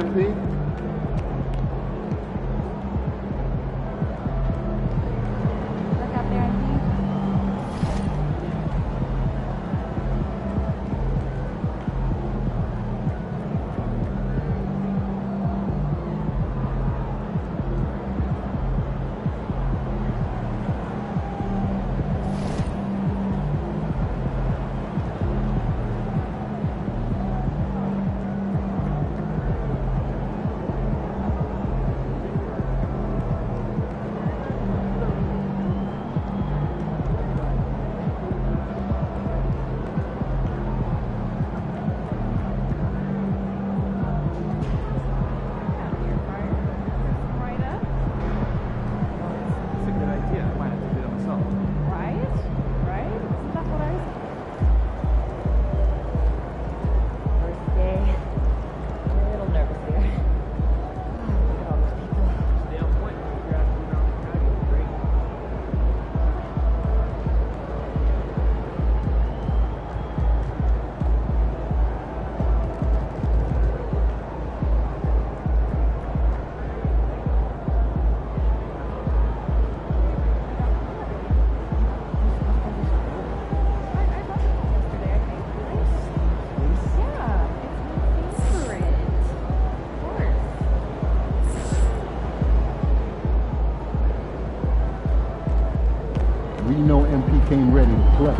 MP. Look up there, MP. We know MP came ready to play.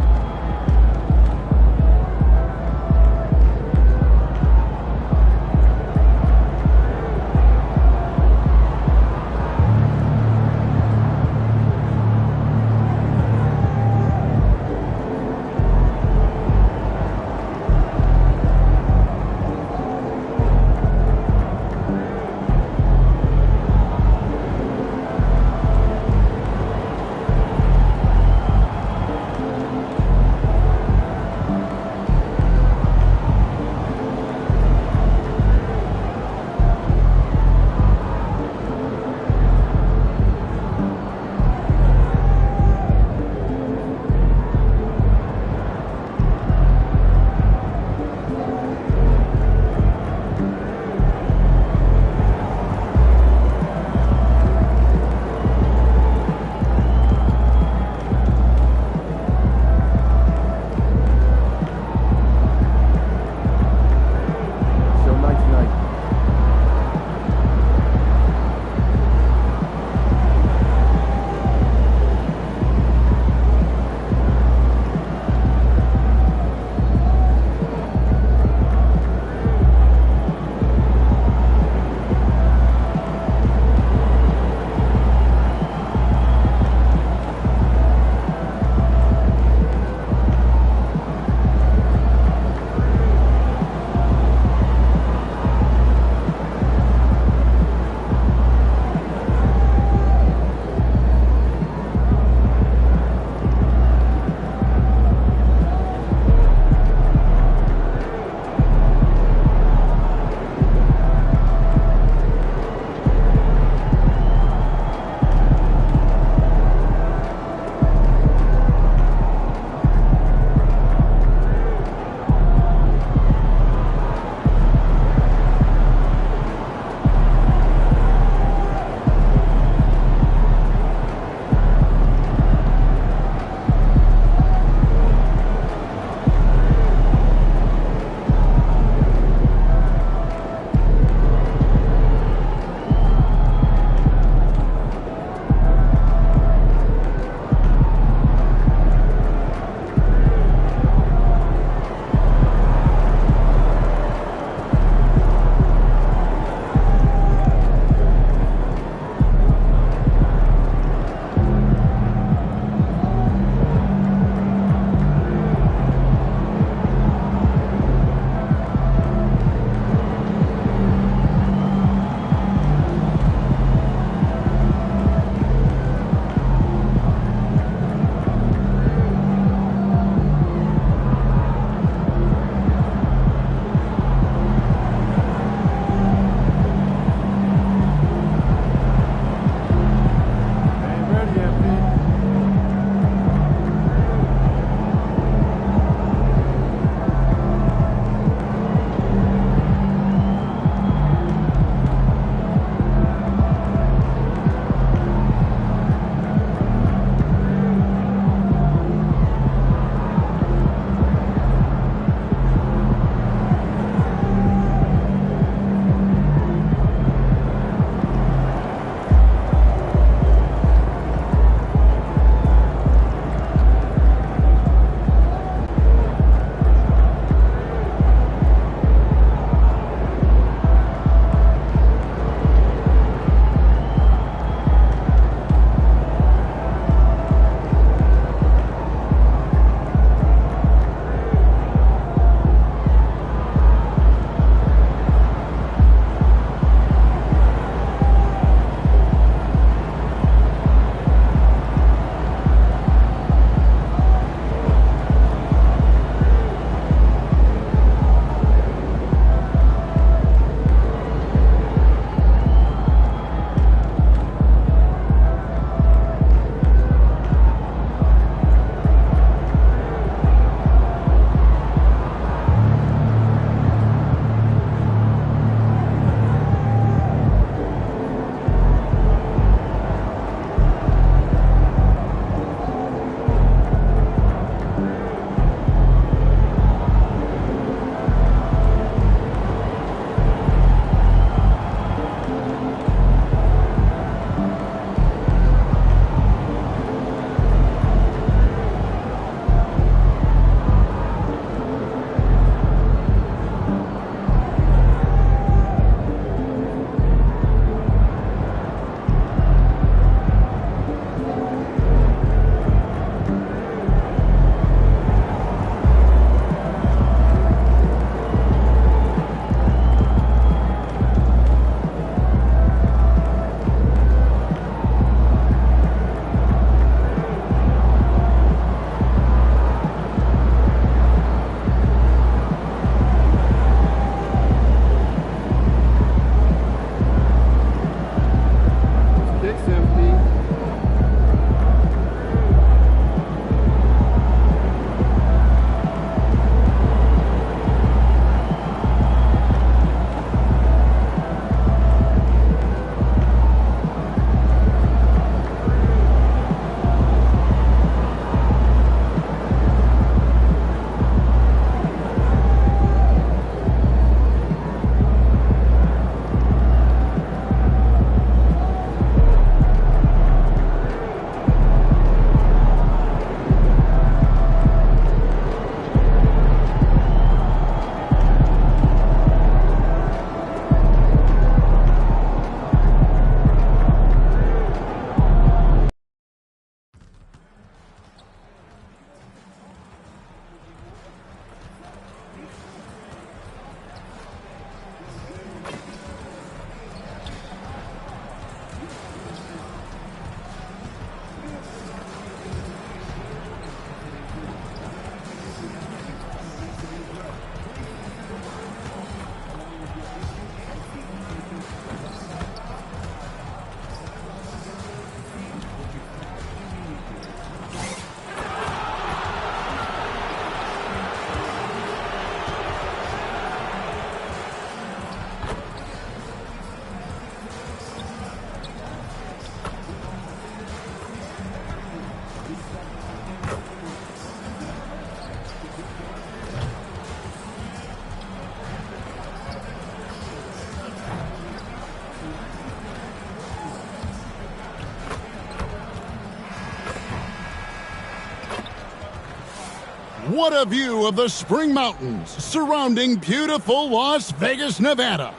What a view of the Spring Mountains surrounding beautiful Las Vegas, Nevada.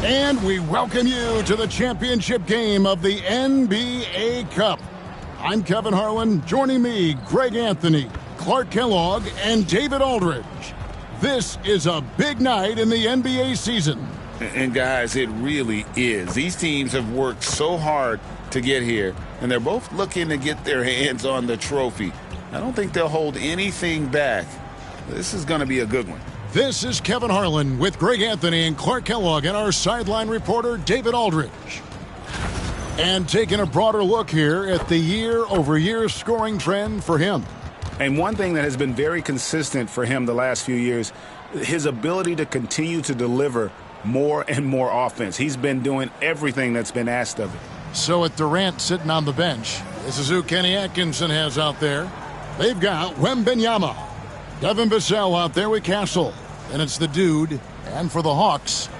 And we welcome you to the championship game of the NBA Cup. I'm Kevin Harlan. Joining me, Greg Anthony, Clark Kellogg, and David Aldridge. This is a big night in the NBA season. And guys, it really is. These teams have worked so hard to get here, and they're both looking to get their hands on the trophy. I don't think they'll hold anything back. This is going to be a good one. This is Kevin Harlan with Greg Anthony and Clark Kellogg and our sideline reporter, David Aldridge. And taking a broader look here at the year-over-year scoring trend for him. And one thing that has been very consistent for him the last few years, his ability to continue to deliver more and more offense. He's been doing everything that's been asked of him. So with Durant sitting on the bench, this is who Kenny Atkinson has out there. They've got Wembanyama, Devin Vassell out there with Castle. And it's the dude. And for the Hawks,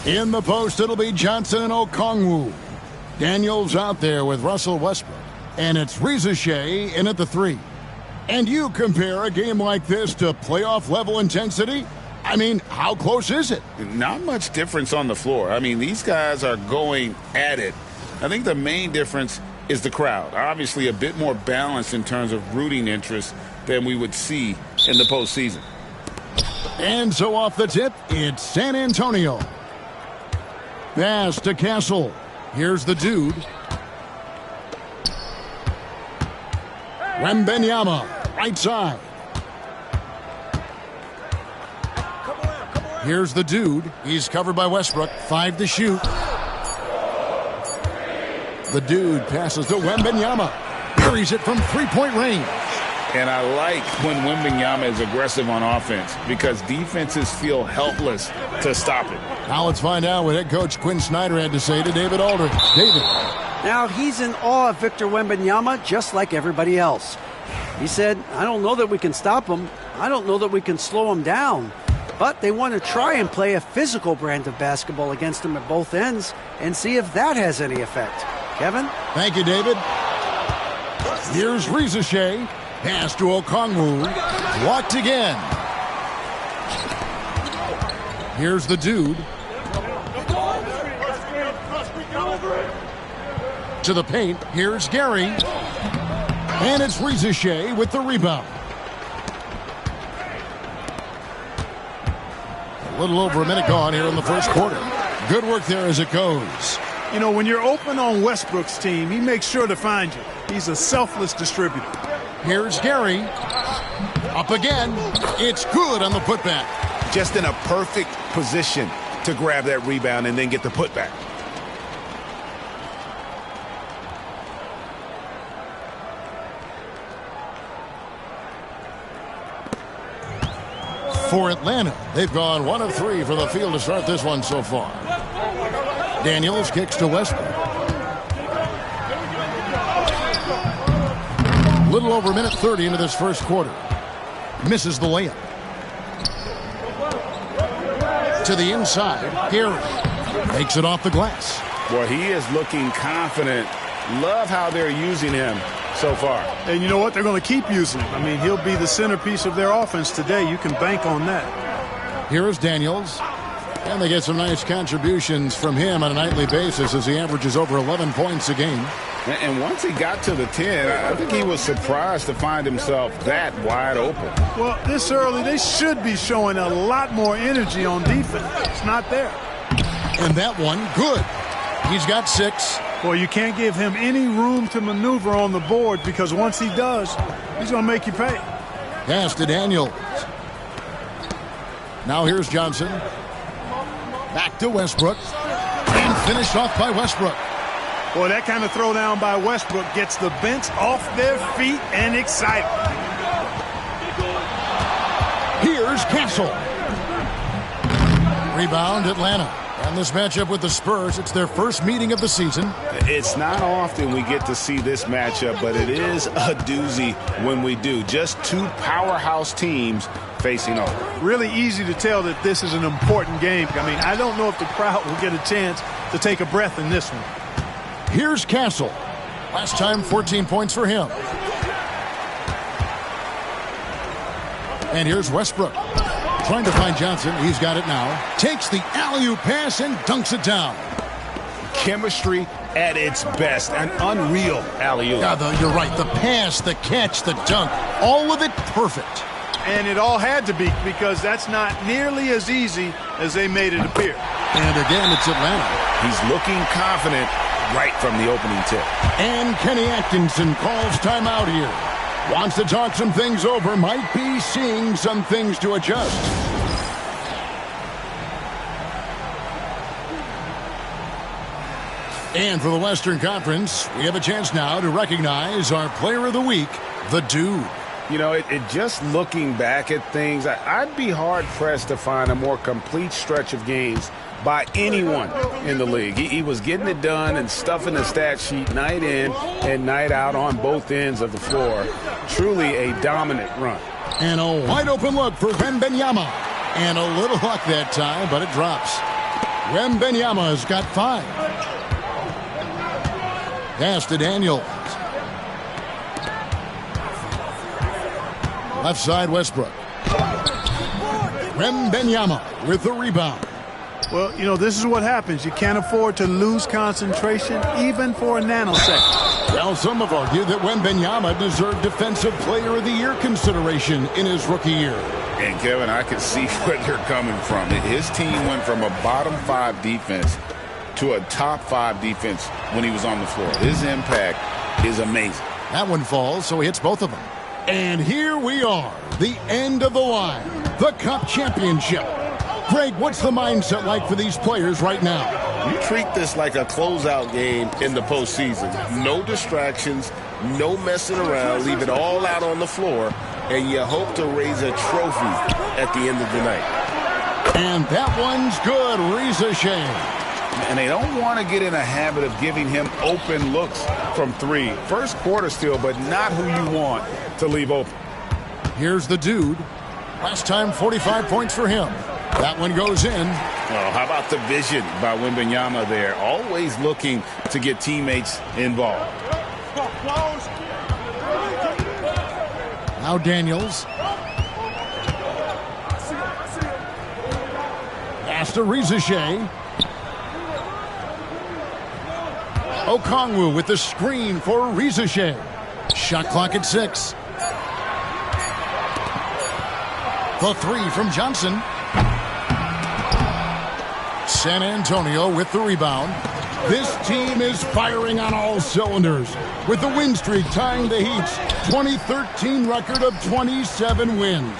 in the post, it'll be Johnson and Okongwu. Daniels out there with Russell Westbrook. And it's Reza Shea in at the 3. And you compare a game like this to playoff-level intensity? I mean, how close is it? Not much difference on the floor. I mean, these guys are going at it. I think the main difference is the crowd. Obviously, a bit more balanced in terms of rooting interest than we would see in the postseason. And so off the tip, it's San Antonio. Pass to Castle. Here's the dude. Wembanyama, right side. Here's the dude. He's covered by Westbrook. 5 to shoot. The dude passes to Wembanyama. Buries it from three-point range. And I like when Wembanyama is aggressive on offense because defenses feel helpless to stop it. Now let's find out what head coach Quinn Snyder had to say to David Aldridge. David. Now he's in awe of Victor Wembanyama just like everybody else. He said, I don't know that we can stop him. I don't know that we can slow him down. But they want to try and play a physical brand of basketball against him at both ends and see if that has any effect. Kevin? Thank you, David. Here's Reza Shea. Pass to Okongwu. Blocked again. Here's the dude. To the paint. Here's Gary. And it's Reza Shea with the rebound. A little over a minute gone here in the first quarter. Good work there as it goes. You know, when you're open on Westbrook's team, he makes sure to find you. He's a selfless distributor. Here's Gary. Up again. It's good on the putback. Just in a perfect position to grab that rebound and then get the putback. For Atlanta, they've gone 1 of 3 from the field to start this one so far. Daniels kicks to Westbrook. Little over a minute 30 into this first quarter. Misses the layup. To the inside, Gary makes it off the glass. Boy, he is looking confident. Love how they're using him so far. And you know what? They're going to keep using him. I mean, he'll be the centerpiece of their offense today. You can bank on that. Here is Daniels. And they get some nice contributions from him on a nightly basis as he averages over 11 points a game. And once he got to the 10, I think he was surprised to find himself that wide open. Well, this early, they should be showing a lot more energy on defense. It's not there. And that one, good. He's got 6. Well, you can't give him any room to maneuver on the board because once he does, he's going to make you pay. Pass to Daniels. Now here's Johnson. Back to Westbrook. And finished off by Westbrook. Boy, that kind of throwdown by Westbrook gets the bench off their feet and excited. Here's Castle. Rebound, Atlanta. And this matchup with the Spurs, it's their first meeting of the season. It's not often we get to see this matchup, but it is a doozy when we do. Just 2 powerhouse teams facing off. Really easy to tell that this is an important game. I mean, I don't know if the crowd will get a chance to take a breath in this one. Here's Castle. Last time, 14 points for him. And here's Westbrook. Trying to find Johnson. He's got it now. Takes the alley-oop pass and dunks it down. Chemistry at its best. An unreal alley-oop. Yeah, you're right. The pass, the catch, the dunk, all of it perfect. And it all had to be, because that's not nearly as easy as they made it appear. And again, it's Atlanta. He's looking confident right from the opening tip. And Kenny Atkinson calls timeout here. Wants to talk some things over. Might be seeing some things to adjust. And for the Western Conference, we have a chance now to recognize our Player of the Week, the Dude. You know, it just looking back at things, I'd be hard-pressed to find a more complete stretch of games by anyone in the league. He was getting it done and stuffing the stat sheet night in and night out on both ends of the floor. Truly a dominant run. And a wide-open look for Wembanyama. And a little luck that time, but it drops. Wembanyama's got 5. Pass to Daniels. Left side, Westbrook. Wembanyama with the rebound. Well, you know, this is what happens. You can't afford to lose concentration even for a nanosecond. Well, some have argued that Wembanyama deserved Defensive Player of the Year consideration in his rookie year. And, Kevin, I can see where they're coming from. His team went from a bottom 5 defense to a top 5 defense when he was on the floor. His impact is amazing. That one falls, so he hits both of them. And here we are, the end of the line, the Cup Championship. Greg, what's the mindset like for these players right now? You treat this like a closeout game in the postseason. No distractions, no messing around, leave it all out on the floor, and you hope to raise a trophy at the end of the night. And that one's good, Reza Shane. And they don't want to get in a habit of giving him open looks from 3. First quarter still, but not who you want to leave open. Here's the Dude. Last time, 45 points for him. That one goes in. Oh, how about the vision by Wembanyama there? Always looking to get teammates involved. Now Daniels. Pass to Reza Shea. Okongwu with the screen for Reza Shea. Shot clock at 6. The 3 from Johnson. San Antonio with the rebound. This team is firing on all cylinders, with the win streak tying the Heat's 2013 record of 27 wins.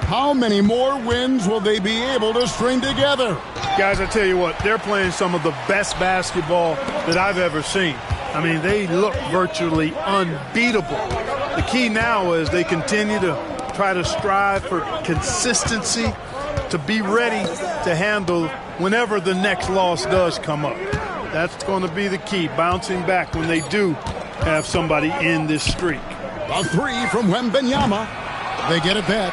How many more wins will they be able to string together? Guys, I tell you what, they're playing some of the best basketball that I've ever seen. I mean, they look virtually unbeatable. The key now is they continue to try to strive for consistency, to be ready to handle whenever the next loss does come up. That's going to be the key, bouncing back when they do have somebody in this streak. A 3 from Wembanyama. They get it back.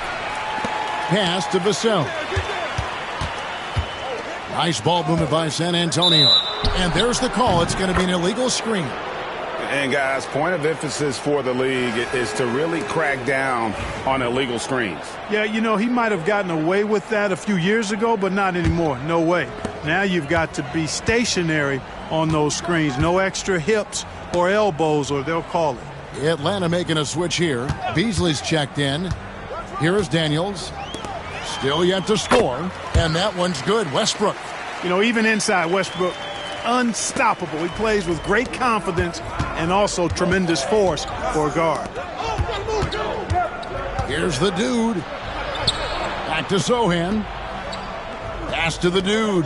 Pass to Vassell. Nice ball movement by San Antonio. And there's the call. It's going to be an illegal screen. And, guys, point of emphasis for the league is to really crack down on illegal screens. Yeah, you know, he might have gotten away with that a few years ago, but not anymore. No way. Now you've got to be stationary on those screens. No extra hips or elbows, or they'll call it. Atlanta making a switch here. Beasley's checked in. Here is Daniels. Still yet to score. And that one's good. Westbrook. You know, even inside, Westbrook, unstoppable. He plays with great confidence and also tremendous force for a guard. Here's the Dude. Back to Sohan. Pass to the Dude.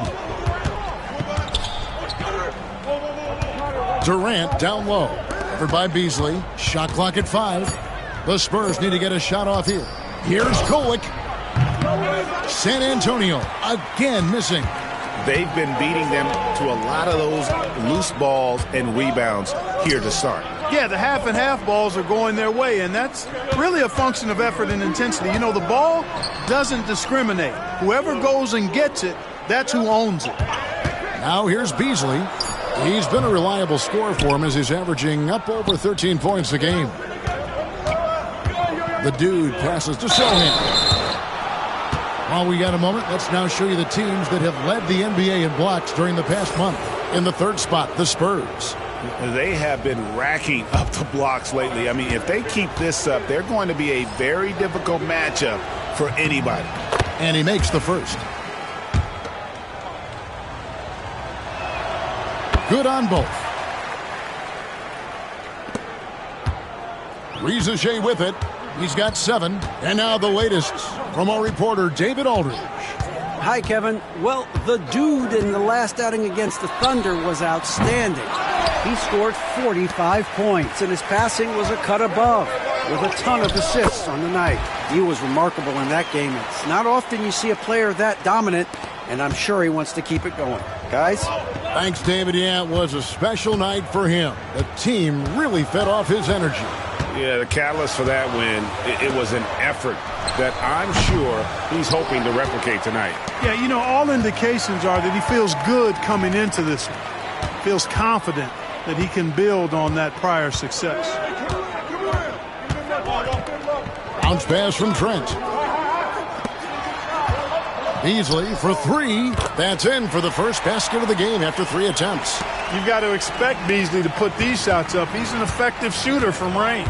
Durant down low. Covered by Beasley. Shot clock at 5. The Spurs need to get a shot off here. Here's Kolek. San Antonio again missing. They've been beating them to a lot of those loose balls and rebounds here to start. Yeah, the half and half balls are going their way, and that's really a function of effort and intensity. You know, the ball doesn't discriminate. Whoever goes and gets it, that's who owns it. Now here's Beasley. He's been a reliable scorer for him as he's averaging up over 13 points a game. The dude passes to Sohan. While we got a moment, let's now show you the teams that have led the NBA in blocks during the past month. In the third spot, the Spurs. They have been racking up the blocks lately. I mean, if they keep this up, they're going to be a very difficult matchup for anybody. And he makes the first. Good on both. Rizachet with it. He's got 7. And now the latest from our reporter, David Aldridge. Hi, Kevin. Well, the dude in the last outing against the Thunder was outstanding. He scored 45 points, and his passing was a cut above, with a ton of assists on the night. He was remarkable in that game. It's not often you see a player that dominant, and I'm sure he wants to keep it going. Guys? Thanks, David. Yeah, it was a special night for him. The team really fed off his energy. Yeah, the catalyst for that win, it was an effort that I'm sure he's hoping to replicate tonight. Yeah, you know, all indications are that he feels good coming into this one. Feels confident that he can build on that prior success. Bounce pass from Trent. Beasley for 3. That's in for the first basket of the game after 3 attempts. You've got to expect Beasley to put these shots up. He's an effective shooter from range.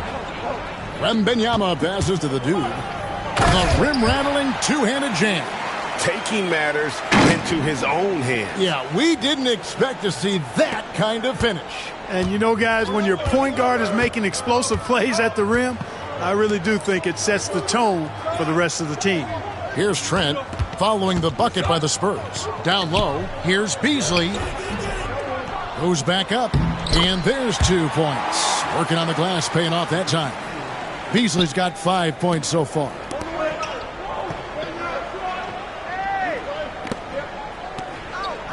Wembanyama passes to the dude. The rim-rattling two-handed jam. Taking matters into his own hands. Yeah, we didn't expect to see that kind of finish. And you know, guys, when your point guard is making explosive plays at the rim, I really do think it sets the tone for the rest of the team. Here's Trent following the bucket by the Spurs. Down low, here's Beasley. Goes back up, and there's 2 points. Working on the glass, paying off that time. Beasley's got 5 points so far.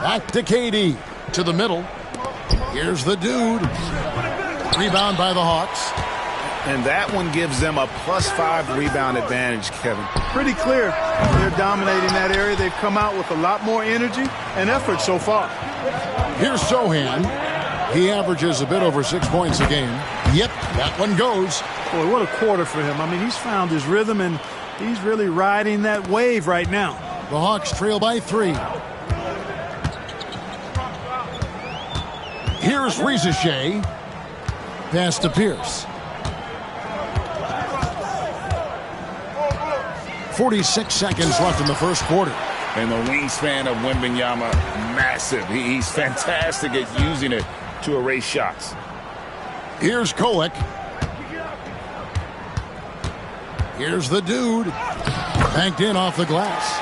Back to KD, to the middle. Here's the dude. Rebound by the Hawks. And that one gives them a +5 rebound advantage, Kevin. Pretty clear. They're dominating that area. They've come out with a lot more energy and effort so far. Here's Sohan. He averages a bit over 6 points a game. Yep, that one goes. Boy, what a quarter for him. I mean, he's found his rhythm, and he's really riding that wave right now. The Hawks trail by 3. Here's Rizachet. Pass to Pierce. 46 seconds left in the first quarter. And the wingspan of Wembanyama, massive. He's fantastic at using it to erase shots. Here's Kolek. Here's the dude. Banked in off the glass.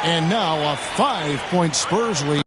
And now a 5-point Spurs lead.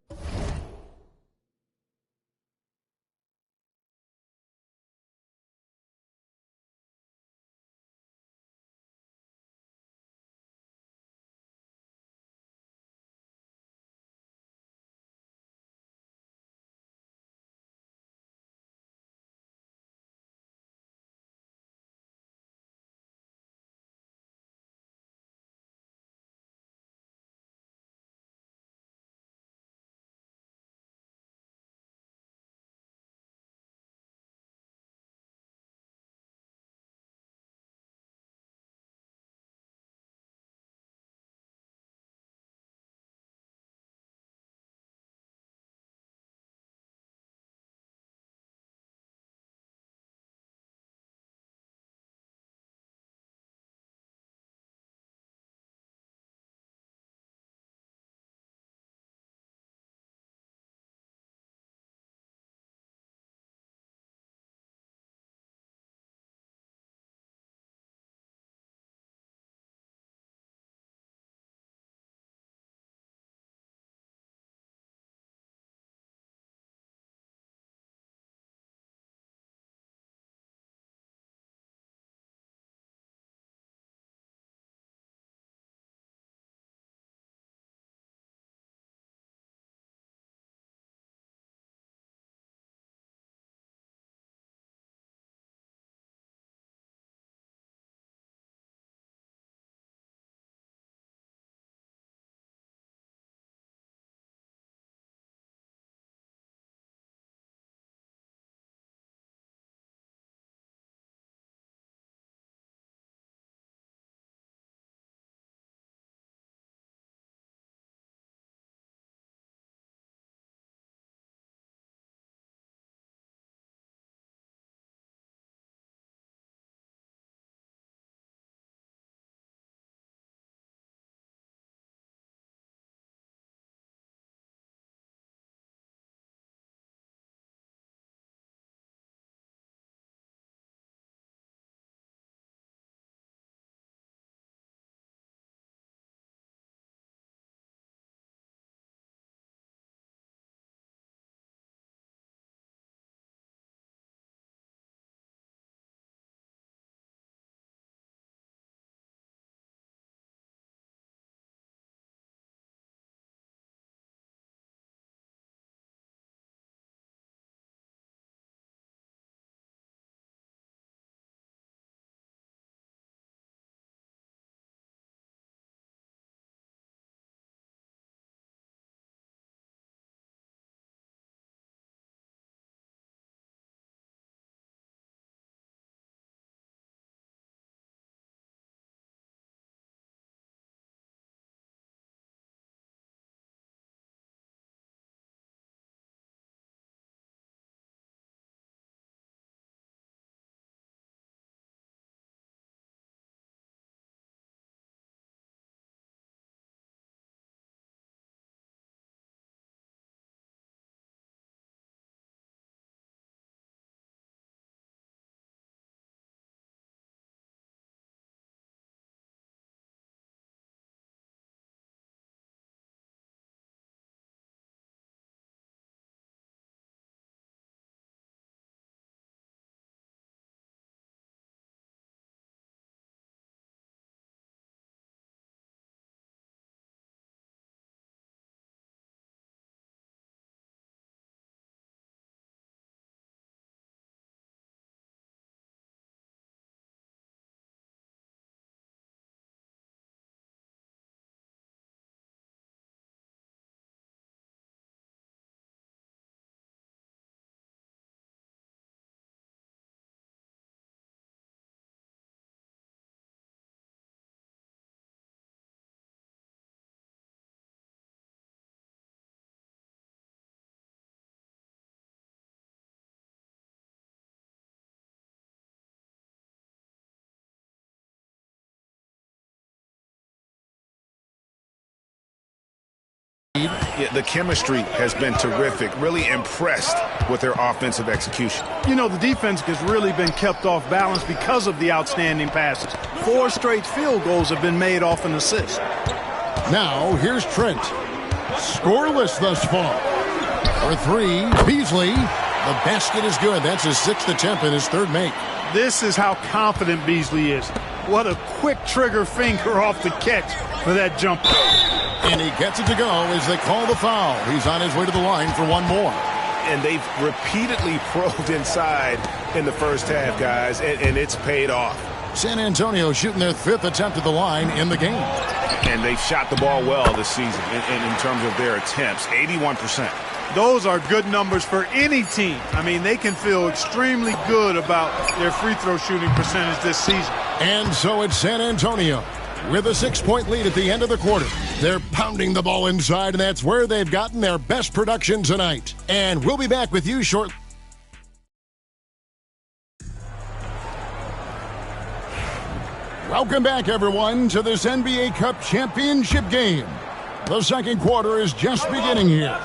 Yeah, the chemistry has been terrific. Really impressed with their offensive execution. You know, the defense has really been kept off balance because of the outstanding passes. 4 straight field goals have been made off an assist. Now, here's Trent. Scoreless thus far. For 3, Beasley. The basket is good. That's his 6th attempt and his 3rd make. This is how confident Beasley is. What a quick trigger finger off the catch for that jumper. And he gets it to go as they call the foul. He's on his way to the line for one more. And they've repeatedly probed inside in the first half, guys, and it's paid off. San Antonio shooting their 5th attempt at the line in the game. And they've shot the ball well this season in terms of their attempts, 81%. Those are good numbers for any team. I mean, they can feel extremely good about their free throw shooting percentage this season. And so it's San Antonio with a 6-point lead at the end of the quarter. They're pounding the ball inside, and that's where they've gotten their best production tonight. And we'll be back with you shortly. Welcome back, everyone, to this NBA Cup championship game. The second quarter is just beginning here.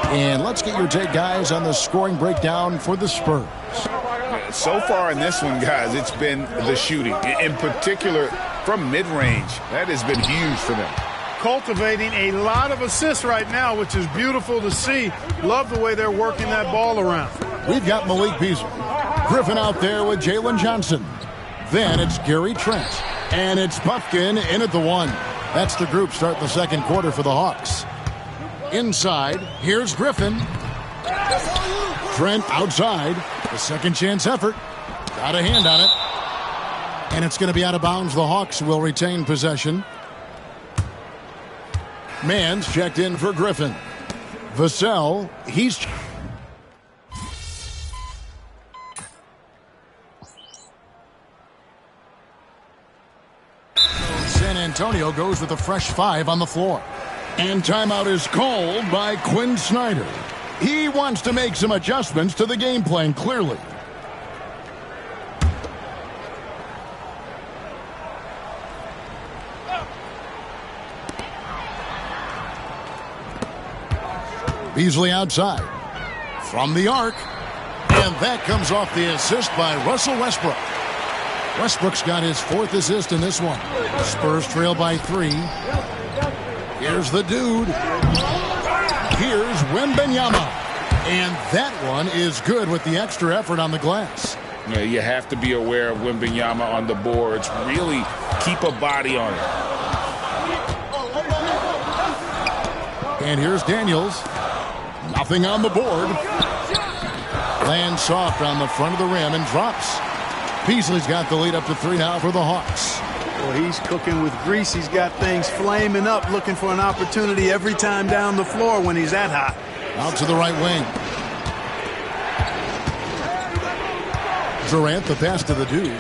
And let's get your take, guys, on the scoring breakdown for the Spurs. So far in this one, guys, it's been the shooting. In particular, from mid-range. That has been huge for them. Cultivating a lot of assists right now, which is beautiful to see. Love the way they're working that ball around. We've got Malik Beasley. Griffin out there with Jalen Johnson. Then it's Gary Trent. And it's Puffkin in at the 1. That's the group starting the second quarter for the Hawks. Inside, here's Griffin. Trent outside. The second chance effort. Got a hand on it. And it's going to be out of bounds. The Hawks will retain possession. Mann's checked in for Griffin. Vassell, he's... San Antonio goes with a fresh 5 on the floor. And timeout is called by Quinn Snyder. He wants to make some adjustments to the game plan, clearly. Beasley outside. From the arc. And that comes off the assist by Russell Westbrook. Westbrook's got his 4th assist in this one. Spurs trail by 3. Here's the dude. Here's Wembanyama. And that one is good with the extra effort on the glass. Yeah, you have to be aware of Wembanyama on the boards. Really keep a body on it. And here's Daniels. Nothing on the board. Lands soft on the front of the rim and drops. Beasley's got the lead up to 3 now for the Hawks. Well, he's cooking with grease. He's got things flaming up, looking for an opportunity every time down the floor when he's that hot. Out to the right wing. Durant, the pass to the dude.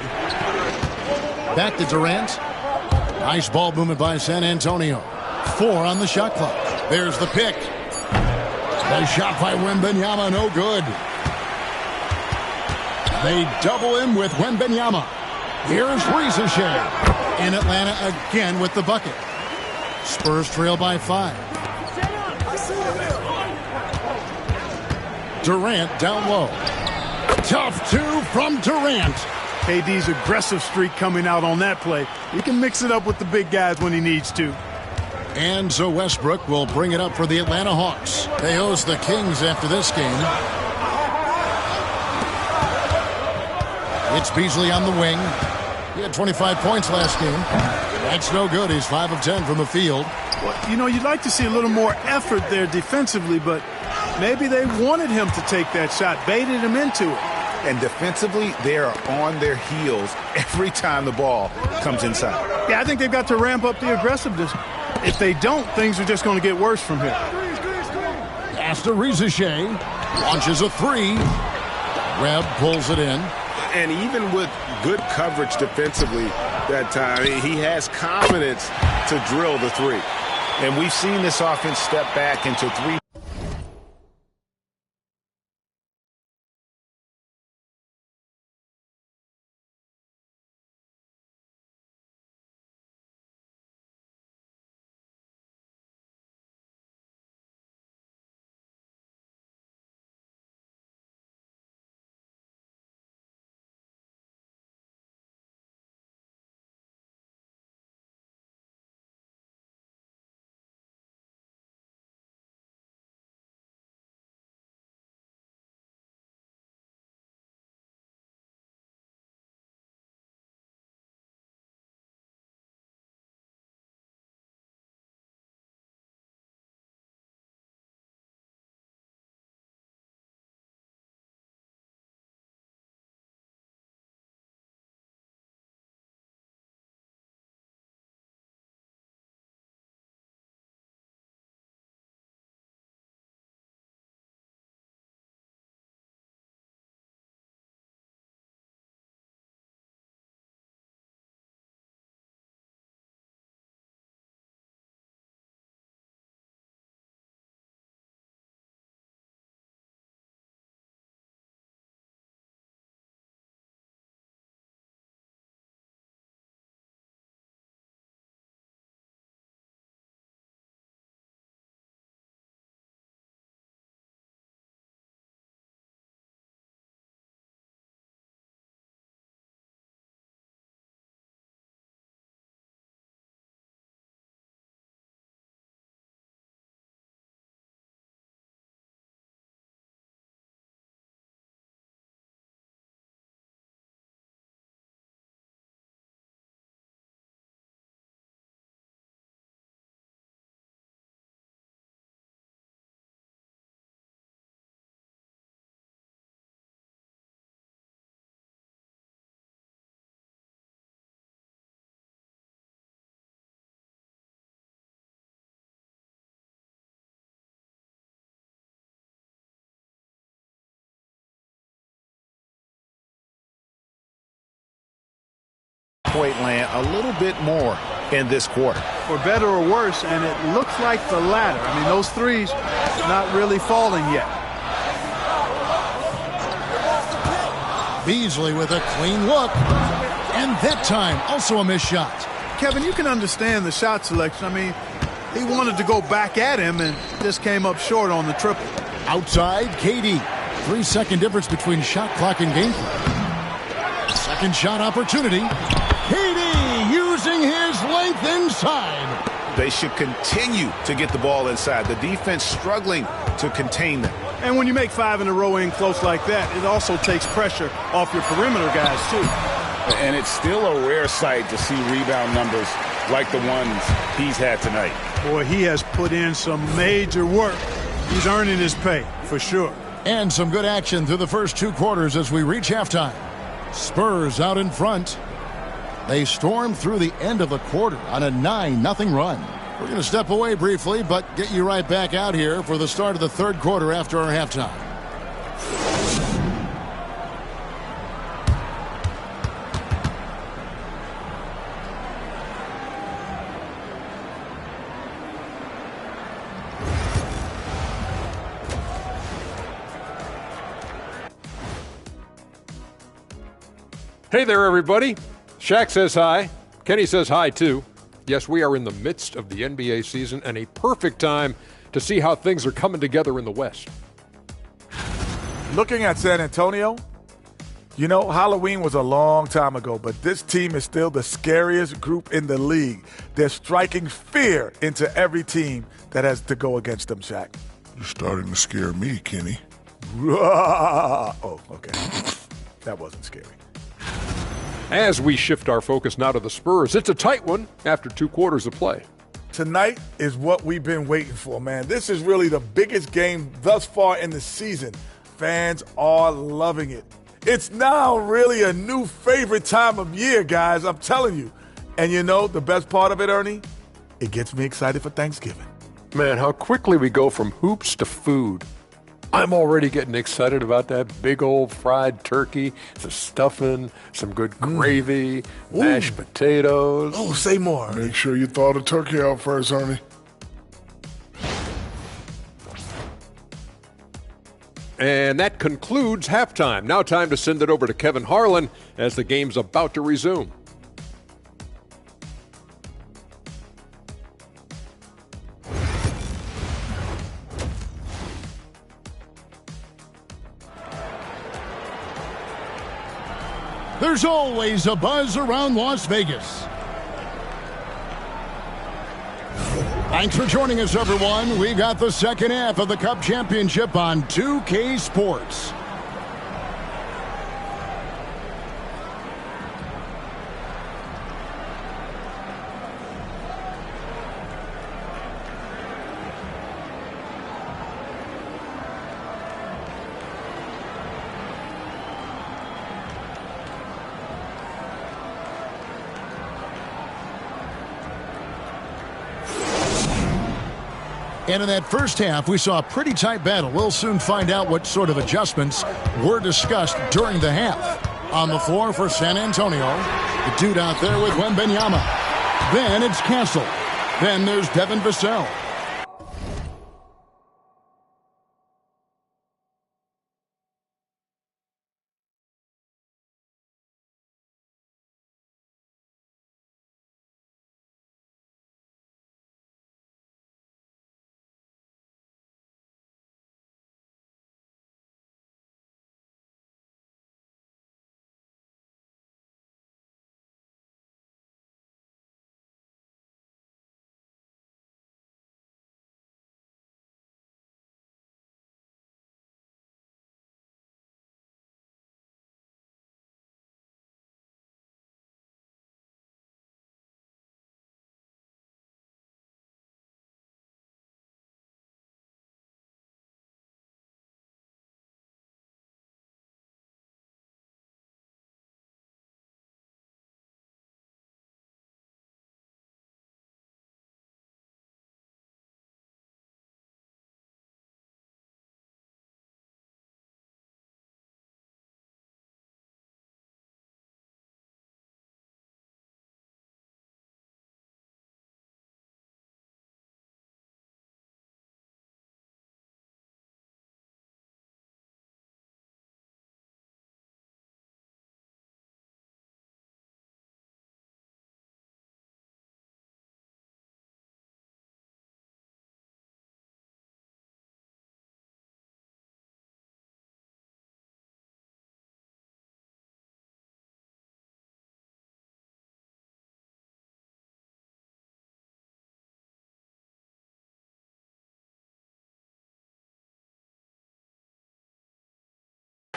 Back to Durant. Nice ball movement by San Antonio. 4 on the shot clock. There's the pick. The shot by Wembanyama, no good. They double him with Wembanyama. Here's Ricochet. In Atlanta again with the bucket. Spurs trail by 5. Durant down low. Tough 2 from Durant. KD's aggressive streak coming out on that play. He can mix it up with the big guys when he needs to. And so Westbrook will bring it up for the Atlanta Hawks. They host the Kings after this game. It's Beasley on the wing. He had 25 points last game. That's no good. He's 5 of 10 from the field. Well, you know, you'd like to see a little more effort there defensively, but maybe they wanted him to take that shot, baited him into it. And defensively, they are on their heels every time the ball comes inside. Yeah, I think they've got to ramp up the aggressiveness. If they don't, things are just going to get worse from here. Pass to Ricochet. Launches a 3. Webb pulls it in. And even with good coverage defensively that time, he has confidence to drill the 3. And we've seen this offense step back into 3. three-point land a little bit more in this quarter. For better or worse, and it looks like the latter. I mean, those threes not really falling yet. Beasley with a clean look. And that time, also a missed shot. Kevin, you can understand the shot selection. I mean, he wanted to go back at him and just came up short on the triple. Outside, KD. 3-second difference between shot clock and game clock. Second shot opportunity. KD using his length inside. They should continue to get the ball inside. The defense struggling to contain them. And when you make 5 in a row in close like that, it also takes pressure off your perimeter guys, too. And it's still a rare sight to see rebound numbers like the ones he's had tonight. Boy, he has put in some major work. He's earning his pay, for sure. And some good action through the first 2 quarters as we reach halftime. Spurs out in front. They storm through the end of the quarter on a 9-0 run. We're going to step away briefly, but get you right back out here for the start of the third quarter after our halftime. Hey there, everybody. Shaq says hi. Kenny says hi, too. Yes, we are in the midst of the NBA season and a perfect time to see how things are coming together in the West. Looking at San Antonio, you know, Halloween was a long time ago, but this team is still the scariest group in the league. They're striking fear into every team that has to go against them, Shaq. You're starting to scare me, Kenny. Oh, okay. That wasn't scary. As we shift our focus now to the Spurs, it's a tight one after 2 quarters of play. Tonight is what we've been waiting for, man. This is really the biggest game thus far in the season. Fans are loving it. It's now really a new favorite time of year, guys, I'm telling you. And you know the best part of it, Ernie? It gets me excited for Thanksgiving. Man, how quickly we go from hoops to food. I'm already getting excited about that big old fried turkey, the stuffing, some good gravy, mashed potatoes. Oh, say more. Make sure you thaw the turkey out first, Ernie. And that concludes halftime. Now time to send it over to Kevin Harlan as the game's about to resume. There's always a buzz around Las Vegas. Thanks for joining us, everyone. We got the second half of the Cup Championship on 2K Sports. And in that first half, we saw a pretty tight battle. We'll soon find out what sort of adjustments were discussed during the half. On the floor for San Antonio, the dude out there with Wembanyama. Then it's Castle. Then there's Devin Vassell.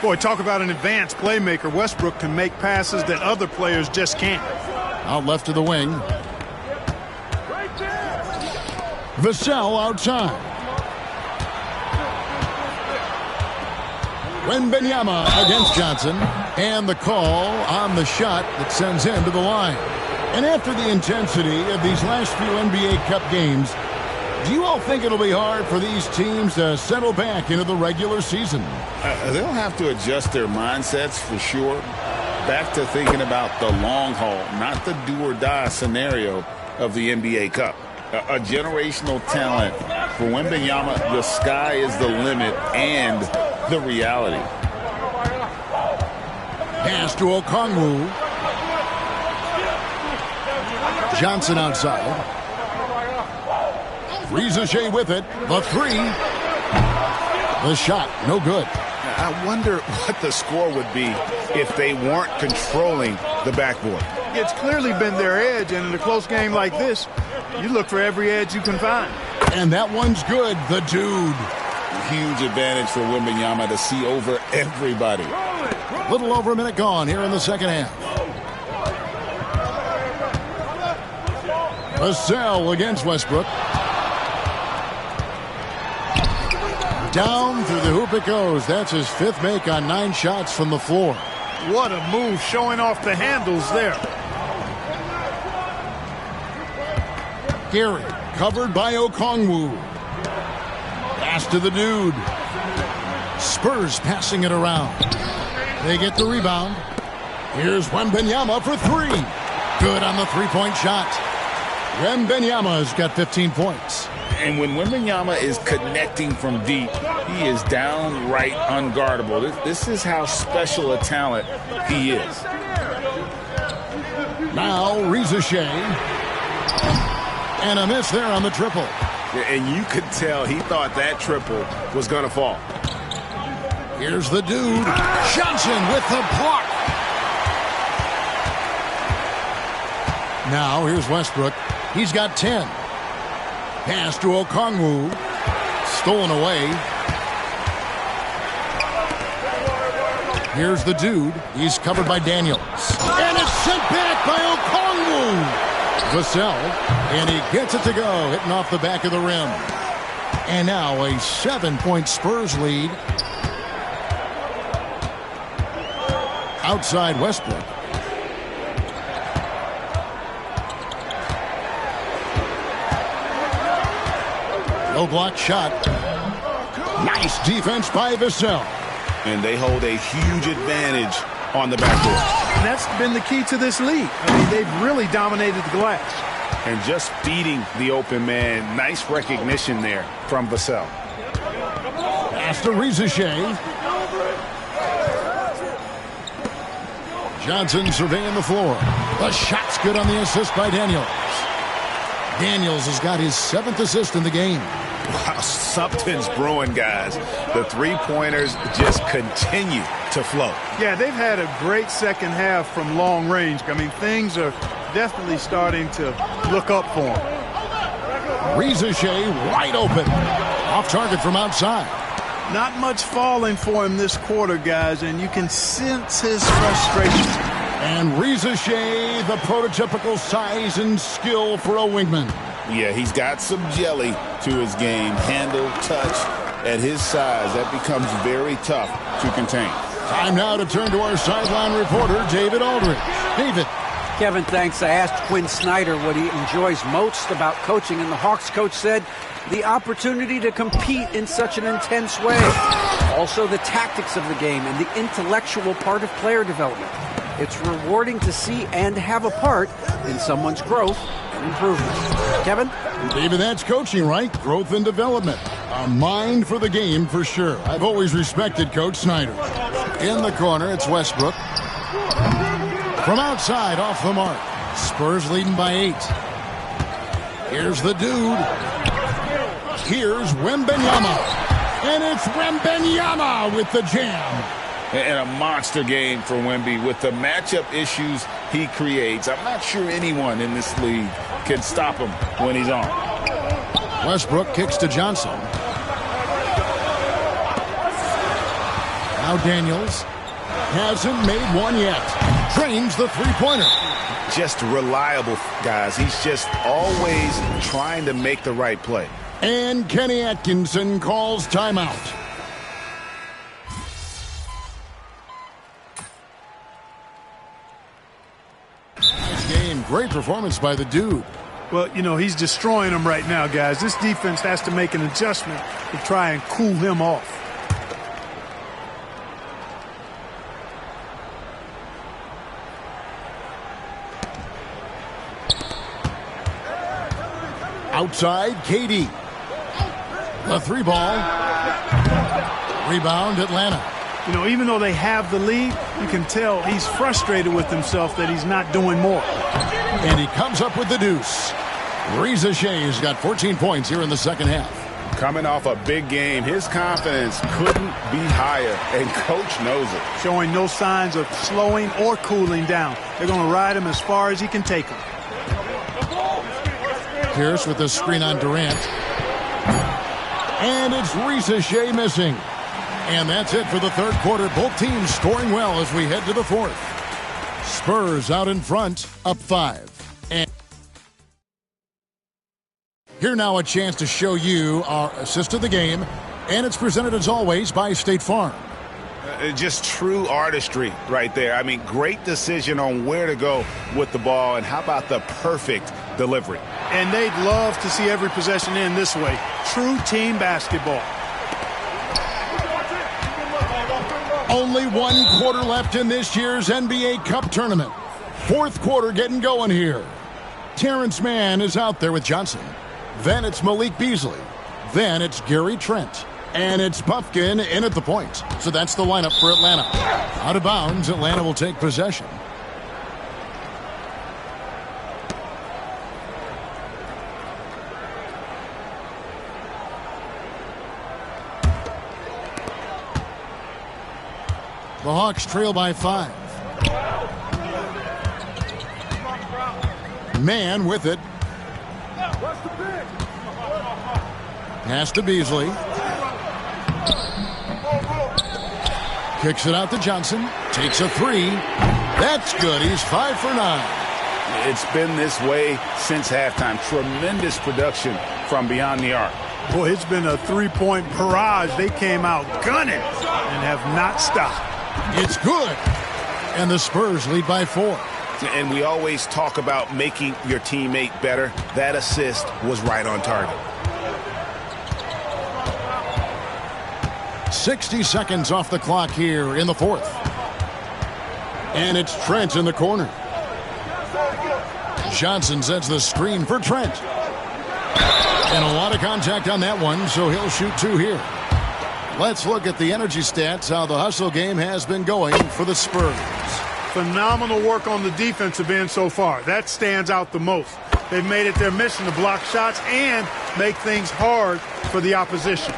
Boy, talk about an advanced playmaker. Westbrook can make passes that other players just can't. Out left to the wing. Vassell outside. Wembanyama against Johnson. And the call on the shot that sends him to the line. And after the intensity of these last few NBA Cup games, do you all think it'll be hard for these teams to settle back into the regular season? They'll have to adjust their mindsets for sure. Back to thinking about the long haul, not the do-or-die scenario of the NBA Cup. A generational talent. For Wembanyama, the sky is the limit and the reality. Pass to Okongwu. Johnson outside. Rizachet with it. The three. The shot, no good. I wonder what the score would be if they weren't controlling the backboard. It's clearly been their edge, and in a close game like this, you look for every edge you can find. And that one's good. The dude. Huge advantage for Wembanyama to see over everybody. Little over a minute gone here in the second half. Vassell against Westbrook. Down through the hoop it goes. That's his fifth make on 9 shots from the floor. What a move, showing off the handles there. Gary covered by Okongwu. Pass to the dude. Spurs passing it around. They get the rebound. Here's Wembanyama for 3. Good on the three-point shot. Wembanyama's got 15 points. And when Wembanyama is connecting from deep, he is downright unguardable. This is how special a talent he is. Now Rizachet. And a miss there on the triple. And you could tell he thought that triple was going to fall. Here's the dude. Johnson with the block. Now here's Westbrook. He's got 10. Pass to Okongwu. Stolen away. Here's the dude. He's covered by Daniels. And it's sent back by Okongwu. Vassell. And he gets it to go. Hitting off the back of the rim. And now a 7-point Spurs lead. Outside Westbrook. No block shot. Nice defense by Vassell. And they hold a huge advantage on the backboard. And that's been the key to this league. I mean, they've really dominated the glass. And just feeding the open man. Nice recognition there from Vassell. Pass to Rizachet. Johnson surveying the floor. The shot's good on the assist by Daniels. Daniels has got his 7th assist in the game. Wow, something's brewing, guys. The three-pointers just continue to flow. Yeah, they've had a great second half from long range. I mean, things are definitely starting to look up for them. Rizachet wide open. Off target from outside. Not much falling for him this quarter, guys, and you can sense his frustration. And Rizachet, the prototypical size and skill for a wingman. Yeah, he's got some jelly to his game. Handle, touch. At his size, that becomes very tough to contain. Time now to turn to our sideline reporter, David Aldridge. David. Kevin, thanks. I asked Quinn Snyder what he enjoys most about coaching, and the Hawks coach said the opportunity to compete in such an intense way. Also, the tactics of the game and the intellectual part of player development. It's rewarding to see and have a part in someone's growth and improvement. Kevin? David, that's coaching, right? Growth and development. A mind for the game for sure. I've always respected Coach Snyder. In the corner, it's Westbrook. From outside, off the mark. Spurs leading by 8. Here's the dude. Here's Wembanyama. And it's Wembanyama with the jam. And a monster game for Wemby with the matchup issues he creates. I'm not sure anyone in this league can stop him when he's on. Westbrook kicks to Johnson. Now Daniels hasn't made one yet. Drains the three-pointer. Just reliable, guys. He's just always trying to make the right play. And Kenny Atkinson calls timeout. Nice game. Great performance by the dude. Well, you know, he's destroying them right now, guys. This defense has to make an adjustment to try and cool him off. Outside, KD. The three ball. Rebound, Atlanta. You know, even though they have the lead, you can tell he's frustrated with himself that he's not doing more. And he comes up with the deuce. Reza Shea's got 14 points here in the second half. Coming off a big game, his confidence couldn't be higher, and coach knows it. Showing no signs of slowing or cooling down. They're going to ride him as far as he can take him. Pierce with the screen on Durant. And it's Reza Shea missing. And that's it for the third quarter. Both teams scoring well as we head to the fourth. Spurs out in front, up 5. And here now a chance to show you our assist of the game. And it's presented as always by State Farm. Just true artistry right there. I mean, great decision on where to go with the ball. And how about the perfect delivery? And they'd love to see every possession end this way. True team basketball. Only 1 quarter left in this year's NBA Cup tournament. Fourth quarter getting going here. Terrence Mann is out there with Johnson. Then it's Malik Beasley. Then it's Gary Trent. And it's Puffkin in at the point. So that's the lineup for Atlanta. Out of bounds, Atlanta will take possession. The Hawks trail by 5. Mann with it. Pass to Beasley. Kicks it out to Johnson. Takes a 3. That's good. He's 5 for 9. It's been this way since halftime. Tremendous production from beyond the arc. Boy, it's been a three-point barrage. They came out gunning and have not stopped. It's good. And the Spurs lead by 4. And we always talk about making your teammate better. That assist was right on target. 60 seconds off the clock here in the fourth. And it's Trent in the corner. Johnson sets the screen for Trent. And a lot of contact on that one, so he'll shoot 2 here. Let's look at the energy stats, how the hustle game has been going for the Spurs. Phenomenal work on the defensive end so far. That stands out the most. They've made it their mission to block shots and make things hard for the opposition.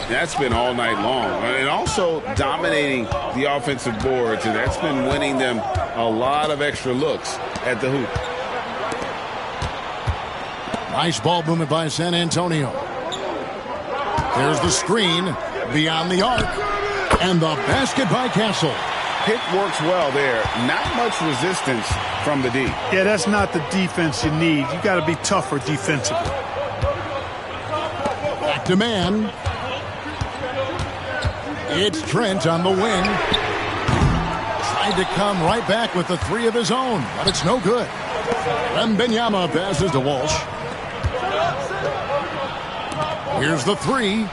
That's been all night long. And also dominating the offensive boards, and that's been winning them a lot of extra looks at the hoop. Nice ball movement by San Antonio. There's the screen beyond the arc. And the basket by Castle. Pick works well there. Not much resistance from the D. Yeah, that's not the defense you need. You got to be tougher defensively. Back to Mann. It's Trent on the wing. Tried to come right back with the 3 of his own, but it's no good. Wembanyama passes to Walsh. Here's the 3.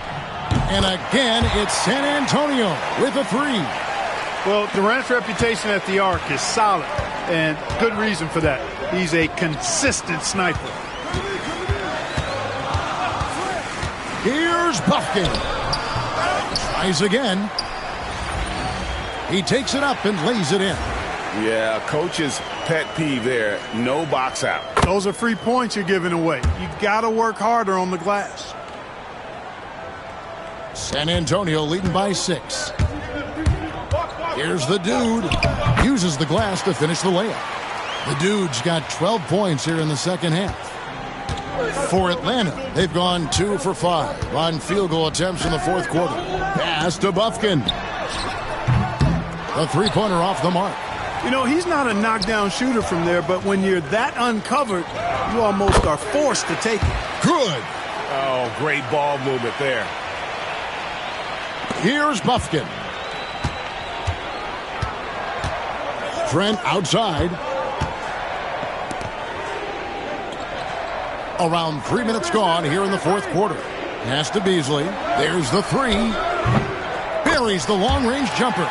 And again, it's San Antonio with a 3. Well, Durant's reputation at the arc is solid, and good reason for that. He's a consistent sniper. Here's Puffkin. Tries again. He takes it up and lays it in. Yeah, coach's pet peeve there. No box out. Those are free points you're giving away. You got to work harder on the glass. San Antonio leading by 6. Here's the dude. Uses the glass to finish the layup. The dude's got 12 points here in the second half. For Atlanta, they've gone 2 for 5 on field goal attempts in the fourth quarter. Pass to Buffkin. The three-pointer off the mark. You know, he's not a knockdown shooter from there, but when you're that uncovered, you almost are forced to take it. Good. Oh, great ball movement there. Here's Buffkin. Trent outside. Around 3 minutes gone here in the fourth quarter. Pass to Beasley. There's the three. Buries the long-range jumper.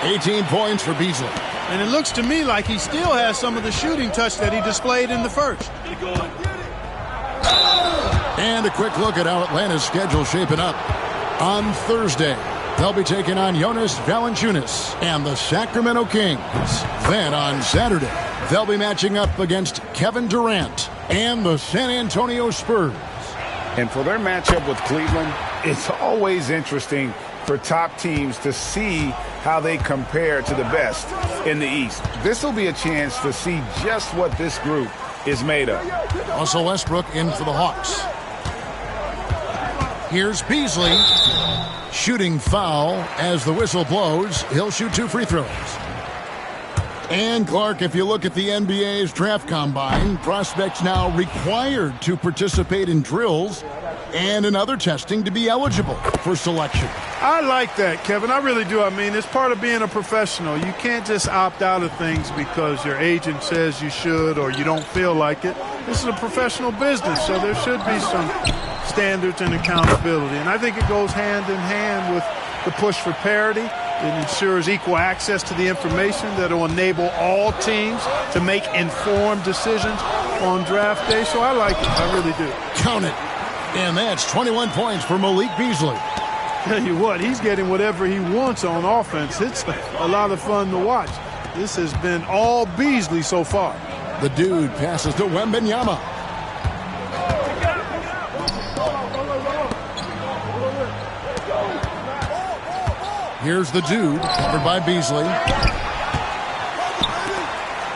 18 points for Beasley. And it looks to me like he still has some of the shooting touch that he displayed in the first. And a quick look at how Atlanta's schedule shaping up. On Thursday, they'll be taking on Jonas Valanciunas and the Sacramento Kings. Then on Saturday, they'll be matching up against Kevin Durant and the San Antonio Spurs. And for their matchup with Cleveland, it's always interesting for top teams to see how they compare to the best in the East. This will be a chance to see just what this group is made of. Russell Westbrook in for the Hawks. Here's Beasley. Shooting foul as the whistle blows. He'll shoot 2 free throws. And Clark, if you look at the NBA's draft combine, prospects now required to participate in drills and in other testing to be eligible for selection. I like that, Kevin. I really do. I mean, it's part of being a professional. You can't just opt out of things because your agent says you should or you don't feel like it. This is a professional business, so there should be some standards and accountability. And I think it goes hand in hand with the push for parity. It ensures equal access to the information that will enable all teams to make informed decisions on draft day. So I like it. I really do. Count it. And that's 21 points for Malik Beasley. Tell you what, he's getting whatever he wants on offense. It's a lot of fun to watch. This has been all Beasley so far. The dude passes to Wembanyama. Here's the dude, covered by Beasley.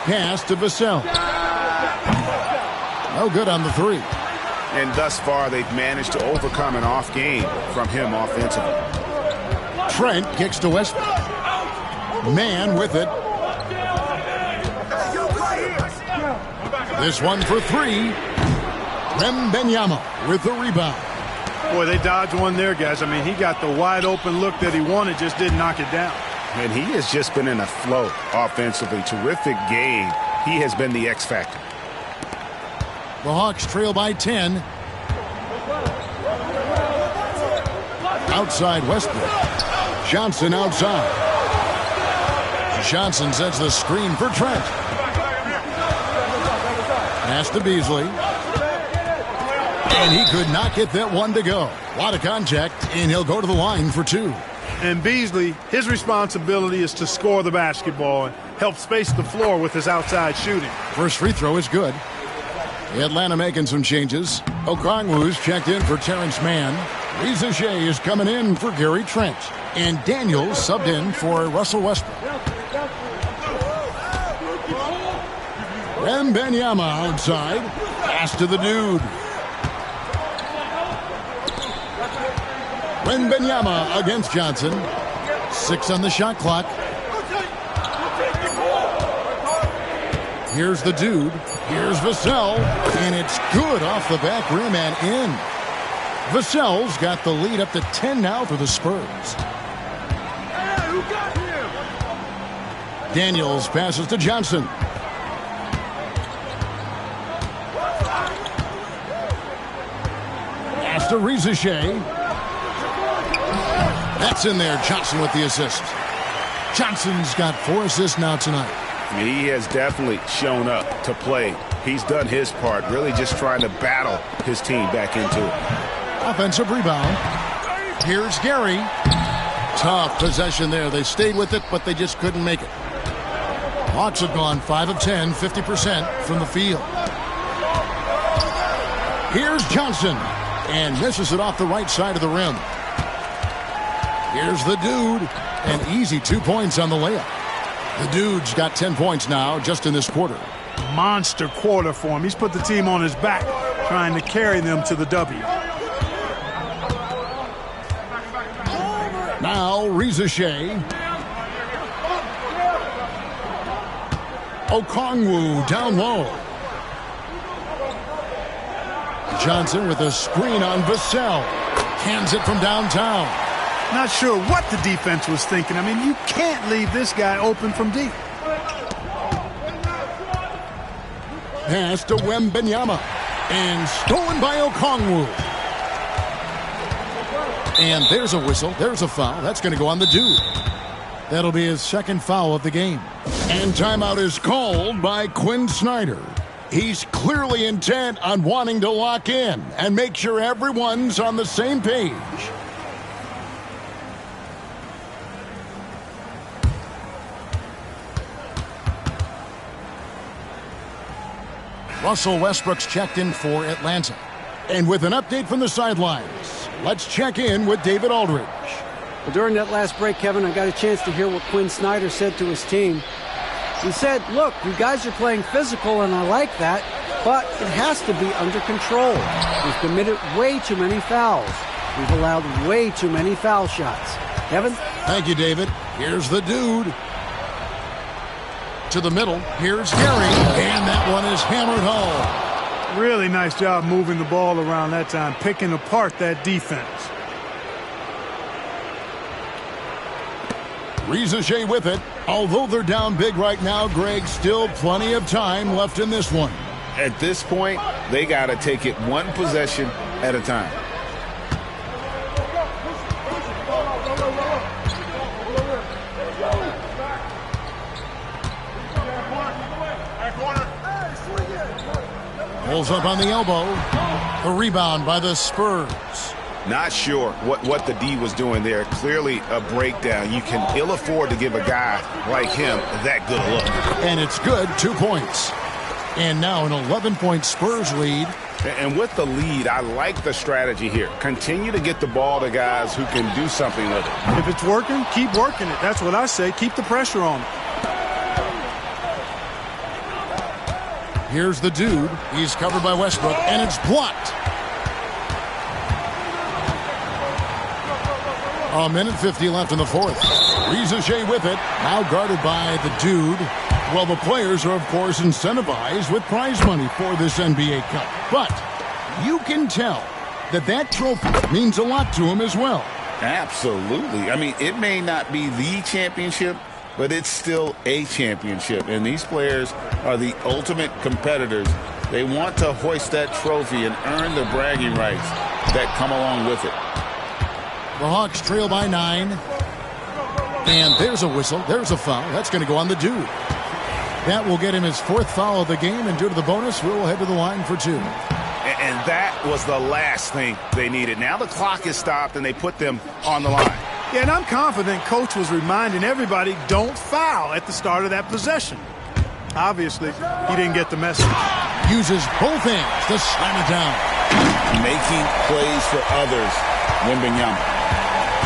Pass to Vassell. No good on the three. And thus far, they've managed to overcome an off game from him offensively. Trent kicks to Westbrook. Man with it. This one for three. Wembanyama with the rebound. Boy, they dodged one there, guys. I mean, he got the wide open look that he wanted, just didn't knock it down. And he has just been in a flow offensively. Terrific game. He has been the X factor. The Hawks trail by 10. Outside Westbrook. Johnson outside. Johnson sets the screen for Trent. Pass to Beasley. And he could not get that one to go. A lot of contact, and he'll go to the line for two. And Beasley, his responsibility is to score the basketball and help space the floor with his outside shooting. First free throw is good. Atlanta making some changes. Okongwu's checked in for Terrence Mann. Reza Shea is coming in for Gary Trent. And Daniels subbed in for Russell Westbrook. Wembanyama outside. Pass to the dude. Wembanyama against Johnson. 6 on the shot clock. Here's the dude. Here's Vassell. And it's good off the back rim and in. Vassell's got the lead up to 10 now for the Spurs. Daniels passes to Johnson. Pass to Reza Shea. That's in there. Johnson with the assist. Johnson's got 4 assists now tonight. He has definitely shown up to play. He's done his part, really just trying to battle his team back into it. Offensive rebound. Here's Gary. Tough possession there. They stayed with it, but they just couldn't make it. Hawks have gone 5 of 10, 50% from the field. Here's Johnson. And misses it off the right side of the rim. Here's the dude. An easy 2 points on the layup. The dude's got 10 points now just in this quarter. Monster quarter for him. He's put the team on his back, trying to carry them to the W. Now Reza Shea. Okongwu down low. Johnson with a screen on Vassell. Hands it from downtown. Not sure what the defense was thinking. I mean, you can't leave this guy open from deep. Pass to Wembanyama. And stolen by Okongwu. And there's a whistle. There's a foul. That's going to go on the dude. That'll be his second foul of the game. And timeout is called by Quinn Snyder. He's clearly intent on wanting to lock in and make sure everyone's on the same page. Russell Westbrook's checked in for Atlanta. And with an update from the sidelines, let's check in with David Aldridge. Well, during that last break, Kevin, I got a chance to hear what Quinn Snyder said to his team. He said, look, you guys are playing physical, and I like that, but it has to be under control. We've committed way too many fouls. We've allowed way too many foul shots. Kevin? Thank you, David. Here's the dude. To the middle. Here's Gary. And that one is hammered home. Really nice job moving the ball around that time, picking apart that defense. Riza with it. Although they're down big right now, Greg, still plenty of time left in this one. At this point, they got to take it one possession at a time. Pulls up on the elbow. The rebound by the Spurs. Not sure what the D was doing there. Clearly a breakdown. You can ill afford to give a guy like him that good a look. And it's good, 2 points. And now an 11-point Spurs lead. And with the lead, I like the strategy here. Continue to get the ball to guys who can do something with it. If it's working, keep working it. That's what I say. Keep the pressure on it. Here's the dude. He's covered by Westbrook, and it's blocked. A minute 50 left in the fourth. Riza with it. Now guarded by the dude. Well, the players are, of course, incentivized with prize money for this NBA Cup. But you can tell that trophy means a lot to him as well. Absolutely. I mean, it may not be the championship, but it's still a championship. And these players are the ultimate competitors. They want to hoist that trophy and earn the bragging rights that come along with it. The Hawks trail by 9. And there's a whistle. There's a foul. That's going to go on the dude. That will get him his 4th foul of the game, and due to the bonus, we'll head to the line for 2. And that was the last thing they needed. Now the clock is stopped, and they put them on the line. Yeah, and I'm confident Coach was reminding everybody, don't foul at the start of that possession. Obviously, he didn't get the message. Uses both hands to slam it down. Making plays for others, Wembanyama.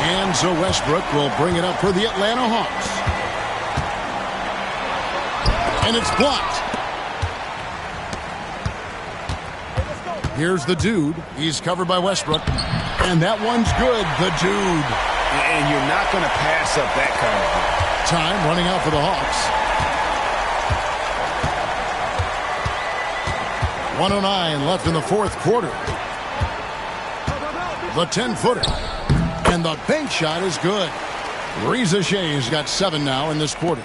And so Westbrook will bring it up for the Atlanta Hawks. And it's blocked. Here's the dude. He's covered by Westbrook. And that one's good, the dude. And you're not going to pass up that kind of thing. Time running out for the Hawks. 1:09 left in the fourth quarter. The 10-footer. And the bank shot is good. Riza Shay's got 7 now in this quarter.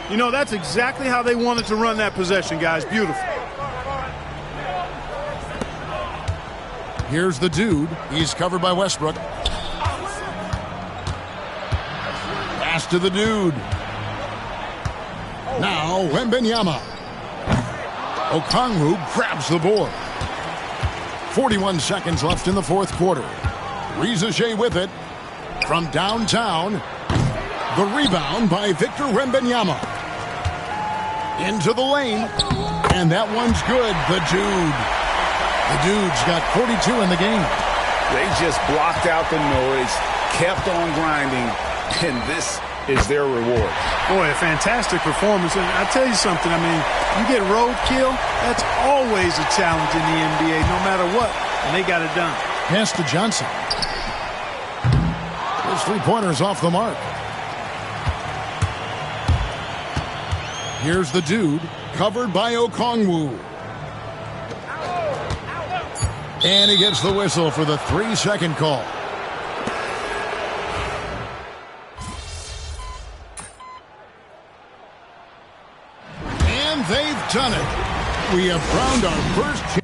You know, that's exactly how they wanted to run that possession, guys. Beautiful. Here's the dude. He's covered by Westbrook. Pass to the dude. Now Wembanyama. Okongwu grabs the board. 41 seconds left in the fourth quarter. Riza Shay with it. From downtown. The rebound by Victor Wembanyama. Into the lane. And that one's good. The dude. The dude's got 42 in the game. They just blocked out the noise, kept on grinding, and this is their reward. Boy, a fantastic performance. And I'll tell you something, I mean, you get roadkill, that's always a challenge in the NBA, no matter what, and they got it done. Pass to Johnson. His three-pointer's off the mark. Here's the dude. recovered by Okongwu. And he gets the whistle for the 3-second call. And they've done it. We have crowned our first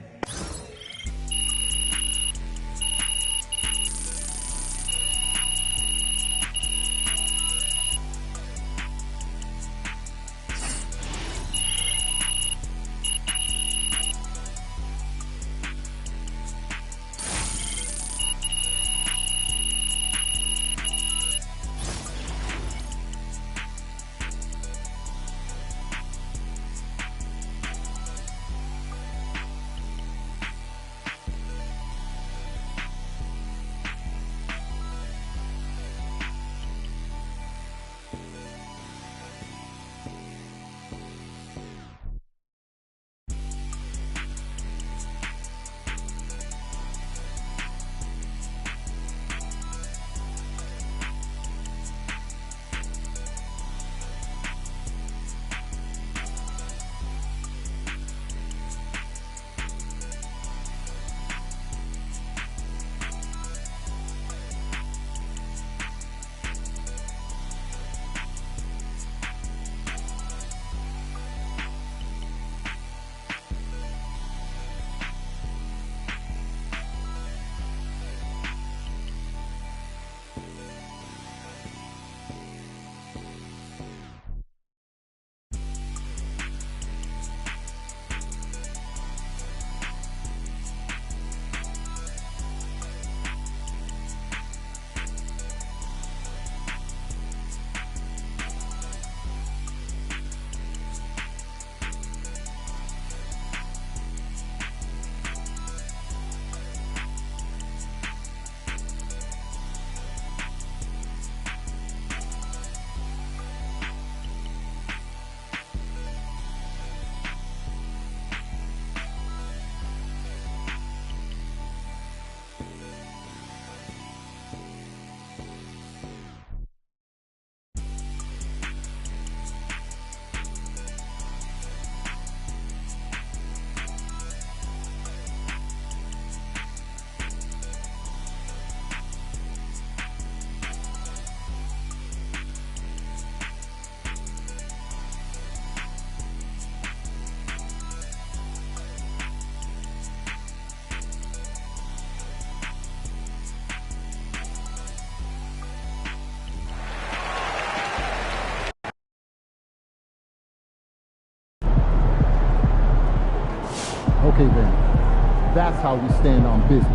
Okay then, that's how we stand on business.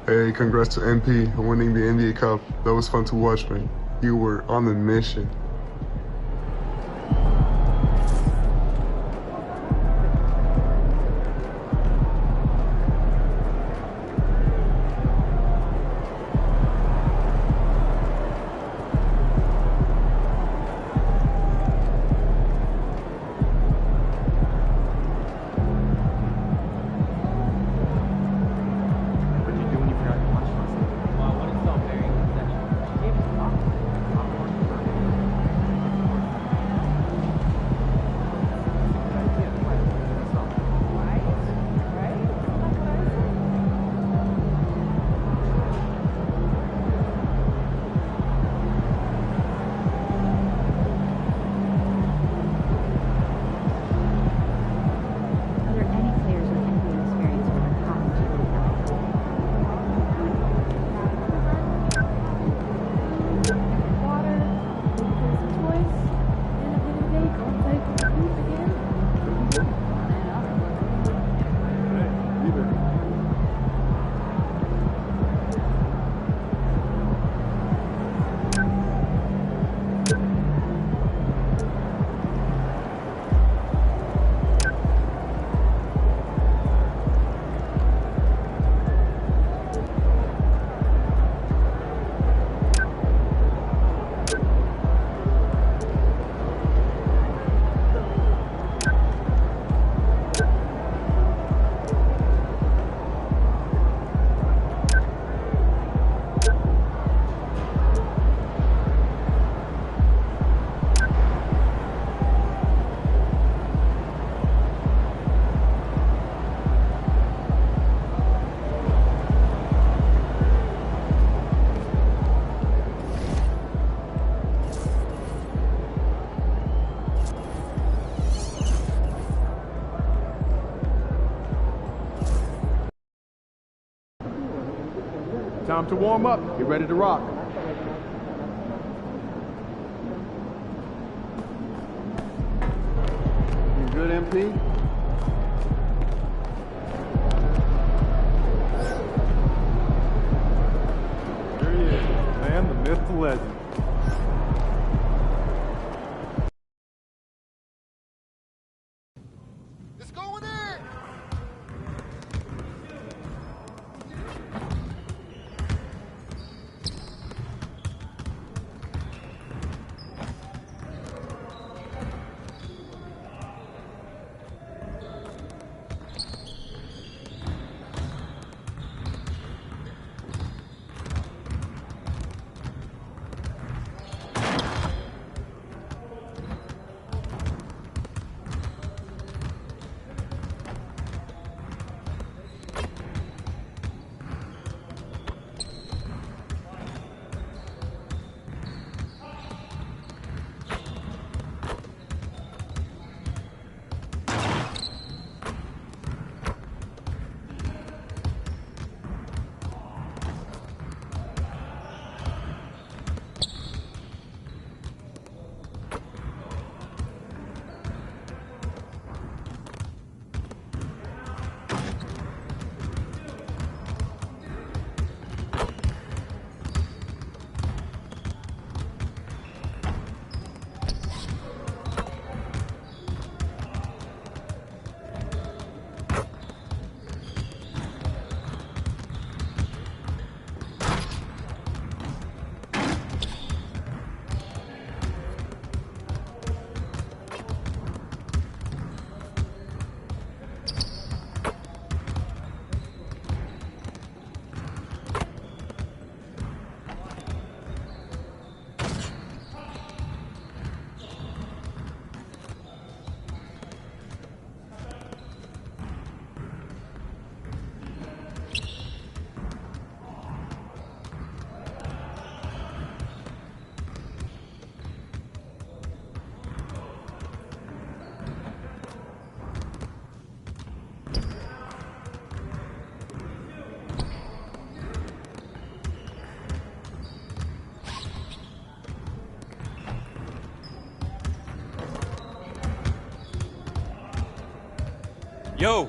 Hey, congrats to MP on winning the NBA Cup. That was fun to watch, man. You were on a mission. Time to warm up. Get ready to rock. You good, MP? There he is, man, the myth, the legend. Yo!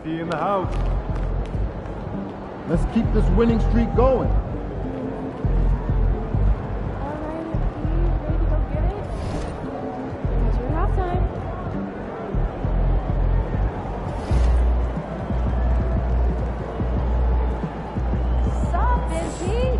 MP in the house. Let's keep this winning streak going. All right, MP, ready to go get it? Because we're halftime. Sup, MP?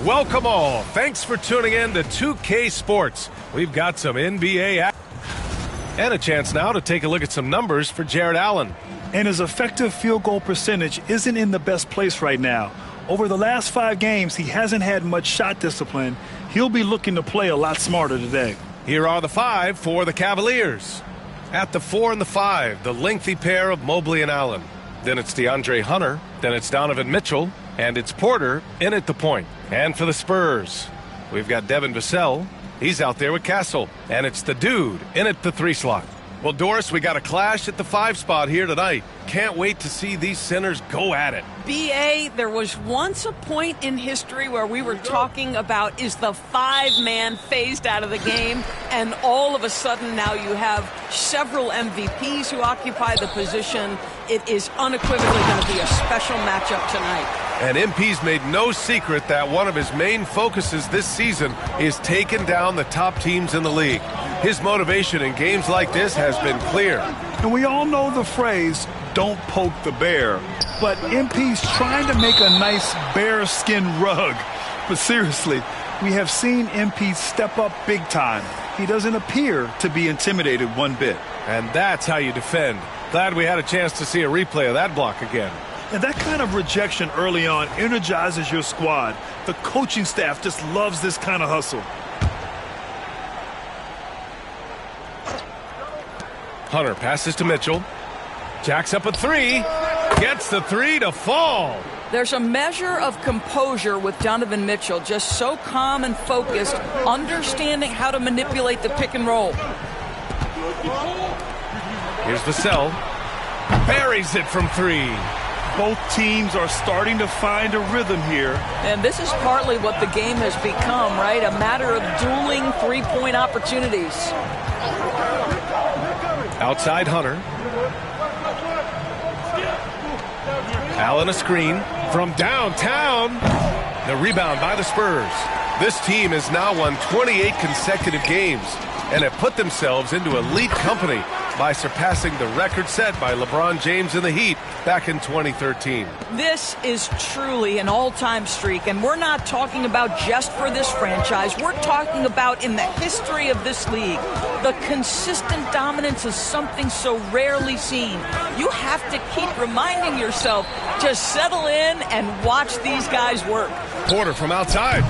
Welcome all. Thanks for tuning in to 2K Sports. We've got some NBA action and a chance now to take a look at some numbers for Jared Allen. And his effective field goal percentage isn't in the best place right now. Over the last 5 games, he hasn't had much shot discipline. He'll be looking to play a lot smarter today. Here are the 5 for the Cavaliers. At the 4 and the 5, the lengthy pair of Mobley and Allen. Then it's DeAndre Hunter. Then it's Donovan Mitchell. And it's Porter in at the point. And for the Spurs, we've got Devin Vassell. He's out there with Castle. And it's the dude in at the 3 slot. Well, Doris, we got a clash at the 5 spot here tonight. Can't wait to see these centers go at it. B.A., there was once a point in history where we were talking about, is the 5-man phased out of the game? And all of a sudden now you have several MVPs who occupy the position. It is unequivocally going to be a special matchup tonight. And MP's made no secret that one of his main focuses this season is taking down the top teams in the league. His motivation in games like this has been clear. And we all know the phrase, don't poke the bear. But MP's trying to make a nice bearskin rug. But seriously, we have seen MP step up big time. He doesn't appear to be intimidated one bit. And that's how you defend. Glad we had a chance to see a replay of that block again. And that kind of rejection early on energizes your squad. The coaching staff just loves this kind of hustle. Hunter passes to Mitchell. Jacks up a 3. Gets the 3 to fall. There's a measure of composure with Donovan Mitchell, just so calm and focused, understanding how to manipulate the pick and roll. Here's Vassell. Buries it from 3. Both teams are starting to find a rhythm here. And this is partly what the game has become, right? A matter of dueling 3-point opportunities. Outside Hunter. Allen a screen from downtown. The rebound by the Spurs. This team has now won 28 consecutive games and have put themselves into elite company by surpassing the record set by LeBron James and the Heat back in 2013. This is truly an all-time streak, and we're not talking about just for this franchise. We're talking about in the history of this league. The consistent dominance is something so rarely seen. You have to keep reminding yourself to settle in and watch these guys work. Porter from outside.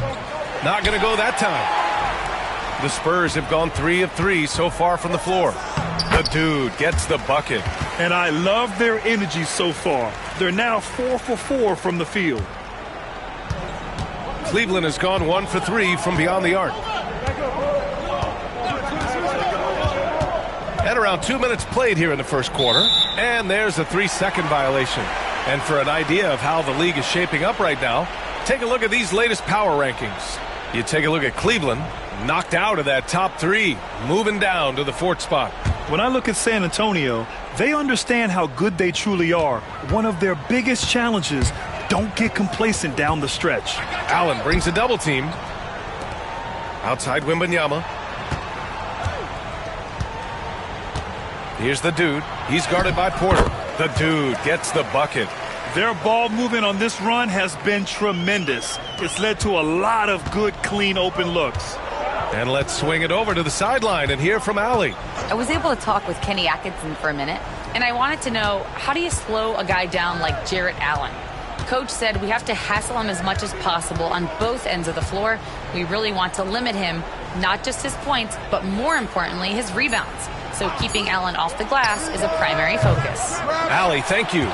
Not going to go that time. The Spurs have gone 3 of 3 so far from the floor. The dude gets the bucket. And I love their energy so far. They're now 4 for 4 from the field. Cleveland has gone 1 for 3 from beyond the arc. And around 2 minutes played here in the first quarter. And there's a 3-second violation. And for an idea of how the league is shaping up right now, take a look at these latest power rankings. You take a look at Cleveland, knocked out of that top 3, moving down to the 4th spot. When I look at San Antonio, they understand how good they truly are. One of their biggest challenges, don't get complacent down the stretch. Allen brings a double team. Outside Wembanyama. Here's the dude. He's guarded by Porter. The dude gets the bucket. Their ball movement on this run has been tremendous. It's led to a lot of good, clean, open looks. And let's swing it over to the sideline and hear from Allie. I was able to talk with Kenny Atkinson for a minute, and I wanted to know, how do you slow a guy down like Jarrett Allen? Coach said we have to hassle him as much as possible on both ends of the floor. We really want to limit him, not just his points, but more importantly, his rebounds. So keeping Allen off the glass is a primary focus. Allie, thank you.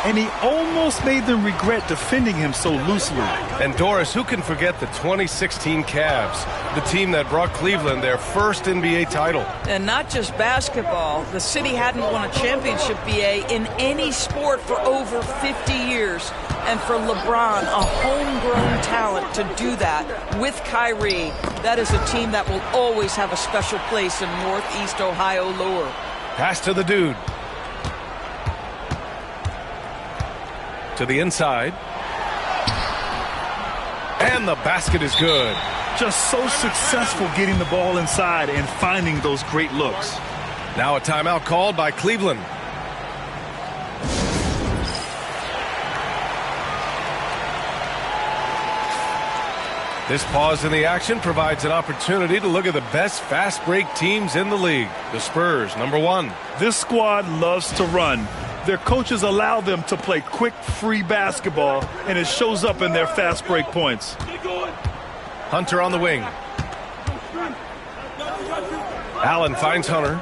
And he almost made them regret defending him so loosely. And Doris, who can forget the 2016 Cavs, the team that brought Cleveland their first NBA title? And not just basketball. The city hadn't won a championship, BA, in any sport for over 50 years. And for LeBron, a homegrown talent, to do that with Kyrie, that is a team that will always have a special place in Northeast Ohio lore. Pass to the dude. To the inside. And the basket is good. Just so successful getting the ball inside and finding those great looks. Now a timeout called by Cleveland. This pause in the action provides an opportunity to look at the best fast break teams in the league. The Spurs, #1. This squad loves to run. Their coaches allow them to play quick, free basketball, and it shows up in their fast break points. Hunter on the wing. Allen finds Hunter.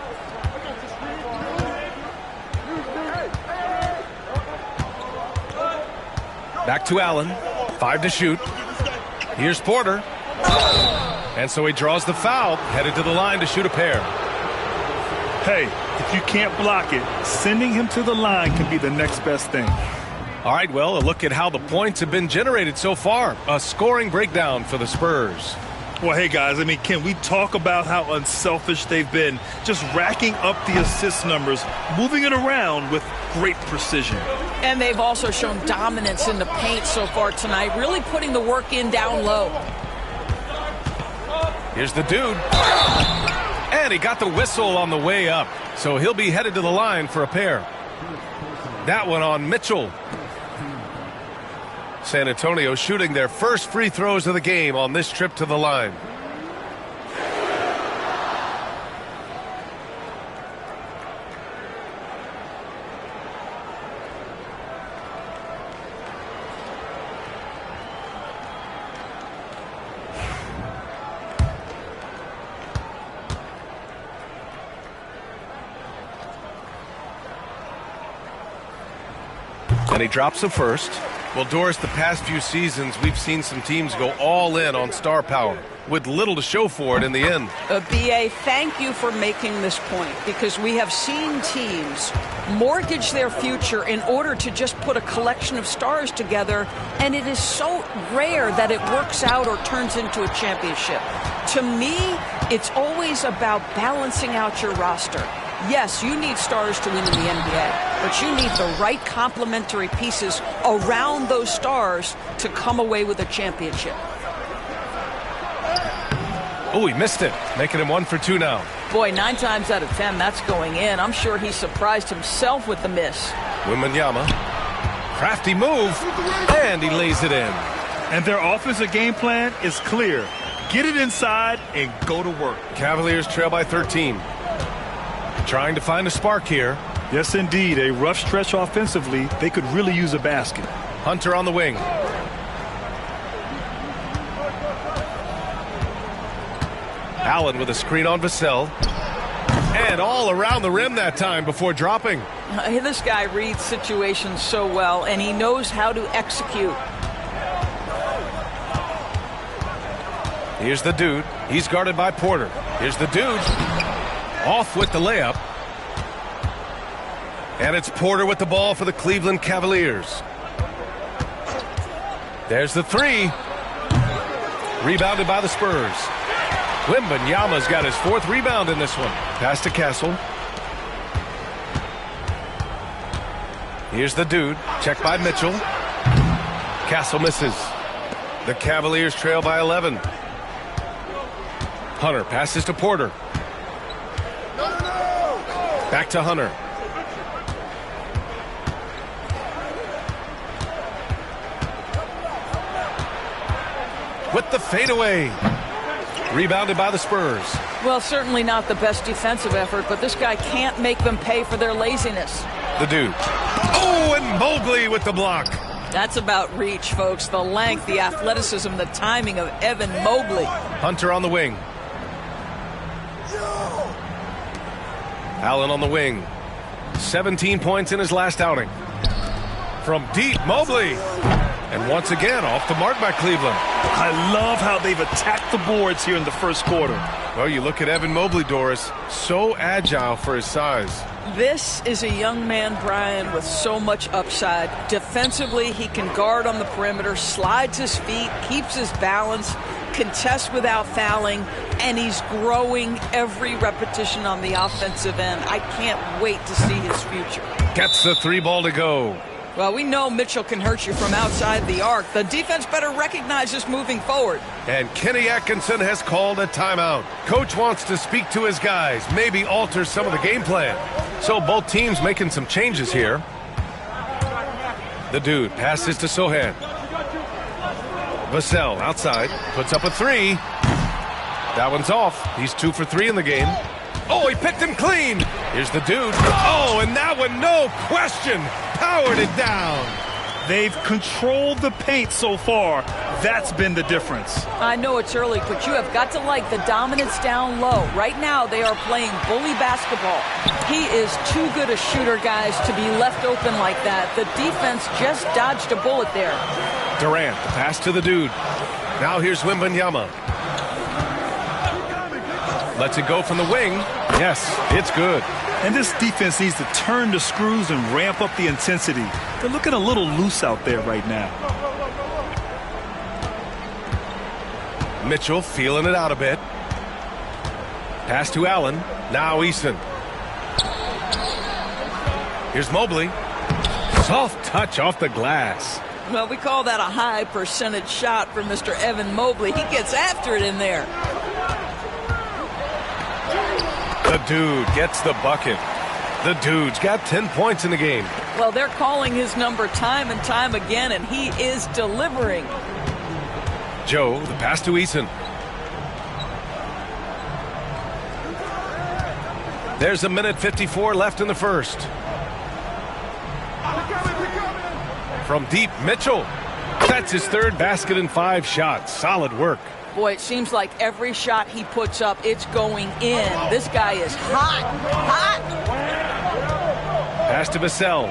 Back to Allen. 5 to shoot. Here's Porter. And so he draws the foul, headed to the line to shoot a pair. Hey, if you can't block it, sending him to the line can be the next best thing. All right, well, a look at how the points have been generated so far. A scoring breakdown for the Spurs. Well, hey, guys, I mean, can we talk about how unselfish they've been? Just racking up the assist numbers, moving it around with great precision. And they've also shown dominance in the paint so far tonight, really putting the work in down low. Here's the dude. And he got the whistle on the way up, so he'll be headed to the line for a pair. That one on Mitchell. San Antonio shooting their first free throws of the game on this trip to the line. And he drops the first. Well, Doris, the past few seasons, we've seen some teams go all in on star power with little to show for it in the end. BA, thank you for making this point, because we have seen teams mortgage their future in order to just put a collection of stars together, and it is so rare that it works out or turns into a championship. To me, it's always about balancing out your roster. Yes, you need stars to win in the NBA, but you need the right complementary pieces around those stars to come away with a championship. Oh, he missed it, making him 1 for 2 now. Boy, 9 times out of 10, that's going in. I'm sure he surprised himself with the miss. Wembanyama, crafty move, and he lays it in. And their offensive game plan is clear. Get it inside and go to work. Cavaliers trail by 13. Trying to find a spark here. Yes, indeed. A rough stretch offensively. They could really use a basket. Hunter on the wing. Allen with a screen on Vassell. And all around the rim that time before dropping. This guy reads situations so well, and he knows how to execute. Here's the dude. He's guarded by Porter. Here's the dude. Off with the layup. And it's Porter with the ball for the Cleveland Cavaliers. There's the 3. Rebounded by the Spurs. Wembanyama's got his 4th rebound in this one. Pass to Castle. Here's the dude. Checked by Mitchell. Castle misses. The Cavaliers trail by 11. Hunter passes to Porter. Back to Hunter. With the fadeaway. Rebounded by the Spurs. Well, certainly not the best defensive effort, but this guy can't make them pay for their laziness. The dude. Oh, and Mobley with the block. That's about reach, folks. The length, the athleticism, the timing of Evan Mobley. Hunter on the wing. Allen on the wing. 17 points in his last outing. From deep, Mobley. And once again, off the mark by Cleveland. I love how they've attacked the boards here in the first quarter. Well, you look at Evan Mobley, Doris. So agile for his size. This is a young man, Brian, with so much upside. Defensively, he can guard on the perimeter, slides his feet, keeps his balance, contests without fouling, and he's growing every repetition on the offensive end. I can't wait to see his future. Gets the 3 ball to go. Well, we know Mitchell can hurt you from outside the arc. The defense better recognize this moving forward. And Kenny Atkinson has called a timeout. Coach wants to speak to his guys, maybe alter some of the game plan. So both teams making some changes here. The dude passes to Sohan. Vassell outside, puts up a 3. That one's off. He's 2 for 3 in the game. Oh, he picked him clean. Here's the dude. Oh, and that one, no question, powered it down. They've controlled the paint so far. That's been the difference. I know it's early, but you have got to like the dominance down low. Right now, they are playing bully basketball. He is too good a shooter, guys, to be left open like that. The defense just dodged a bullet there. Durant, the pass to the dude. Now here's Wembanyama. Lets it go from the wing. Yes, it's good. And this defense needs to turn the screws and ramp up the intensity. They're looking a little loose out there right now. Mitchell feeling it out a bit. Pass to Allen. Now Eason. Here's Mobley. Soft touch off the glass. Well, we call that a high percentage shot for Mr. Evan Mobley. He gets after it in there. The dude gets the bucket. The dude's got 10 points in the game. Well, they're calling his number time and time again, and he is delivering. Joe, the pass to Eason. There's 1:54 left in the first. From deep, Mitchell. That's his 3rd basket in 5 shots. Solid work. Boy, it seems like every shot he puts up, it's going in. This guy is hot, hot. Pass to Vassell.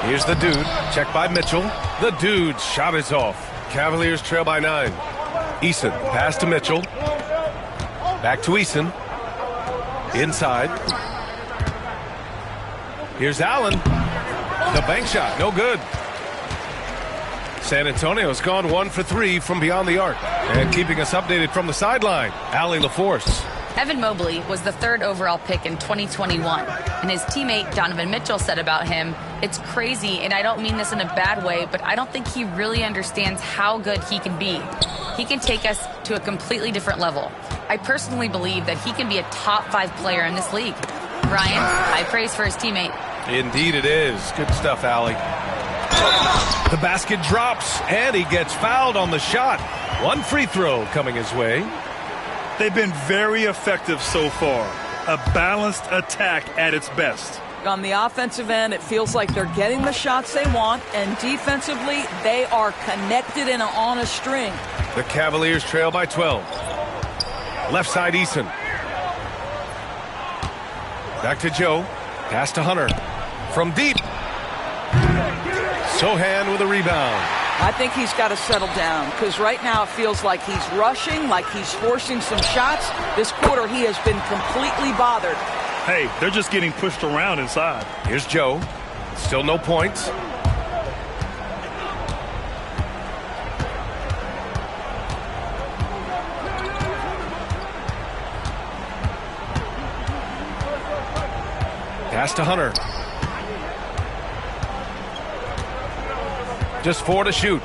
Here's the dude. Checked by Mitchell. The dude's shot is off. Cavaliers trail by 9. Eason, pass to Mitchell. Back to Eason. Inside. Here's Allen. The bank shot, no good. San Antonio's gone 1 for 3 from beyond the arc. And keeping us updated from the sideline, Allie LaForce. Evan Mobley was the 3rd overall pick in 2021. And his teammate Donovan Mitchell said about him, It's crazy, and I don't mean this in a bad way, but I don't think he really understands how good he can be. He can take us to a completely different level. I personally believe that he can be a top 5 player in this league. Ryan, high praise for his teammate. Indeed it is. Good stuff, Allie. The basket drops, and he gets fouled on the shot. One free throw coming his way. They've been very effective so far. A balanced attack at its best. On the offensive end, it feels like they're getting the shots they want, and defensively, they are connected and on a string. The Cavaliers trail by 12. Left side, Eason. Back to Joe. Pass to Hunter. From deep. Sohan with a rebound. I think he's got to settle down, because right now it feels like he's rushing, like he's forcing some shots. This quarter, he has been completely bothered. Hey, they're just getting pushed around inside. Here's Joe. Still no points. Pass to Hunter. Just 4 to shoot.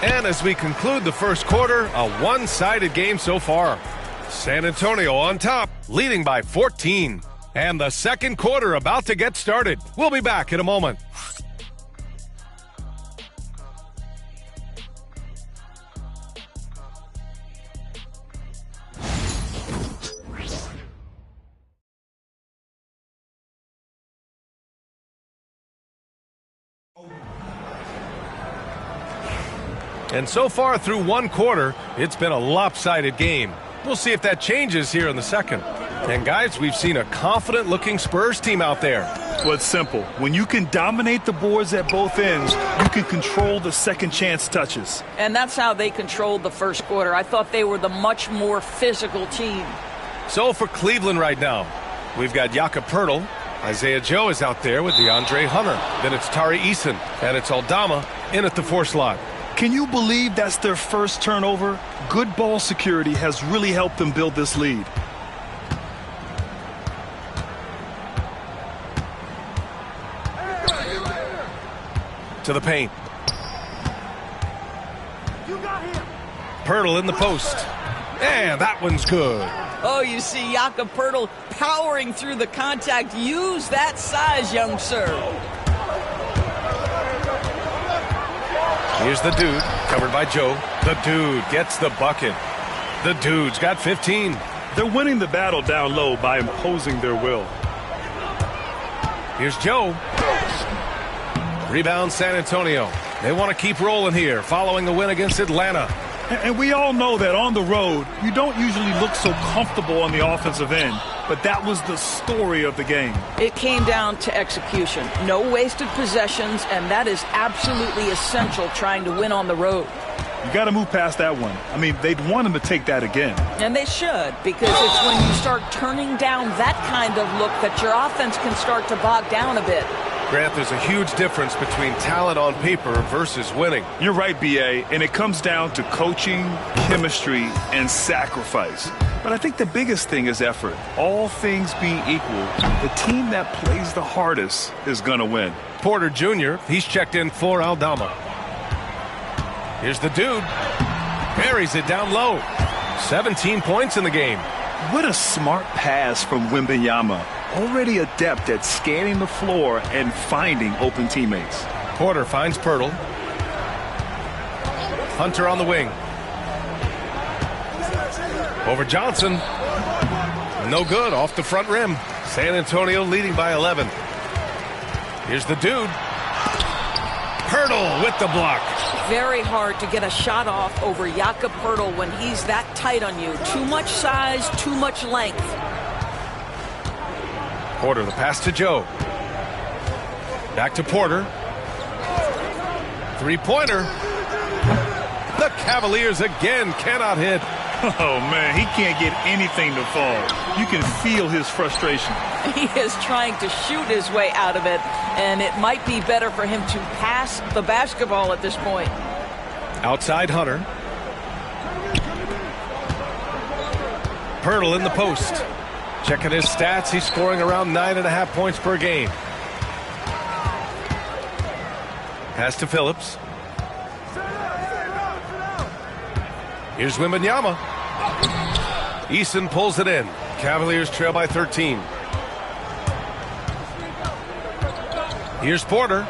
And as we conclude the first quarter, a one-sided game so far. San Antonio on top, leading by 14. And the second quarter about to get started. We'll be back in a moment. And so far through one quarter, it's been a lopsided game. We'll see if that changes here in the second. And guys, we've seen a confident-looking Spurs team out there. Well, it's simple. When you can dominate the boards at both ends, you can control the second chance touches. And that's how they controlled the first quarter. I thought they were the much more physical team. So for Cleveland right now, we've got Jakob Poeltl. Isaiah Joe is out there with DeAndre Hunter. Then it's Tari Eason, and it's Aldama in at the 4 slot. Can you believe that's their first turnover? Good ball security has really helped them build this lead. To the paint. Poeltl in the post. And that one's good. Oh, you see Jakob Poeltl powering through the contact. Use that size, young sir. Here's the dude, covered by Joe. The dude gets the bucket. The dude's got 15. They're winning the battle down low by imposing their will. Here's Joe. Rebound San Antonio. They want to keep rolling here following the win against Atlanta. And we all know that on the road, you don't usually look so comfortable on the offensive end. But that was the story of the game. It came down to execution. No wasted possessions, and that is absolutely essential trying to win on the road. You got to move past that one. I mean, they'd want him to take that again. And they should, because it's when you start turning down that kind of look that your offense can start to bog down a bit. Grant, there's a huge difference between talent on paper versus winning. You're right, B.A., and it comes down to coaching, chemistry, and sacrifice. But I think the biggest thing is effort. All things being equal, the team that plays the hardest is going to win. Porter Jr., he's checked in for Aldama. Here's the dude. Buries it down low. 17 points in the game. What a smart pass from Wembanyama. Already adept at scanning the floor and finding open teammates. Porter finds Poeltl. Hunter on the wing. Over Johnson. No good, off the front rim. San Antonio leading by 11. Here's the dude. Poeltl with the block. Very hard to get a shot off over Jakob Poeltl when he's that tight on you. Too much size, too much length. Porter, the pass to Joe. Back to Porter. Three-pointer. The Cavaliers again cannot hit. Oh, man, he can't get anything to fall. You can feel his frustration. He is trying to shoot his way out of it, and it might be better for him to pass the basketball at this point. Outside Hunter. Poeltl in the post. Checking his stats, he's scoring around 9.5 points per game. Pass to Phillips. Here's Wembanyama. Eason pulls it in. Cavaliers trail by 13. Here's Porter.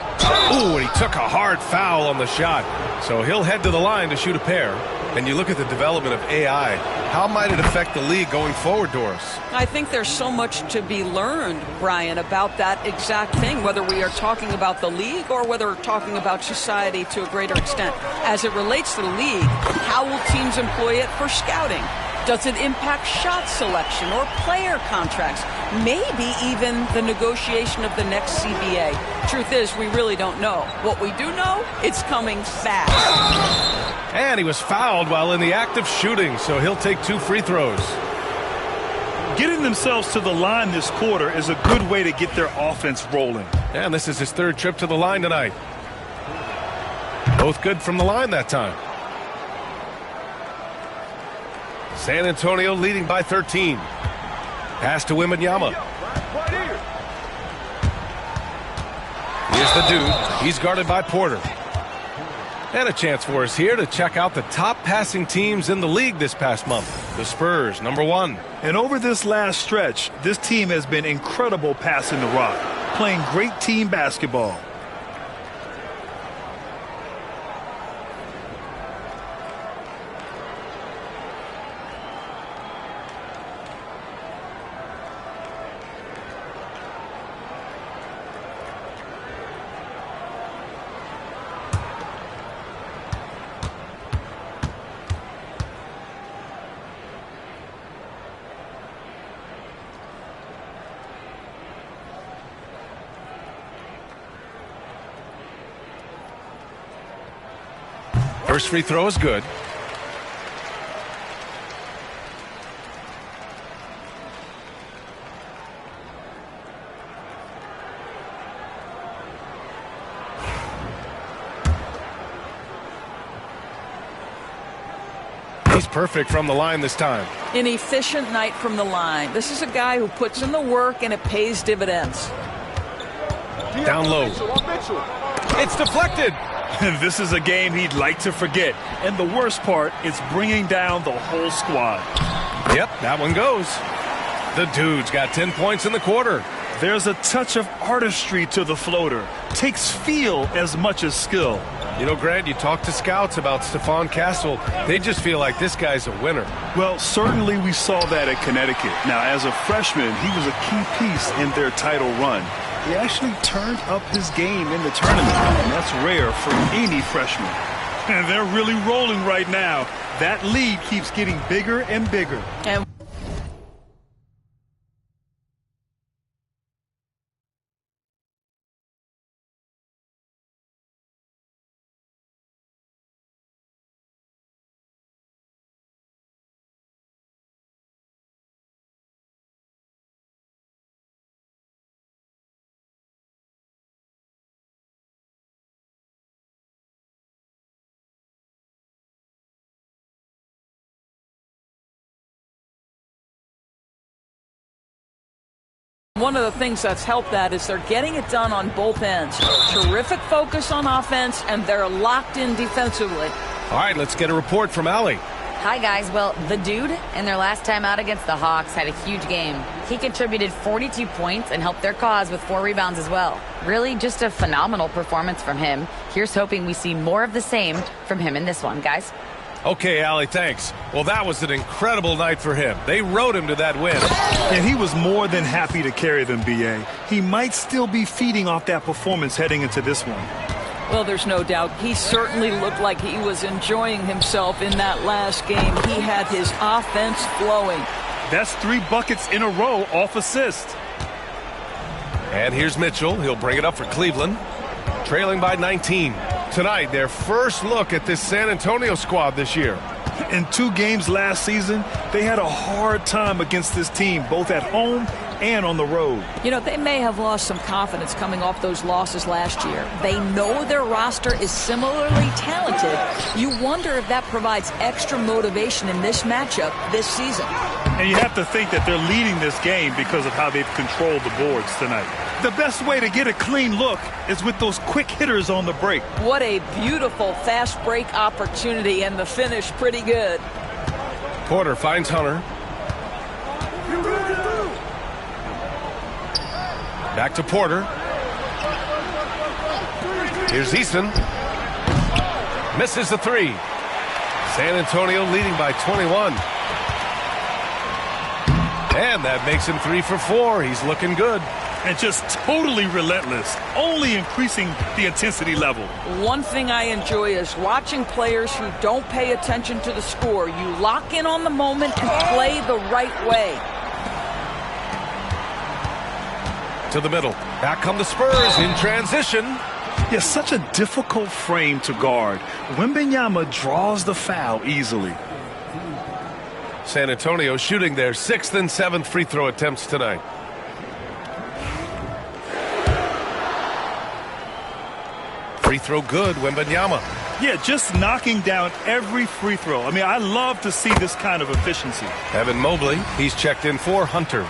Ooh, and he took a hard foul on the shot. So he'll head to the line to shoot a pair. And you look at the development of AI. How might it affect the league going forward, Doris? I think there's so much to be learned, Brian, about that exact thing, whether we are talking about the league or whether we're talking about society to a greater extent. As it relates to the league, how will teams employ it for scouting? Does it impact shot selection or player contracts? Maybe even the negotiation of the next CBA. Truth is, we really don't know. What we do know, it's coming fast. And he was fouled while in the act of shooting, so he'll take 2 free throws. Getting themselves to the line this quarter is a good way to get their offense rolling. And this is his 3rd trip to the line tonight. Both good from the line that time. San Antonio leading by 13. Pass to Wembanyama. Here's the dude. He's guarded by Porter. And a chance for us here to check out the top passing teams in the league this past month. The Spurs, number 1. And over this last stretch, this team has been incredible passing the rock, playing great team basketball. First free throw is good. He's perfect from the line this time. An efficient night from the line. This is a guy who puts in the work and it pays dividends. Down low. It's deflected. This is a game he'd like to forget. And the worst part, it's bringing down the whole squad. Yep, that one goes. The dude's got 10 points in the quarter. There's a touch of artistry to the floater. Takes feel as much as skill. You know, Grant, you talk to scouts about Stephon Castle. They just feel like this guy's a winner. Well, certainly we saw that at Connecticut. Now, as a freshman, he was a key piece in their title run. He actually turned up his game in the tournament, and that's rare for any freshman. And they're really rolling right now. That lead keeps getting bigger and bigger. And one of the things that's helped that is they're getting it done on both ends. Terrific focus on offense, and they're locked in defensively. All right, let's get a report from Allie. Hi, guys. Well, the dude, in their last time out against the Hawks, had a huge game. He contributed 42 points and helped their cause with 4 rebounds as well. Really just a phenomenal performance from him. Here's hoping we see more of the same from him in this one, guys. Okay, Allie, thanks. Well, that was an incredible night for him. They rode him to that win. And he was more than happy to carry them, B.A. He might still be feeding off that performance heading into this one. Well, there's no doubt. He certainly looked like he was enjoying himself in that last game. He had his offense flowing. That's 3 buckets in a row off assist. And here's Mitchell. He'll bring it up for Cleveland. Trailing by 19. Tonight, their first look at this San Antonio squad this year. In 2 games last season, they had a hard time against this team, both at home and on the road. You know, they may have lost some confidence coming off those losses last year. They know their roster is similarly talented. You wonder if that provides extra motivation in this matchup this season. And you have to think that they're leading this game because of how they've controlled the boards tonight. The best way to get a clean look is with those quick hitters on the break. What a beautiful fast break opportunity, and the finish pretty good. Porter finds Hunter. Back to Porter. Here's Easton. Misses the three. San Antonio leading by 21. And that makes him 3 for 4. He's looking good. And just totally relentless, only increasing the intensity level. One thing I enjoy is watching players who don't pay attention to the score. You lock in on the moment and play the right way. To the middle. Back come the Spurs in transition. Yeah, such a difficult frame to guard. Wembanyama draws the foul easily. San Antonio shooting their 6th and 7th free throw attempts tonight. Free throw good, Wembanyama. Yeah, just knocking down every free throw. I mean, I love to see this kind of efficiency. Evan Mobley, he's checked in for Hunter.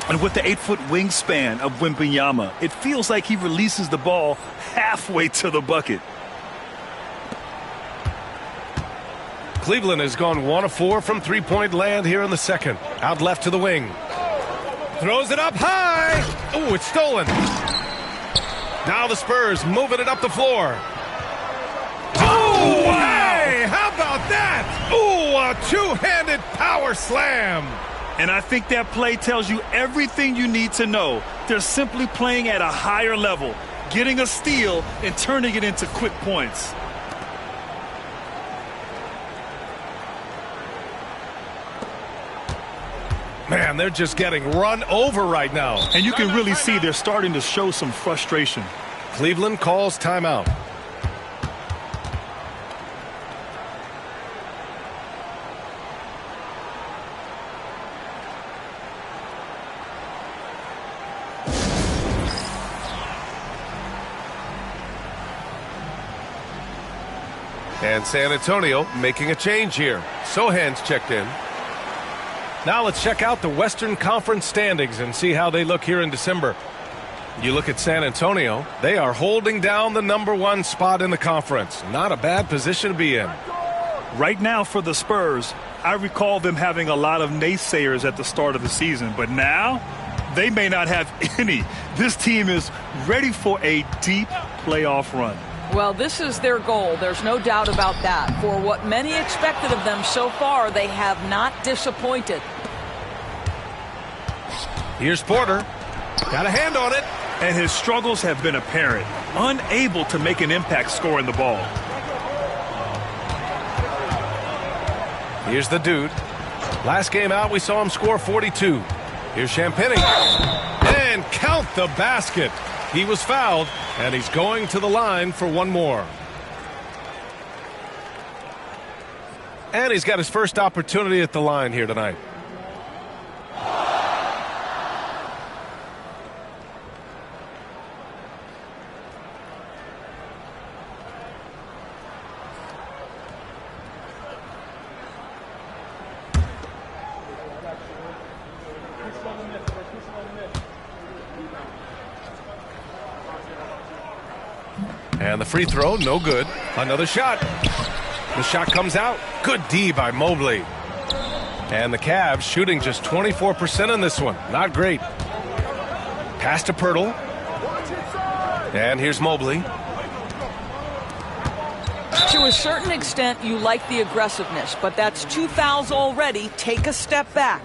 And with the 8-foot wingspan of Wembanyama, it feels like he releases the ball halfway to the bucket. Cleveland has gone 1 of 4 from three-point land here in the second. Out left to the wing. Throws it up high. Oh, it's stolen. Now the Spurs moving it up the floor. Oh, hey, how about that? Oh, a two-handed power slam. And I think that play tells you everything you need to know. They're simply playing at a higher level, getting a steal and turning it into quick points. Man, they're just getting run over right now. And you can really see they're starting to show some frustration. Cleveland calls timeout. And San Antonio making a change here. Sohan's checked in. Now let's check out the Western Conference standings and see how they look here in December. You look at San Antonio, they are holding down the #1 spot in the conference. Not a bad position to be in. Right now for the Spurs, I recall them having a lot of naysayers at the start of the season, but now they may not have any. This team is ready for a deep playoff run. Well, this is their goal. There's no doubt about that. For what many expected of them so far, they have not disappointed. Here's Porter. Got a hand on it. And his struggles have been apparent. Unable to make an impact scoring the ball. Here's the dude. Last game out, we saw him score 42. Here's Champagny. And count the basket. He was fouled, and he's going to the line for one more. And he's got his first opportunity at the line here tonight. And the free throw, no good. Another shot. The shot comes out. Good D by Mobley. And the Cavs shooting just 24% in this one. Not great. Pass to Pirtle. And here's Mobley. To a certain extent, you like the aggressiveness, but that's 2 fouls already. Take a step back.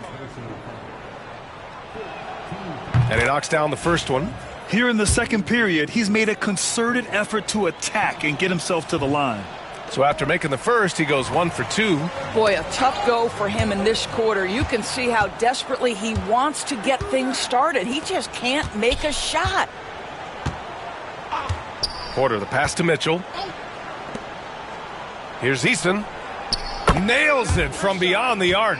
And he knocks down the first one. Here in the second period, he's made a concerted effort to attack and get himself to the line. So after making the first, he goes 1 for 2. Boy, a tough go for him in this quarter. You can see how desperately he wants to get things started. He just can't make a shot. Porter, the pass to Mitchell. Here's Easton. Nails it from beyond the arc.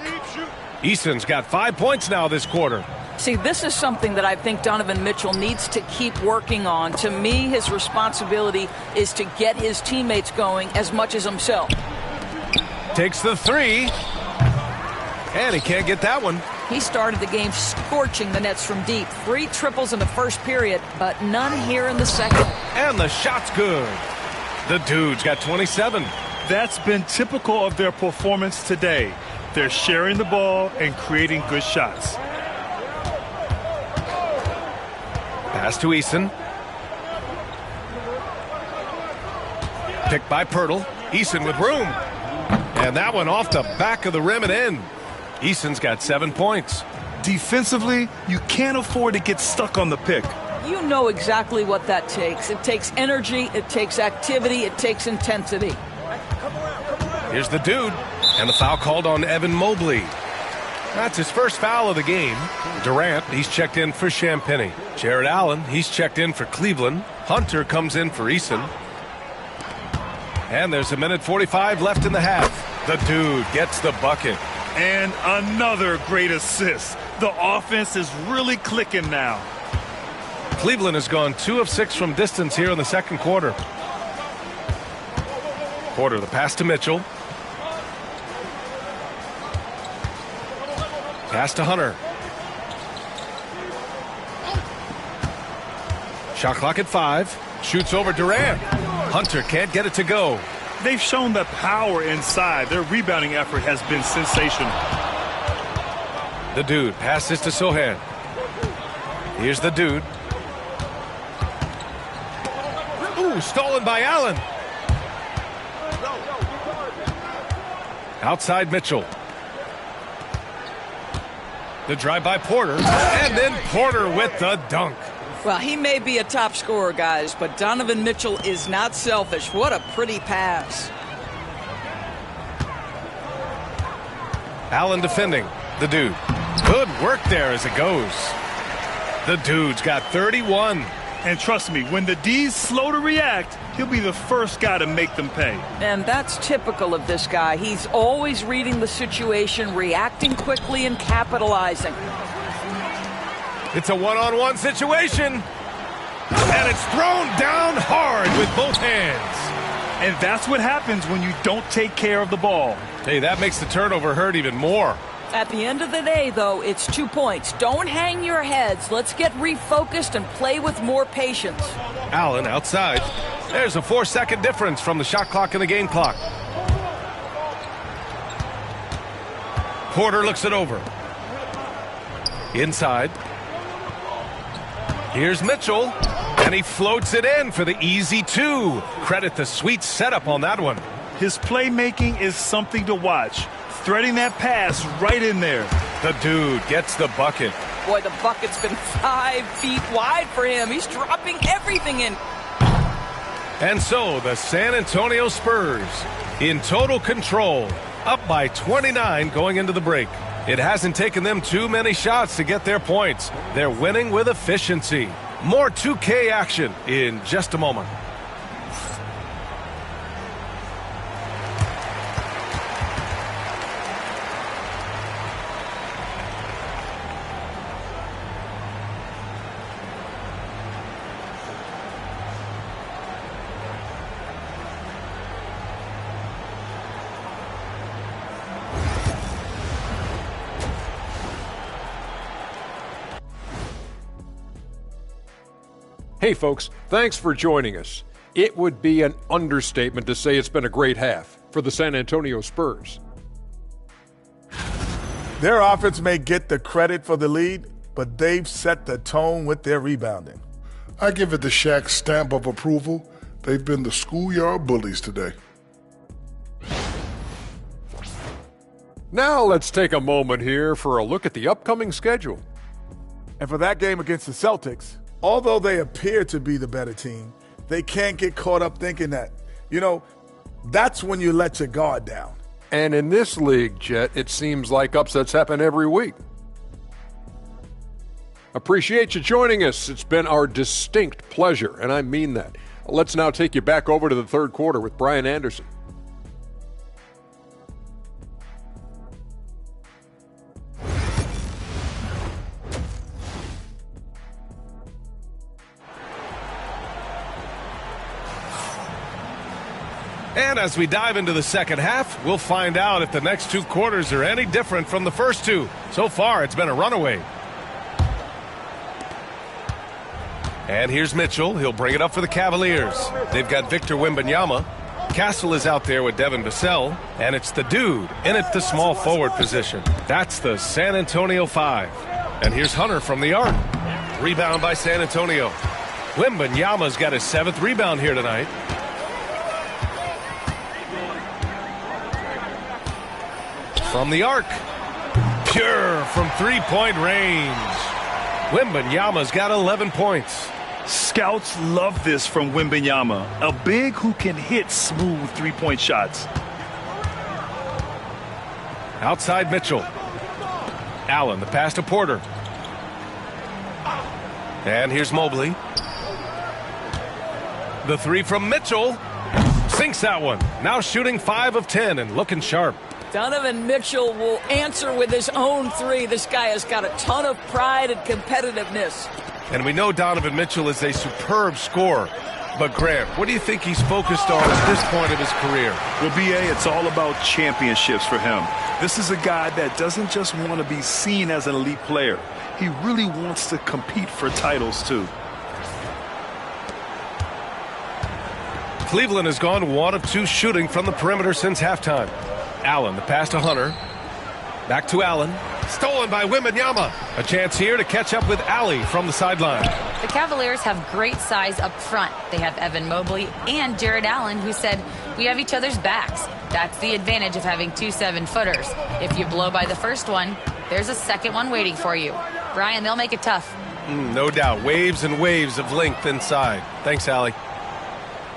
Easton's got 5 points now this quarter. See, this is something that I think Donovan Mitchell needs to keep working on. To me, his responsibility is to get his teammates going as much as himself. Takes the three. And he can't get that one. He started the game scorching the nets from deep. 3 triples in the first period, but none here in the second. And the shot's good. The Dude's got 27. That's been typical of their performance today. They're sharing the ball and creating good shots. Pass to Eason. Picked by Pirtle. Eason with room. And that one off the back of the rim and in. Eason's got 7 points. Defensively, you can't afford to get stuck on the pick. You know exactly what that takes. It takes energy, it takes activity, it takes intensity. Here's the Dude. And the foul called on Evan Mobley. That's his first foul of the game. Durant, he's checked in for Champagny. Jared Allen, he's checked in for Cleveland. Hunter comes in for Eason. And there's 1:45 left in the half. The Dude gets the bucket. And another great assist. The offense is really clicking now. Cleveland has gone 2 of 6 from distance here in the second quarter. Porter, the pass to Mitchell. Pass to Hunter. Shot clock at 5. Shoots over Durant. Hunter can't get it to go. They've shown the power inside. Their rebounding effort has been sensational. The Dude passes to Sohan. Here's the Dude. Ooh, stolen by Allen. Outside Mitchell. The drive by Porter. And then Porter with the dunk. Well, he may be a top scorer, guys, but Donovan Mitchell is not selfish. What a pretty pass. Allen defending. The Dude. Good work there as it goes. The Dude's got 31. And trust me, when the D's slow to react, he'll be the first guy to make them pay. And that's typical of this guy. He's always reading the situation, reacting quickly, and capitalizing. It's a one-on-one situation. And it's thrown down hard with both hands. And that's what happens when you don't take care of the ball. Hey, that makes the turnover hurt even more. At the end of the day, though, it's 2 points. Don't hang your heads. Let's get refocused and play with more patience. Allen outside. There's a 4-second difference from the shot clock and the game clock. Porter looks it over. Inside. Here's Mitchell. And he floats it in for the easy 2. Credit the sweet setup on that one. His playmaking is something to watch. Threading that pass right in there. The Dude gets the bucket. Boy, the bucket's been 5 feet wide for him. He's dropping everything in. And so the San Antonio Spurs in total control, up by 29 going into the break. It hasn't taken them too many shots to get their points. They're winning with efficiency. More 2K action in just a moment. Hey folks, thanks for joining us. It would be an understatement to say it's been a great half for the San Antonio Spurs. Their offense may get the credit for the lead, but they've set the tone with their rebounding. I give it the Shaq stamp of approval. They've been the schoolyard bullies today. Now let's take a moment here for a look at the upcoming schedule. And for that game against the Celtics, although they appear to be the better team, they can't get caught up thinking that. You know, that's when you let your guard down. And in this league, Jet, it seems like upsets happen every week. Appreciate you joining us. It's been our distinct pleasure, and I mean that. Let's now take you back over to the third quarter with Brian Anderson. And as we dive into the second half, we'll find out if the next 2 quarters are any different from the first 2. So far, it's been a runaway. And here's Mitchell. He'll bring it up for the Cavaliers. They've got Victor Wembanyama. Castle is out there with Devin Vassell. And it's the dude in at the small forward position. That's the San Antonio 5. And here's Hunter from the arc. Rebound by San Antonio. Wembanyama's got his 7th rebound here tonight. From the arc. Pure from three-point range. Wembanyama's got 11 points. Scouts love this from Wembanyama, a big who can hit smooth three-point shots. Outside Mitchell. Allen, the pass to Porter. And here's Mobley. The 3 from Mitchell. Sinks that one. Now shooting 5 of 10 and looking sharp. Donovan Mitchell will answer with his own 3. This guy has got a ton of pride and competitiveness. And we know Donovan Mitchell is a superb scorer. But, Grant, what do you think he's focused on at this point of his career? Well, B.A., it's all about championships for him. This is a guy that doesn't just want to be seen as an elite player. He really wants to compete for titles, too. Cleveland has gone 1 of 2 shooting from the perimeter since halftime. Allen, the pass to Hunter. Back to Allen. Stolen by Wembanyama. A chance here to catch up with Alley from the sideline. The Cavaliers have great size up front. They have Evan Mobley and Jared Allen, who said, "We have each other's backs." That's the advantage of having 2 7-footers. If you blow by the first one, there's a second one waiting for you. Brian, they'll make it tough. No doubt. Waves and waves of length inside. Thanks, Allie.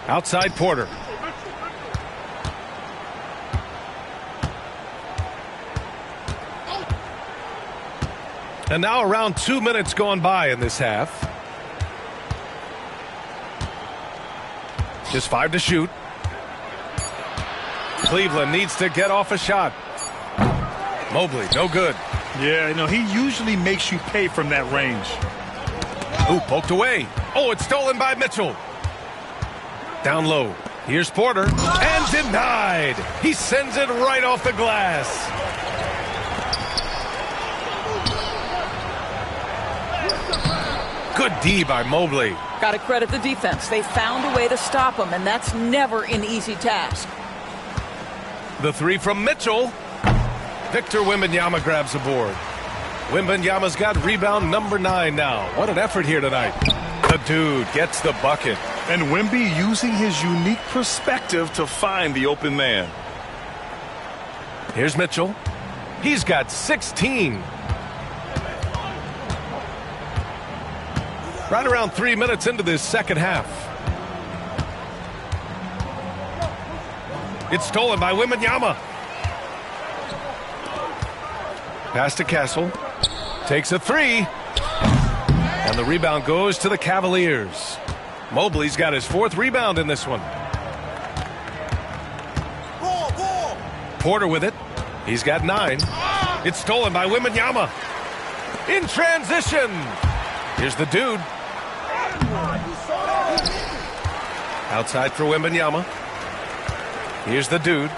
Outside Porter. And now around 2 minutes gone by in this half. Just 5 to shoot. Cleveland needs to get off a shot. Mobley, no good. Yeah, you know, he usually makes you pay from that range. Ooh, poked away. Oh, it's stolen by Mitchell. Down low. Here's Porter. And denied. He sends it right off the glass. Good D by Mobley. Got to credit the defense. They found a way to stop him, and that's never an easy task. The 3 from Mitchell. Victor Wembanyama grabs the board. Wembanyama's got rebound number 9 now. What an effort here tonight. The dude gets the bucket. And Wemby using his unique perspective to find the open man. Here's Mitchell. He's got 16. Right around 3 minutes into this second half. It's stolen by Wembanyama. Pass to Castle. Takes a 3. And the rebound goes to the Cavaliers. Mobley's got his 4th rebound in this one. Porter with it. He's got 9. It's stolen by Wembanyama. In transition. Here's the dude. Outside for Wembanyama. Here's the dude.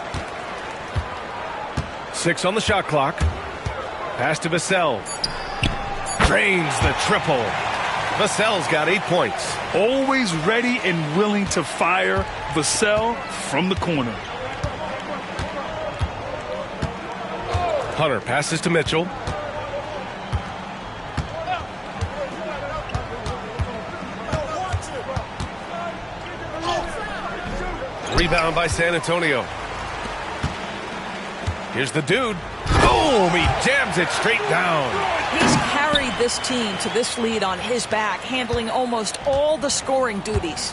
6 on the shot clock. Pass to Vassell. Drains the triple. Vassell's got 8 points. Always ready and willing to fire. Vassell from the corner. Hunter passes to Mitchell. Rebound by San Antonio. Here's the dude. Boom! He jams it straight down. He's carried this team to this lead on his back, handling almost all the scoring duties.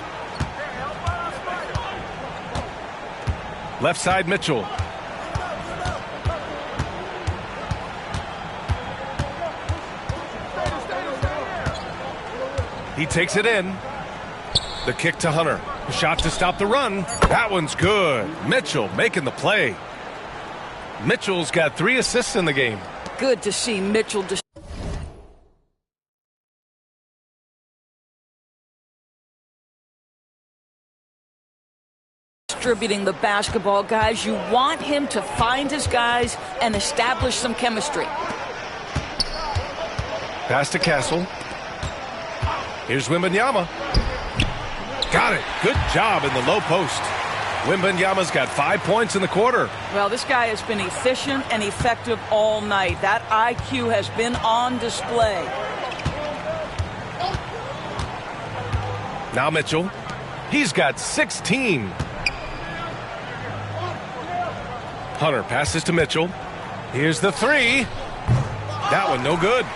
Left side Mitchell. He takes it in. The kick to Hunter. The shot to stop the run. That one's good. Mitchell making the play. Mitchell's got 3 assists in the game. Good to see Mitchell distributing the basketball, guys. You want him to find his guys and establish some chemistry. Pass to Castle. Here's Wembanyama. Got it. Good job in the low post. Wembanyama's got 5 points in the quarter. Well, this guy has been efficient and effective all night. That IQ has been on display. Now Mitchell. He's got 16. Hunter passes to Mitchell. Here's the three. That one no good.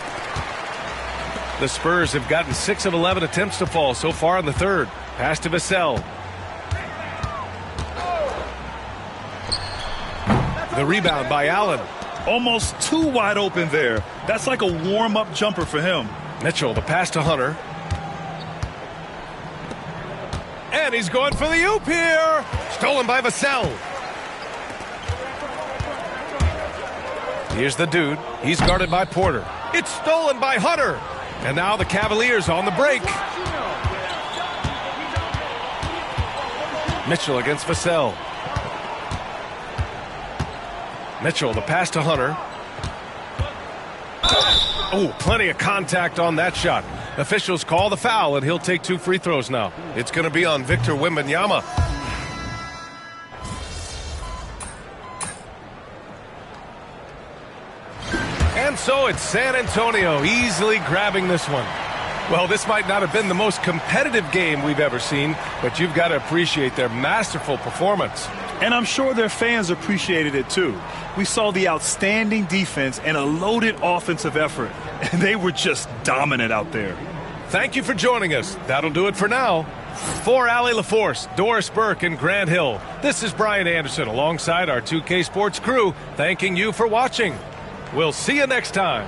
The Spurs have gotten 6 of 11 attempts to fall so far in the third. Pass to Vassell. The rebound by Allen. Almost too wide open there. That's like a warm-up jumper for him. Mitchell, the pass to Hunter. And he's going for the oop here. Stolen by Vassell. Here's the dude. He's guarded by Porter. It's stolen by Hunter. And now the Cavaliers on the break. Mitchell against Vassell. Mitchell, the pass to Hunter. Oh, plenty of contact on that shot. Officials call the foul, and he'll take 2 free throws now. It's going to be on Victor Wembanyama. And so it's San Antonio easily grabbing this one. Well, this might not have been the most competitive game we've ever seen, but you've got to appreciate their masterful performance. And I'm sure their fans appreciated it too. We saw the outstanding defense and a loaded offensive effort, and they were just dominant out there. Thank you for joining us. That'll do it for now. For Allie LaForce, Doris Burke, and Grant Hill, this is Brian Anderson alongside our 2K Sports crew, thanking you for watching. We'll see you next time.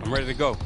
I'm ready to go.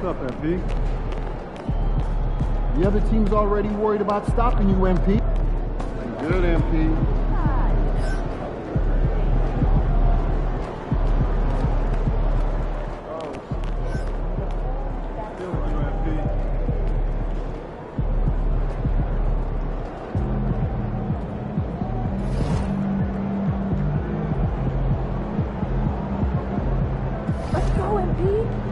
What's up, MP? The other team's already worried about stopping you, MP. Good, MP. Let's go, MP.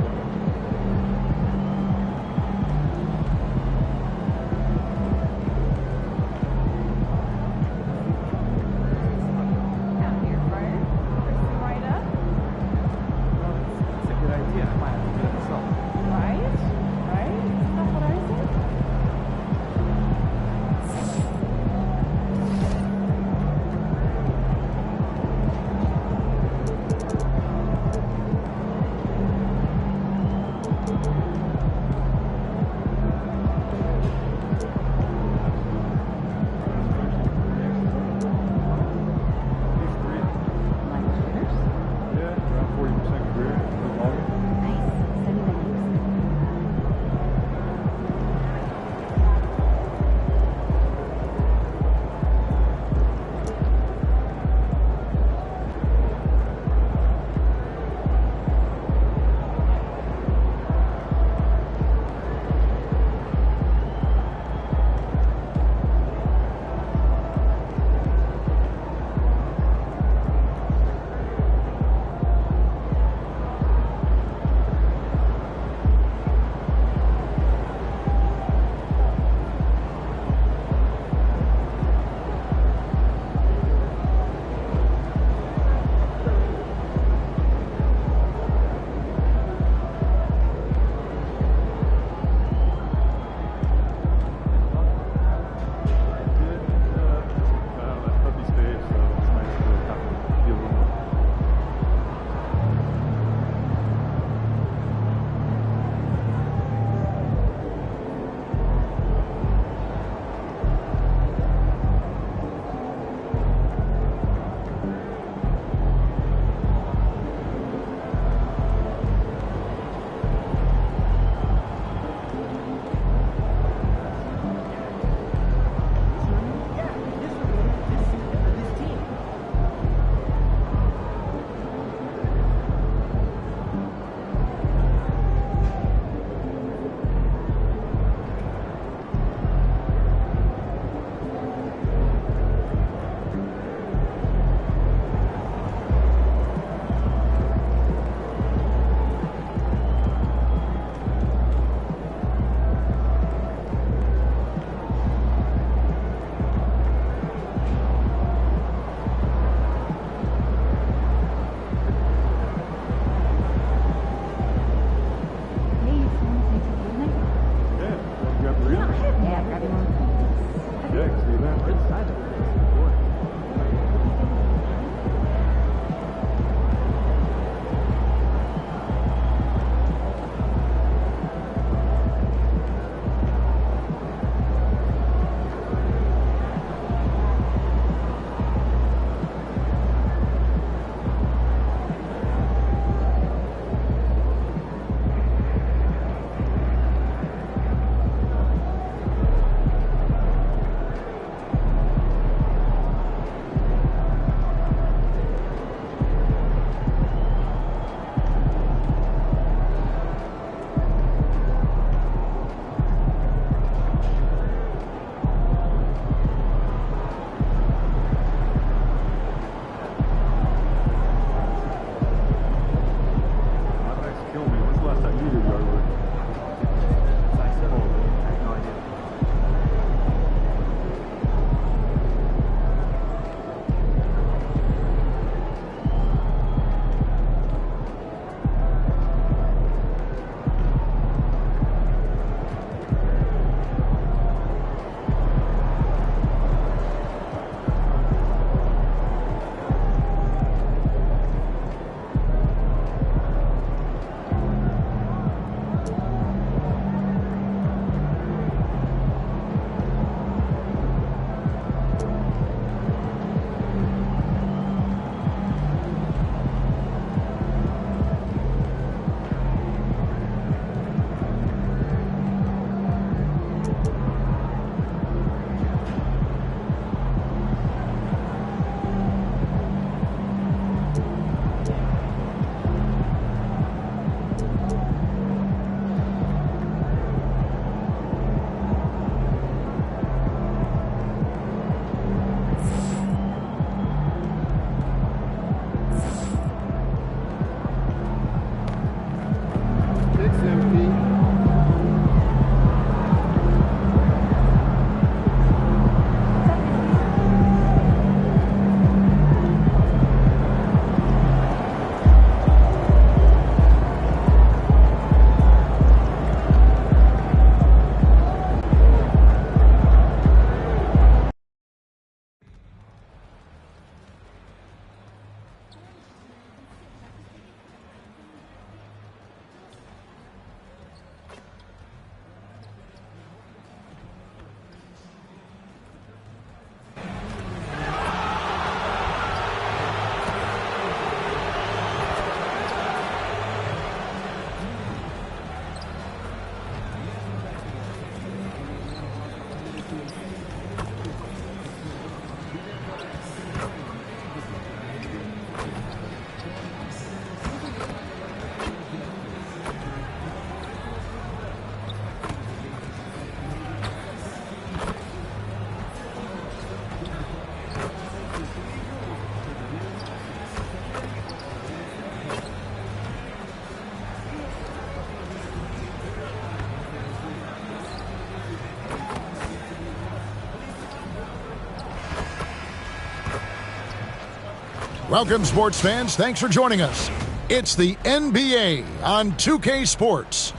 Welcome, sports fans. Thanks for joining us. It's the NBA on 2K Sports.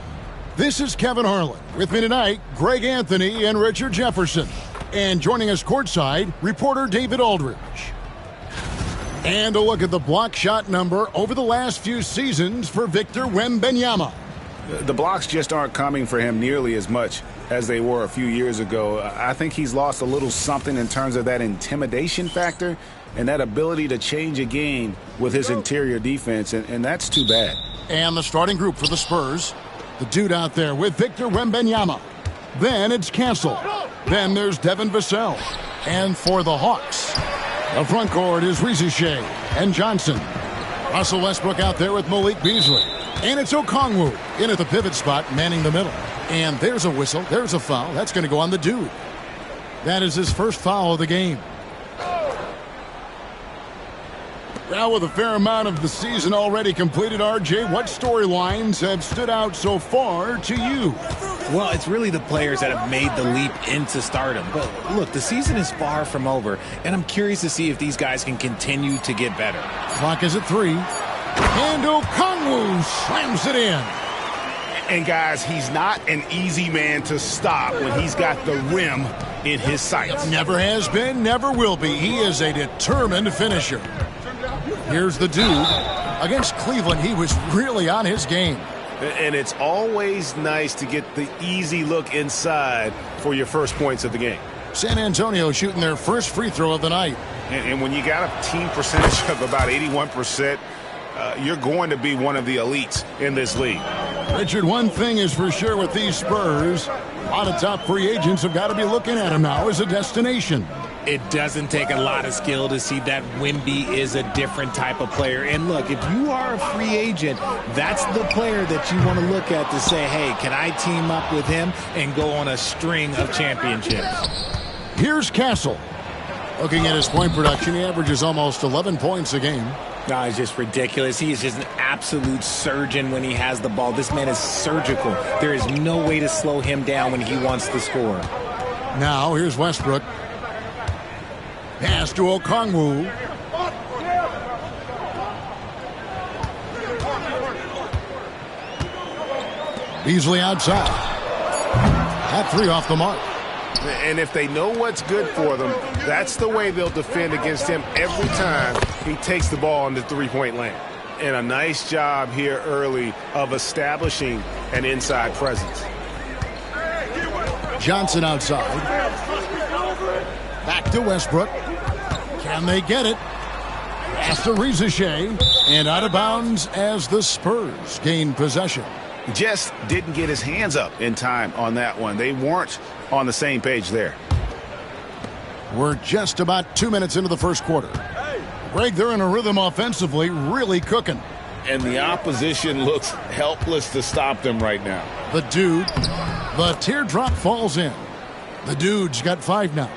This is Kevin Harlan. With me tonight, Greg Anthony and Richard Jefferson. And joining us courtside, reporter David Aldridge. And a look at the block shot number over the last few seasons for Victor Wembanyama. The blocks just aren't coming for him nearly as much as they were a few years ago. I think he's lost a little something in terms of that intimidation factor and that ability to change a game with his interior defense, and that's too bad. And the starting group for the Spurs, the dude out there with Victor Wembanyama. Then it's Castle. Then there's Devin Vassell. And for the Hawks, the front court is Riziche and Johnson. Russell Westbrook out there with Malik Beasley. And it's Okongwu in at the pivot spot, manning the middle. And there's a whistle. There's a foul. That's going to go on the dude. That is his first foul of the game. Well, with a fair amount of the season already completed, RJ, what storylines have stood out so far to you? Well, it's really the players that have made the leap into stardom. But look, the season is far from over, and I'm curious to see if these guys can continue to get better. Clock is at 3. And Okongwu slams it in. And guys, he's not an easy man to stop when he's got the rim in his sights. Never has been, never will be. He is a determined finisher. Here's the dude. Against Cleveland, he was really on his game. And it's always nice to get the easy look inside for your first points of the game. San Antonio shooting their first free throw of the night. And when you got a team percentage of about 81%, you're going to be one of the elites in this league. Richard, one thing is for sure with these Spurs, a lot of top free agents have got to be looking at him now as a destination. It doesn't take a lot of skill to see that Wemby is a different type of player. And look, if you are a free agent, that's the player that you want to look at to say, hey, can I team up with him and go on a string of championships? Here's Castle. Looking at his point production, he averages almost 11 points a game. No, it's just ridiculous. He is just an absolute surgeon when he has the ball. This man is surgical. There is no way to slow him down when he wants to score. Now, here's Westbrook. Pass to Okongwu. Beasley outside. That 3 off the mark. And if they know what's good for them, that's the way they'll defend against him every time he takes the ball in the three-point lane. And a nice job here early of establishing an inside presence. Johnson outside. Back to Westbrook. Can they get it? Pass to Riziche. And out of bounds as the Spurs gain possession. Just didn't get his hands up in time on that one. They weren't on the same page there. We're just about 2 minutes into the first quarter. Greg, they're in a rhythm offensively, really cooking. And the opposition looks helpless to stop them right now. The dude, the teardrop falls in. The dude's got 5 now.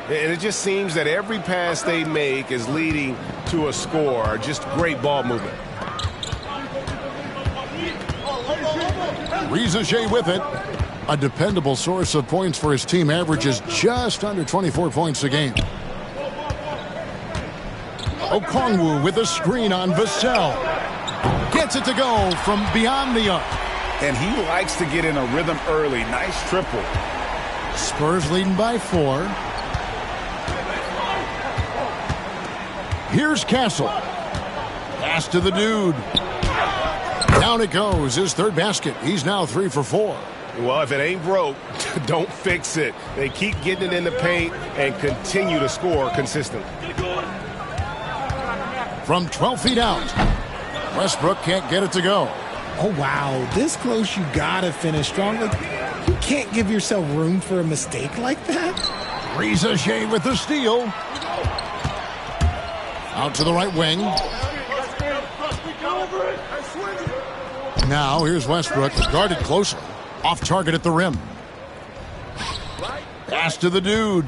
And it just seems that every pass they make is leading to a score. Just great ball movement. Riziche with it. A dependable source of points for his team, averages just under 24 points a game. Okongwu with a screen on Vassell. Gets it to go from beyond the arc. And he likes to get in a rhythm early. Nice triple. Spurs leading by 4. Here's Castle. Pass to the dude. Down it goes. His third basket. He's now 3 for 4. Well, if it ain't broke, don't fix it. They keep getting it in the paint and continue to score consistently. From 12 feet out, Westbrook can't get it to go. Oh, wow. This close, you got to finish strong. Like, you can't give yourself room for a mistake like that. Riziche with the steal. Out to the right wing. Now, here's Westbrook, guarded closely. Off target at the rim. Pass to the dude.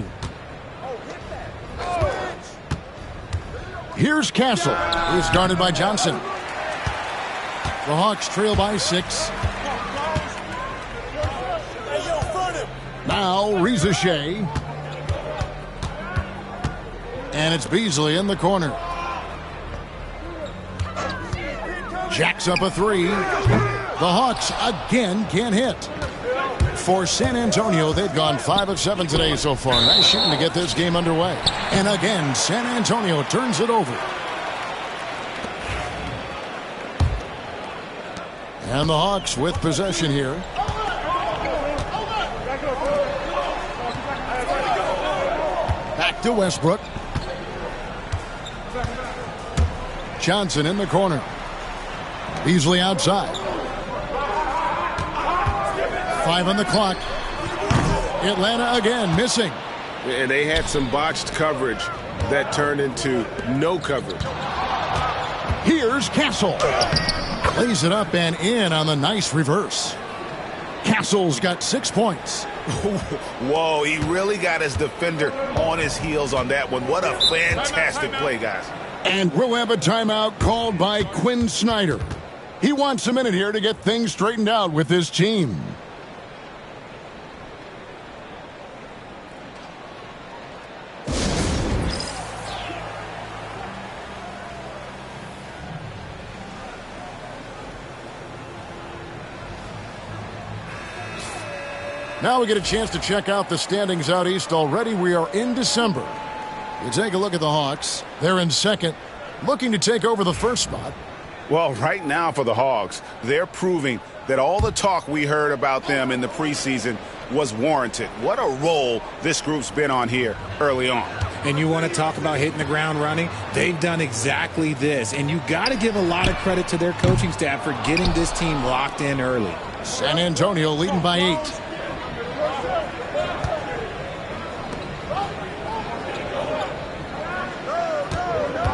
Here's Castle. He's guarded by Johnson. The Hawks trail by 6. Now Riziche. And it's Beasley in the corner. Jacks up a three. The Hawks again can't hit. For San Antonio, they've gone 5 of 7 today so far. Nice shooting to get this game underway. And again, San Antonio turns it over. And the Hawks with possession here. Back to Westbrook. Johnson in the corner. Beasley outside. 5 on the clock. Atlanta again missing. And they had some botched coverage that turned into no coverage. Here's Castle. Plays it up and in on the nice reverse. Castle's got 6 points. Whoa, he really got his defender on his heels on that one. What a fantastic play, guys. And we'll have a timeout called by Quinn Snyder. He wants a minute here to get things straightened out with his team. Now we get a chance to check out the standings out east already. We are in December. You take a look at the Hawks. They're in second, looking to take over the first spot. Well, right now for the Hawks, they're proving that all the talk we heard about them in the preseason was warranted. What a role this group's been on here early on. And you want to talk about hitting the ground running? They've done exactly this. And you got to give a lot of credit to their coaching staff for getting this team locked in early. San Antonio leading by 8.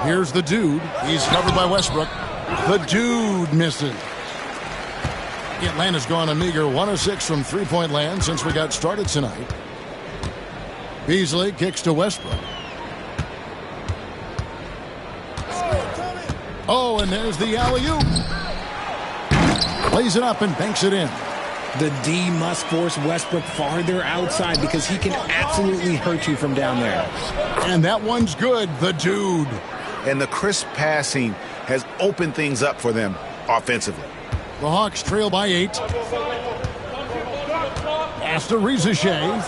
Here's the dude. He's covered by Westbrook. The dude misses. Atlanta's gone a meager 1 of 6 from three-point land since we got started tonight. Beasley kicks to Westbrook. Oh, and there's the alley-oop. Plays it up and banks it in. The D must force Westbrook farther outside because he can absolutely hurt you from down there. And that one's good. The dude. And the crisp passing has opened things up for them offensively. The Hawks trail by 8. Pass to Rizashea.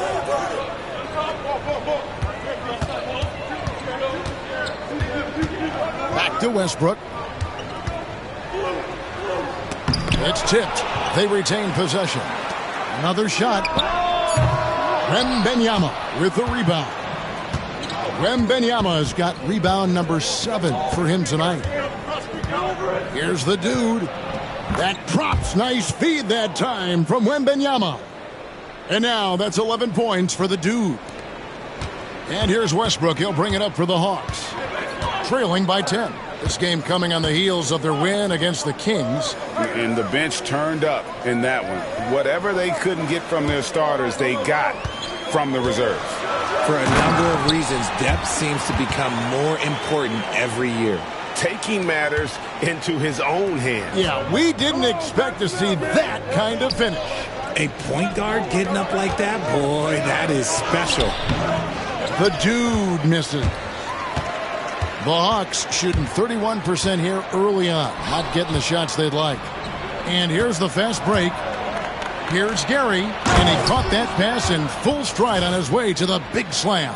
Back to Westbrook. It's tipped. They retain possession. Another shot. Wembanyama with the rebound. Wembanyama has got rebound number 7 for him tonight. Here's the dude. That drops. Nice feed that time from Wembanyama. And now that's 11 points for the dude. And here's Westbrook. He'll bring it up for the Hawks. Trailing by 10. This game coming on the heels of their win against the Kings. And the bench turned up in that one. Whatever they couldn't get from their starters, they got from the reserves. For a number of reasons, depth seems to become more important every year. Taking matters into his own hands. Yeah, we didn't expect to see that kind of finish. A point guard getting up like that? Boy, that is special. The dude misses. The Hawks shooting 31% here early on. Not getting the shots they'd like. And here's the fast break. Here's Gary, and he caught that pass in full stride on his way to the big slam.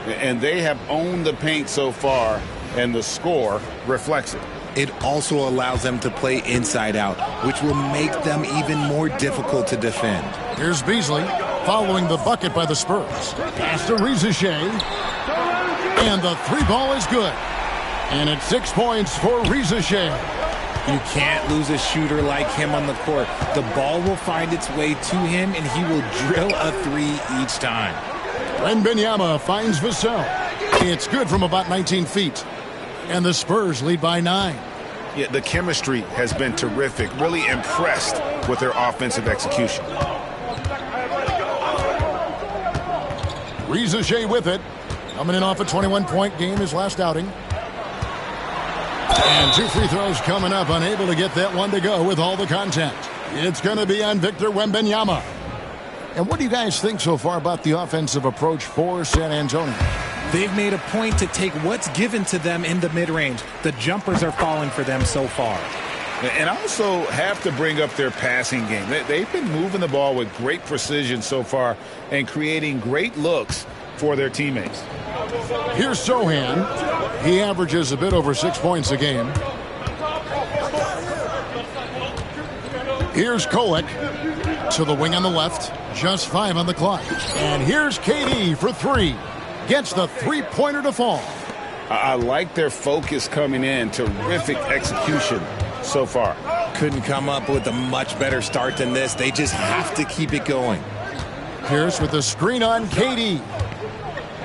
And they have owned the paint so far, and the score reflects it. It also allows them to play inside out, which will make them even more difficult to defend. Here's Beasley following the bucket by the Spurs. Pass to Rizashea. And the 3-ball is good. And it's 6 points for Rizashea. You can't lose a shooter like him on the court. The ball will find its way to him, and he will drill a 3 each time. Wembanyama finds Vassell. It's good from about 19 feet. And the Spurs lead by 9. Yeah, the chemistry has been terrific. Really impressed with their offensive execution. Rizashea with it. Coming in off a 21-point game his last outing. And 2 free throws coming up. Unable to get that one to go with all the contact. It's going to be on Victor Wembanyama. And what do you guys think so far about the offensive approach for San Antonio? They've made a point to take what's given to them in the mid-range. The jumpers are falling for them so far. And also have to bring up their passing game. They've been moving the ball with great precision so far and creating great looks for their teammates. Here's Sohan. He averages a bit over 6 points a game. Here's Kolek to the wing on the left. Just 5 on the clock. And here's KD for 3. Gets the three-pointer to fall. I like their focus coming in. Terrific execution so far. Couldn't come up with a much better start than this. They just have to keep it going. Pierce with the screen on KD.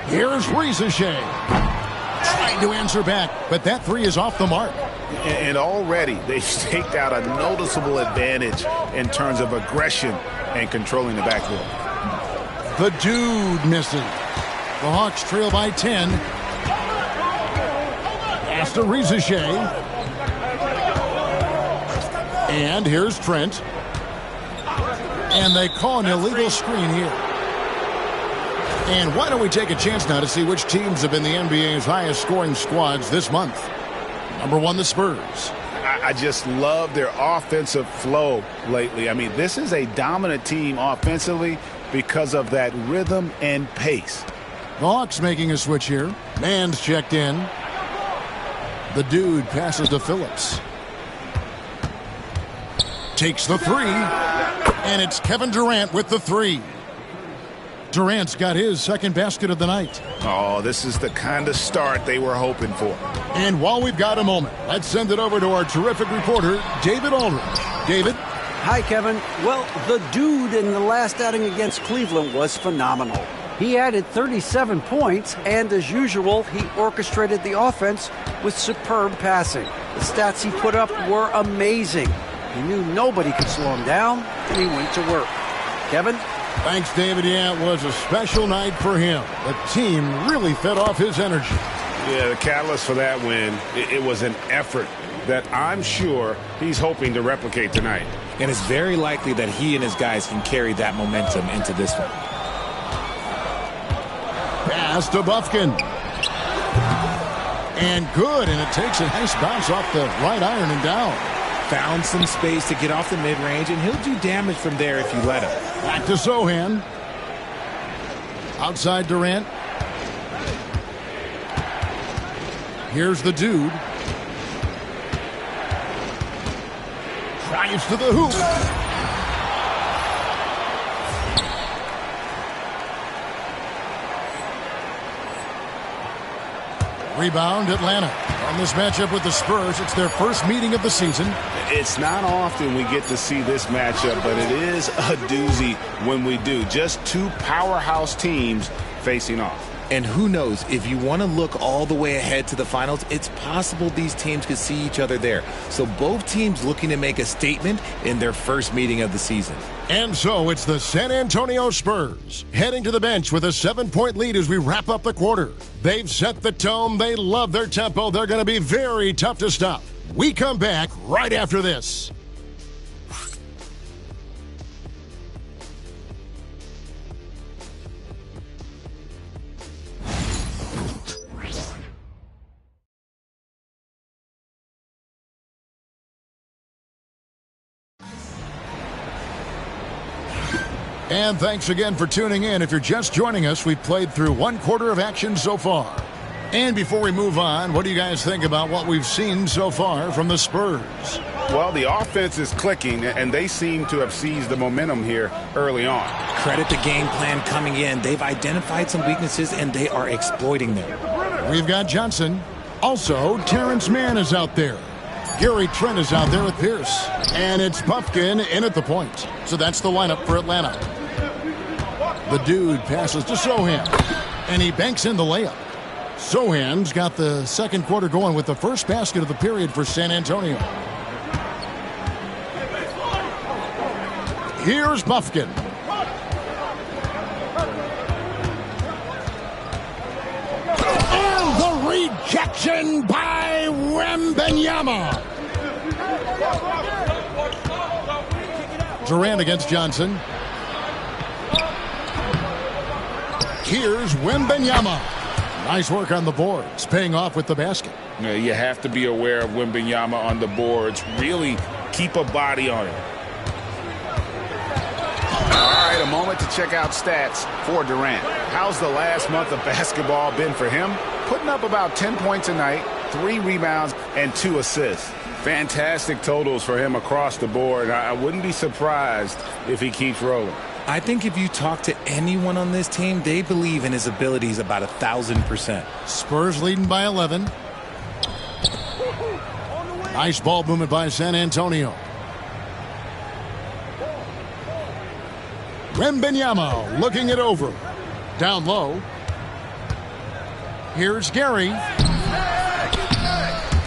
Here's Rizashea. Trying to answer back, but that 3 is off the mark. And already they've staked out a noticeable advantage in terms of aggression and controlling the backcourt. The dude misses. The Hawks trail by 10. Pass to Rizashea. And here's Trent. And they call an illegal screen here. And why don't we take a chance now to see which teams have been the NBA's highest scoring squads this month. Number 1, the Spurs. I just love their offensive flow lately. I mean, this is a dominant team offensively because of that rhythm and pace. The Hawks making a switch here. Mann's checked in. The dude passes to Phillips. Takes the 3. And it's Kevin Durant with the 3. Durant's got his second basket of the night. Oh, this is the kind of start they were hoping for. And while we've got a moment, let's send it over to our terrific reporter, David Aldridge. David? Hi, Kevin. Well, the dude in the last outing against Cleveland was phenomenal. He added 37 points, and as usual, he orchestrated the offense with superb passing. The stats he put up were amazing. He knew nobody could slow him down, and he went to work. Kevin? Thanks, David. Yeah, it was a special night for him. The team really fed off his energy. Yeah, the catalyst for that win, it was an effort that I'm sure he's hoping to replicate tonight. And it's very likely that he and his guys can carry that momentum into this one. Pass to Bufkin. And good, and it takes a nice bounce off the right iron and down. Found some space to get off the mid-range, and he'll do damage from there if you let him. Back to Sohan. Outside Durant. Here's the dude. Drives to the hoop. Rebound, Atlanta. On this matchup with the Spurs, it's their first meeting of the season. It's not often we get to see this matchup, but it is a doozy when we do. Just two powerhouse teams facing off. And who knows, if you want to look all the way ahead to the finals, it's possible these teams could see each other there. So both teams looking to make a statement in their first meeting of the season. And so it's the San Antonio Spurs heading to the bench with a 7-point lead as we wrap up the quarter. They've set the tone. They love their tempo. They're going to be very tough to stop. We come back right after this. And thanks again for tuning in. If you're just joining us, we've played through one quarter of action so far. And before we move on, what do you guys think about what we've seen so far from the Spurs? Well, the offense is clicking, and they seem to have seized the momentum here early on. Credit the game plan coming in. They've identified some weaknesses, and they are exploiting them. We've got Johnson. Also, Terrence Mann is out there. Gary Trent is out there with Pierce. And it's Bufkin in at the point. So that's the lineup for Atlanta. The dude passes to Sohan. And he banks in the layup. Sohan's got the second quarter going with the first basket of the period for San Antonio. Here's Bufkin. And the rejection by Wembanyama. Durant against Johnson. Here's Wembanyama. Nice work on the boards, paying off with the basket. You have to be aware of Wembanyama on the boards. Really keep a body on him. All right, a moment to check out stats for Durant. How's the last month of basketball been for him? Putting up about 10 points a night, 3 rebounds, and 2 assists. Fantastic totals for him across the board. I wouldn't be surprised if he keeps rolling. I think if you talk to anyone on this team, they believe in his abilities about 1,000%. Spurs leading by 11. Nice ball movement by San Antonio. Wembanyama looking it over. Down low. Here's Gary.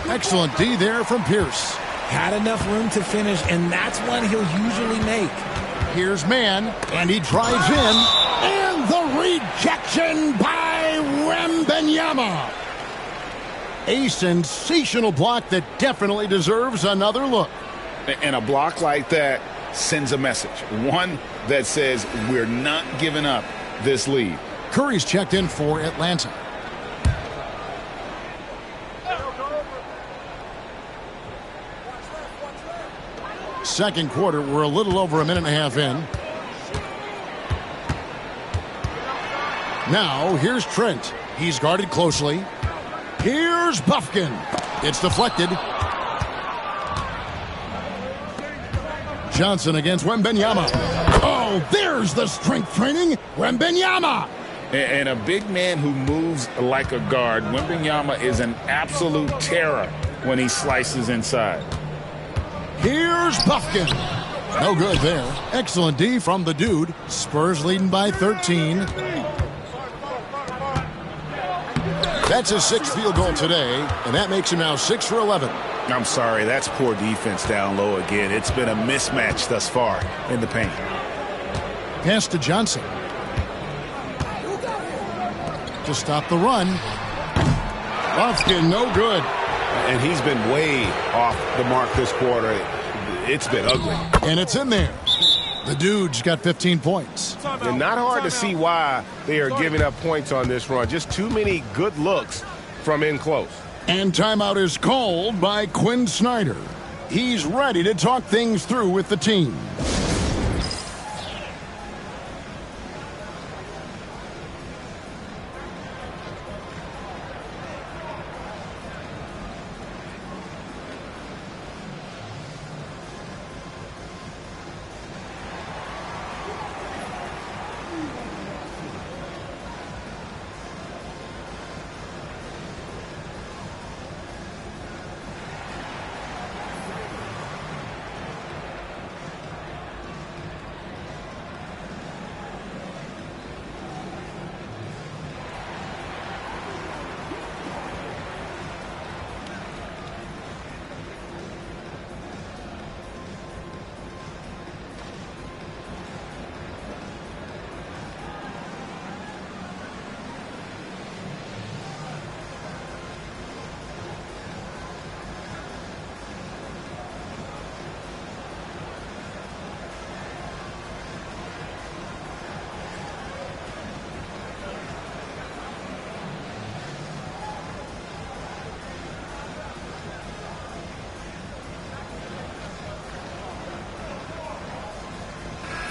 Excellent D there from Pierce. Had enough room to finish, and that's one he'll usually make. Here's Mann, and he drives in. And the rejection by Wembanyama. A sensational block that definitely deserves another look. And a block like that sends a message. One that says we're not giving up this lead. Curry's checked in for Atlanta. Second quarter, we're a little over a minute and a half in. Now, here's Trent. He's guarded closely. Here's Buffkin. It's deflected. Johnson against Wembanyama. Oh, there's the strength training. Wembanyama. And a big man who moves like a guard. Wembanyama is an absolute terror when he slices inside. Here's Buffkin. No good there. Excellent D from the dude. Spurs leading by 13. That's his 6th field goal today, and that makes him now 6 for 11. I'm sorry, that's poor defense down low again. It's been a mismatch thus far in the paint. Pass to Johnson. To stop the run. Buffkin, no good. And he's been way off the mark this quarter. It's been ugly. And it's in there. The dude's got 15 points. And not hard to see why they are giving up points on this run. Just too many good looks from in close. And timeout is called by Quinn Snyder. He's ready to talk things through with the team.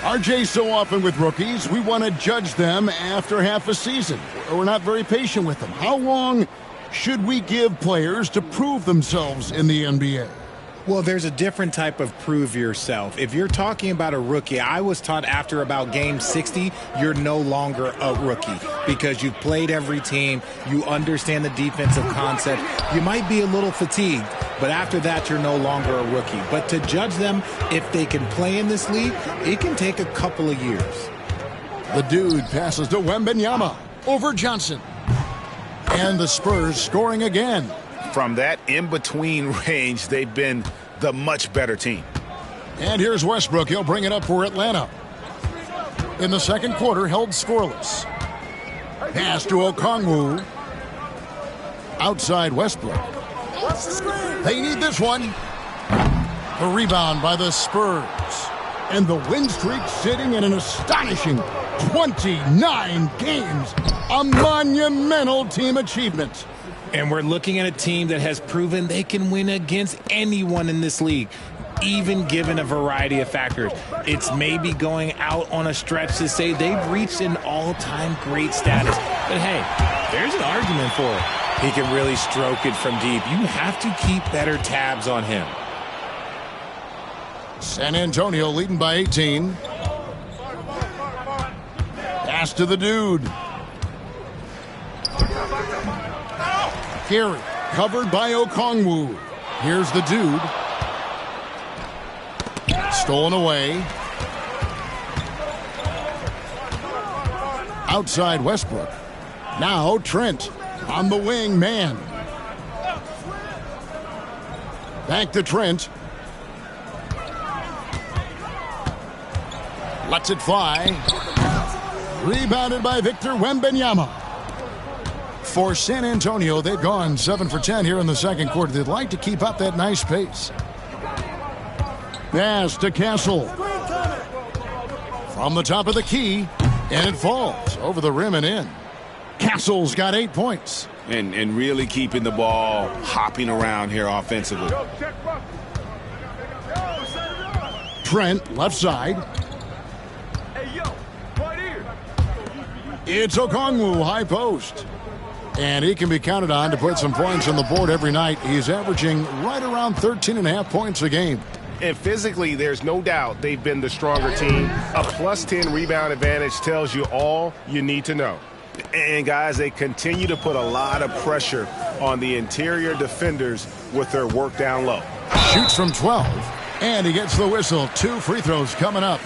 RJ, so often with rookies, we want to judge them after half a season. We're not very patient with them. How long should we give players to prove themselves in the NBA? Well, there's a different type of prove yourself. If you're talking about a rookie, I was taught after about game 60, you're no longer a rookie because you've played every team. You understand the defensive concept. You might be a little fatigued, but after that, you're no longer a rookie. But to judge them, if they can play in this league, it can take a couple of years. The dude passes to Wembanyama over Johnson. And the Spurs scoring again. From that in-between range, they've been the much better team. And here's Westbrook. He'll bring it up for Atlanta. In the second quarter, held scoreless. Pass to Okongwu. Outside Westbrook. They need this one. The rebound by the Spurs. And the win streak sitting at an astonishing 29 games. A monumental team achievement. And we're looking at a team that has proven they can win against anyone in this league, even given a variety of factors. It's maybe going out on a stretch to say they've reached an all-time great status. But hey, there's an argument for it. He can really stroke it from deep. You have to keep better tabs on him. San Antonio leading by 18. Pass to the dude. Carey covered by Okongwu. Here's the dude. Stolen away. Outside Westbrook. Now Trent on the wing, man. Back to Trent. Lets it fly. Rebounded by Victor Wembanyama. For San Antonio, they've gone 7 for 10 here in the second quarter. They'd like to keep up that nice pace. Pass to Castle. From the top of the key, and it falls over the rim and in. Castle's got 8 points. And really keeping the ball hopping around here offensively. Trent, left side. It's Okongwu, high post. And he can be counted on to put some points on the board every night. He's averaging right around 13.5 points a game. And physically, there's no doubt they've been the stronger team. A plus 10 rebound advantage tells you all you need to know. And, guys, they continue to put a lot of pressure on the interior defenders with their work down low. Shoots from 12, and he gets the whistle. 2 free throws coming up.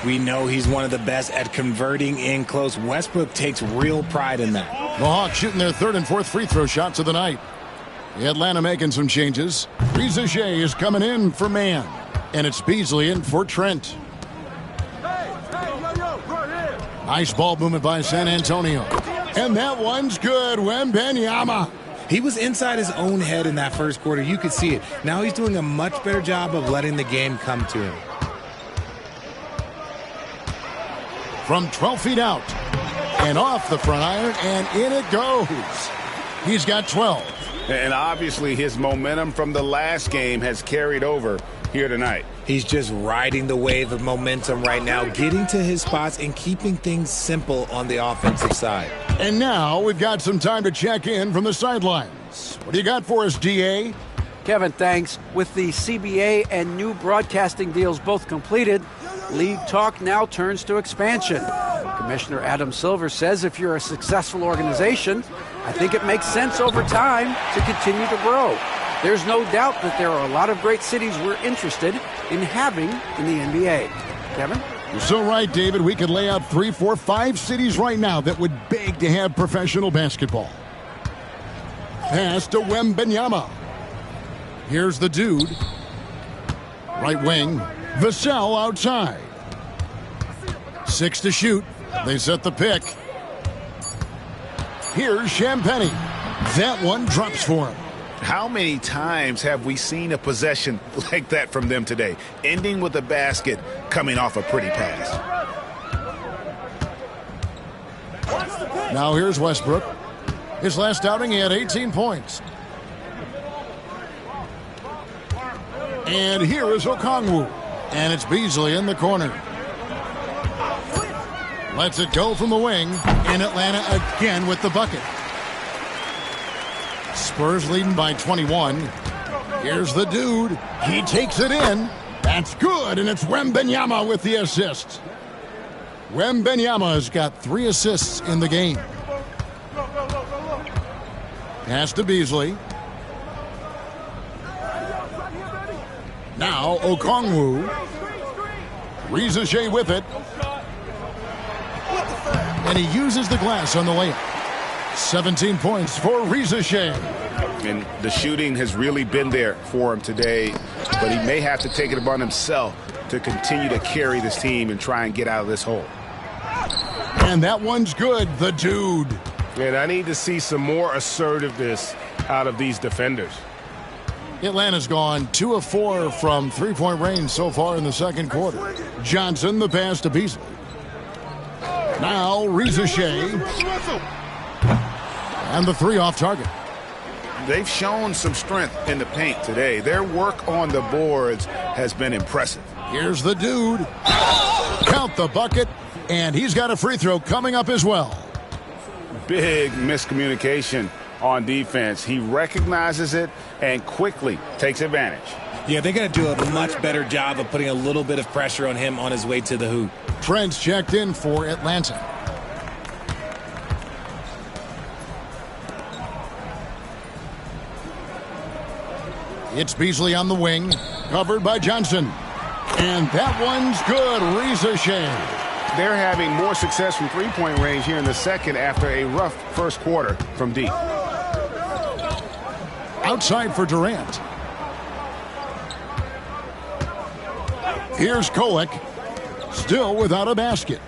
We know he's one of the best at converting in close. Westbrook takes real pride in that. The Hawks shooting their 3rd and 4th free throw shots of the night. Atlanta making some changes. Reza Shea is coming in for man. And it's Beasley in for Trent. Nice ball movement by San Antonio. And that one's good. Wembanyama. He was inside his own head in that first quarter. You could see it. Now he's doing a much better job of letting the game come to him. From 12 feet out. And off the front iron, and in it goes. He's got 12. And obviously his momentum from the last game has carried over here tonight. He's just riding the wave of momentum right now, getting to his spots and keeping things simple on the offensive side. And now we've got some time to check in from the sidelines. What do you got for us, DA? Kevin, thanks. With the CBA and new broadcasting deals both completed, league talk now turns to expansion. Commissioner Adam Silver says if you're a successful organization, I think it makes sense over time to continue to grow. There's no doubt that there are a lot of great cities we're interested in having in the NBA. Kevin? You're so right, David. We could lay out 3, 4, 5 cities right now that would beg to have professional basketball. Pass to Wembanyama. Here's the dude. Right wing. Vassell outside. 6 to shoot. They set the pick. Here's Champagnie. That one drops for him. How many times have we seen a possession like that from them today, ending with a basket coming off a pretty pass? Now here's Westbrook. His last outing, he had 18 points. And here is Okongwu. And it's Beasley in the corner. Lets it go from the wing. And Atlanta again with the bucket. Spurs leading by 21. Here's the dude. He takes it in. That's good, and it's Wembanyama with the assist. Wembanyama has got 3 assists in the game. Pass to Beasley. Now Okongwu. Reza Shea with it. And he uses the glass on the layup. 17 points for Reza Shea. And the shooting has really been there for him today, but he may have to take it upon himself to continue to carry this team and try and get out of this hole. And that one's good, the dude. And I need to see some more assertiveness out of these defenders. Atlanta's gone 2 of 4 from three-point range so far in the second quarter. Johnson, the pass to Beasley. Now Reza Shea. And the three off target. They've shown some strength in the paint today. Their work on the boards has been impressive. Here's the dude. Count the bucket. And he's got a free throw coming up as well. Big miscommunication on defense. He recognizes it and quickly takes advantage. Yeah, they're going to do a much better job of putting a little bit of pressure on him on his way to the hoop. Trent's checked in for Atlanta. It's Beasley on the wing, covered by Johnson. And that one's good. Reza Shea. They're having more success from three-point range here in the second after a rough first quarter from deep. Outside for Durant. Here's Kolek, still without a basket.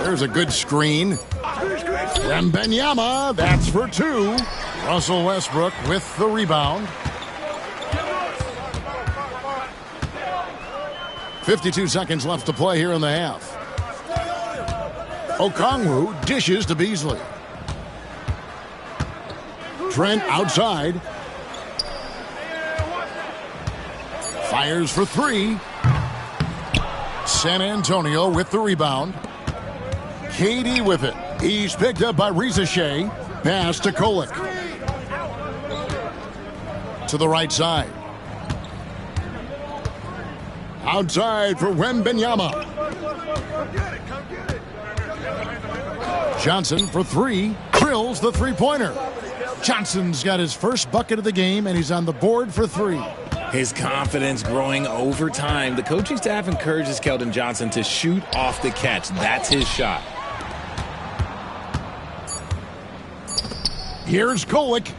There's a good screen. Wembanyama, that's for two. Russell Westbrook with the rebound. 52 seconds left to play here in the half. Okongwu dishes to Beasley. Trent outside. Fires for three. San Antonio with the rebound. KD with it. He's picked up by Reza Shea. Pass to Kolek. To the right side. Outside for Wembanyama. Johnson for three. Drills the three-pointer. Johnson's got his first bucket of the game, and he's on the board for three. His confidence growing over time. The coaching staff encourages Keldon Johnson to shoot off the catch. That's his shot. Here's Kolek.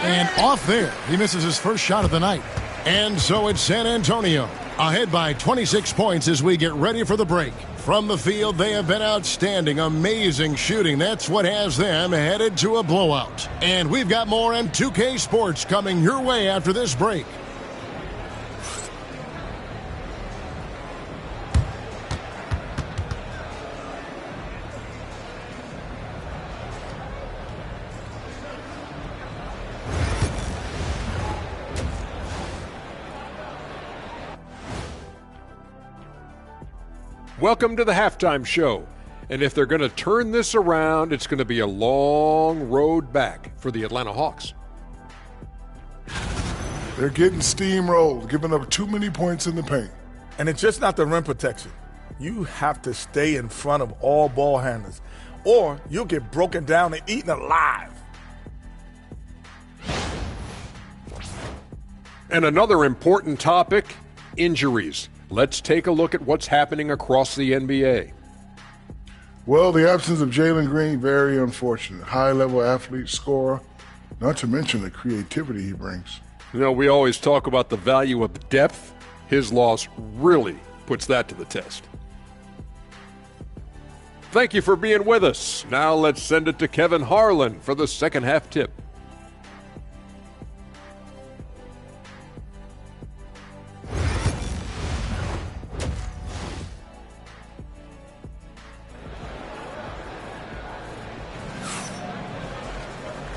And off there. He misses his first shot of the night. And so it's San Antonio, ahead by 26 points as we get ready for the break. From the field, they have been outstanding, amazing shooting. That's what has them headed to a blowout. And we've got more M2K Sports coming your way after this break. Welcome to the halftime show. And if they're going to turn this around, it's going to be a long road back for the Atlanta Hawks. They're getting steamrolled, giving up too many points in the paint. And it's just not the rim protection. You have to stay in front of all ball handlers, or you'll get broken down and eaten alive. And another important topic, injuries. Let's take a look at what's happening across the NBA. Well, the absence of Jalen Green, very unfortunate. High-level athlete, scorer, not to mention the creativity he brings. You know, we always talk about the value of depth. His loss really puts that to the test. Thank you for being with us. Now let's send it to Kevin Harlan for the second half tip.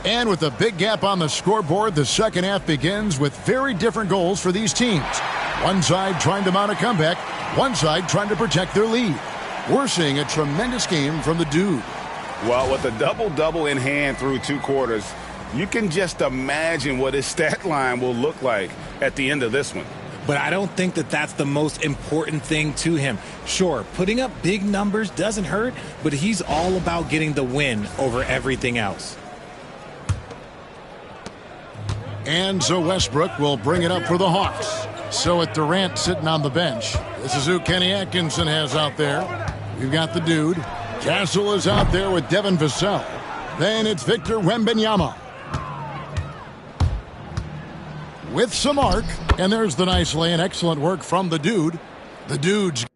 And with a big gap on the scoreboard, the second half begins with very different goals for these teams. One side trying to mount a comeback, one side trying to protect their lead. We're seeing a tremendous game from the dude. Well, with a double-double in hand through two quarters, you can just imagine what his stat line will look like at the end of this one. But I don't think that that's the most important thing to him. Sure, putting up big numbers doesn't hurt, but he's all about getting the win over everything else. And so Westbrook will bring it up for the Hawks. So with Durant sitting on the bench, this is who Kenny Atkinson has out there. We've got the dude. Castle is out there with Devin Vassell. Then it's Victor Wembanyama. With some arc. And there's the nice lay and excellent work from the dude. The dude's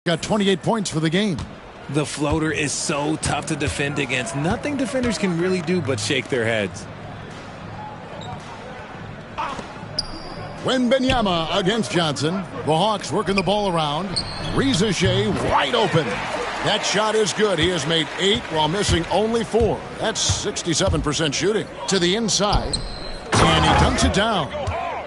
Got 28 points for the game. The floater is so tough to defend against. Nothing defenders can really do but shake their heads. Wembanyama against Johnson. The Hawks working the ball around. Reza Shea wide open. That shot is good. He has made 8 while missing only 4. That's 67% shooting. To the inside. And he dunks it down.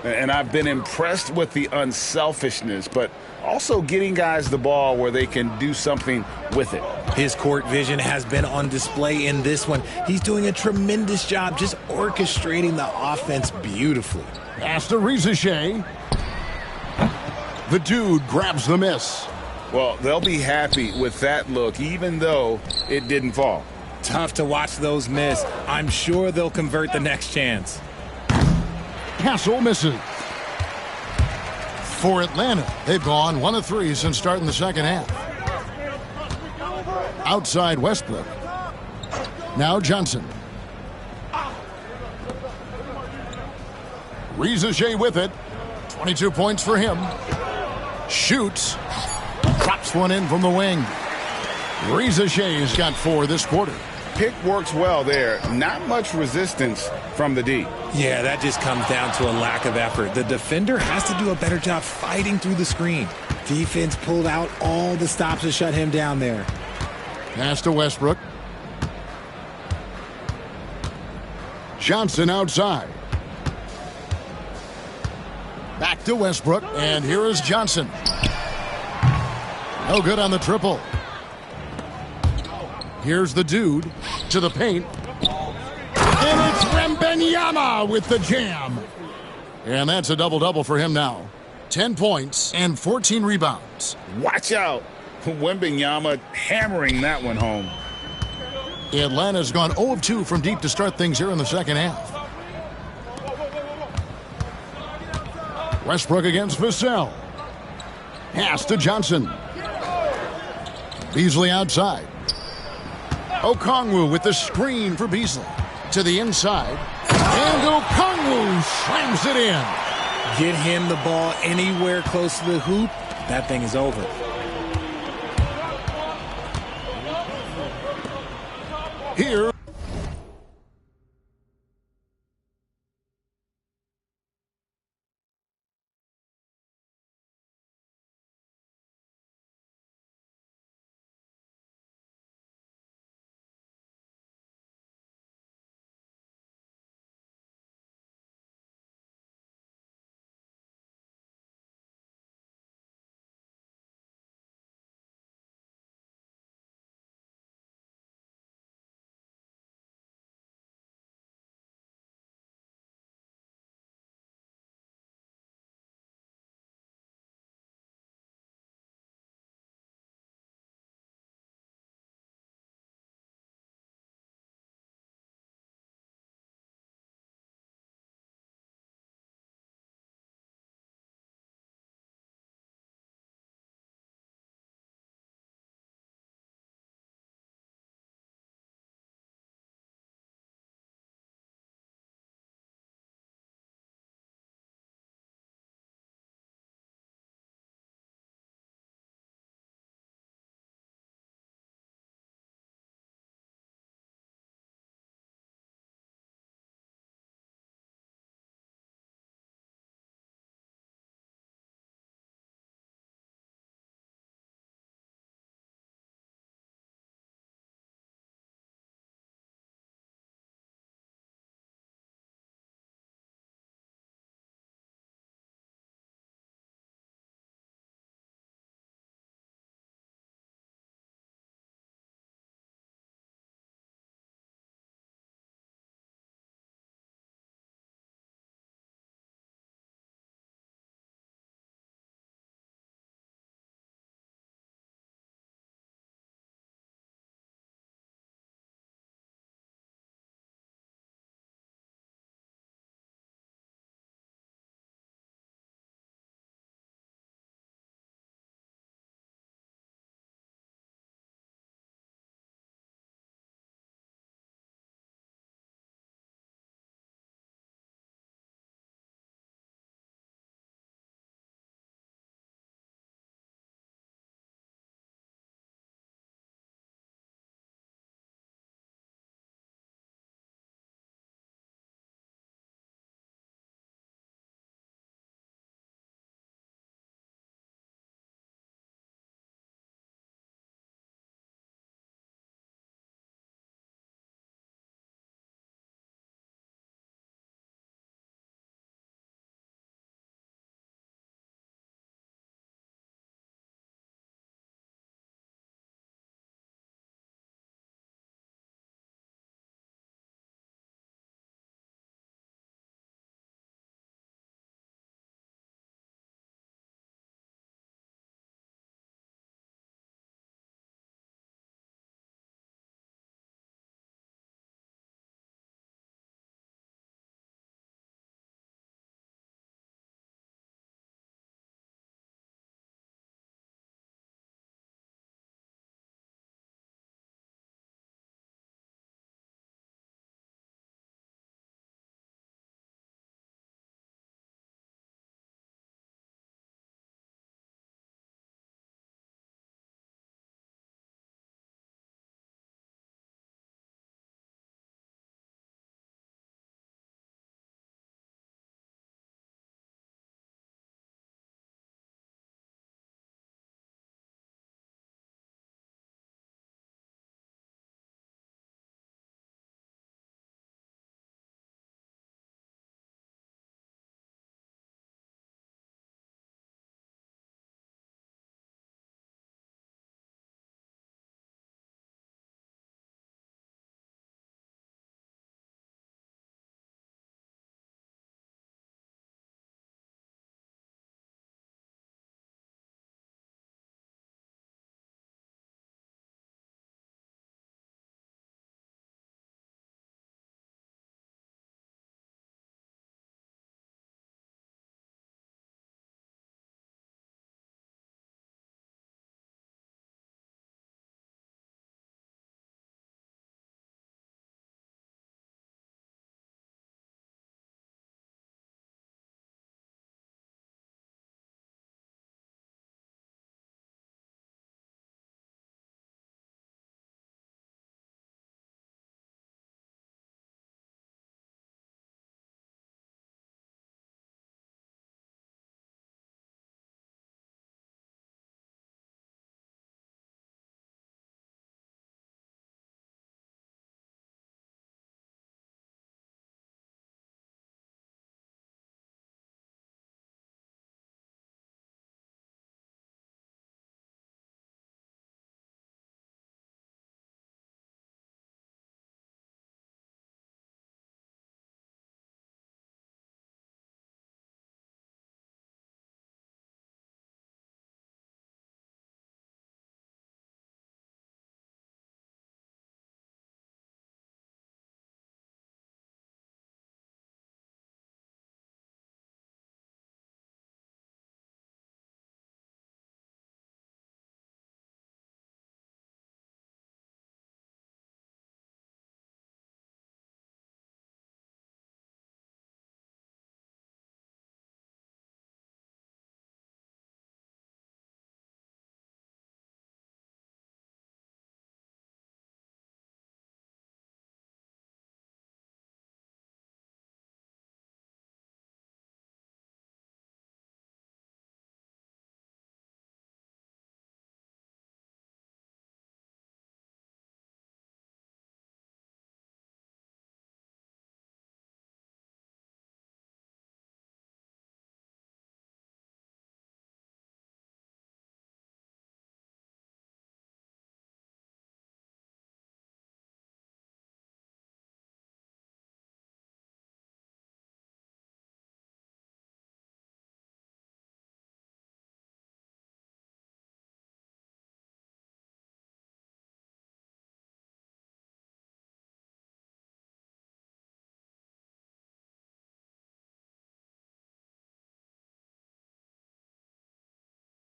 And I've been impressed with the unselfishness, but also getting guys the ball where they can do something with it. His court vision has been on display in this one. He's doing a tremendous job just orchestrating the offense beautifully. Pass to Reza Shea. The dude grabs the miss. Well, they'll be happy with that look, even though it didn't fall. Tough to watch those miss. I'm sure they'll convert the next chance. Castle misses. For Atlanta, they've gone 1 of 3 since starting the second half. Outside Westbrook. Now Johnson. Reza Shea with it. 22 points for him. Shoots. Drops one in from the wing. Reza Shea's got 4 this quarter. Pick works well there. Not much resistance from the D. Yeah, that just comes down to a lack of effort. The defender has to do a better job fighting through the screen. Defense pulled out all the stops to shut him down there. Pass to Westbrook. Johnson outside. Back to Westbrook, and here is Johnson. No good on the triple. Here's the dude to the paint. And it's Wembanyama with the jam. And that's a double-double for him now. 10 points and 14 rebounds. Watch out. Wembanyama hammering that one home. Atlanta's gone 0 of 2 from deep to start things here in the second half. Westbrook against Vassell. Pass to Johnson. Beasley outside. Okongwu with the screen for Beasley. To the inside. And Okongwu slams it in. Get him the ball anywhere close to the hoop. That thing is over. Here.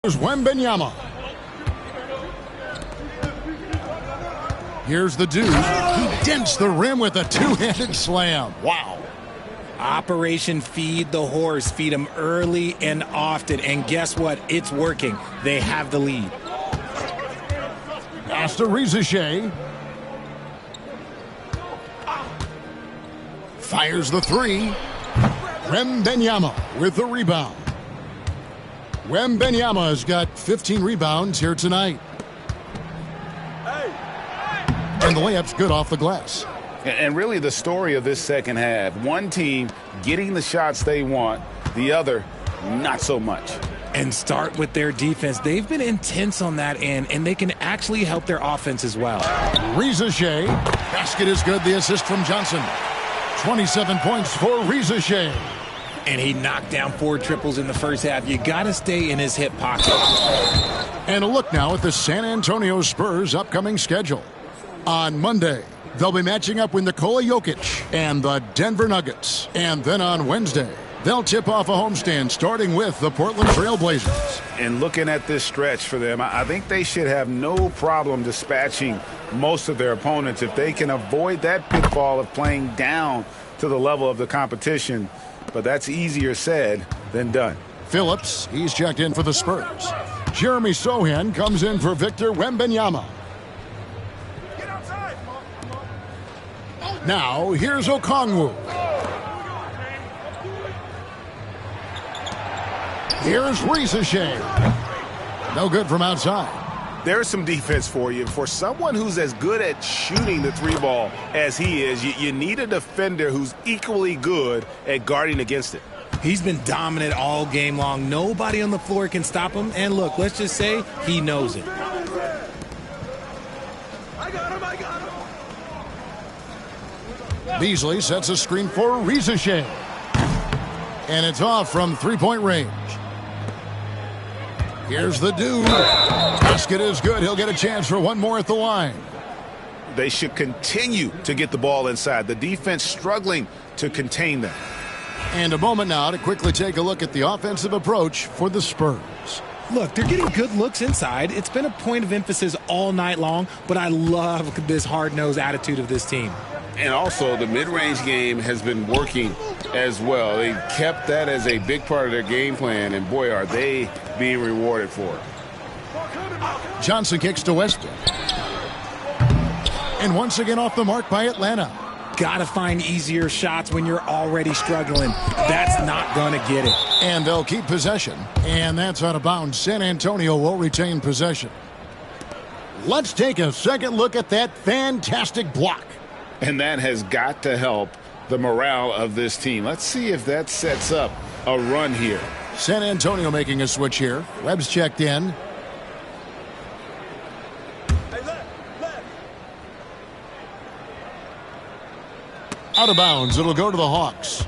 Here's Wembanyama. Here's the dude. He dents the rim with a two-handed slam. Wow. Operation Feed the Horse. Feed him early and often. And guess what? It's working. They have the lead. Pass to Rizachet. Fires the three. Wembanyama with the rebound. Wembanyama has got 15 rebounds here tonight. And the layup's good off the glass. And really the story of this second half, one team getting the shots they want, the other not so much. And start with their defense. They've been intense on that end, and they can actually help their offense as well. Rizachet. Basket is good. The assist from Johnson. 27 points for Rizachet. And he knocked down 4 triples in the first half. You got to stay in his hip pocket. And a look now at the San Antonio Spurs' upcoming schedule. On Monday, they'll be matching up with Nikola Jokic and the Denver Nuggets. And then on Wednesday, they'll tip off a homestand starting with the Portland Trail Blazers. And looking at this stretch for them, I think they should have no problem dispatching most of their opponents if they can avoid that pitfall of playing down to the level of the competition. But that's easier said than done. Phillips, he's checked in for the Spurs. Jeremy Sohan comes in for Victor Wembanyama. Now, here's Okongwu. Here's Rizachet. No good from outside. There's some defense for you. For someone who's as good at shooting the three ball as he is, you need a defender who's equally good at guarding against it. He's been dominant all game long. Nobody on the floor can stop him. And look, let's just say he knows it. Beasley sets a screen for Rizachet. And it's off from three-point range. Here's the dude. Basket is good. He'll get a chance for one more at the line. They should continue to get the ball inside. The defense struggling to contain them. And a moment now to quickly take a look at the offensive approach for the Spurs. Look, they're getting good looks inside. It's been a point of emphasis all night long, but I love this hard-nosed attitude of this team. And also, the mid-range game has been working as well. They kept that as a big part of their game plan, and boy, are they being rewarded for it. Johnson kicks to Westbrook. And once again off the mark by Atlanta. Gotta find easier shots when you're already struggling. That's not gonna get it. And they'll keep possession. And that's out of bounds. San Antonio will retain possession. Let's take a second look at that fantastic block. And that has got to help the morale of this team. Let's see if that sets up a run here. San Antonio making a switch here. Webb's checked in. Out of bounds. It'll go to the Hawks.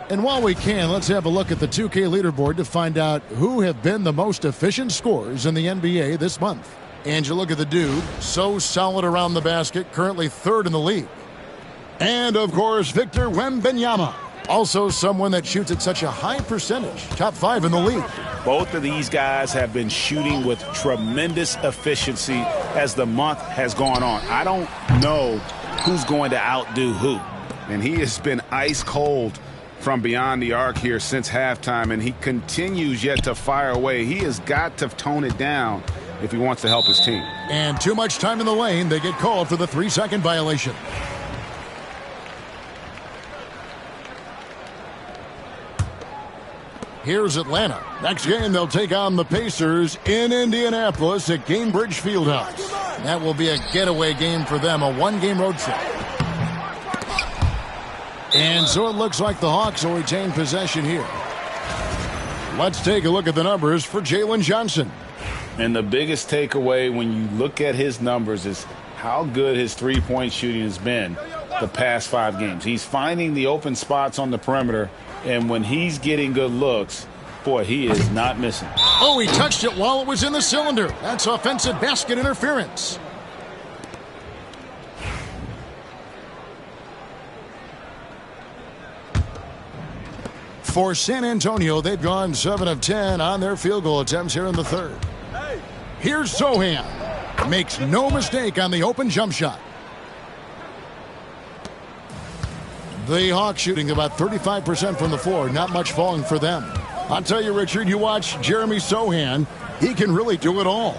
And while we can, let's have a look at the 2K leaderboard to find out who have been the most efficient scorers in the NBA this month. And you look at the dude, so solid around the basket, currently third in the league. And, of course, Victor Wembanyama, also someone that shoots at such a high percentage, top 5 in the league. Both of these guys have been shooting with tremendous efficiency as the month has gone on. I don't know who's going to outdo who. And he has been ice cold from beyond the arc here since halftime, and he continues yet to fire away. He has got to tone it down if he wants to help his team. And too much time in the lane. They get called for the 3-second violation. Here's Atlanta. Next game, they'll take on the Pacers in Indianapolis at Gainbridge Fieldhouse. That will be a getaway game for them, a one-game road trip. And so it looks like the Hawks will retain possession here. Let's take a look at the numbers for Jalen Johnson. And the biggest takeaway when you look at his numbers is how good his three-point shooting has been the past 5 games. He's finding the open spots on the perimeter, and when he's getting good looks, boy, he is not missing. Oh, he touched it while it was in the cylinder. That's offensive basket interference. For San Antonio, they've gone 7 of 10 on their field goal attempts here in the third. Here's Sohan. Makes no mistake on the open jump shot. The Hawks shooting about 35% from the floor. Not much falling for them. I'll tell you, Richard, you watch Jeremy Sohan. He can really do it all.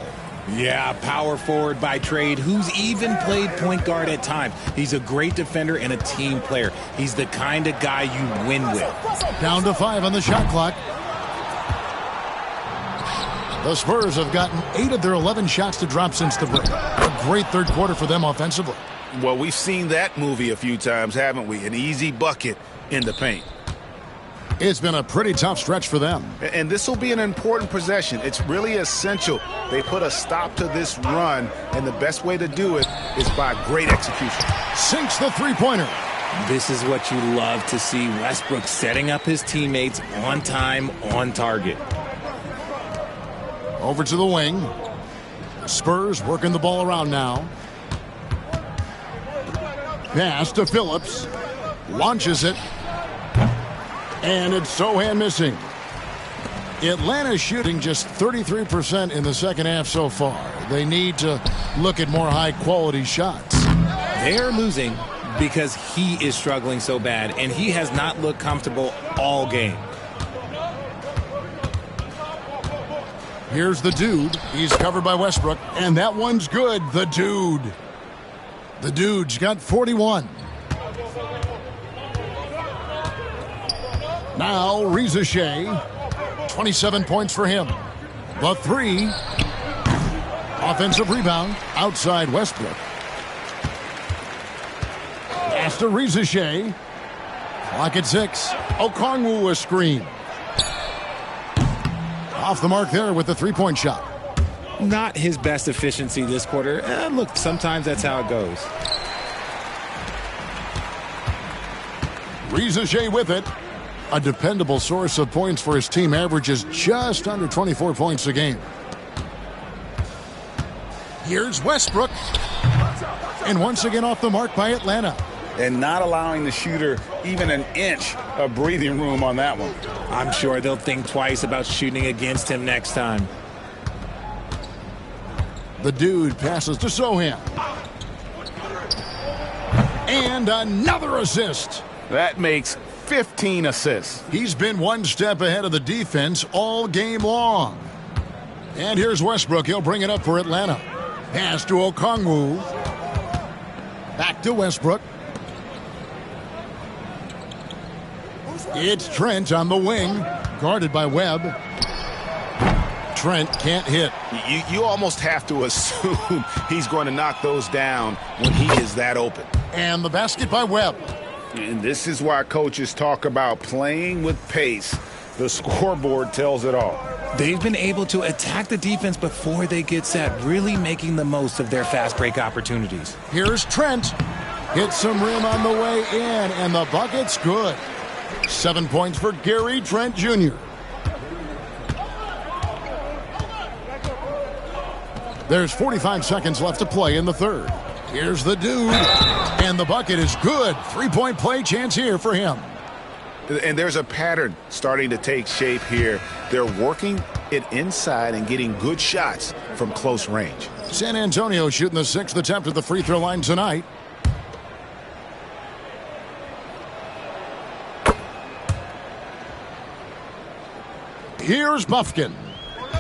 Yeah, power forward by trade, who's even played point guard at times. He's a great defender and a team player. He's the kind of guy you win with. Down to 5 on the shot clock. The Spurs have gotten 8 of their 11 shots to drop since the break. A great third quarter for them offensively. Well, we've seen that movie a few times, haven't we? An easy bucket in the paint. It's been a pretty tough stretch for them. And this will be an important possession. It's really essential. They put a stop to this run, and the best way to do it is by great execution. Sinks the three-pointer. This is what you love to see. Westbrook setting up his teammates on time, on target. Over to the wing. Spurs working the ball around now. Pass to Phillips. Launches it. And it's Sohan missing. Atlanta's shooting just 33% in the second half so far. They need to look at more high-quality shots. They're losing because he is struggling so bad, and he has not looked comfortable all game. Here's the dude. He's covered by Westbrook, and that one's good. The dude. The dude's got 41. Now, Reza Shea, 27 points for him. The three. Offensive rebound outside Westbrook. Pass to Reza Shea. Clock at 6. Okongwu a screen. Off the mark there with the three-point shot. Not his best efficiency this quarter. Look, sometimes that's how it goes. Reza Shea with it. A dependable source of points for his team, averages just under 24 points a game. Here's Westbrook. And once again off the mark by Atlanta. And not allowing the shooter even an inch of breathing room on that one. I'm sure they'll think twice about shooting against him next time. The dude passes to Sohan. And another assist. That makes 15 assists. He's been one step ahead of the defense all game long. And here's Westbrook. He'll bring it up for Atlanta. Pass to Okongwu. Back to Westbrook. It's Trent on the wing, guarded by Webb. Trent can't hit. You almost have to assume he's going to knock those down when he is that open. And the basket by Webb. And this is why coaches talk about playing with pace. The scoreboard tells it all. They've been able to attack the defense before they get set, really making the most of their fast break opportunities. Here's Trent. Hits some rim on the way in, and the bucket's good. 7 points for Gary Trent Jr. There's 45 seconds left to play in the third. Here's the dude, and the bucket is good. 3-point play chance here for him. And there's a pattern starting to take shape here. They're working it inside and getting good shots from close range. San Antonio shooting the 6th attempt at the free throw line tonight. Here's Buffkin.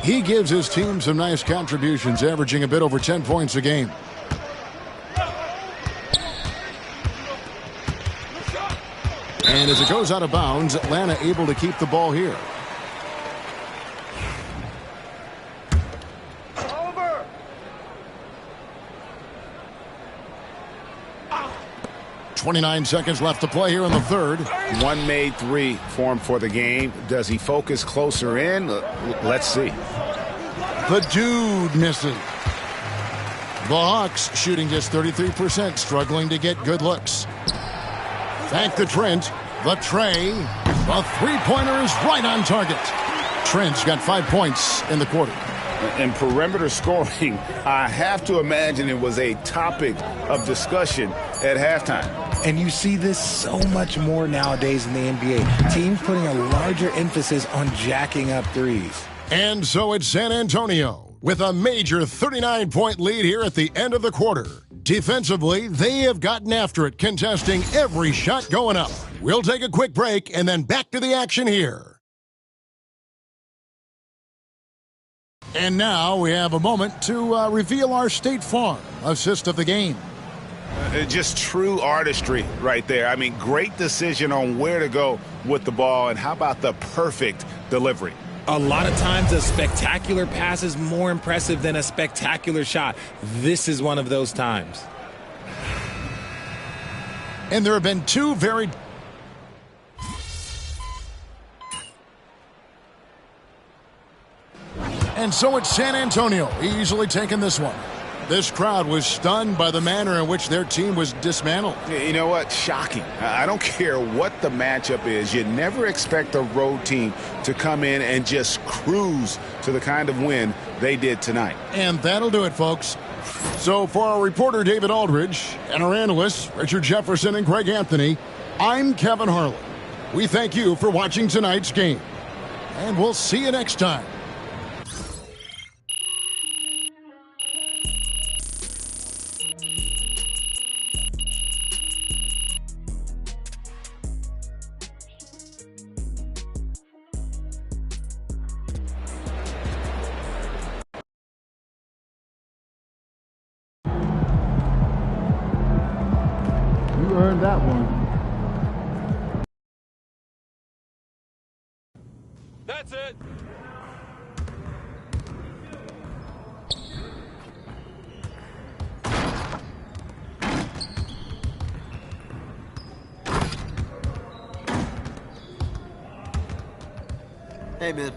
He gives his team some nice contributions, averaging a bit over 10 points a game. And as it goes out of bounds, Atlanta able to keep the ball here. Over. 29 seconds left to play here in the third. One made three formed for the game. Does he focus closer in? Let's see. The dude misses. The Hawks shooting just 33%, struggling to get good looks. Back to Trent. The tray. The three-pointer is right on target. Trent's got 5 points in the quarter. And perimeter scoring, I have to imagine it was a topic of discussion at halftime. And you see this so much more nowadays in the NBA. Teams putting a larger emphasis on jacking up threes. And so it's San Antonio with a major 39-point lead here at the end of the quarter. Defensively, they have gotten after it, contesting every shot going up. We'll take a quick break and then back to the action here. And now we have a moment to reveal our State Farm assist of the game. Just true artistry right there. I mean, great decision on where to go with the ball, and how about the perfect delivery? A lot of times a spectacular pass is more impressive than a spectacular shot. This is one of those times. And there have been two very... And so it's San Antonio easily taking this one. This crowd was stunned by the manner in which their team was dismantled. You know what? Shocking. I don't care what the matchup is. You never expect a road team to come in and just cruise to the kind of win they did tonight. And that'll do it, folks. So for our reporter, David Aldridge, and our analysts, Richard Jefferson and Greg Anthony, I'm Kevin Harlan. We thank you for watching tonight's game. And we'll see you next time. You earned that one. That's it. Hey, man.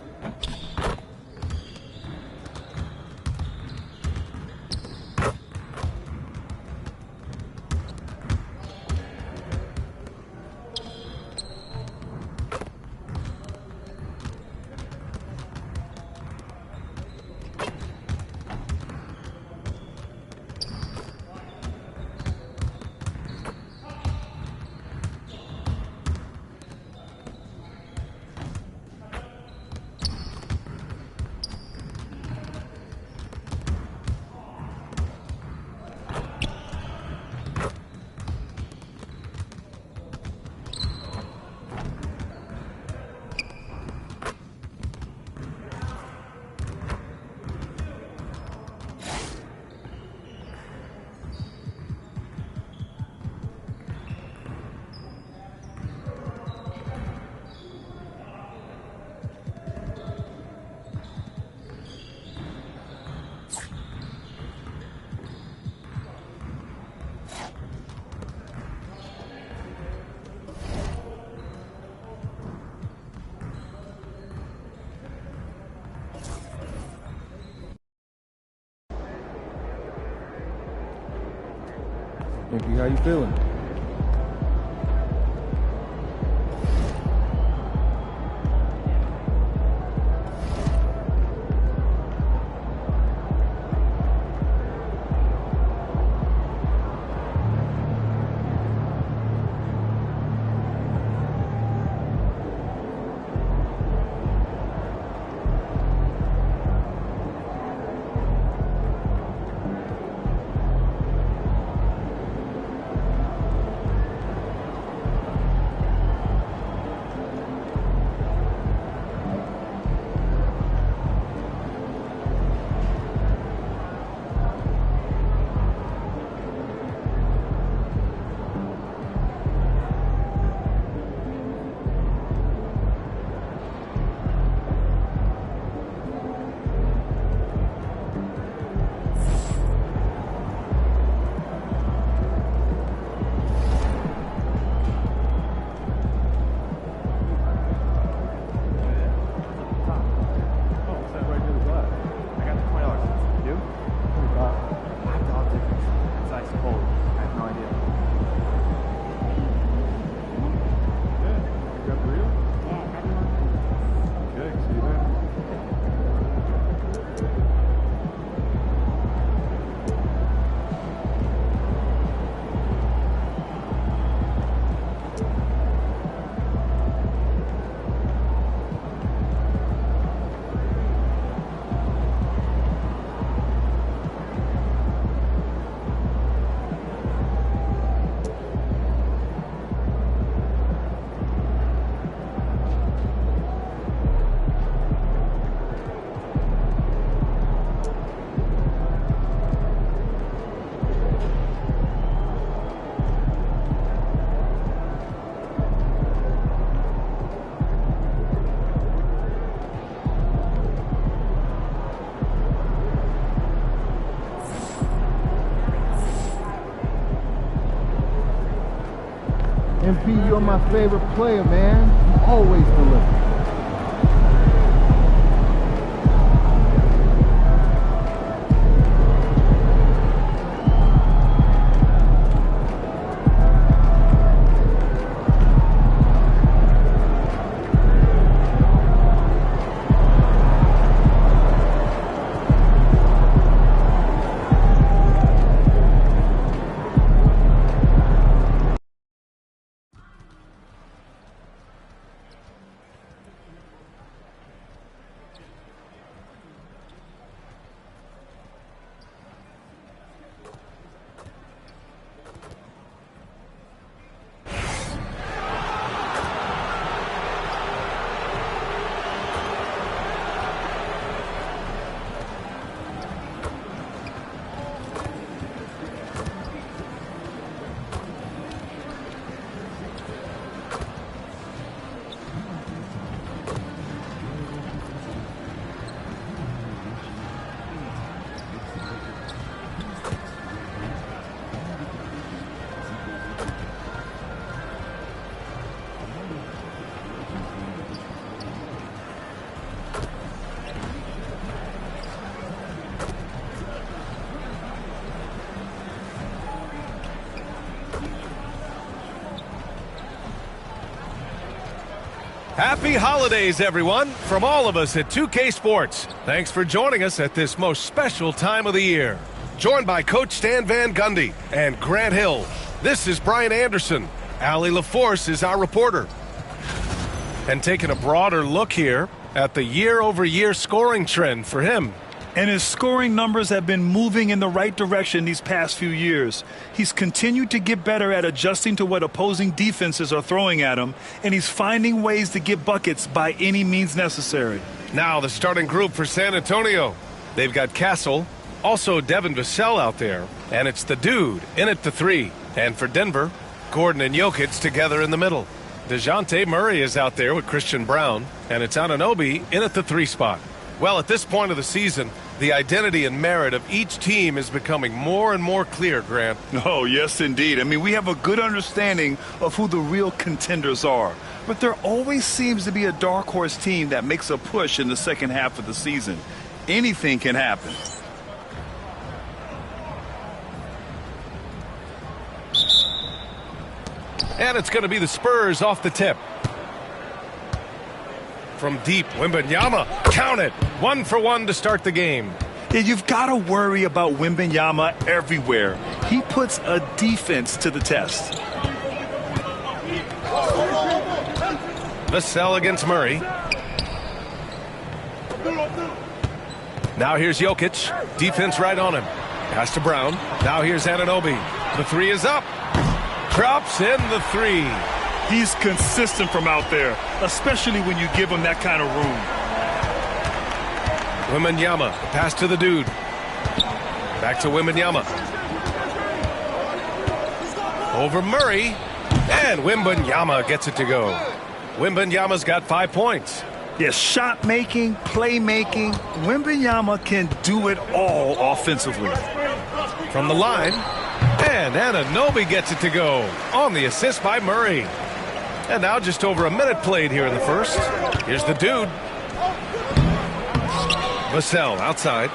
MP, how you feeling? MP, you're my favorite player, man. You always deliver. Happy holidays, everyone, from all of us at 2K Sports. Thanks for joining us at this most special time of the year. Joined by Coach Stan Van Gundy and Grant Hill. This is Brian Anderson. Allie LaForce is our reporter. And taking a broader look here at the year-over-year scoring trend for him. And his scoring numbers have been moving in the right direction these past few years. He's continued to get better at adjusting to what opposing defenses are throwing at him, and he's finding ways to get buckets by any means necessary. Now the starting group for San Antonio. They've got Castle, also Devin Vassell out there, and it's the dude in at the 3. And for Denver, Gordon and Jokic together in the middle. DeJounte Murray is out there with Christian Brown, and it's Anunoby in at the 3 spot. Well, at this point of the season, the identity and merit of each team is becoming more and more clear, Grant. Oh, yes, indeed. I mean, we have a good understanding of who the real contenders are. But there always seems to be a dark horse team that makes a push in the second half of the season. Anything can happen. And it's going to be the Spurs off the tip. From deep, Wembanyama, count it. 1 for 1 to start the game. Yeah, you've got to worry about Wembanyama everywhere. He puts a defense to the test. Vassell against Murray. Now here's Jokic. Defense right on him. Pass to Brown. Now here's Anunoby. The 3 is up. Drops in the 3. He's consistent from out there, especially when you give him that kind of room. Wembanyama, pass to the dude. Back to Wembanyama. Over Murray, and Wembanyama gets it to go. Wembanyama's got 5 points. Yes, shot making, playmaking. Wembanyama can do it all offensively. From the line, and Anunoby gets it to go on the assist by Murray. And now just over a minute played here in the first. Here's the dude. Vassell outside.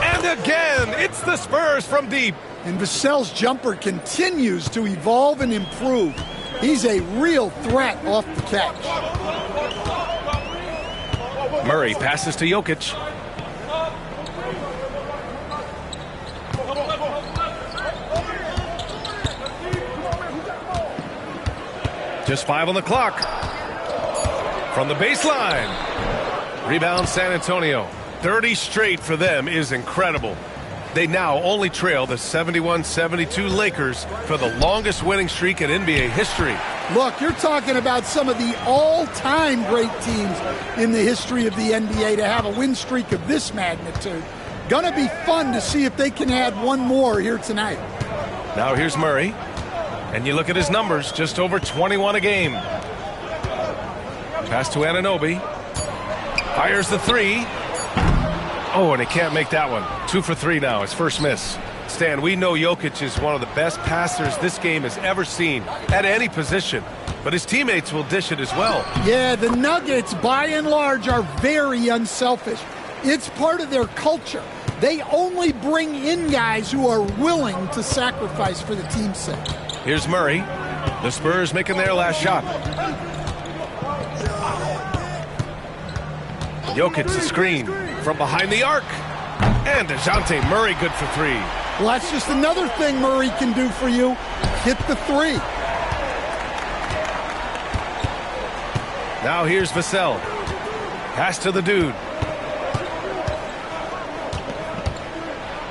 And again, it's the Spurs from deep. And Vassell's jumper continues to evolve and improve. He's a real threat off the catch. Murray passes to Jokic. Just 5 on the clock. From the baseline. Rebound San Antonio. 30 straight for them is incredible. They now only trail the 71-72 Lakers for the longest winning streak in NBA history. Look, you're talking about some of the all-time great teams in the history of the NBA to have a win streak of this magnitude. Gonna be fun to see if they can add one more here tonight. Now here's Murray. And you look at his numbers, just over 21 a game. Pass to Anunoby. Fires the 3. Oh, and he can't make that one. 2 for 3 now, his first miss. Stan, we know Jokic is one of the best passers this game has ever seen at any position, but his teammates will dish it as well. Yeah, the Nuggets, by and large, are very unselfish. It's part of their culture. They only bring in guys who are willing to sacrifice for the team's sake. Here's Murray. The Spurs making their last shot. Jokic the screen from behind the arc. And DeJounte Murray good for three. Well, that's just another thing Murray can do for you. Hit the three. Now here's Vassell. Pass to the dude.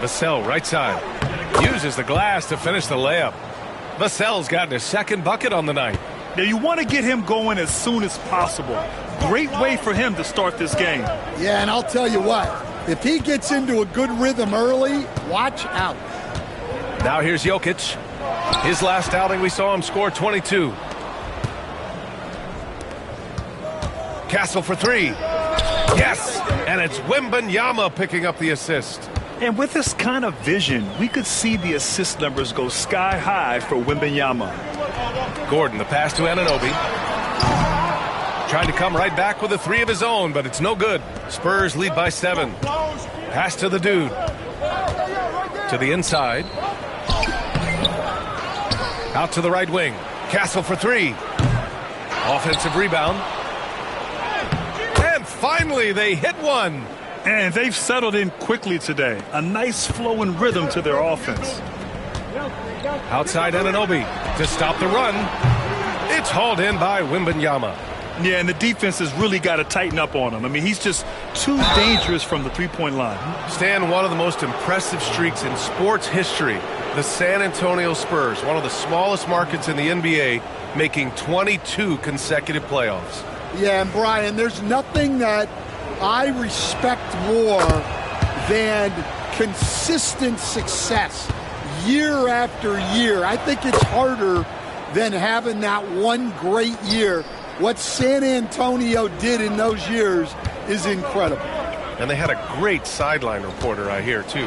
Vassell right side. Uses the glass to finish the layup. Vassell's gotten his second bucket on the night. Now you want to get him going as soon as possible. Great way for him to start this game. Yeah, and I'll tell you what. If he gets into a good rhythm early, watch out. Now here's Jokic. His last outing, we saw him score 22. Castle for three. Yes! And it's Wembanyama picking up the assist. And with this kind of vision, we could see the assist numbers go sky high for Wembanyama. Gordon, the pass to Anunoby. Trying to come right back with a three of his own, but it's no good. Spurs lead by 7. Pass to the dude. To the inside. Out to the right wing. Castle for three. Offensive rebound. And finally, they hit one. And they've settled in quickly today. A nice flow and rhythm to their offense. Outside Anunoby to stop the run. It's hauled in by Wembanyama. Yeah, and the defense has really got to tighten up on him. I mean, he's just too dangerous from the three-point line. Stan, one of the most impressive streaks in sports history. The San Antonio Spurs, one of the smallest markets in the NBA, making 22 consecutive playoffs. Yeah, and Brian, there's nothing that I respect more than consistent success year after year. I think it's harder than having that one great year. What San Antonio did in those years is incredible. And they had a great sideline reporter, I hear, too.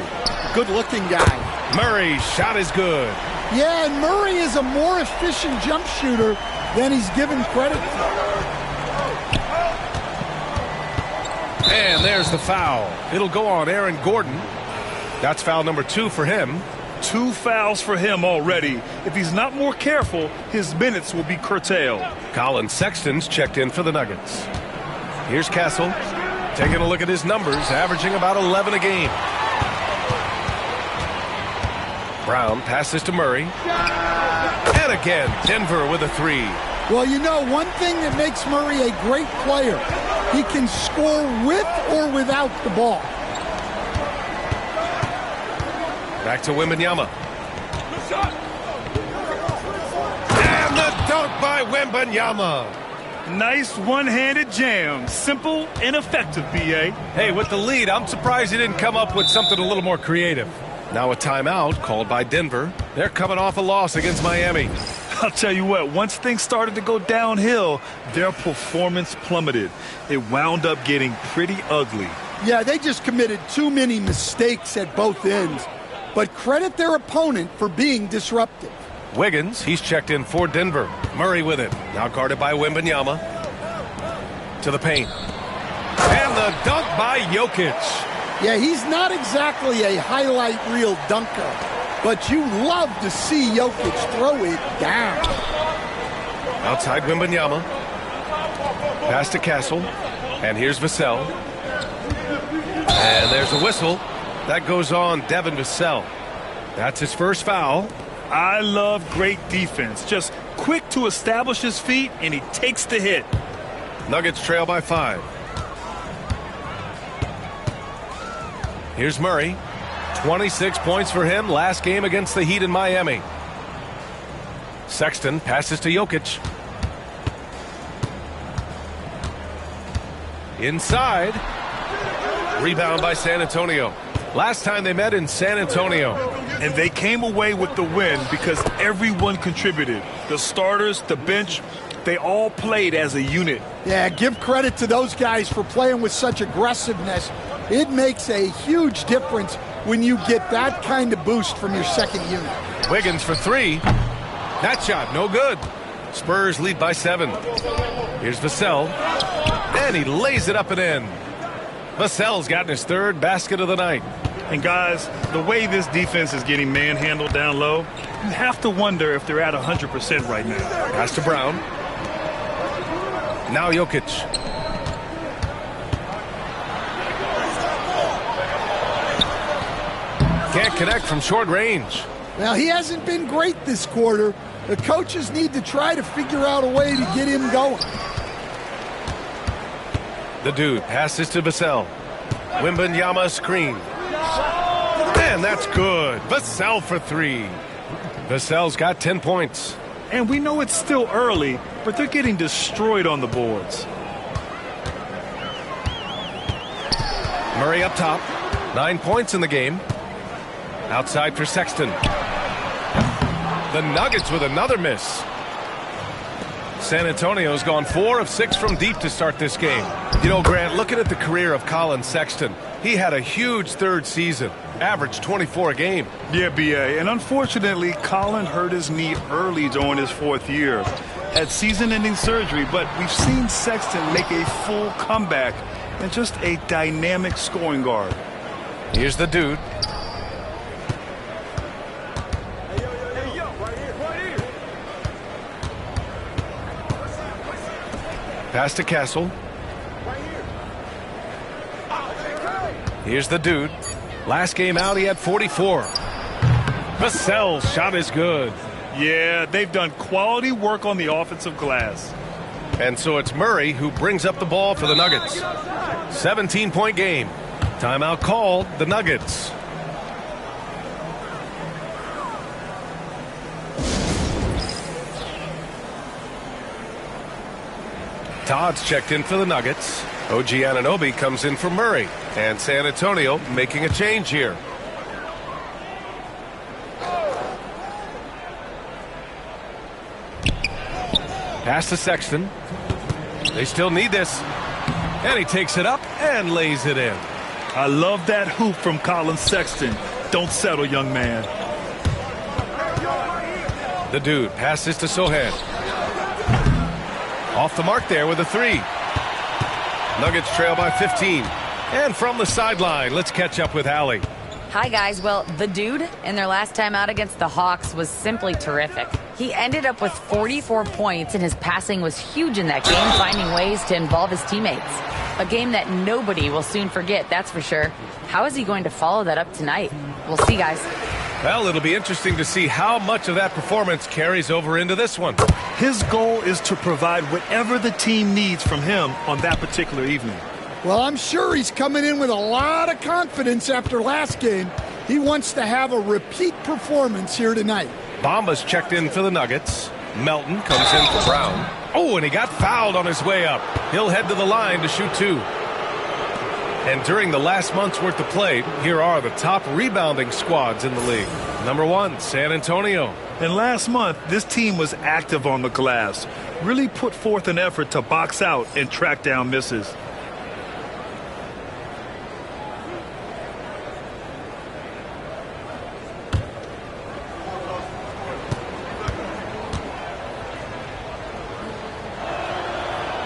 Good-looking guy. Murray's shot is good. Yeah, and Murray is a more efficient jump shooter than he's given credit for. And there's the foul. It'll go on Aaron Gordon. That's foul number 2 for him. 2 fouls for him already. If he's not more careful, his minutes will be curtailed. Colin Sexton's checked in for the Nuggets. Here's Castle. Taking a look at his numbers, averaging about 11 a game. Brown passes to Murray. And again, Denver with a 3. Well, you know, one thing that makes Murray a great player, he can score with or without the ball. Back to Wembanyama. And the dunk by Wembanyama. Nice one-handed jam. Simple and effective, B.A. Hey, with the lead, I'm surprised he didn't come up with something a little more creative. Now a timeout called by Denver. They're coming off a loss against Miami. I'll tell you what, once things started to go downhill, their performance plummeted. It wound up getting pretty ugly. Yeah, they just committed too many mistakes at both ends. But credit their opponent for being disruptive. Wiggins, he's checked in for Denver. Murray with it. Now guarded by Wembanyama. To the paint. And the dunk by Jokic. Yeah, he's not exactly a highlight reel dunker, but you love to see Jokic throw it down. Outside Wembanyama. Pass to Castle. And here's Vassell. And there's a whistle. That goes on Devin Vassell. That's his first foul. I love great defense. Just quick to establish his feet, and he takes the hit. Nuggets trail by 5. Here's Murray. 26 points for him last game against the Heat in Miami. Sexton passes to Jokic. Inside. Rebound by San Antonio. Last time they met in San Antonio. And they came away with the win because everyone contributed. The starters, the bench, they all played as a unit. Yeah, give credit to those guys for playing with such aggressiveness. It makes a huge difference when you get that kind of boost from your second unit. Wiggins for three. That shot, no good. Spurs lead by 7. Here's Vassell. And he lays it up and in. Vassell's gotten his 3rd basket of the night. And guys, the way this defense is getting manhandled down low, you have to wonder if they're at 100% right now. Pass to Brown. Now Jokic. Can't connect from short range. Now, he hasn't been great this quarter. The coaches need to try to figure out a way to get him going. The dude passes to Vassell. Wembanyama screen. And that's good. Vassell for 3. Vassell's got 10 points. And we know it's still early, but they're getting destroyed on the boards. Murray up top. 9 points in the game. Outside for Sexton. The Nuggets with another miss. San Antonio's gone 4 of 6 from deep to start this game. You know, Grant, looking at the career of Colin Sexton, he had a huge 3rd season, averaged 24 a game. Yeah, B.A., and unfortunately, Colin hurt his knee early during his 4th year. Had season-ending surgery, but we've seen Sexton make a full comeback and just a dynamic scoring guard. Here's the dude. Pass to Castle. Here's the dude. Last game out, he had 44. Vassell's shot is good. Yeah, they've done quality work on the offensive glass. And so it's Murray who brings up the ball for the Nuggets. 17-point game. Timeout called, the Nuggets. Todd's checked in for the Nuggets. OG Anunoby comes in for Murray. And San Antonio making a change here. Pass to Sexton. They still need this. And he takes it up and lays it in. I love that hoop from Colin Sexton. Don't settle, young man. The dude passes to Sohan. Off the mark there with a 3. Nuggets trail by 15. And from the sideline, let's catch up with Allie. Hi, guys. Well, the dude in their last time out against the Hawks was simply terrific. He ended up with 44 points, and his passing was huge in that game, finding ways to involve his teammates. A game that nobody will soon forget, that's for sure. How is he going to follow that up tonight? We'll see, guys. Well, it'll be interesting to see how much of that performance carries over into this one. His goal is to provide whatever the team needs from him on that particular evening. Well, I'm sure he's coming in with a lot of confidence after last game. He wants to have a repeat performance here tonight. Bamba's checked in for the Nuggets. Melton comes in for Brown. Oh, and he got fouled on his way up. He'll head to the line to shoot 2. And during the last month's worth of play, here are the top rebounding squads in the league. Number 1, San Antonio. And last month, this team was active on the glass. Really put forth an effort to box out and track down misses.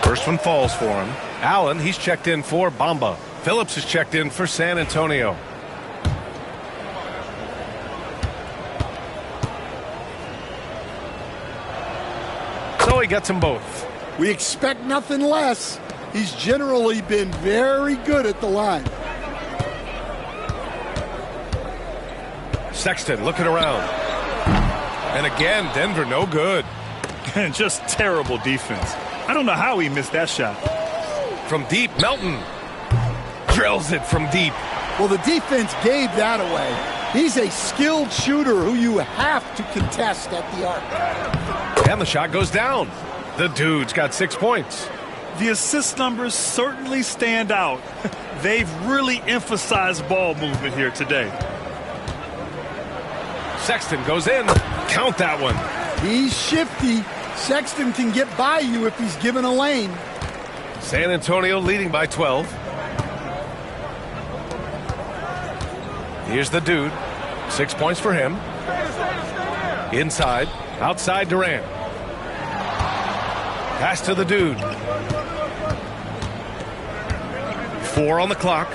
First one falls for him. Allen, he's checked in for Bamba. Phillips is checked in for San Antonio. So he gets them both. We expect nothing less. He's generally been very good at the line. Sexton looking around. And again, Denver no good. And just terrible defense. I don't know how he missed that shot. From deep, Melton drills it from deep. Well, the defense gave that away. He's a skilled shooter who you have to contest at the arc. And the shot goes down. The dude's got 6 points. The assist numbers certainly stand out. They've really emphasized ball movement here today. Sexton goes in. Count that one. He's shifty. Sexton can get by you if he's given a lane. San Antonio leading by 12. Here's the dude. 6 points for him. Inside. Outside Durant. Pass to the dude. 4 on the clock.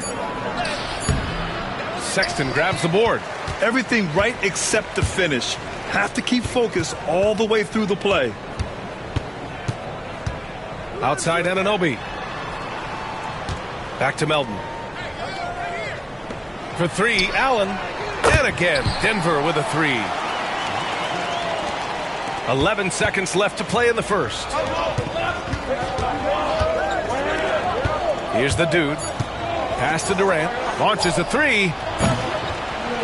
Sexton grabs the board. Everything right except the finish. Have to keep focused all the way through the play. Outside Anunoby. Back to Melton. For 3, Allen. And again, Denver with a 3. 11 seconds left to play in the first. Here's the dude. Pass to Durant. Launches a 3.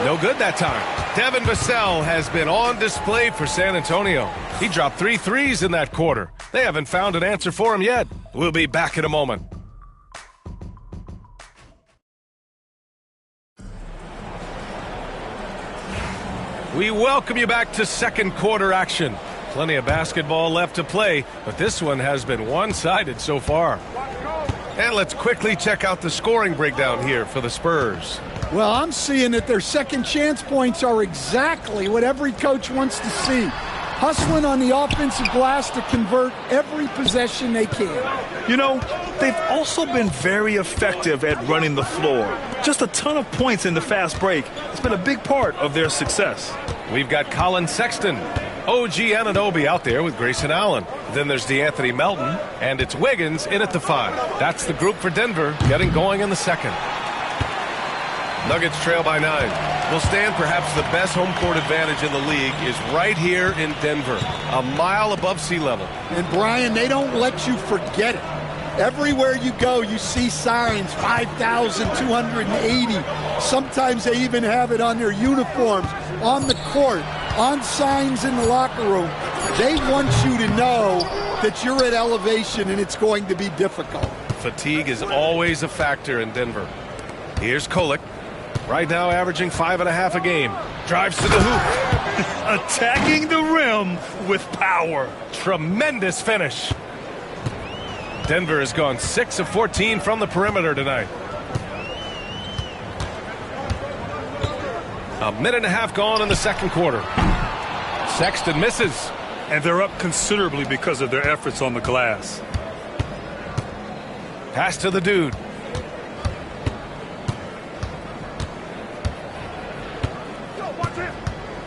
No good that time. Devin Vassell has been on display for San Antonio. He dropped 3 threes in that quarter. They haven't found an answer for him yet. We'll be back in a moment. We welcome you back to second quarter action. Plenty of basketball left to play, but this one has been one-sided so far. And let's quickly check out the scoring breakdown here for the Spurs. Well, I'm seeing that their second chance points are exactly what every coach wants to see. Hustling on the offensive glass to convert every possession they can. You know, they've also been very effective at running the floor. Just a ton of points in the fast break. It's been a big part of their success. We've got Colin Sexton, OG Anunoby out there with Grayson Allen. Then there's DeAnthony Melton, and it's Wiggins in at the 5. That's the group for Denver getting going in the second. Nuggets trail by 9. Will stand perhaps the best home court advantage in the league is right here in Denver, a mile above sea level. And Brian, they don't let you forget it. Everywhere you go, you see signs, 5,280. Sometimes they even have it on their uniforms, on the court, on signs in the locker room. They want you to know that you're at elevation and it's going to be difficult. Fatigue is always a factor in Denver. Here's Kolek. Right now averaging 5.5 a game. Drives to the hoop. Attacking the rim with power. Tremendous finish. Denver has gone 6 of 14 from the perimeter tonight. A minute and a half gone in the second quarter. Sexton misses. And they're up considerably because of their efforts on the glass. Pass to the dude.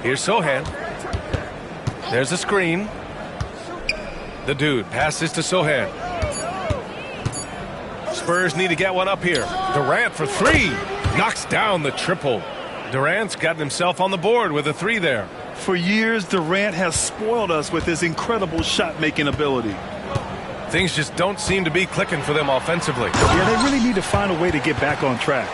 Here's Sohan. There's a screen. The dude passes to Sohan. Spurs need to get one up here. Durant for 3. Knocks down the triple. Durant's gotten himself on the board with a 3 there. For years, Durant has spoiled us with his incredible shot-making ability. Things just don't seem to be clicking for them offensively. Yeah, they really need to find a way to get back on track.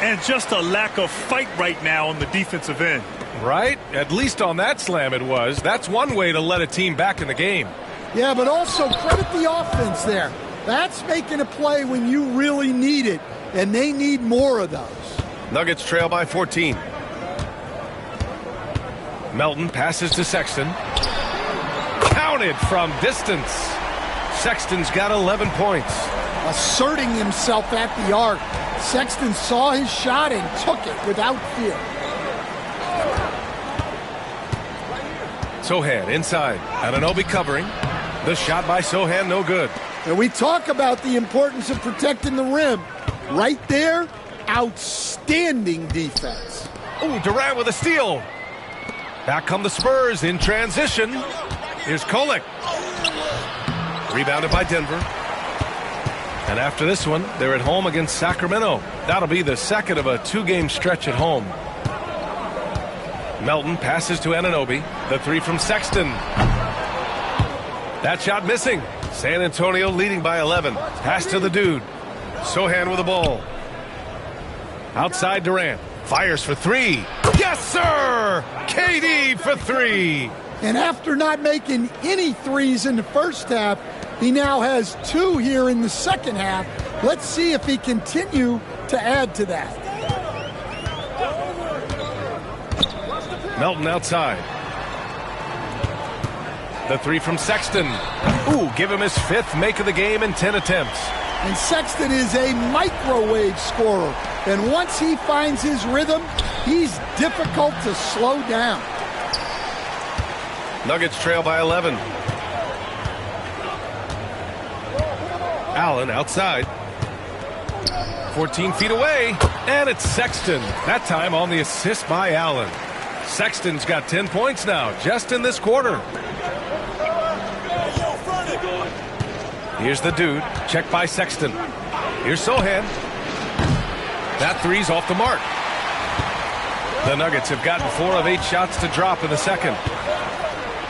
And just a lack of fight right now on the defensive end. Right? At least on that slam it was. That's one way to let a team back in the game. Yeah, but also credit the offense there. That's making a play when you really need it, and they need more of those. Nuggets trail by 14. Melton passes to Sexton. Counted from distance. Sexton's got 11 points. Asserting himself at the arc. Sexton saw his shot and took it without fear. Sohan inside. Anunoby covering. The shot by Sohan, no good. And we talk about the importance of protecting the rim. Right there, outstanding defense. Oh, Durant with a steal. Back come the Spurs in transition. Here's Kolek. Rebounded by Denver. And after this one, they're at home against Sacramento. That'll be the second of a 2-game stretch at home. Melton passes to Anunoby. The 3 from Sexton. That shot missing. San Antonio leading by 11. Pass to the dude. Sohan with the ball. Outside Durant. Fires for 3. Yes, sir! KD for 3. And after not making any threes in the first half, he now has 2 here in the second half. Let's see if he continue to add to that. Melton outside. The 3 from Sexton. Ooh, give him his 5th make of the game in 10 attempts. And Sexton is a microwave scorer. And once he finds his rhythm, he's difficult to slow down. Nuggets trail by 11. Allen outside. 14 feet away, and it's Sexton. That time on the assist by Allen. Sexton's got 10 points now, just in this quarter. Here's the dude, checked by Sexton. Here's Sohan. That three's off the mark. The Nuggets have gotten 4 of 8 shots to drop in the second.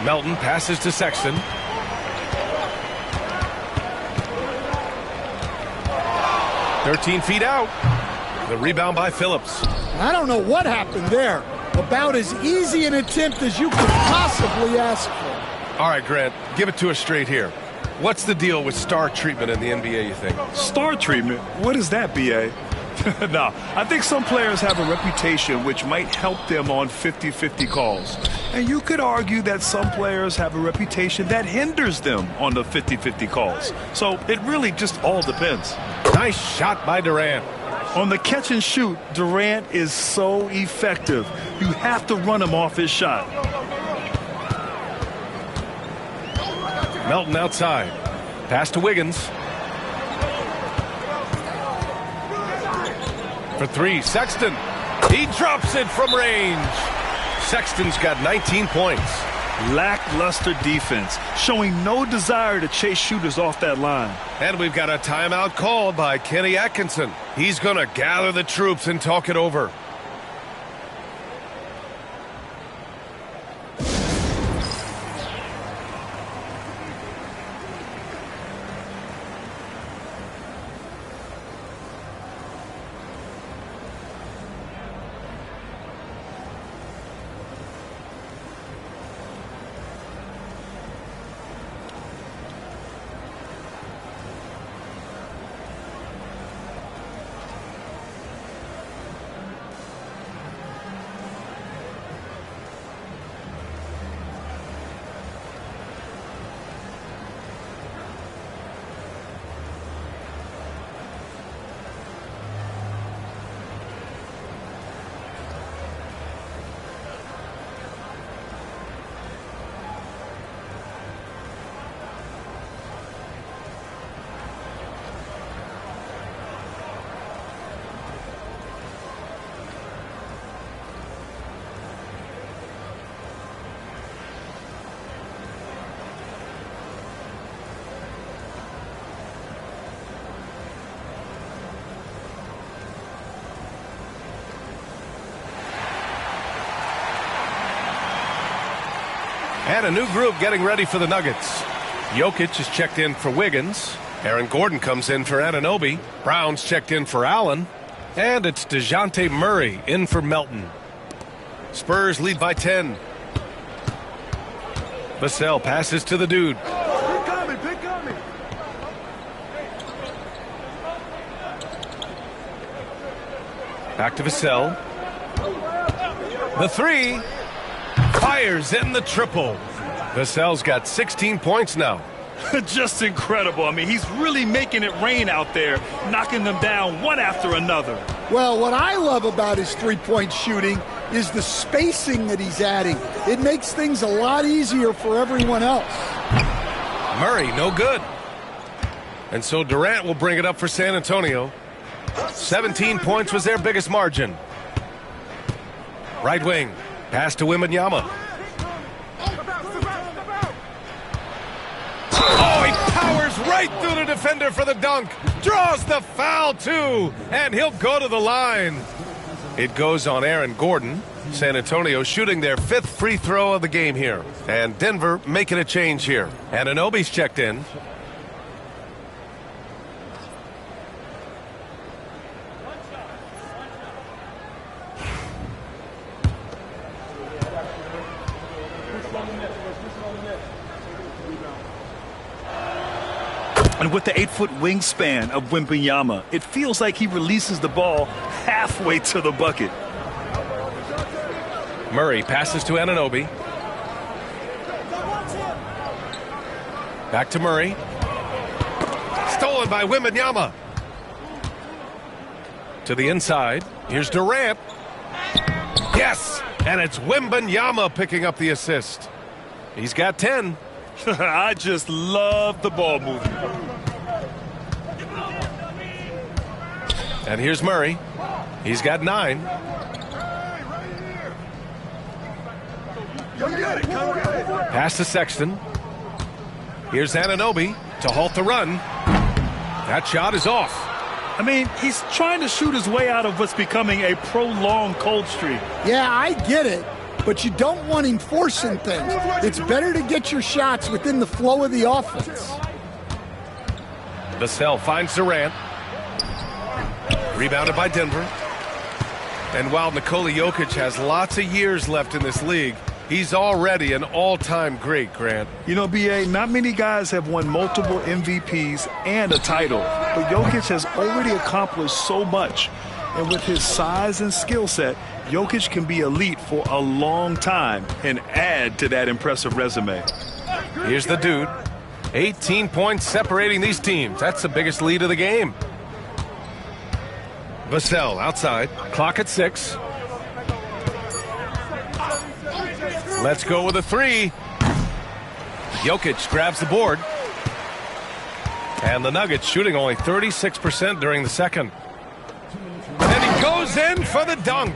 Melton passes to Sexton. "13 feet out." The rebound by Phillips. I don't know what happened there. About as easy an attempt as you could possibly ask for. All right, Grant, give it to us straight here. What's the deal with star treatment in the NBA, you think? Star treatment? What is that, B.A.? No, I think some players have a reputation which might help them on 50-50 calls. And you could argue that some players have a reputation that hinders them on the 50-50 calls. So it really just all depends. Nice shot by Durant. On the catch and shoot, Durant is so effective. You have to run him off his shot. Melton outside. Pass to Wiggins. For 3, Sexton. He drops it from range. Sexton's got 19 points. Lackluster defense, showing no desire to chase shooters off that line. And we've got a timeout called by Kenny Atkinson. He's going to gather the troops and talk it over. And a new group getting ready for the Nuggets. Jokic is checked in for Wiggins. Aaron Gordon comes in for Anunoby. Brown's checked in for Allen. And it's DeJounte Murray in for Melton. Spurs lead by 10. Vassell passes to the dude. Pick on me. Back to Vassell. The 3. Fires in the triple. Vassell's got 16 points now. Just incredible. I mean, he's really making it rain out there, knocking them down one after another. Well, what I love about his three-point shooting is the spacing that he's adding. It makes things a lot easier for everyone else. Murray, no good. And so Durant will bring it up for San Antonio. 17 points was their biggest margin. Right wing. Pass to Wembanyama. Oh, he powers right through the defender for the dunk. Draws the foul, too. And he'll go to the line. It goes on Aaron Gordon. San Antonio shooting their 5th free throw of the game here. And Denver making a change here. Anunoby's checked in. And with the 8-foot wingspan of Wembanyama, it feels like he releases the ball halfway to the bucket. Murray passes to Anunoby. Back to Murray. Stolen by Wembanyama. To the inside. Here's Durant. Yes! And it's Wembanyama picking up the assist. He's got 10. I just love the ball movement. And here's Murray. He's got 9. Pass to Sexton. Here's Anunoby to halt the run. That shot is off. I mean, he's trying to shoot his way out of what's becoming a prolonged cold streak. Yeah, I get it, but you don't want him forcing things. It's better to get your shots within the flow of the offense. Vassell finds Durant. Rebounded by Denver. And while Nikola Jokic has lots of years left in this league, he's already an all-time great, Grant. You know, B.A., not many guys have won multiple MVPs and a title, but Jokic has already accomplished so much. And with his size and skill set, Jokic can be elite for a long time and add to that impressive resume. Here's the dude. 18 points separating these teams. That's the biggest lead of the game. Vassell outside. Clock at 6. Let's go with a 3. Jokic grabs the board. And the Nuggets shooting only 36% during the second. And he goes in for the dunk.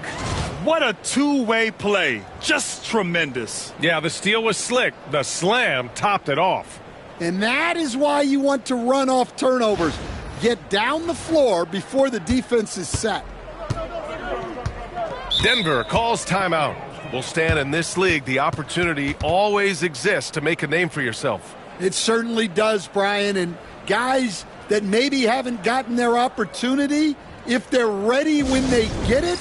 What a two-way play. Just tremendous. Yeah, the steal was slick. The slam topped it off. And that is why you want to run off turnovers. Get down the floor before the defense is set. Denver calls timeout. Will stand in this league, the opportunity always exists to make a name for yourself. It certainly does, Brian. And guys that maybe haven't gotten their opportunity, if they're ready when they get it,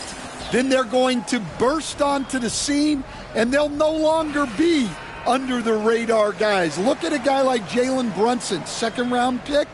then they're going to burst onto the scene, and they'll no longer be under the radar guys. Look at a guy like Jalen Brunson, second-round pick,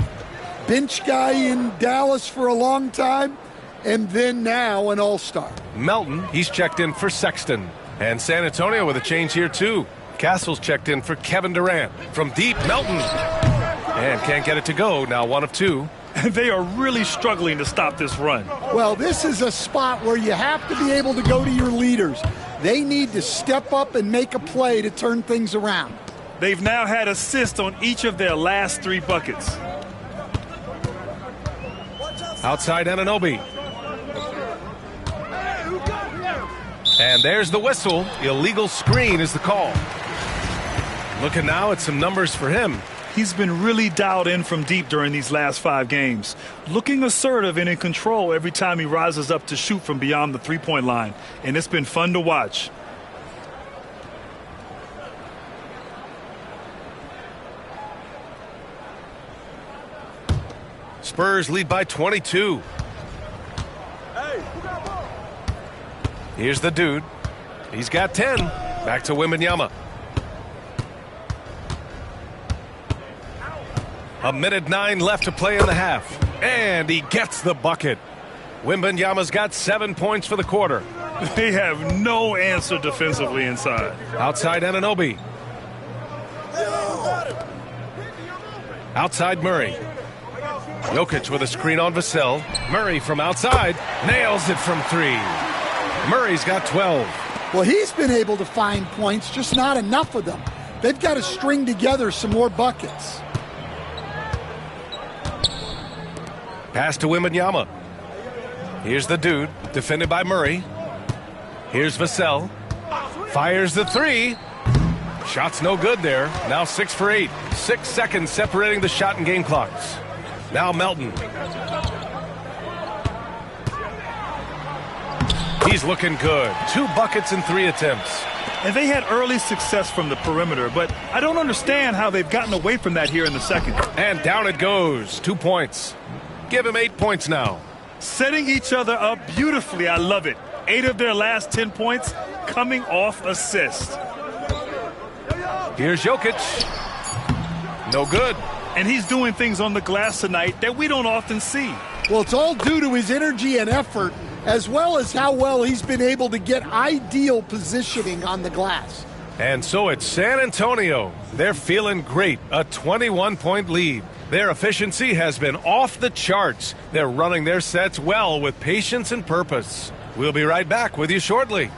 bench guy in Dallas for a long time, and then now an all-star. Melton, he's checked in for Sexton. And San Antonio with a change here, too. Castle's checked in for Kevin Durant. From deep, Melton. And can't get it to go. Now 1 of 2. They are really struggling to stop this run. Well, this is a spot where you have to be able to go to your leaders. They need to step up and make a play to turn things around. They've now had assists on each of their last 3 buckets. Outside Anunoby. And there's the whistle. Illegal screen is the call. Looking now at some numbers for him. He's been really dialed in from deep during these last 5 games. Looking assertive and in control every time he rises up to shoot from beyond the three-point line. And it's been fun to watch. Spurs lead by 22. Here's the dude. He's got 10. Back to Wembanyama. A minute 9 left to play in the half. And he gets the bucket. Wembanyama's got 7 points for the quarter. They have no answer defensively inside. Outside Anunoby. Outside Murray. Jokic with a screen on Vassell. Murray from outside. Nails it from 3. Murray's got 12. Well, he's been able to find points, just not enough of them. They've got to string together some more buckets. Pass to Wembanyama. Here's the dude, defended by Murray. Here's Vassell. Fires the 3. Shot's no good there. Now 6 for 8. 6 seconds separating the shot and game clocks. Now Melton. He's looking good. 2 buckets in 3 attempts. And they had early success from the perimeter, but I don't understand how they've gotten away from that here in the second. And down it goes. 2 points. Give him 8 points now. Setting each other up beautifully. I love it. 8 of their last 10 points coming off assist. Here's Jokic. No good. And he's doing things on the glass tonight that we don't often see. Well, it's all due to his energy and effort, as well as how well he's been able to get ideal positioning on the glass. And so it's San Antonio. They're feeling great. A 21-point lead. Their efficiency has been off the charts. They're running their sets well with patience and purpose. We'll be right back with you shortly.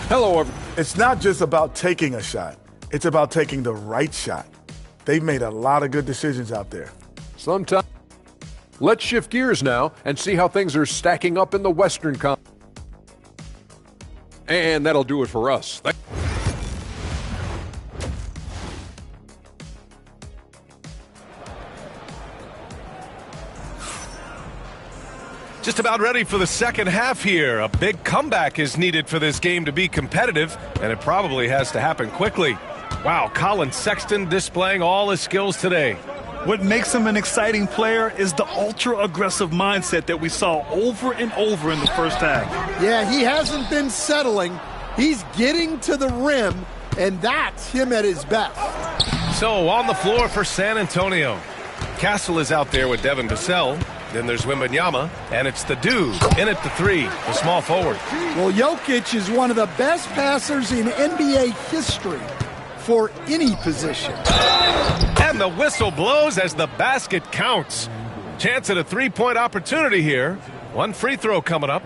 Hello, everyone. It's not just about taking a shot. It's about taking the right shot. They've made a lot of good decisions out there. Sometimes. Let's shift gears now and see how things are stacking up in the Western Conference. And that'll do it for us. Just about ready for the second half here. A big comeback is needed for this game to be competitive, and it probably has to happen quickly. Wow, Colin Sexton displaying all his skills today. What makes him an exciting player is the ultra-aggressive mindset that we saw over and over in the first half. Yeah, he hasn't been settling. He's getting to the rim, and that's him at his best. So, on the floor for San Antonio. Castle is out there with Devin Vassell. Then there's Wembanyama, and it's the dude in at the three, the small forward. Well, Jokic is one of the best passers in NBA history for any position. And the whistle blows as the basket counts. Chance at a three-point opportunity here. One free throw coming up.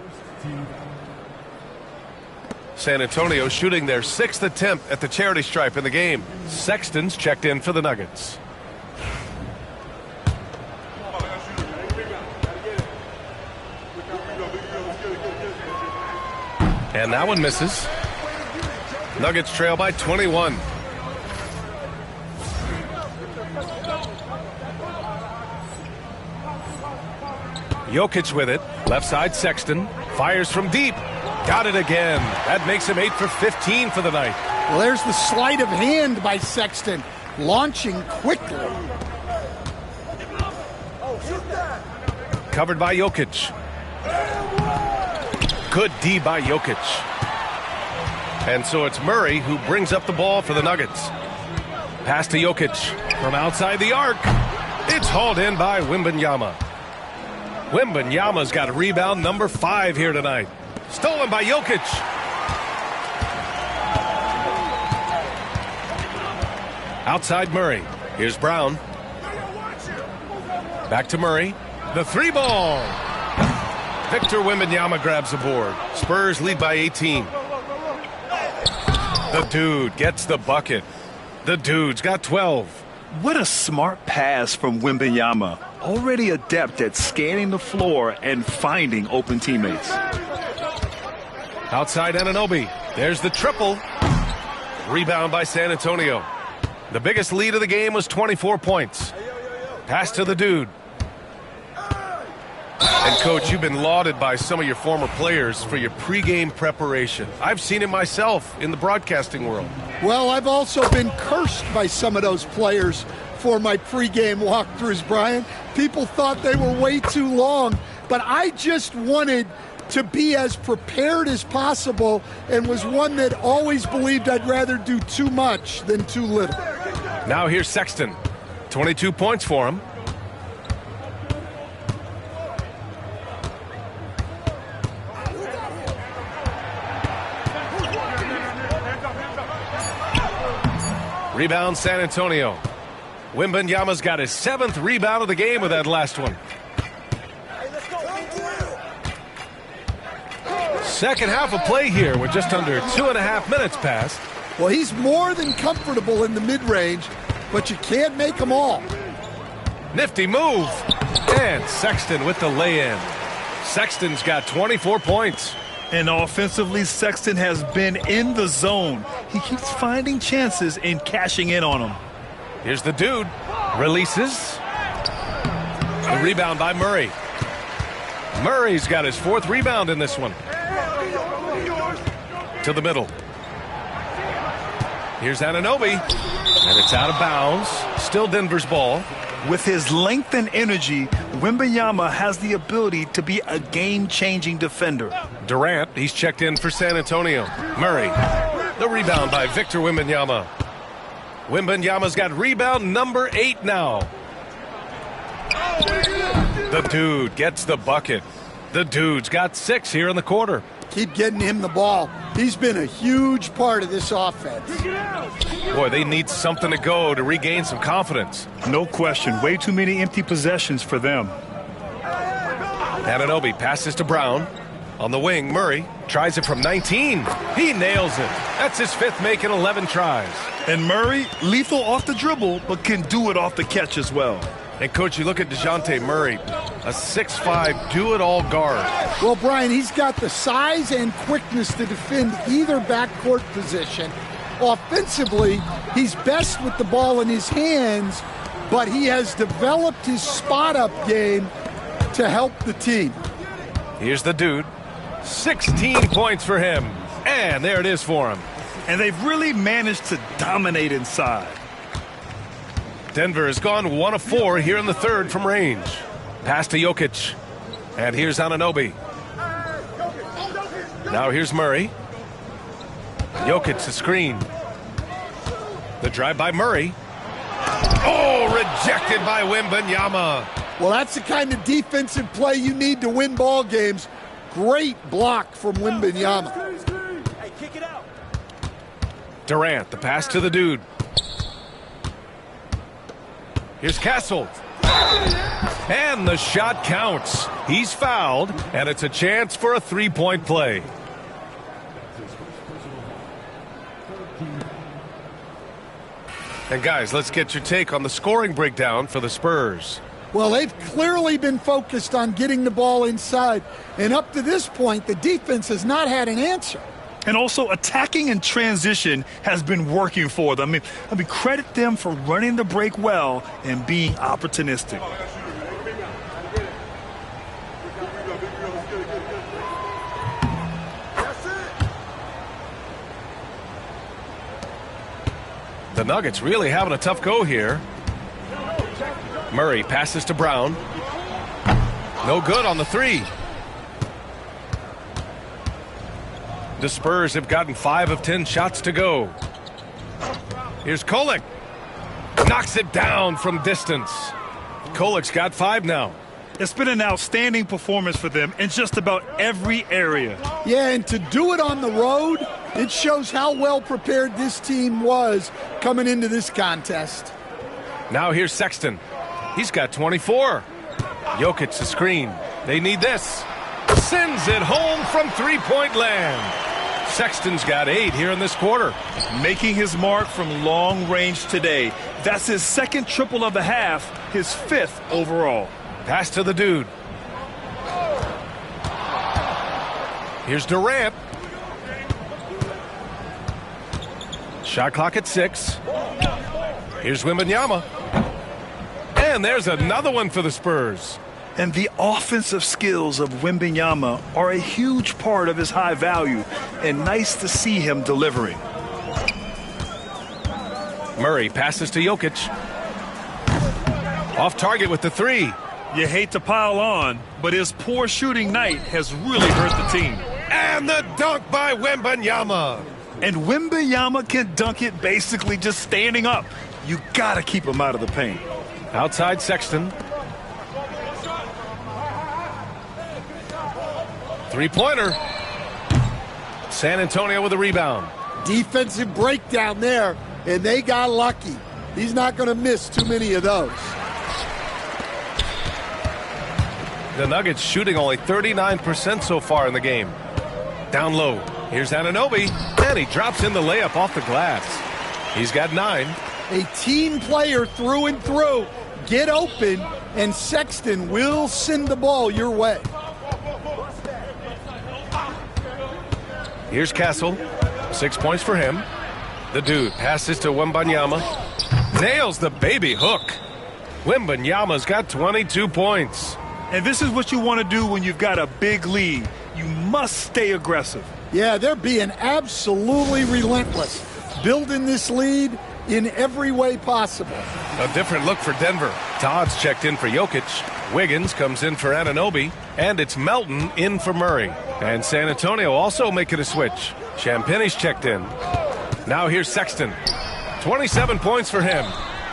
San Antonio shooting their 6th attempt at the charity stripe in the game. Sexton's checked in for the Nuggets. And that one misses. Nuggets trail by 21. Jokic with it. Left side Sexton. Fires from deep. Got it again. That makes him 8 for 15 for the night. Well, there's the sleight of hand by Sexton. Launching quickly. Covered by Jokic. Good D by Jokic. And so it's Murray who brings up the ball for the Nuggets. Pass to Jokic from outside the arc. It's hauled in by Wembanyama. Wembanyama's got rebound number 5 here tonight. Stolen by Jokic. Outside Murray. Here's Brown. Back to Murray. The 3-ball. Victor Wembanyama grabs the board. Spurs lead by 18. The dude gets the bucket. The dude's got 12. What a smart pass from Wembanyama. Already adept at scanning the floor and finding open teammates. Outside Anunoby. There's the triple. Rebound by San Antonio. The biggest lead of the game was 24 points. Pass to the dude. And, Coach, you've been lauded by some of your former players for your pregame preparation. I've seen it myself in the broadcasting world. Well, I've also been cursed by some of those players for my pregame walkthroughs, Brian. People thought they were way too long, but I just wanted to be as prepared as possible and was one that always believed I'd rather do too much than too little. Now here's Sexton. 22 points for him. Rebound San Antonio. Wembanyama's got his 7th rebound of the game with that last one. Second half of play here with just under 2.5 minutes passed. Well, he's more than comfortable in the mid-range, but you can't make them all. Nifty move. And Sexton with the lay-in. Sexton's got 24 points. And offensively, Sexton has been in the zone. He keeps finding chances and cashing in on them. Here's the dude. Releases. The rebound by Murray. Murray's got his 4th rebound in this one. To the middle. Here's Anunoby. And it's out of bounds. Still Denver's ball. With his length and energy, Wembanyama has the ability to be a game-changing defender. Durant, he's checked in for San Antonio. Murray, the rebound by Victor Wembanyama. Wembanyama's got rebound number 8 now. The dude gets the bucket. The dude's got 6 here in the quarter. Keep getting him the ball. He's been a huge part of this offense. Boy, they need something to go to regain some confidence. No question. Way too many empty possessions for them. Anunoby passes to Brown. On the wing, Murray tries it from 19. He nails it. That's his 5th make in 11 tries. And Murray, lethal off the dribble, but can do it off the catch as well. And, Coach, you look at DeJounte Murray, a 6'5", do-it-all guard. Well, Brian, he's got the size and quickness to defend either backcourt position. Offensively, he's best with the ball in his hands, but he has developed his spot-up game to help the team. Here's the dude. 16 points for him. And there it is for him. And they've really managed to dominate inside. Denver has gone 1 of 4 here in the 3rd from range. Pass to Jokic. And here's Anunoby. Now here's Murray. Jokic the screen. The drive by Murray. Oh, rejected by Wembanyama. Well, that's the kind of defensive play you need to win ball games. Great block from Wembanyama. Hey, kick it out. Durant, the pass to the dude. Here's Castle. And the shot counts. He's fouled, and it's a chance for a 3-point play. And guys, let's get your take on the scoring breakdown for the Spurs. Well, they've clearly been focused on getting the ball inside. And up to this point, the defense has not had an answer. And also, attacking in transition has been working for them. I mean, credit them for running the break well and being opportunistic. The Nuggets really having a tough go here. Murray passes to Brown. No good on the 3. The Spurs have gotten 5 of 10 shots to go. Here's Kolek. Knocks it down from distance. Kolek's got 5 now. It's been an outstanding performance for them in just about every area. Yeah, and to do it on the road, it shows how well prepared this team was coming into this contest. Now here's Sexton. He's got 24. Jokic the screen. They need this. Sends it home from 3-point land. Sexton's got 8 here in this quarter. Making his mark from long range today. That's his 2nd triple of the half, his 5th overall. Pass to the dude. Here's Durant. Shot clock at 6. Here's Wembanyama. And there's another one for the Spurs. And the offensive skills of Wembanyama are a huge part of his high value, and nice to see him delivering. Murray passes to Jokic. Off target with the 3. You hate to pile on, but his poor shooting night has really hurt the team. And the dunk by Wembanyama. And Wembanyama can dunk it basically just standing up. You got to keep him out of the paint. Outside Sexton. 3-pointer. San Antonio with a rebound. Defensive breakdown there, and they got lucky. He's not going to miss too many of those. The Nuggets shooting only 39% so far in the game. Down low. Here's Anunoby, and he drops in the layup off the glass. He's got 9. A team player through and through. Get open, and Sexton will send the ball your way. Here's Castle. 6 points for him. The dude passes to Wembanyama. Nails the baby hook. Wembanyama's got 22 points. And this is what you want to do when you've got a big lead. You must stay aggressive. Yeah, they're being absolutely relentless, building this lead in every way possible. A different look for Denver. Todd's checked in for Jokic. Wiggins comes in for Anunoby. And it's Melton in for Murray. And San Antonio also making a switch. Champagne's checked in. Now here's Sexton. 27 points for him.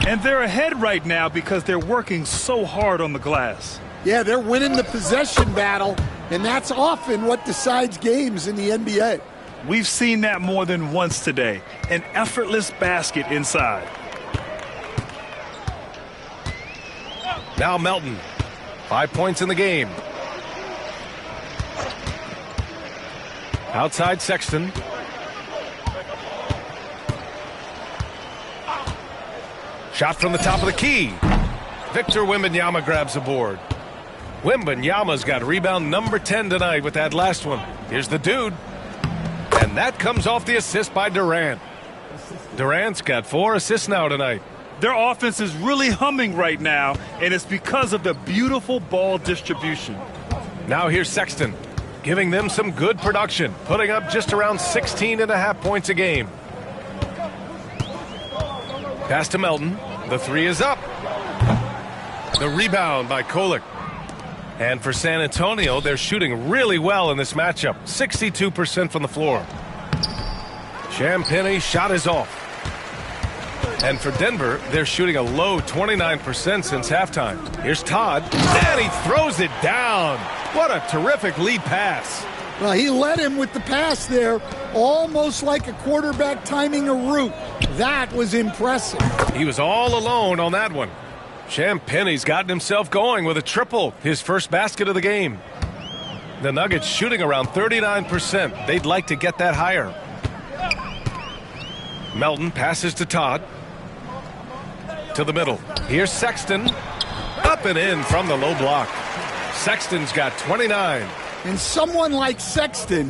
And they're ahead right now because they're working so hard on the glass. Yeah, they're winning the possession battle, and that's often what decides games in the NBA. We've seen that more than once today. An effortless basket inside. Now Melton. 5 points in the game. Outside Sexton. Shot from the top of the key. Victor Wembanyama grabs the board. Wembanyama's got rebound number 10 tonight with that last one. Here's the dude. And that comes off the assist by Durant. Durant's got 4 assists now tonight. Their offense is really humming right now, and it's because of the beautiful ball distribution. Now here's Sexton, giving them some good production, putting up just around 16.5 points a game. Pass to Melton. The 3 is up. The rebound by Kolek. And for San Antonio, they're shooting really well in this matchup. 62% from the floor. Champagne's shot is off. And for Denver, they're shooting a low 29% since halftime. Here's Todd. And he throws it down. What a terrific lead pass. Well, he led him with the pass there, almost like a quarterback timing a route. That was impressive. He was all alone on that one. Champagne's gotten himself going with a triple, his first basket of the game. The Nuggets shooting around 39%. They'd like to get that higher. Melton passes to Todd. To the middle. Here's Sexton. Up and in from the low block. Sexton's got 29. And someone like Sexton,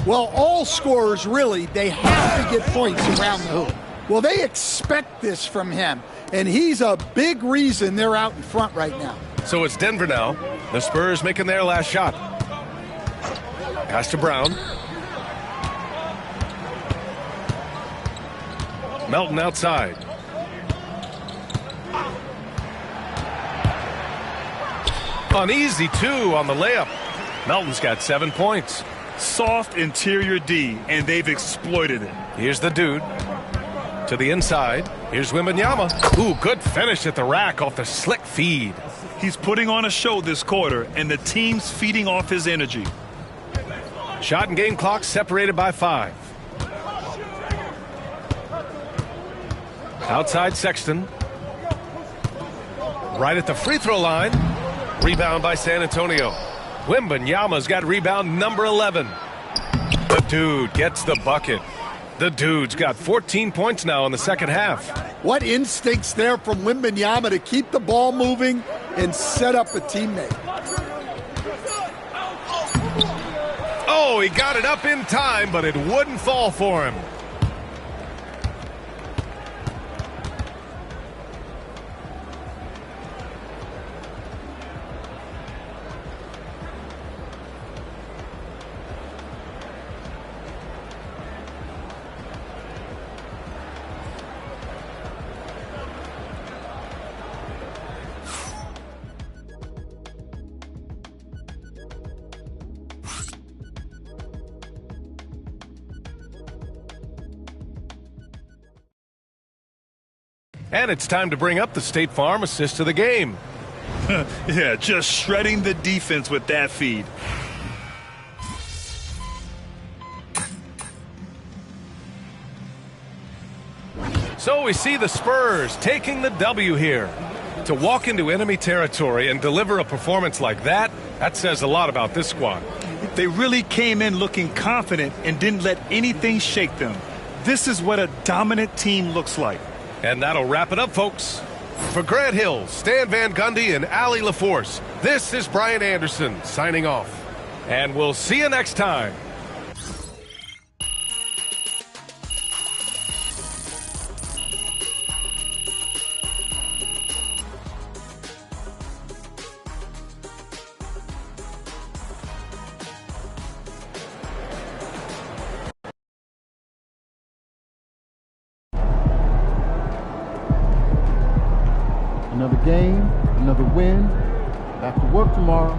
well, all scorers really, they have to get points around the hoop. Well, they expect this from him, and he's a big reason they're out in front right now. So it's Denver now. The Spurs making their last shot. Pass to Brown. Melton outside. An easy 2 on the layup. Melton's got 7 points. Soft interior D, and they've exploited it. Here's the dude. To the inside. Here's Wembanyama. Ooh, good finish at the rack off the slick feed. He's putting on a show this quarter, and the team's feeding off his energy. Shot and game clock separated by 5. Outside Sexton. Right at the free throw line. Rebound by San Antonio. Wembanyama's got rebound number 11. The dude gets the bucket. The dude's got 14 points now in the second half. What instincts there from Wembanyama to keep the ball moving and set up a teammate. Oh, he got it up in time, but it wouldn't fall for him. And it's time to bring up the State Farm assist of the game. Yeah, just shredding the defense with that feed. So we see the Spurs taking the W here. To walk into enemy territory and deliver a performance like that, that says a lot about this squad. They really came in looking confident and didn't let anything shake them. This is what a dominant team looks like. And that'll wrap it up, folks. For Grant Hill, Stan Van Gundy, and Allie LaForce, this is Brian Anderson signing off. And we'll see you next time. Another game, another win. Back to work tomorrow.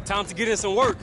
Time to get in some work.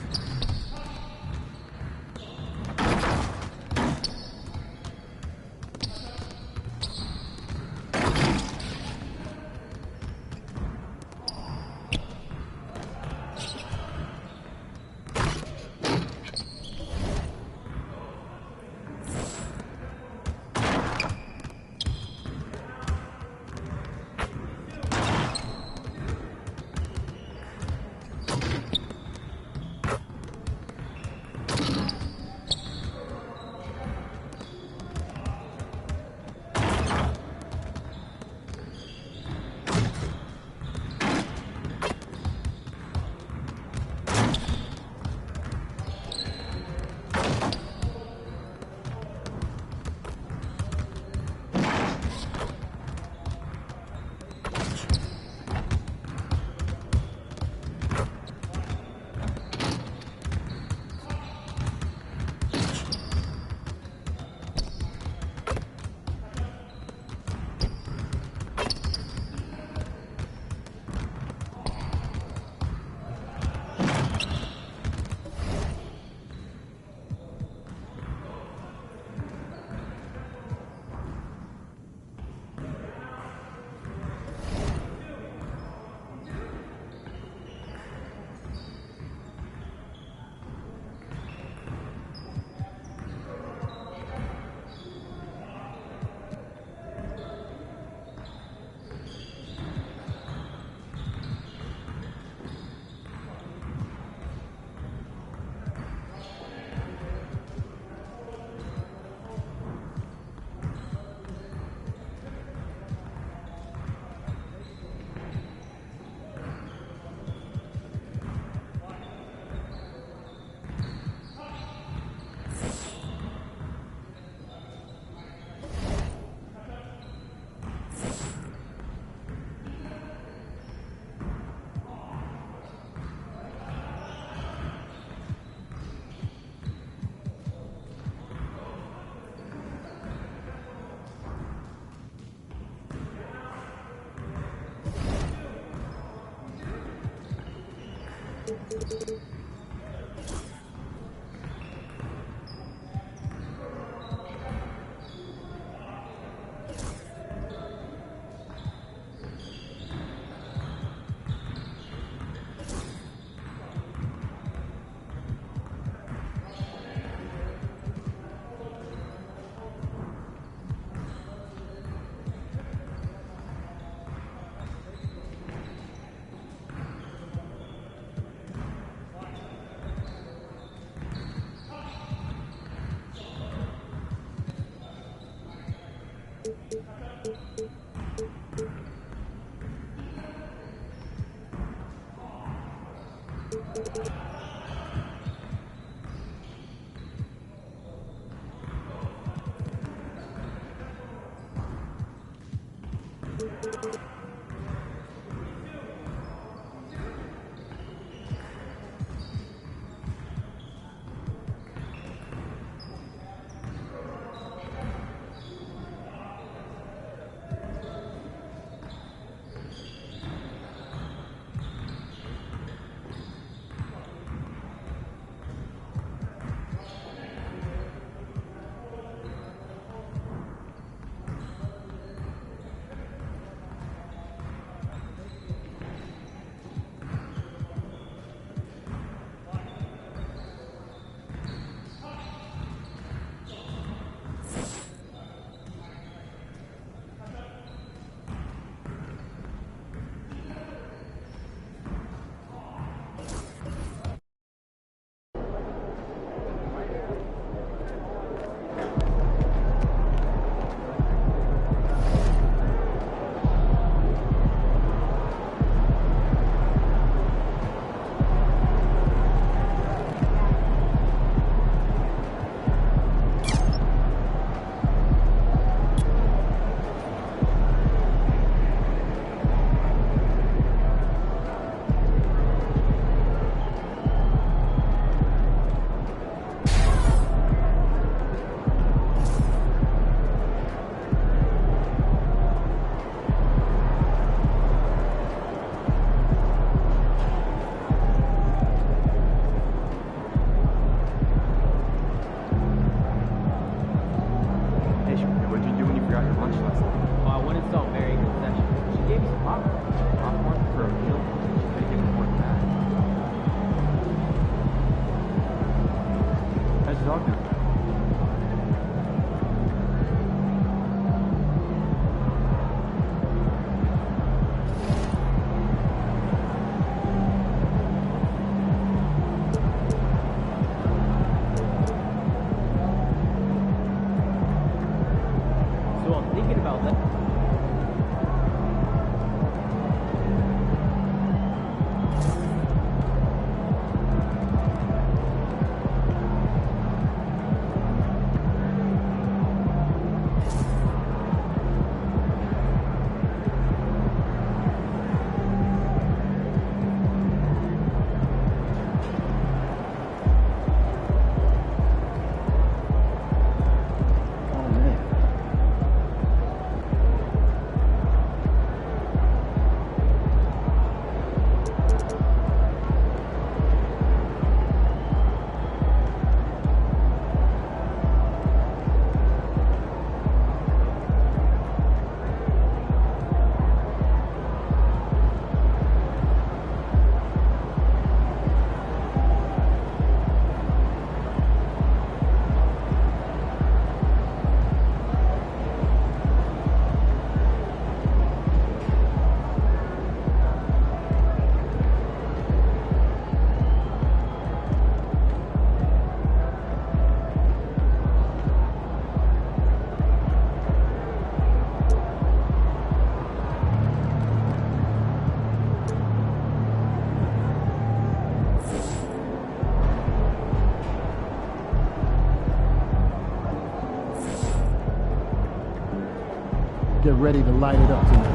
ready to light it up tonight.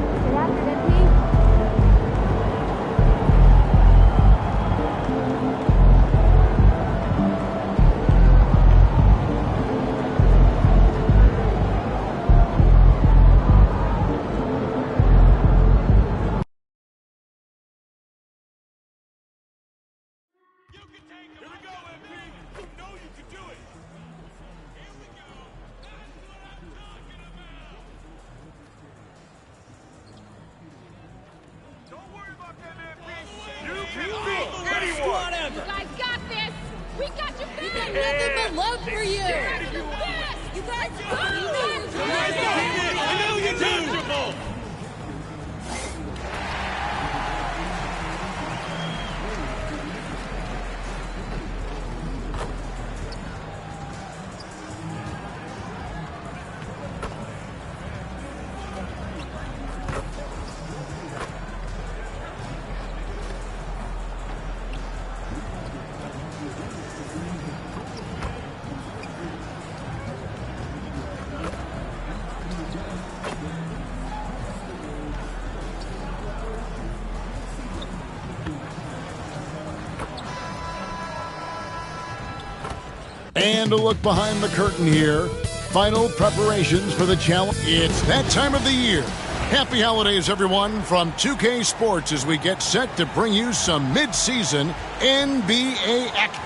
And a look behind the curtain here. Final preparations for the challenge. It's that time of the year. Happy holidays, everyone, from 2K Sports as we get set to bring you some mid-season NBA action.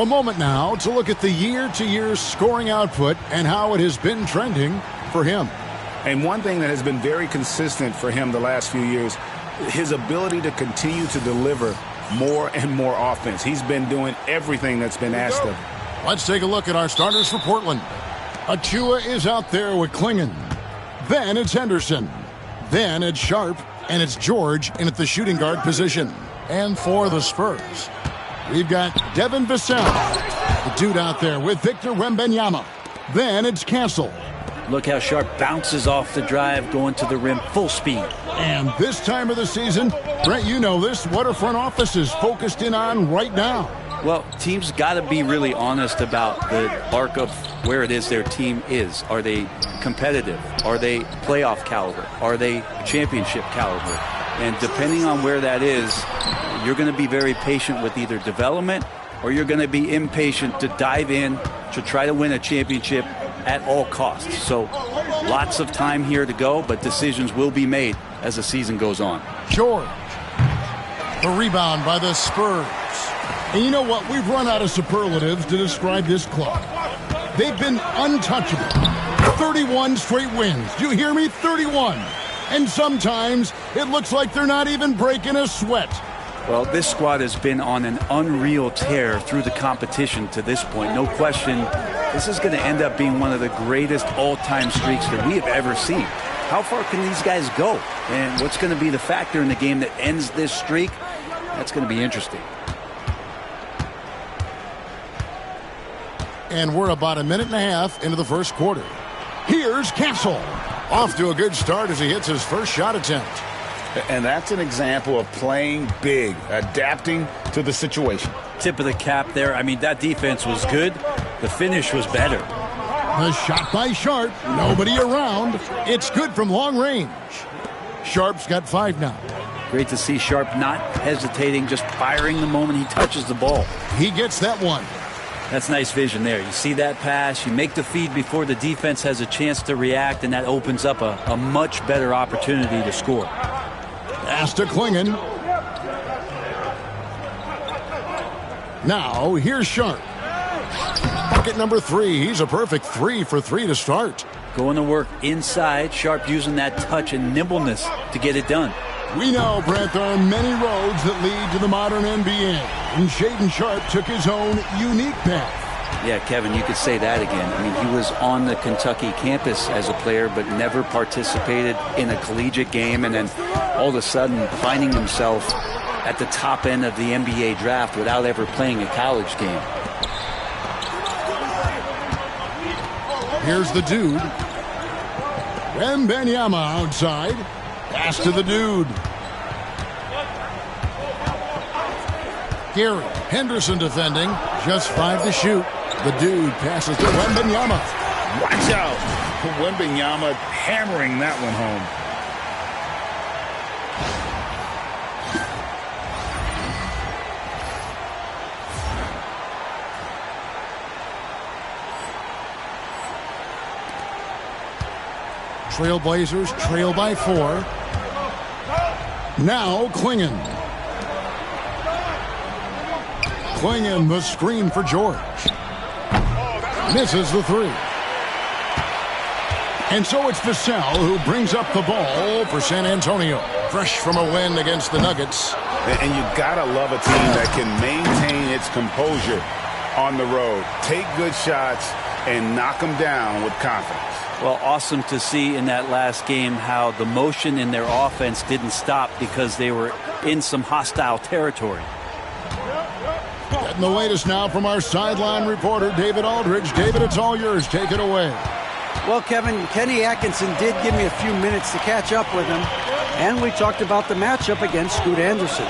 A moment now to look at the year-to-year scoring output and how it has been trending for him. And one thing that has been very consistent for him the last few years, his ability to continue to deliver more and more offense. He's been doing everything that's been asked of him. Let's take a look at our starters for Portland. Achua is out there with Klingon. Then it's Henderson. Then it's Sharp. And it's George in at the shooting guard position. And for the Spurs, we've got Devin Vassell, the dude out there with Victor Wembanyama. Then it's Castle. Look how Sharp bounces off the drive, going to the rim full speed. And this time of the season, Brent, you know this, what our front office is focused in on right now. Well, teams got to be really honest about the arc of where it is their team is. Are they competitive? Are they playoff caliber? Are they championship caliber? And depending on where that is, you're going to be very patient with either development or you're going to be impatient to dive in to try to win a championship at all costs. So lots of time here to go, but decisions will be made as the season goes on. George. The rebound by the Spurs. And you know what? We've run out of superlatives to describe this club. They've been untouchable. 31 straight wins. Do you hear me? 31. And sometimes it looks like they're not even breaking a sweat. Well, this squad has been on an unreal tear through the competition to this point. No question, this is going to end up being one of the greatest all-time streaks that we have ever seen. How far can these guys go? And what's going to be the factor in the game that ends this streak? That's going to be interesting. And we're about a minute and a half into the first quarter. Here's Castle. Off to a good start as he hits his first shot attempt. And that's an example of playing big, adapting to the situation. Tip of the cap there. I mean, that defense was good. The finish was better. The shot by Sharp. Nobody around. It's good from long range. Sharp's got 5 now. Great to see Sharp not hesitating, just firing the moment he touches the ball. He gets that one. That's nice vision there. You see that pass, you make the feed before the defense has a chance to react, and that opens up a much better opportunity to score. Pass to Klingon. Now, here's Sharp. Bucket number 3. He's a perfect 3 for 3 to start. Going to work inside. Sharp using that touch and nimbleness to get it done. We know, Brent, there are many roads that lead to the modern NBA. And Shaedon Sharp took his own unique path. Yeah, Kevin, you could say that again. I mean, he was on the Kentucky campus as a player, but never participated in a collegiate game. And then all of a sudden finding himself at the top end of the NBA draft without ever playing a college game. Here's the dude. Wembanyama outside. Pass to the dude. Gary Henderson defending. Just 5 to shoot. The dude passes to Wembanyama. Watch out. Wembanyama hammering that one home. Trailblazers trail by 4. Now Klingon. Klingon, the screen for George. Misses the 3. And so it's Vassell who brings up the ball for San Antonio. Fresh from a win against the Nuggets. And you gotta love a team that can maintain its composure on the road. Take good shots and knock them down with confidence. Well, awesome to see in that last game how the motion in their offense didn't stop because they were in some hostile territory. Getting the latest now from our sideline reporter, David Aldridge. David, it's all yours. Take it away. Well, Kevin, Kenny Atkinson did give me a few minutes to catch up with him, and we talked about the matchup against Scoot Anderson.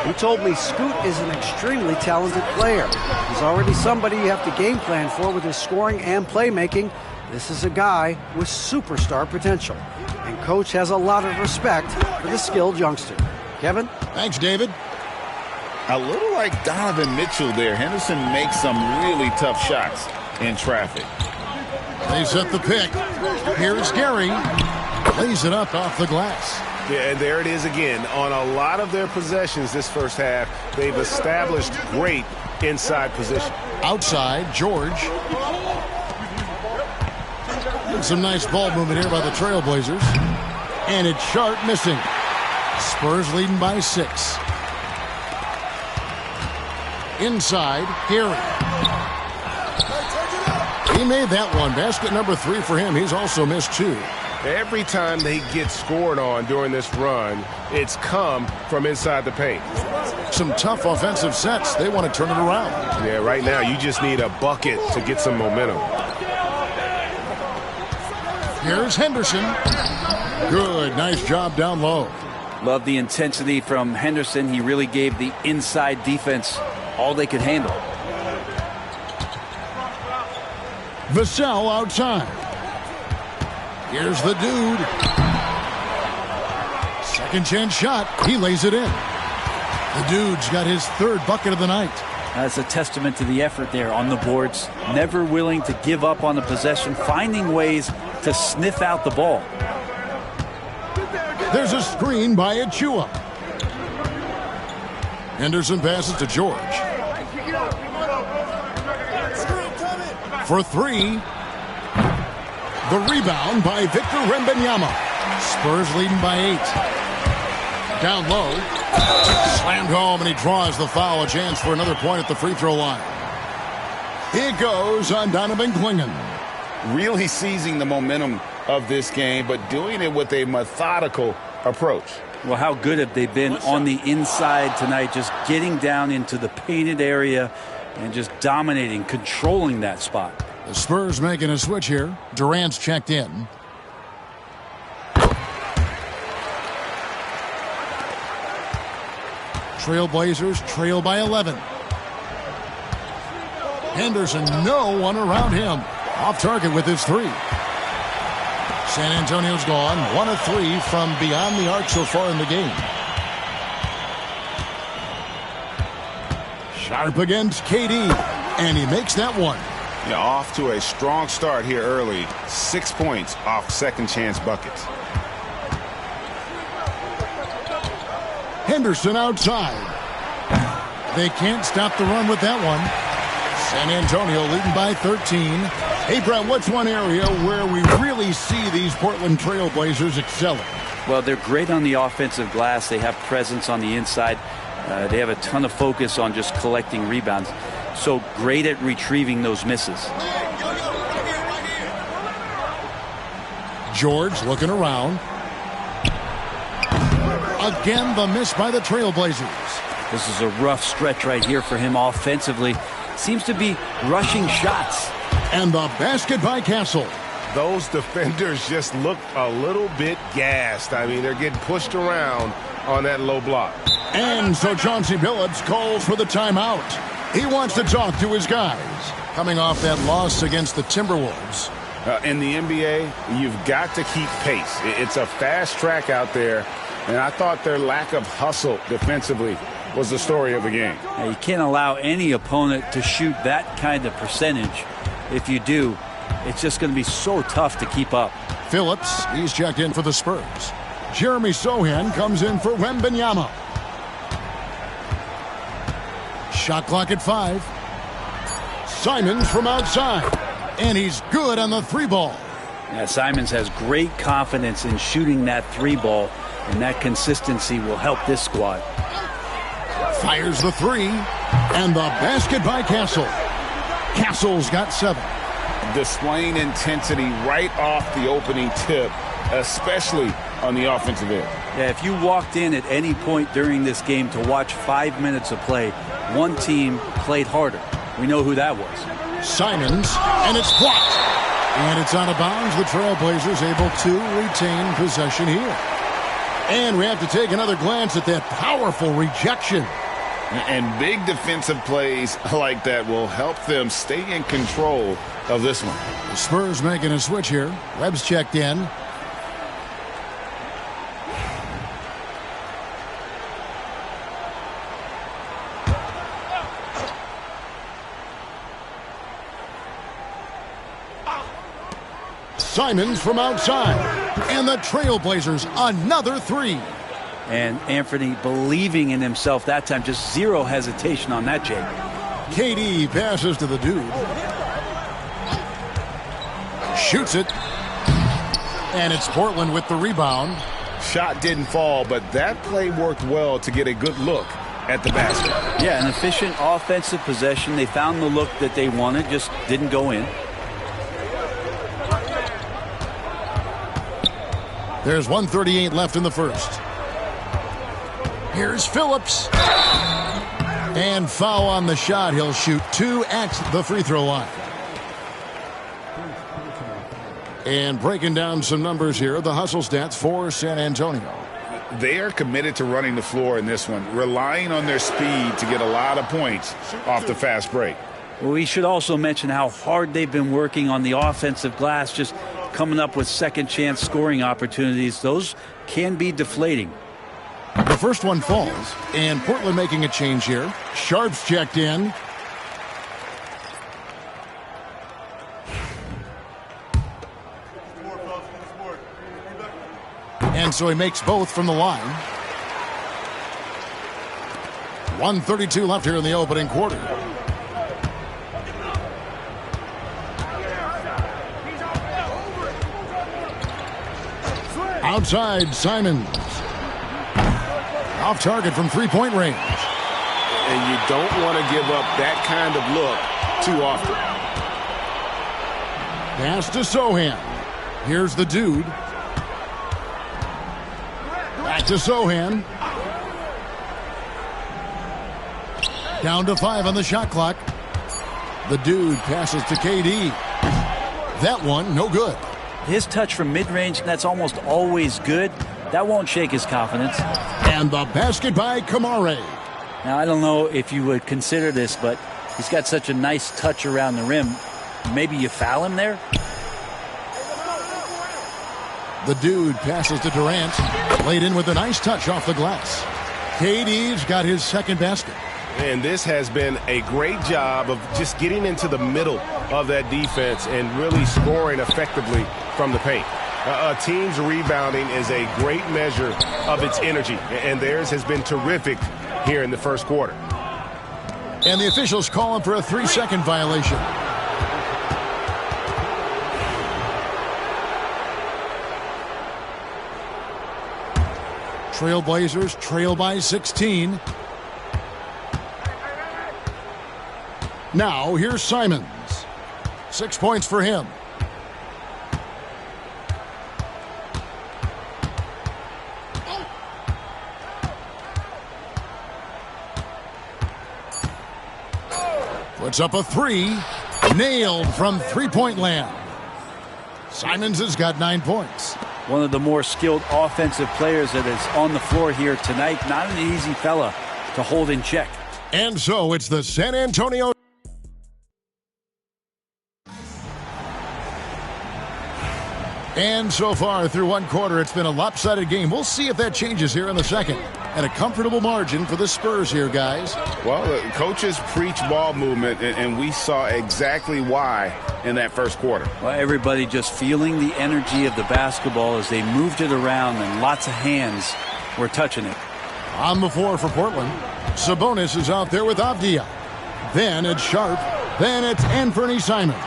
He told me Scoot is an extremely talented player. He's already somebody you have to game plan for with his scoring and playmaking. This is a guy with superstar potential, and Coach has a lot of respect for the skilled youngster. Kevin? Thanks, David. A little like Donovan Mitchell there. Henderson makes some really tough shots in traffic. They set the pick. Here's Gary. Lays it up off the glass. Yeah, and there it is again. On a lot of their possessions this first half, they've established great inside position. Outside, George. Some nice ball movement here by the Trailblazers. And it's Sharp missing. Spurs leading by 6. Inside, Gary. He made that one. Basket number 3 for him. He's also missed 2. Every time they get scored on during this run, it's come from inside the paint. Some tough offensive sets. They want to turn it around. Yeah, right now you just need a bucket to get some momentum. Here's Henderson. Good. Nice job down low. Love the intensity from Henderson. He really gave the inside defense all they could handle. Vassell outside. Here's the dude. Second chance shot. He lays it in. The dude's got his 3rd bucket of the night. That's a testament to the effort there on the boards. Never willing to give up on the possession, finding ways to sniff out the ball. There's a screen by Achua. Henderson passes to George. For 3. The rebound by Victor Wembanyama. Spurs leading by 8. Down low. Slammed home, and he draws the foul. A chance for another point at the free throw line. It goes on Donovan Klingon. Really seizing the momentum of this game, but doing it with a methodical approach. Well, how good have they been on the inside tonight, just getting down into the painted area and just dominating, controlling that spot. The Spurs making a switch here. Durant's checked in. Trailblazers trail by 11. Henderson, no one around him. Off target with his 3. San Antonio's gone 1 of 3 from beyond the arc so far in the game. Sharp against KD, and he makes that one. Yeah, off to a strong start here early. 6 points off second chance buckets. Henderson outside. They can't stop the run with that one. San Antonio leading by 13. Hey, Brett, what's one area where we really see these Portland Trailblazers excelling? Well, they're great on the offensive glass. They have presence on the inside. They have a ton of focus on just collecting rebounds. So great at retrieving those misses. George looking around. Again, the miss by the Trailblazers. This is a rough stretch right here for him offensively. Seems to be rushing shots. And the basket by Castle. Those defenders just look a little bit gassed. I mean, they're getting pushed around on that low block. And so Chauncey Billups calls for the timeout. He wants to talk to his guys. Coming off that loss against the Timberwolves. In the NBA, you've got to keep pace. It's a fast track out there, and I thought their lack of hustle defensively was the story of the game. Now, you can't allow any opponent to shoot that kind of percentage. If you do, it's just going to be so tough to keep up. Phillips, he's checked in for the Spurs. Jeremy Sohan comes in for Wembanyama. Shot clock at 5. Simons from outside. And he's good on the 3-ball. Yeah, Simons has great confidence in shooting that 3-ball, and that consistency will help this squad. Fires the 3. And the basket by Castle. Castle's got 7. Displaying intensity right off the opening tip, especially on the offensive end. Yeah, if you walked in at any point during this game to watch 5 minutes of play, one team played harder. We know who that was. Simons, and it's blocked. And it's out of bounds. The Trailblazers able to retain possession here. And we have to take another glance at that powerful rejection. And big defensive plays like that will help them stay in control of this one. The Spurs making a switch here. Webb's checked in. Simons from outside. And the Trailblazers another 3. And Anthony believing in himself that time. Just zero hesitation on that, Jake. KD passes to the dude. Shoots it. And it's Portland with the rebound. Shot didn't fall, but that play worked well to get a good look at the basket. Yeah, an efficient offensive possession. They found the look that they wanted, just didn't go in. There's 1:38 left in the first. Here's Phillips. And foul on the shot. He'll shoot 2 at the free throw line. And breaking down some numbers here, the hustle stats for San Antonio. They are committed to running the floor in this one, relying on their speed to get a lot of points off the fast break. Well, we should also mention how hard they've been working on the offensive glass, just coming up with second chance scoring opportunities. Those can be deflating. The first one falls, and Portland making a change here. Sharp's checked in. And so he makes both from the line. 1:32 left here in the opening quarter. Outside, Simons. Off target from three-point range. And you don't want to give up that kind of look too often. Pass to Sohan. Here's the dude. Back to Sohan. Down to 5 on the shot clock. The dude passes to KD. That one, no good. His touch from mid-range, that's almost always good. That won't shake his confidence. And the basket by Kamare. Now, I don't know if you would consider this, but he's got such a nice touch around the rim. Maybe you foul him there? The dude passes to Durant. Laid in with a nice touch off the glass. KD's got his second basket. And this has been a great job of just getting into the middle of that defense and really scoring effectively from the paint. A team's rebounding is a great measure of its energy, and theirs has been terrific here in the first quarter. And the officials calling for a 3-second violation. Trailblazers trail by 16. Now here's Simons. 6 points for him. Puts up a 3. Nailed from three-point land. Simons has got 9 points. One of the more skilled offensive players that is on the floor here tonight. Not an easy fella to hold in check. And so it's the San Antonio. And so far through one quarter, it's been a lopsided game. We'll see if that changes here in the second. And a comfortable margin for the Spurs here, guys. Well, the coaches preach ball movement, and we saw exactly why in that first quarter. Well, everybody just feeling the energy of the basketball as they moved it around, and lots of hands were touching it. On the floor for Portland, Sabonis is out there with Avdia. Then it's Sharp. Then it's Anthony Simons.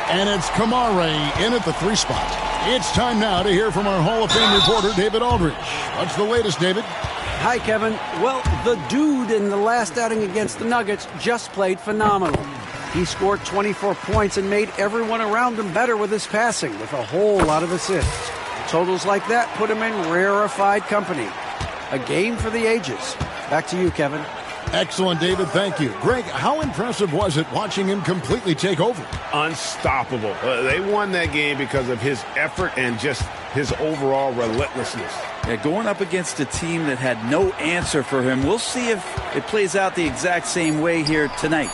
And it's Kamare in at the 3 spot. It's time now to hear from our Hall of Fame reporter, David Aldridge. What's the latest, David? Hi, Kevin. Well, the dude in the last outing against the Nuggets just played phenomenal. He scored 24 points and made everyone around him better with his passing, with a whole lot of assists. Totals like that put him in rarefied company. A game for the ages. Back to you, Kevin. Excellent, David. Thank you. Greg, how impressive was it watching him completely take over? Unstoppable. They won that game because of his effort and just his overall relentlessness. Yeah, going up against a team that had no answer for him. We'll see if it plays out the exact same way here tonight.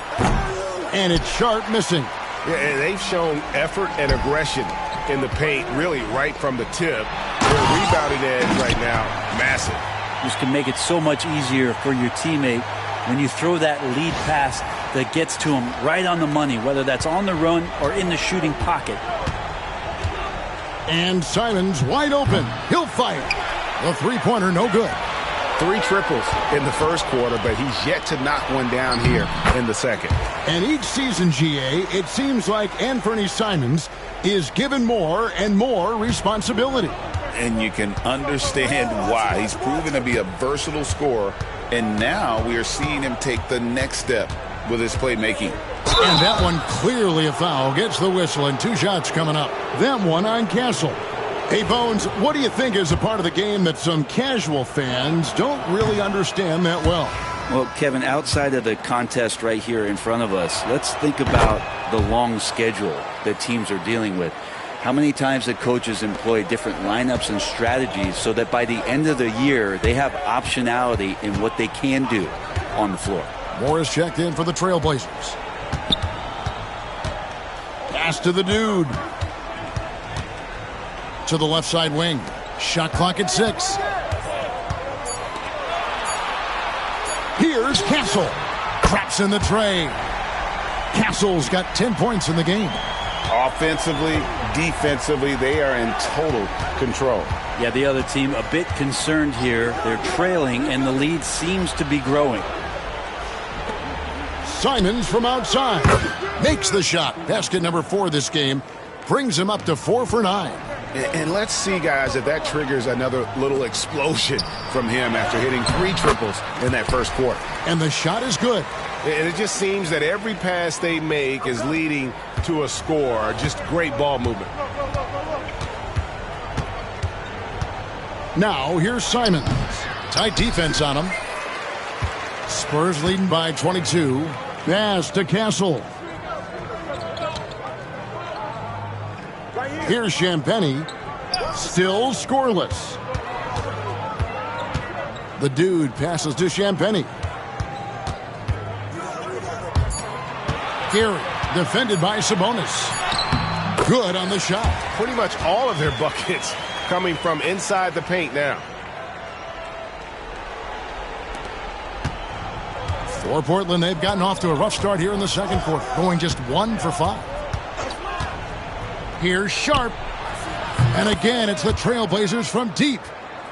And it's Sharp missing. Yeah, and they've shown effort and aggression in the paint, really right from the tip. Their rebounding edge right now, massive. This can make it so much easier for your teammate when you throw that lead pass that gets to him right on the money, whether that's on the run or in the shooting pocket. And Simons wide open. He'll fire. The three-pointer no good. 3 triples in the first quarter, but he's yet to knock one down here in the second. And each season, GA, it seems like Anthony Simons is given more and more responsibility. And you can understand why. He's proven to be a versatile scorer, and now we are seeing him take the next step with his playmaking. And that one clearly a foul. Gets the whistle, and 2 shots coming up. That one on Castle. Hey, Bones, what do you think is a part of the game that some casual fans don't really understand that well? Well, Kevin, outside of the contest right here in front of us, let's think about the long schedule that teams are dealing with. How many times the coaches employ different lineups and strategies so that by the end of the year, they have optionality in what they can do on the floor. Morris checked in for the Trailblazers. Pass to the dude. To the left side wing. Shot clock at 6. Here's Castle. Traps in the tray. Castle's got 10 points in the game. Offensively, defensively, they are in total control. Yeah, the other team a bit concerned here. They're trailing, and the lead seems to be growing. Simons from outside. Makes the shot. Basket number 4 this game. Brings him up to 4 for 9. And let's see, guys, if that triggers another little explosion from him after hitting 3 triples in that first quarter. And the shot is good. And it just seems that every pass they make is leading to a score. Just great ball movement. Now, here's Simons. Tight defense on him. Spurs leading by 22. Pass to Castle. Here's Champagnie. Still scoreless. The dude passes to Champagnie. Gary, defended by Sabonis. Good on the shot. Pretty much all of their buckets coming from inside the paint now. For Portland, they've gotten off to a rough start here in the second quarter, going just 1 for 5. Here's Sharp. And again, it's the Trailblazers from deep.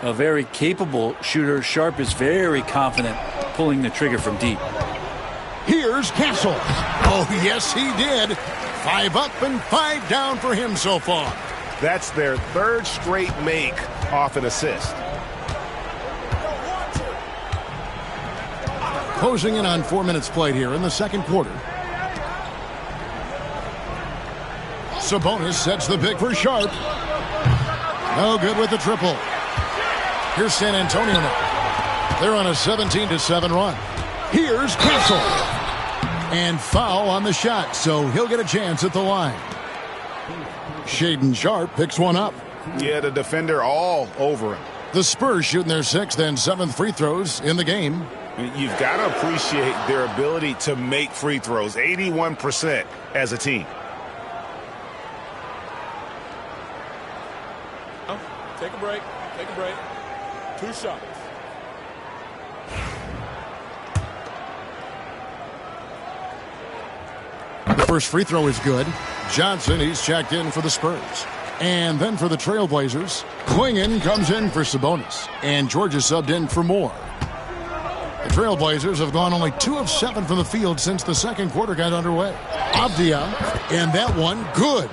A very capable shooter. Sharp is very confident pulling the trigger from deep. Here's Castle. Oh, yes, he did. 5 up and 5 down for him so far. That's their 3rd straight make off an assist. Closing in on 4 minutes played here in the second quarter. Sabonis sets the pick for Sharp. No good with the triple. Here's San Antonio now. They're on a 17-7 run. Here's Castle. And foul on the shot, so he'll get a chance at the line. Shaedon Sharp picks one up. Yeah, the defender all over him. The Spurs shooting their 6th and 7th free throws in the game. You've got to appreciate their ability to make free throws. 81% as a team. 2 shots. The first free throw is good. Johnson, he's checked in for the Spurs. And then for the Trailblazers, Klingon comes in for Sabonis. And Georgia subbed in for Moore. The Trailblazers have gone only 2 of 7 from the field since the second quarter got underway. Avdia, and that one good.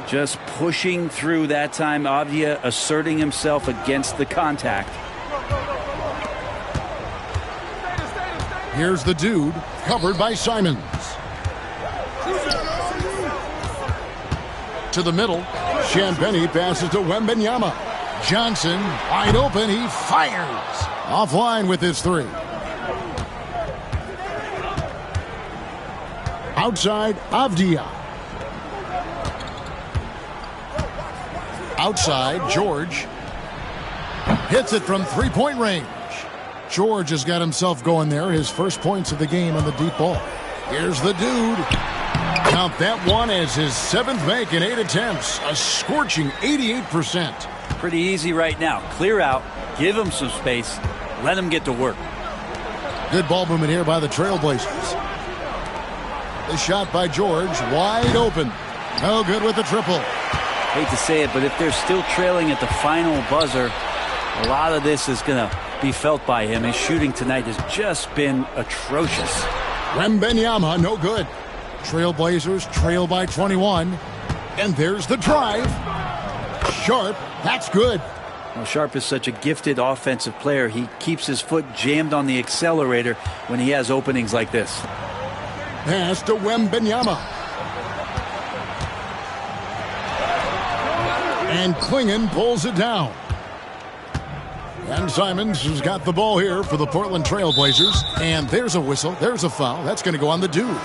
Just pushing through that time. Avdia asserting himself against the contact. Here's the dude, covered by Simons. To the middle, Champagnie passes to Wembanyama. Johnson, wide open, he fires. Offline with his 3. Outside, Avdia. Outside, George. Hits it from 3-point range. George has got himself going there. His first points of the game on the deep ball. Here's the dude. Count that one as his 7th make in 8 attempts. A scorching 88%. Pretty easy right now. Clear out, give him some space, let him get to work. Good ball movement here by the Trailblazers. The shot by George, wide open. No good with the triple. Hate to say it, but if they're still trailing at the final buzzer, a lot of this is going to be felt by him. His shooting tonight has just been atrocious. Wembanyama, no good. Trailblazers trail by 21. And there's the drive. Sharp, that's good. Well, Sharp is such a gifted offensive player. He keeps his foot jammed on the accelerator when he has openings like this. Pass to Wembanyama. And Klingon pulls it down. And Simons has got the ball here for the Portland Trailblazers. And there's a whistle. There's a foul. That's going to go on the dude.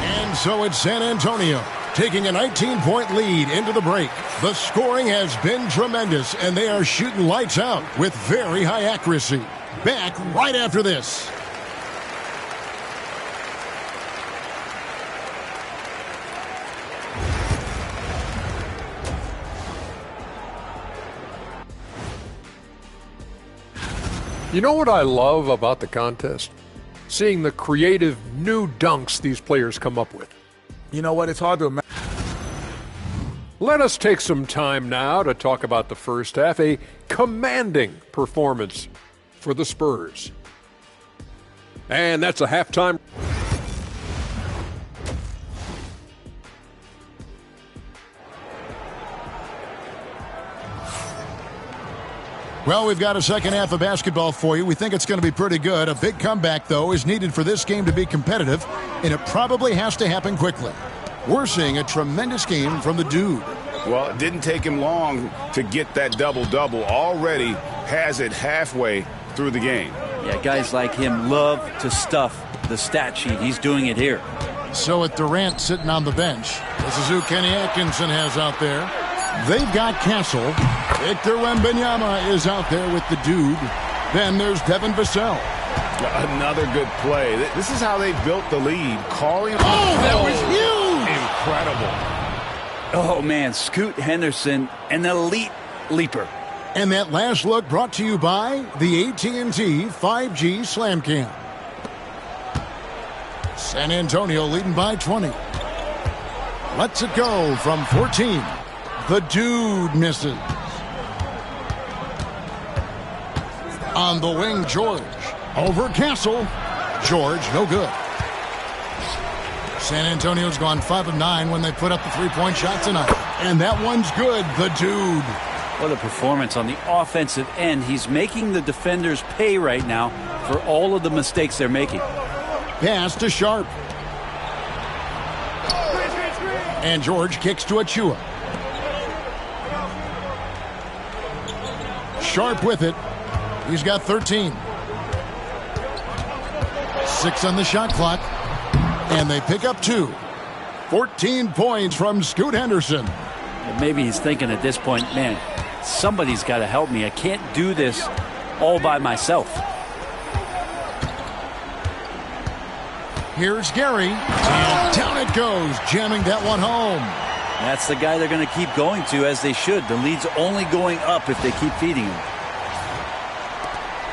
And so it's San Antonio taking a 19-point lead into the break. The scoring has been tremendous, and they are shooting lights out with very high accuracy. Back right after this. You know what I love about the contest? Seeing the creative new dunks these players come up with. You know what? It's hard to imagine. Let us take some time now to talk about the first half. A commanding performance for the Spurs. And that's a halftime. Well, we've got a second half of basketball for you. We think it's going to be pretty good. A big comeback, though, is needed for this game to be competitive, and it probably has to happen quickly. We're seeing a tremendous game from the dude. Well, it didn't take him long to get that double-double. Already has it halfway through the game. Yeah, guys like him love to stuff the stat sheet. He's doing it here. So with Durant sitting on the bench, this is who Kenny Atkinson has out there. They've got Castle. Victor Wembanyama is out there with the dude. Then there's Devin Vassell. Another good play. This is how they built the lead. Calling. Oh, that was huge! Incredible. Oh, man. Scoot Henderson, an elite leaper. And that last look brought to you by the AT&T 5G Slam Cam. San Antonio leading by 20. Lets it go from 14. The dude misses. On the wing, George. Over Castle. George, no good. San Antonio's gone 5 of 9 when they put up the three-point shot tonight. And that one's good, the dude. What a performance on the offensive end. He's making the defenders pay right now for all of the mistakes they're making. Pass to Sharp. And George kicks to Achua. Sharp with it. He's got 13. 6 on the shot clock. And they pick up 2. 14 points from Scoot Henderson. Maybe he's thinking at this point, man, somebody's got to help me. I can't do this all by myself. Here's Gary. And down it goes, jamming that one home. That's the guy they're going to keep going to, as they should. The lead's only going up if they keep feeding him.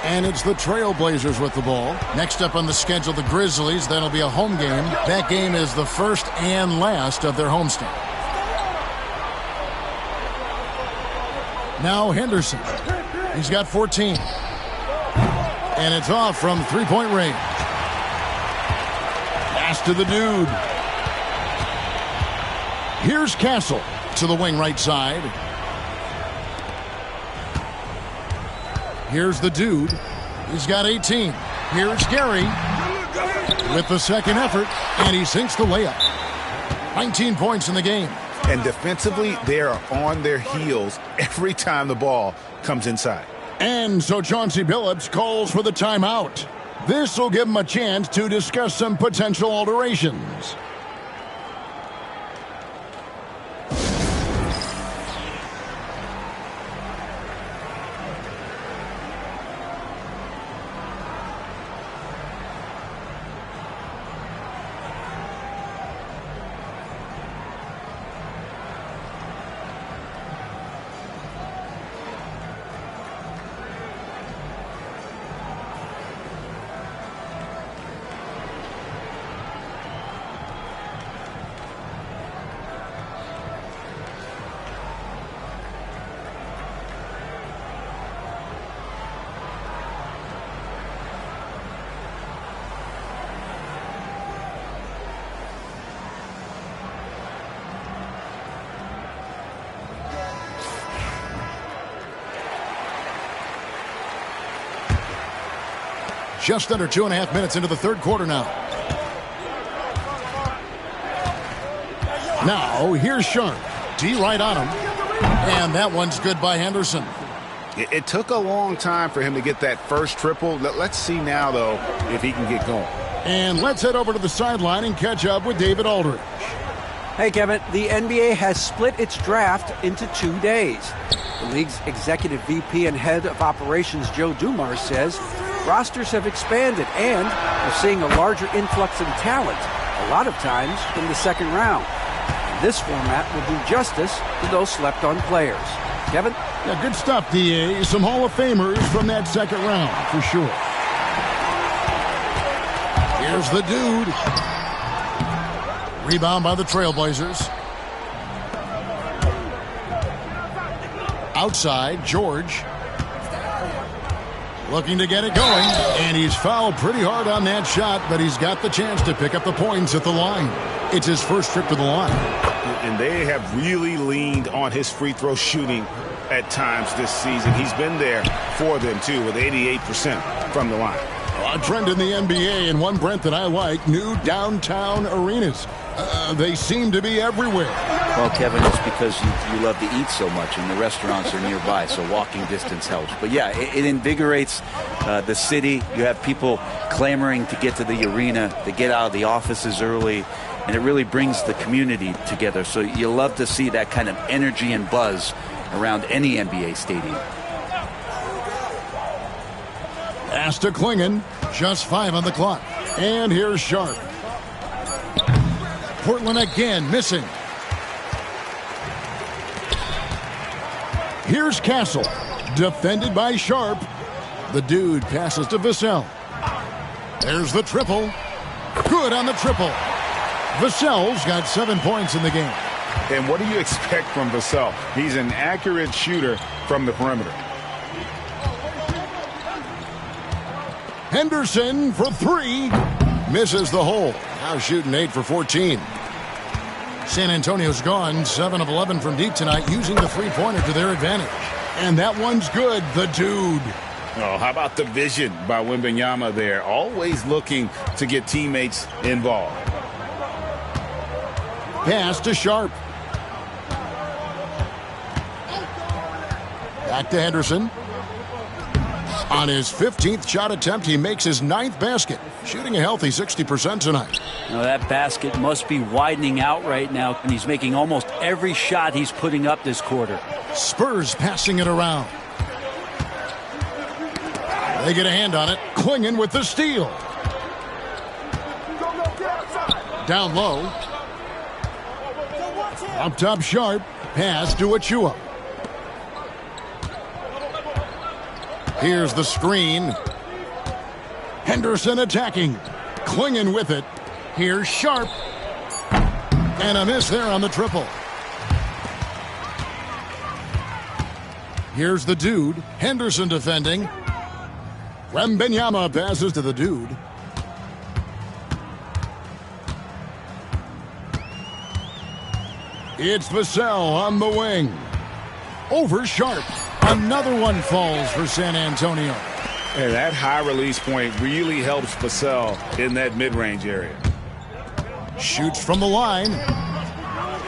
And it's the Trailblazers with the ball. Next up on the schedule, the Grizzlies. That'll be a home game. That game is the first and last of their homestand. Now Henderson. He's got 14. And it's off from three-point range. Pass to the dude. Here's Castle to the wing right side. Here's the dude. He's got 18. Here's Gary with the second effort, and he sinks the layup. 19 points in the game. And defensively, they are on their heels every time the ball comes inside. And so Chauncey Billups calls for the timeout. This will give him a chance to discuss some potential alterations. Just under 2.5 minutes into the third quarter now. Now, here's Sharp. D right on him. And that one's good by Henderson. It took a long time for him to get that first triple. Let's see now, though, if he can get going. And let's head over to the sideline and catch up with David Aldridge. Hey, Kevin, the NBA has split its draft into 2 days. The league's executive VP and head of operations, Joe Dumars, says rosters have expanded and are seeing a larger influx in talent, a lot of times in the second round. And this format will do justice to those slept-on players. Kevin? Yeah, good stuff, D.A. Some Hall of Famers from that second round, for sure. Here's the dude. Rebound by the Trailblazers. Outside, George. Looking to get it going, and he's fouled pretty hard on that shot, but he's got the chance to pick up the points at the line. It's his first trip to the line. And they have really leaned on his free throw shooting at times this season. He's been there for them, too, with 88% from the line. A trend in the NBA, and one, Brent, that I like, new downtown arenas. They seem to be everywhere. Well, Kevin, it's because you love to eat so much, and the restaurants are nearby, so walking distance helps. But, yeah, it invigorates the city. You have people clamoring to get to the arena, to get out of the offices early, and it really brings the community together. So you love to see that kind of energy and buzz around any NBA stadium. Pass to Klingon, just 5 on the clock. And here's Sharp. Portland again missing. Here's Castle, defended by Sharp. The dude passes to Vassell. There's the triple. Good on the triple. Vassell's got 7 points in the game. And what do you expect from Vassell? He's an accurate shooter from the perimeter. Henderson for 3. Misses the hole. Now shooting 8 for 14. San Antonio's gone 7 of 11 from deep tonight, using the three-pointer to their advantage. And that one's good, the dude. Oh, how about the vision by Wembanyama there? Always looking to get teammates involved. Pass to Sharp. Back to Henderson. On his 15th shot attempt, he makes his 9th basket, shooting a healthy 60% tonight. Now that basket must be widening out right now, and he's making almost every shot he's putting up this quarter. Spurs passing it around. They get a hand on it. Klingon with the steal. Down low. Up top Sharp. Pass to Achua. Here's the screen. Henderson attacking. Clinging with it. Here's Sharp. And a miss there on the triple. Here's the dude. Henderson defending. Wembanyama passes to the dude. It's Vassell on the wing. Over Sharp. Another one falls for San Antonio. And that high release point really helps Vassell in that mid-range area. Shoots from the line.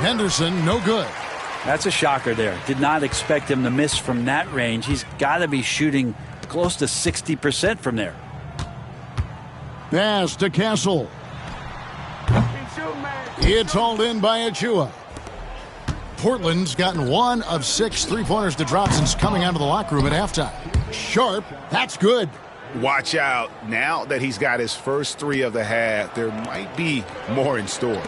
Henderson, no good. That's a shocker there. Did not expect him to miss from that range. He's got to be shooting close to 60% from there. Pass to Castle. It's hauled in by Achua. Portland's gotten 1 of 6 three-pointers to drop since coming out of the locker room at halftime. Sharp, that's good. Watch out. Now that he's got his first 3 of the half, there might be more in store.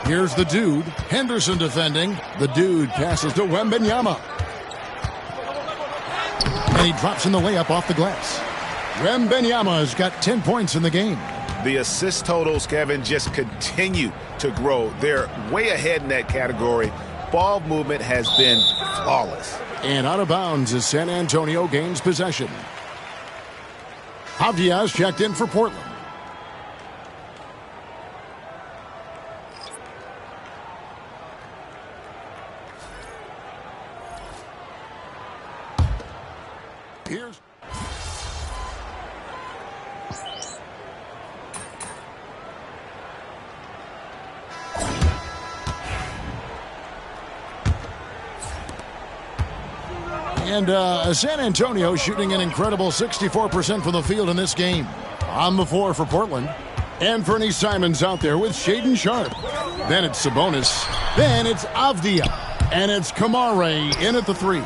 Here's the dude. Henderson defending. The dude passes to Wembanyama. And he drops in the layup off the glass. Wembanyama has got 10 points in the game. The assist totals, Kevin, just continue to grow. They're way ahead in that category. Ball movement has been flawless. And out of bounds as San Antonio gains possession. Javier checked in for Portland. Here's And San Antonio shooting an incredible 64% from the field in this game. On the floor for Portland. Anthony Simons out there with Shaedon Sharp. Then it's Sabonis. Then it's Avdia. And it's Kamare in at the 3.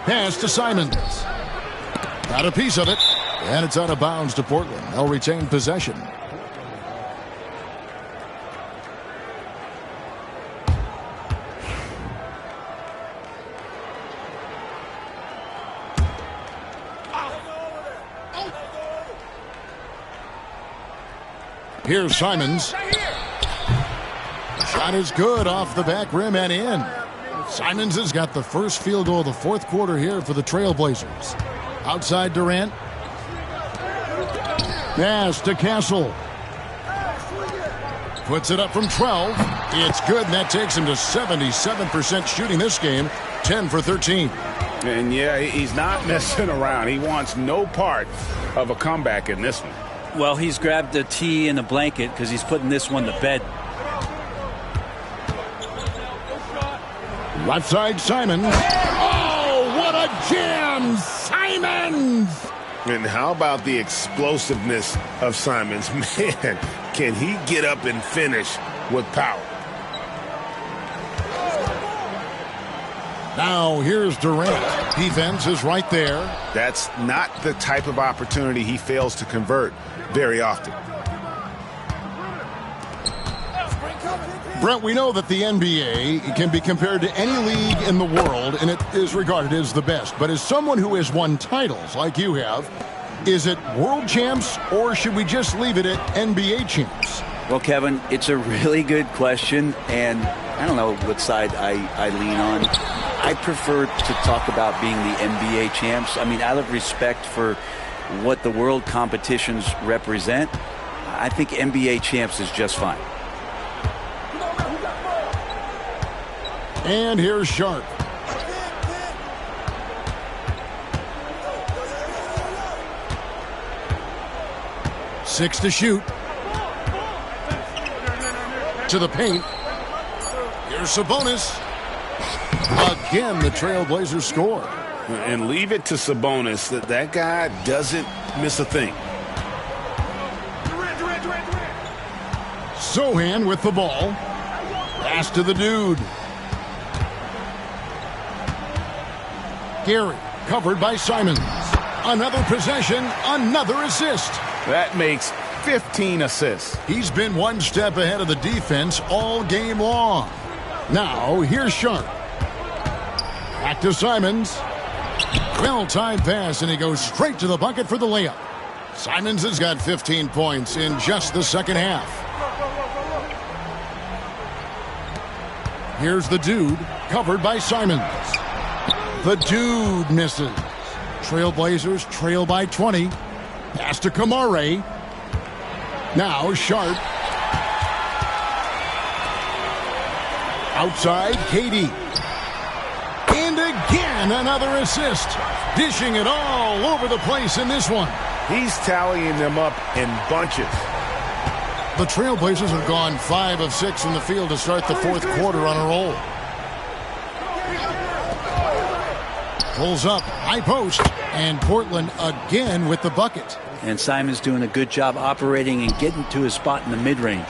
Pass to Simons. Got a piece of it. And it's out of bounds to Portland. They'll retain possession. Here's Simons. Shot is good off the back rim and in. Simons has got the first field goal of the fourth quarter here for the Trailblazers. Outside Durant. Pass to Castle. Puts it up from 12. It's good, and that takes him to 77% shooting this game. 10 for 13. And yeah, he's not messing around. He wants no part of a comeback in this one. Well, he's grabbed a tee and a blanket because he's putting this one to bed. Left side, Simons. Oh, what a jam! Simons! And how about the explosiveness of Simons? Man, can he get up and finish with power? Now here's Durant. Defense is right there. That's not the type of opportunity he fails to convert very often. Brent, we know that the NBA can be compared to any league in the world, and it is regarded as the best. But as someone who has won titles like you have, is it world champs, or should we just leave it at NBA champs? Well, Kevin, it's a really good question, and I don't know what side I lean on. I prefer to talk about being the NBA champs. I mean, out of respect for what the world competitions represent, I think NBA champs is just fine. And here's Sharp. Six to shoot. To the paint. Here's Sabonis. Again, the Trailblazers score. And leave it to Sabonis that guy doesn't miss a thing. Sohan with the ball. Pass to the dude. Gary covered by Simons. Another possession, another assist. That makes 15 assists. He's been one step ahead of the defense all game long. Now, here's Sharp. Back to Simons. Well-timed pass, and he goes straight to the bucket for the layup. Simons has got 15 points in just the second half. Here's the dude, covered by Simons. The dude misses. Trailblazers trail by 20. Pass to Kamare. Now Sharp. Outside, KD. And again, another assist. Dishing it all over the place in this one. He's tallying them up in bunches. The Trailblazers have gone 5 of 6 from the field to start the fourth quarter on a roll. Pulls up, high post, and Portland again with the bucket. And Simon's doing a good job operating and getting to his spot in the mid-range.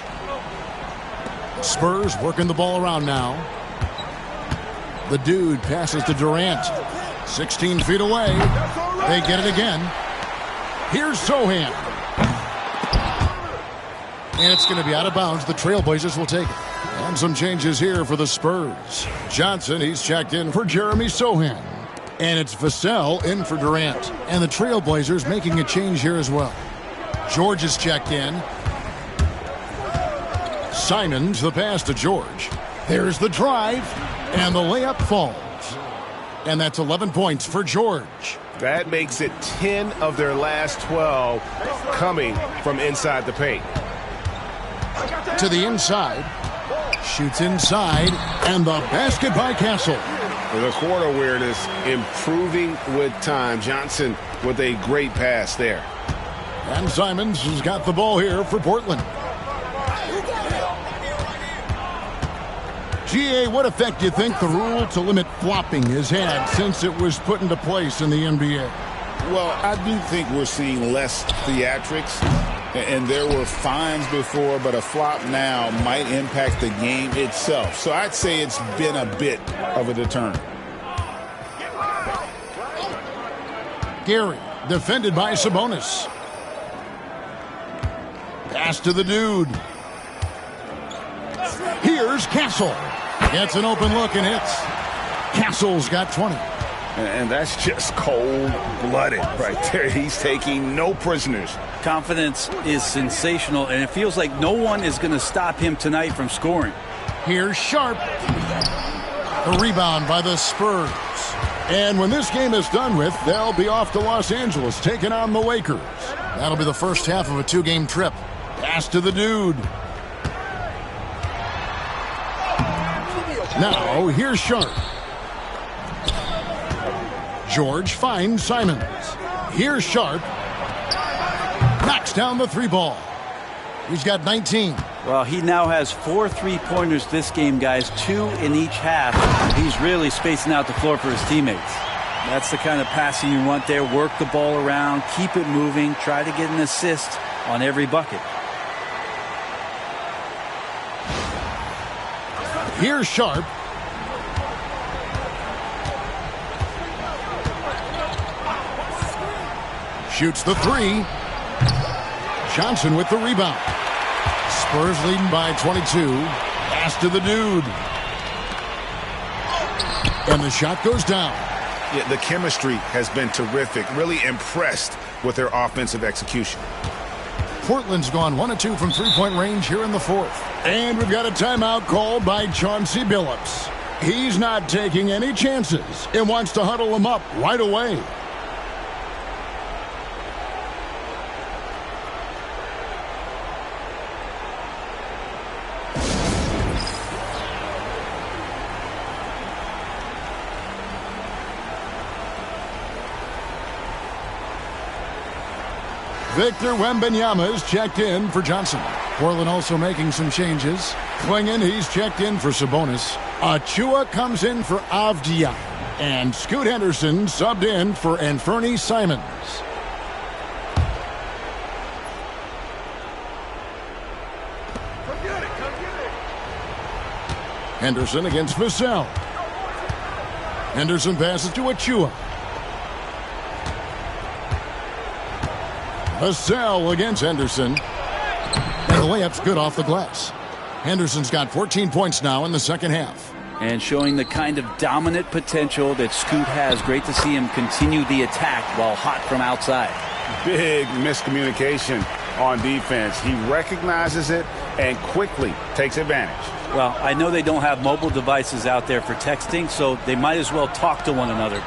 Spurs working the ball around now. The dude passes to Durant. 16 feet away. They get it again. Here's Sohan. And it's going to be out of bounds. The Trailblazers will take it. And some changes here for the Spurs. Johnson, he's checked in for Jeremy Sohan. And it's Vassell in for Durant. And the Trailblazers making a change here as well. George is checked in. Simons, the pass to George. There's the drive. And the layup falls. And that's 11 points for George. That makes it 10 of their last 12 coming from inside the paint. To the inside. Shoots inside. And the basket by Castle. The court awareness improving with time. Johnson with a great pass there. And Simons has got the ball here for Portland. GA, what effect do you think the rule to limit flopping has had since it was put into place in the NBA? Well, I do think we're seeing less theatrics, and there were fines before, but a flop now might impact the game itself. So I'd say it's been a bit of a deterrent. Gary, defended by Sabonis. Pass to the dude. Here's Castle. Gets an open look and hits. Castle's got 20. And that's just cold-blooded right there. He's taking no prisoners. Confidence is sensational, and it feels like no one is going to stop him tonight from scoring. Here's Sharp. The rebound by the Spurs. And when this game is done with, they'll be off to Los Angeles, taking on the Lakers. That'll be the first half of a 2-game trip. Pass to the dude. Now, here's Sharp. George finds Simons. Here's Sharp. Knocks down the 3-ball. He's got 19. Well, he now has 4 3-pointers this game, guys, 2 in each half. He's really spacing out the floor for his teammates. That's the kind of passing you want there. Work the ball around, keep it moving, try to get an assist on every bucket. Here's Sharp. Shoots the 3. Johnson with the rebound. Spurs leading by 22. Pass to the dude. And the shot goes down. Yeah, the chemistry has been terrific. Really impressed with their offensive execution. Portland's gone 1 of 2 from 3-point range here in the fourth. And we've got a timeout called by Chauncey Billups. He's not taking any chances and wants to huddle them up right away. Victor Wembanyama is checked in for Johnson. Portland also making some changes. Klingon, he's checked in for Sabonis. Achua comes in for Avdia. And Scoot Henderson subbed in for Anfernee Simons. Henderson against Vassell. Henderson passes to Achua. Vassell against Henderson. the layup's good off the glass. Henderson's got 14 points now in the second half. And showing the kind of dominant potential that Scoot has. Great to see him continue the attack while hot from outside. Big miscommunication on defense. He recognizes it and quickly takes advantage. Well, I know they don't have mobile devices out there for texting, so they might as well talk to one another.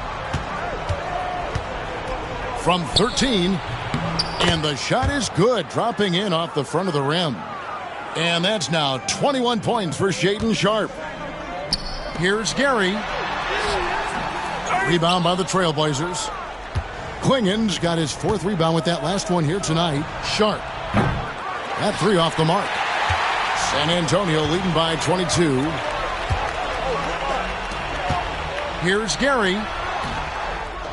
From 13, and the shot is good, dropping in off the front of the rim. And that's now 21 points for Shaedon Sharpe. Here's Gary. Rebound by the Trailblazers. Klingen's got his 4th rebound with that last one here tonight. Sharpe. That 3 off the mark. San Antonio leading by 22. Here's Gary.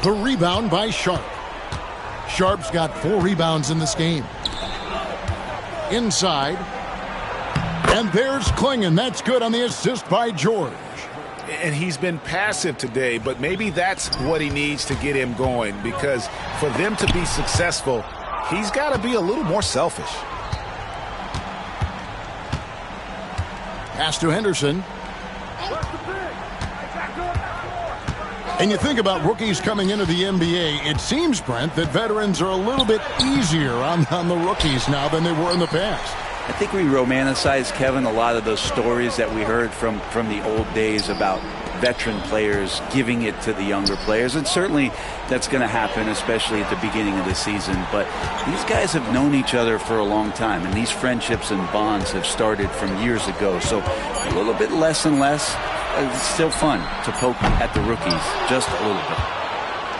The rebound by Sharpe. Sharpe's got 4 rebounds in this game. Inside. And there's Klingen. That's good on the assist by George. And he's been passive today, but maybe that's what he needs to get him going, because for them to be successful, he's got to be a little more selfish. Pass to Henderson. And you think about rookies coming into the NBA, it seems, Brent, that veterans are a little bit easier on the rookies now than they were in the past. I think we romanticize, Kevin, a lot of those stories that we heard from the old days about veteran players giving it to the younger players. And certainly that's going to happen, especially at the beginning of the season. But these guys have known each other for a long time, and these friendships and bonds have started from years ago. So a little bit less and less. It's still fun to poke at the rookies, just a little bit.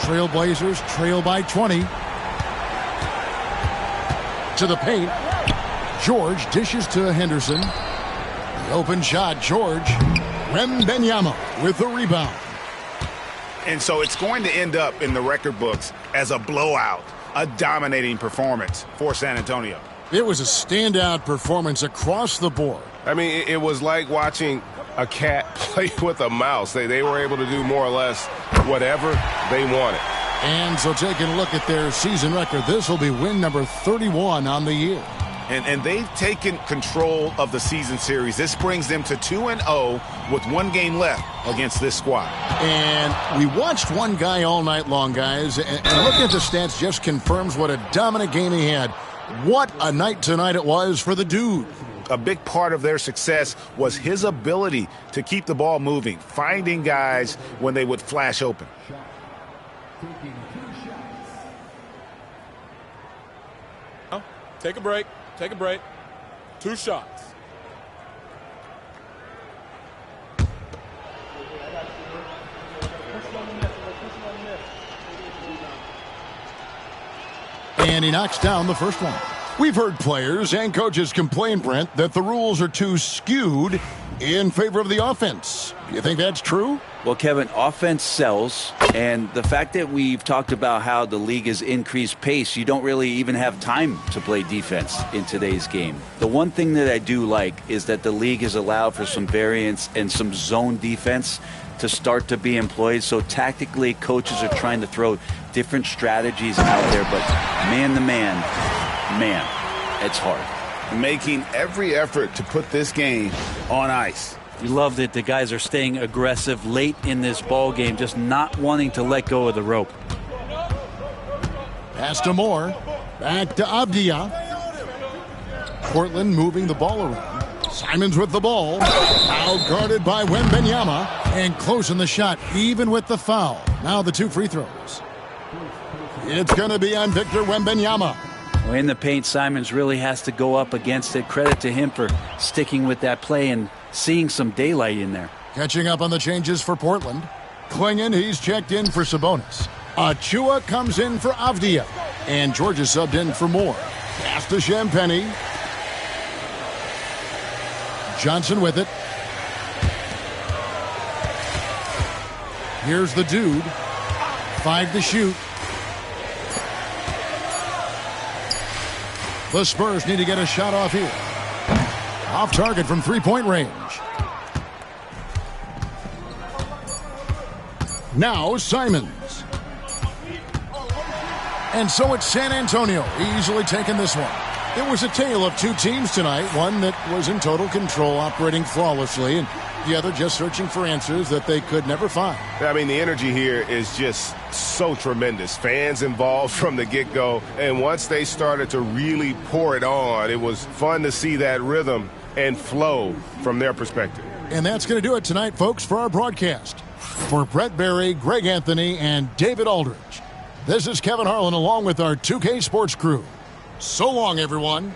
Trailblazers trail by 20. To the paint. George dishes to Henderson. The open shot, George. Wembanyama with the rebound. And so it's going to end up in the record books as a blowout, a dominating performance for San Antonio. It was a standout performance across the board. I mean, it was like watching a cat play with a mouse. They were able to do more or less whatever they wanted. And so taking a look at their season record, this will be win number 31 on the year. And they've taken control of the season series. This brings them to 2-0 with 1 game left against this squad. And we watched one guy all night long, guys, and looking at the stats just confirms what a dominant game he had. What a night tonight it was for the dude. A big part of their success was his ability to keep the ball moving, finding guys when they would flash open. Take a break. Take a break. 2 shots. And he knocks down the first one. We've heard players and coaches complain, Brent, that the rules are too skewed in favor of the offense. Do you think that's true? Well, Kevin, offense sells, and the fact that we've talked about how the league has increased pace, you don't really even have time to play defense in today's game. The one thing that I do like is that the league has allowed for some variance and some zone defense to start to be employed. So tactically, coaches are trying to throw different strategies out there, but man-to-man, man, it's hard. Making every effort to put this game on ice. You love that the guys are staying aggressive late in this ball game, just not wanting to let go of the rope. Pass to Moore. Back to Avdia. Portland moving the ball around. Simons with the ball. Out guarded by Wembanyama. And closing the shot, even with the foul. Now the 2 free throws. It's going to be on Victor Wembanyama. Well, in the paint, Simons really has to go up against it. Credit to him for sticking with that play and seeing some daylight in there. Catching up on the changes for Portland. Klingen, he's checked in for Sabonis. Achua comes in for Avdia. And Georgia subbed in for Moore. Pass to Champagny. Johnson with it. Here's the dude. 5 to shoot. The Spurs need to get a shot off here. Off target from 3-point range. Now Simons. And so it's San Antonio easily taking this one. It was a tale of two teams tonight, one that was in total control, operating flawlessly, and the other just searching for answers that they could never find. I mean, the energy here is just so tremendous. Fans involved from the get-go, and once they started to really pour it on, it was fun to see that rhythm and flow from their perspective. And that's going to do it tonight, folks, for our broadcast. For Brett Berry, Greg Anthony, and David Aldridge, this is Kevin Harlan along with our 2K Sports crew. So long, everyone.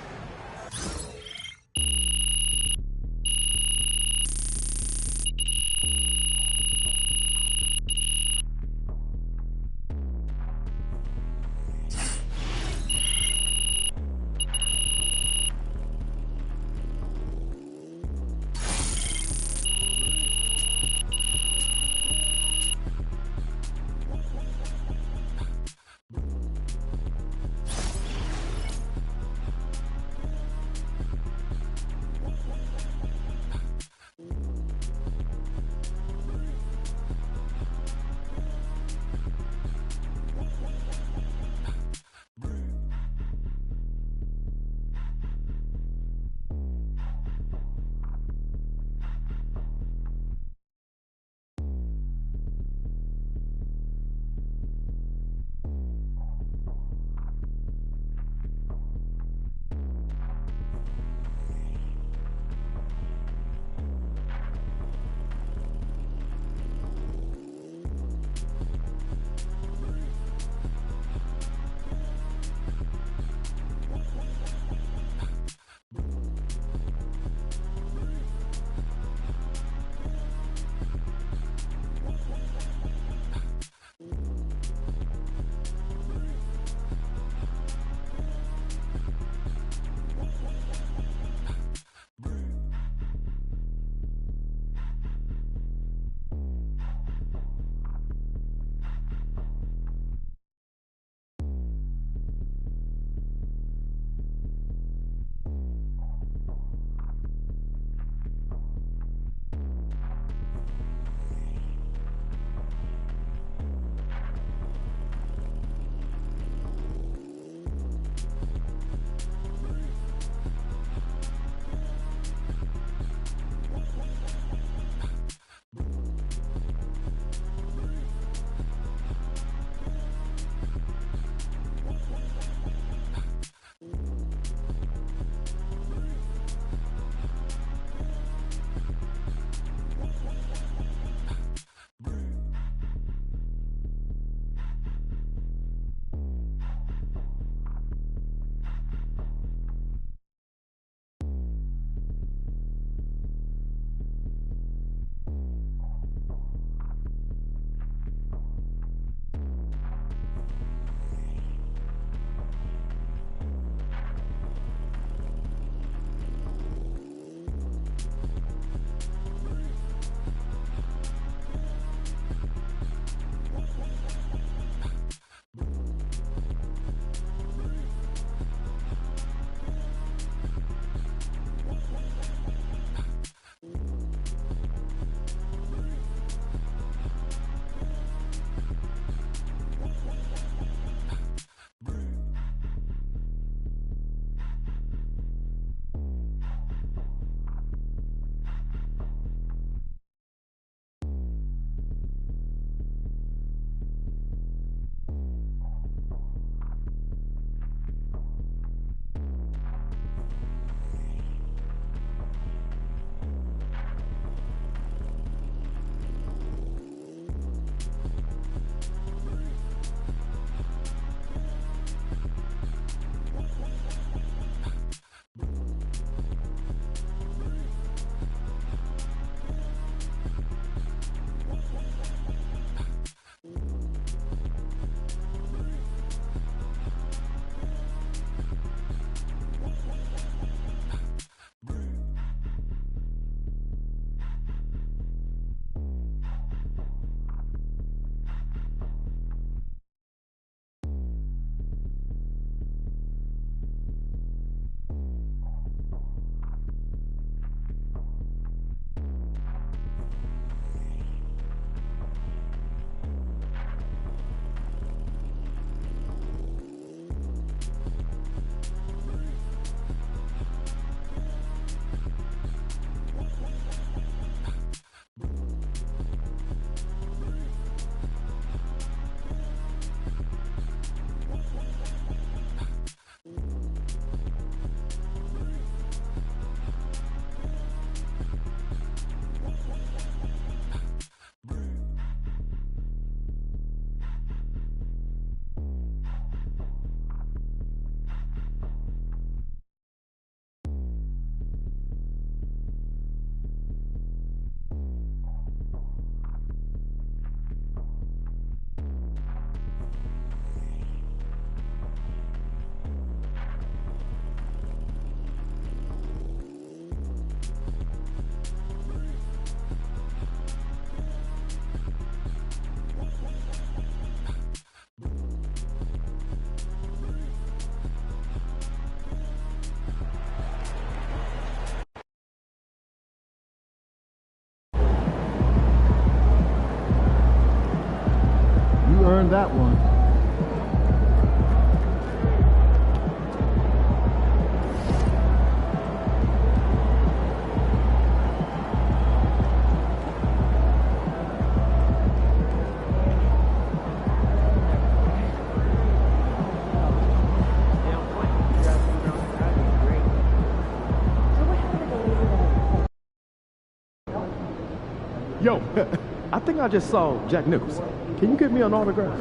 earned that one. Yo, I think I just saw Jack Nicholson. Can you get me an autograph?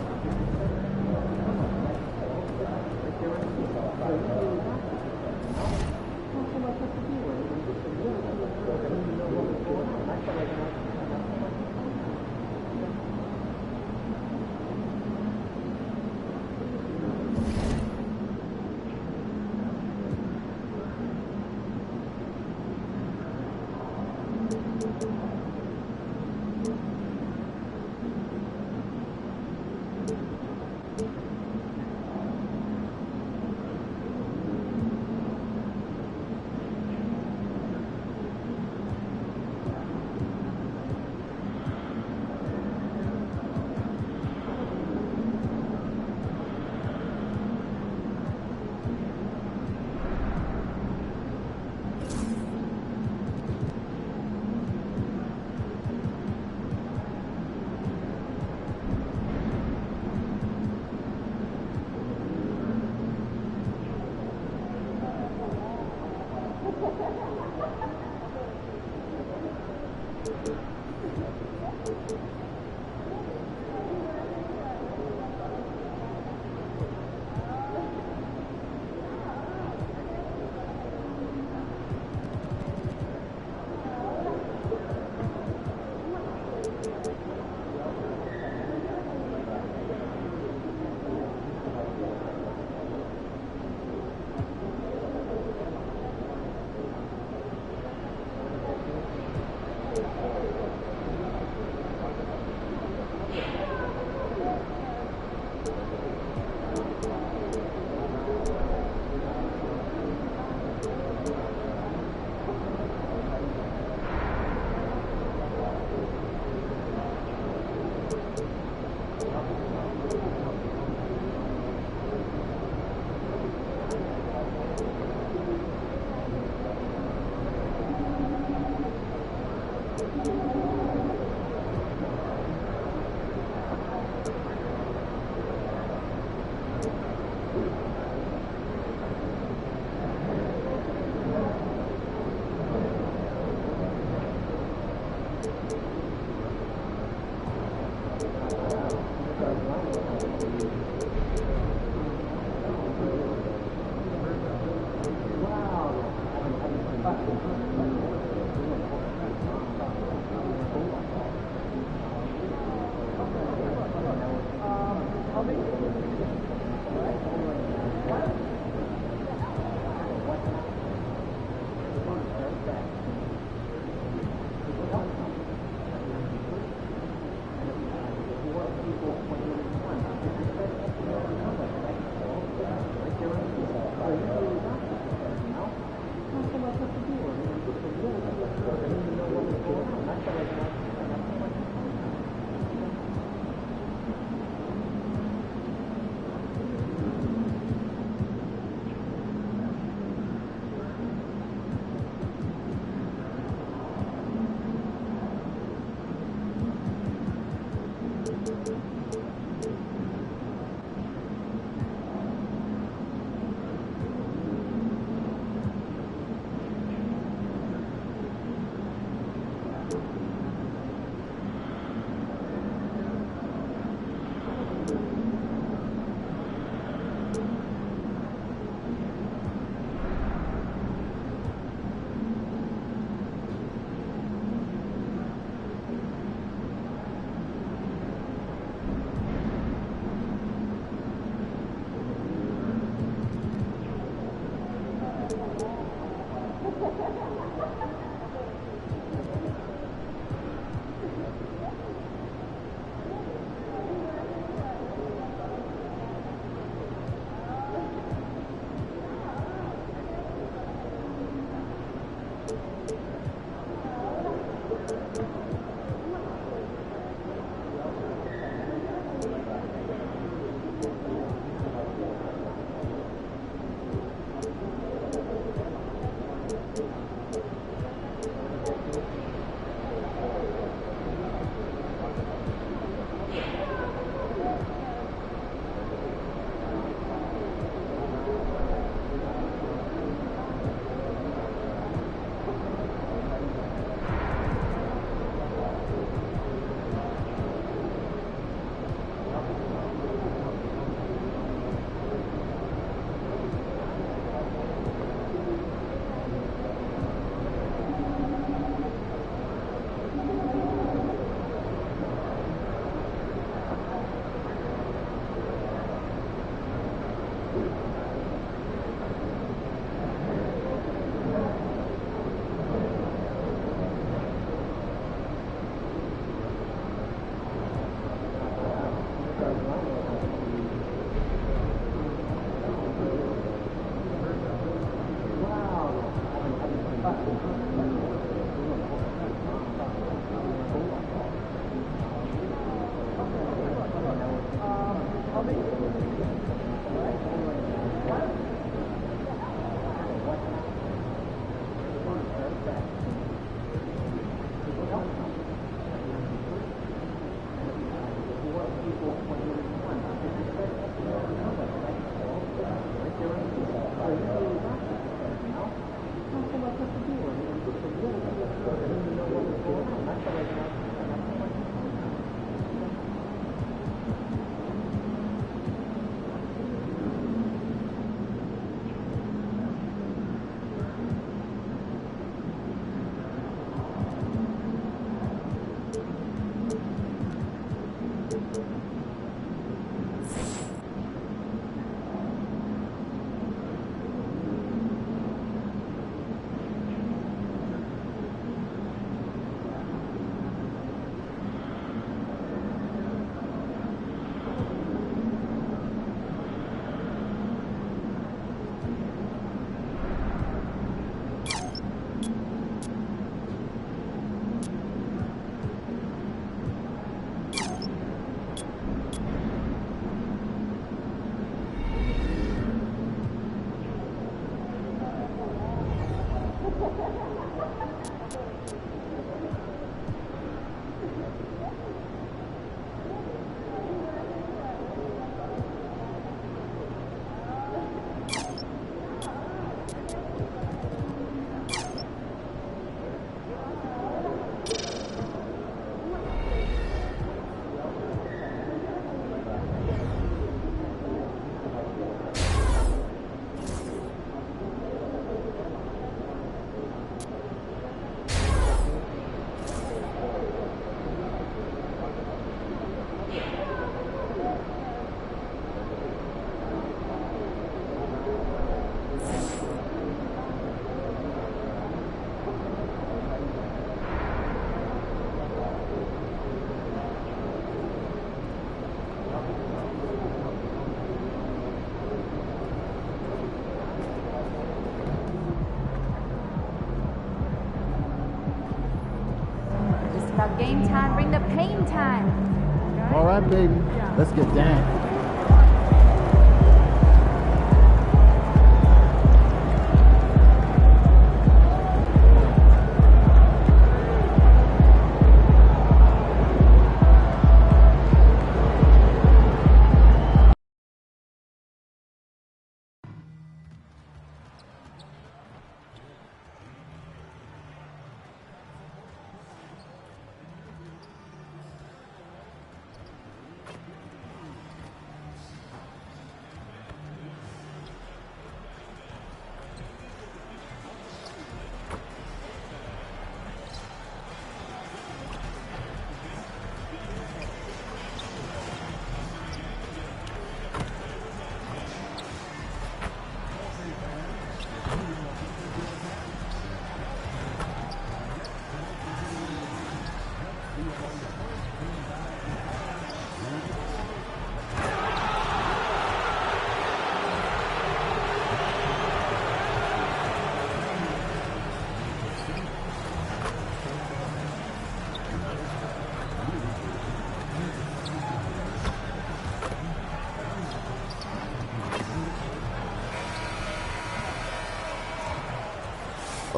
Without game time, bring the pain time. All right, baby. Let's get down.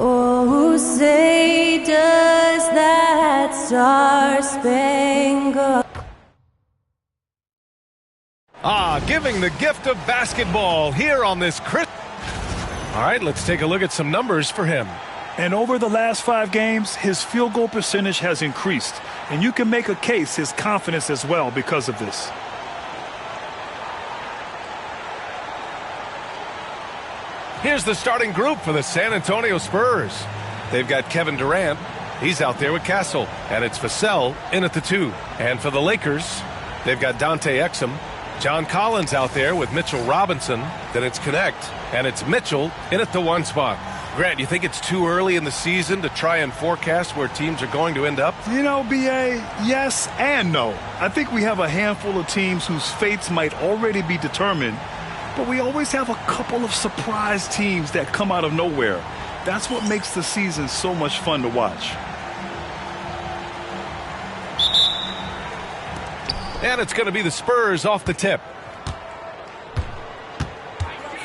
Oh, say does that star-spangled... Giving the gift of basketball here on this Christmas. All right, let's take a look at some numbers for him. And over the last 5 games, his field goal percentage has increased. And you can make a case his confidence as well because of this. Here's the starting group for the San Antonio Spurs. They've got Kevin Durant. He's out there with Castle. And it's Vassell in at the 2. And for the Lakers, they've got Dante Exum. John Collins out there with Mitchell Robinson. Then it's Connect. And it's Mitchell in at the 1 spot. Grant, you think it's too early in the season to try and forecast where teams are going to end up? You know, B.A., yes and no. I think we have a handful of teams whose fates might already be determined. But we always have a couple of surprise teams that come out of nowhere. That's what makes the season so much fun to watch. And it's going to be the Spurs off the tip.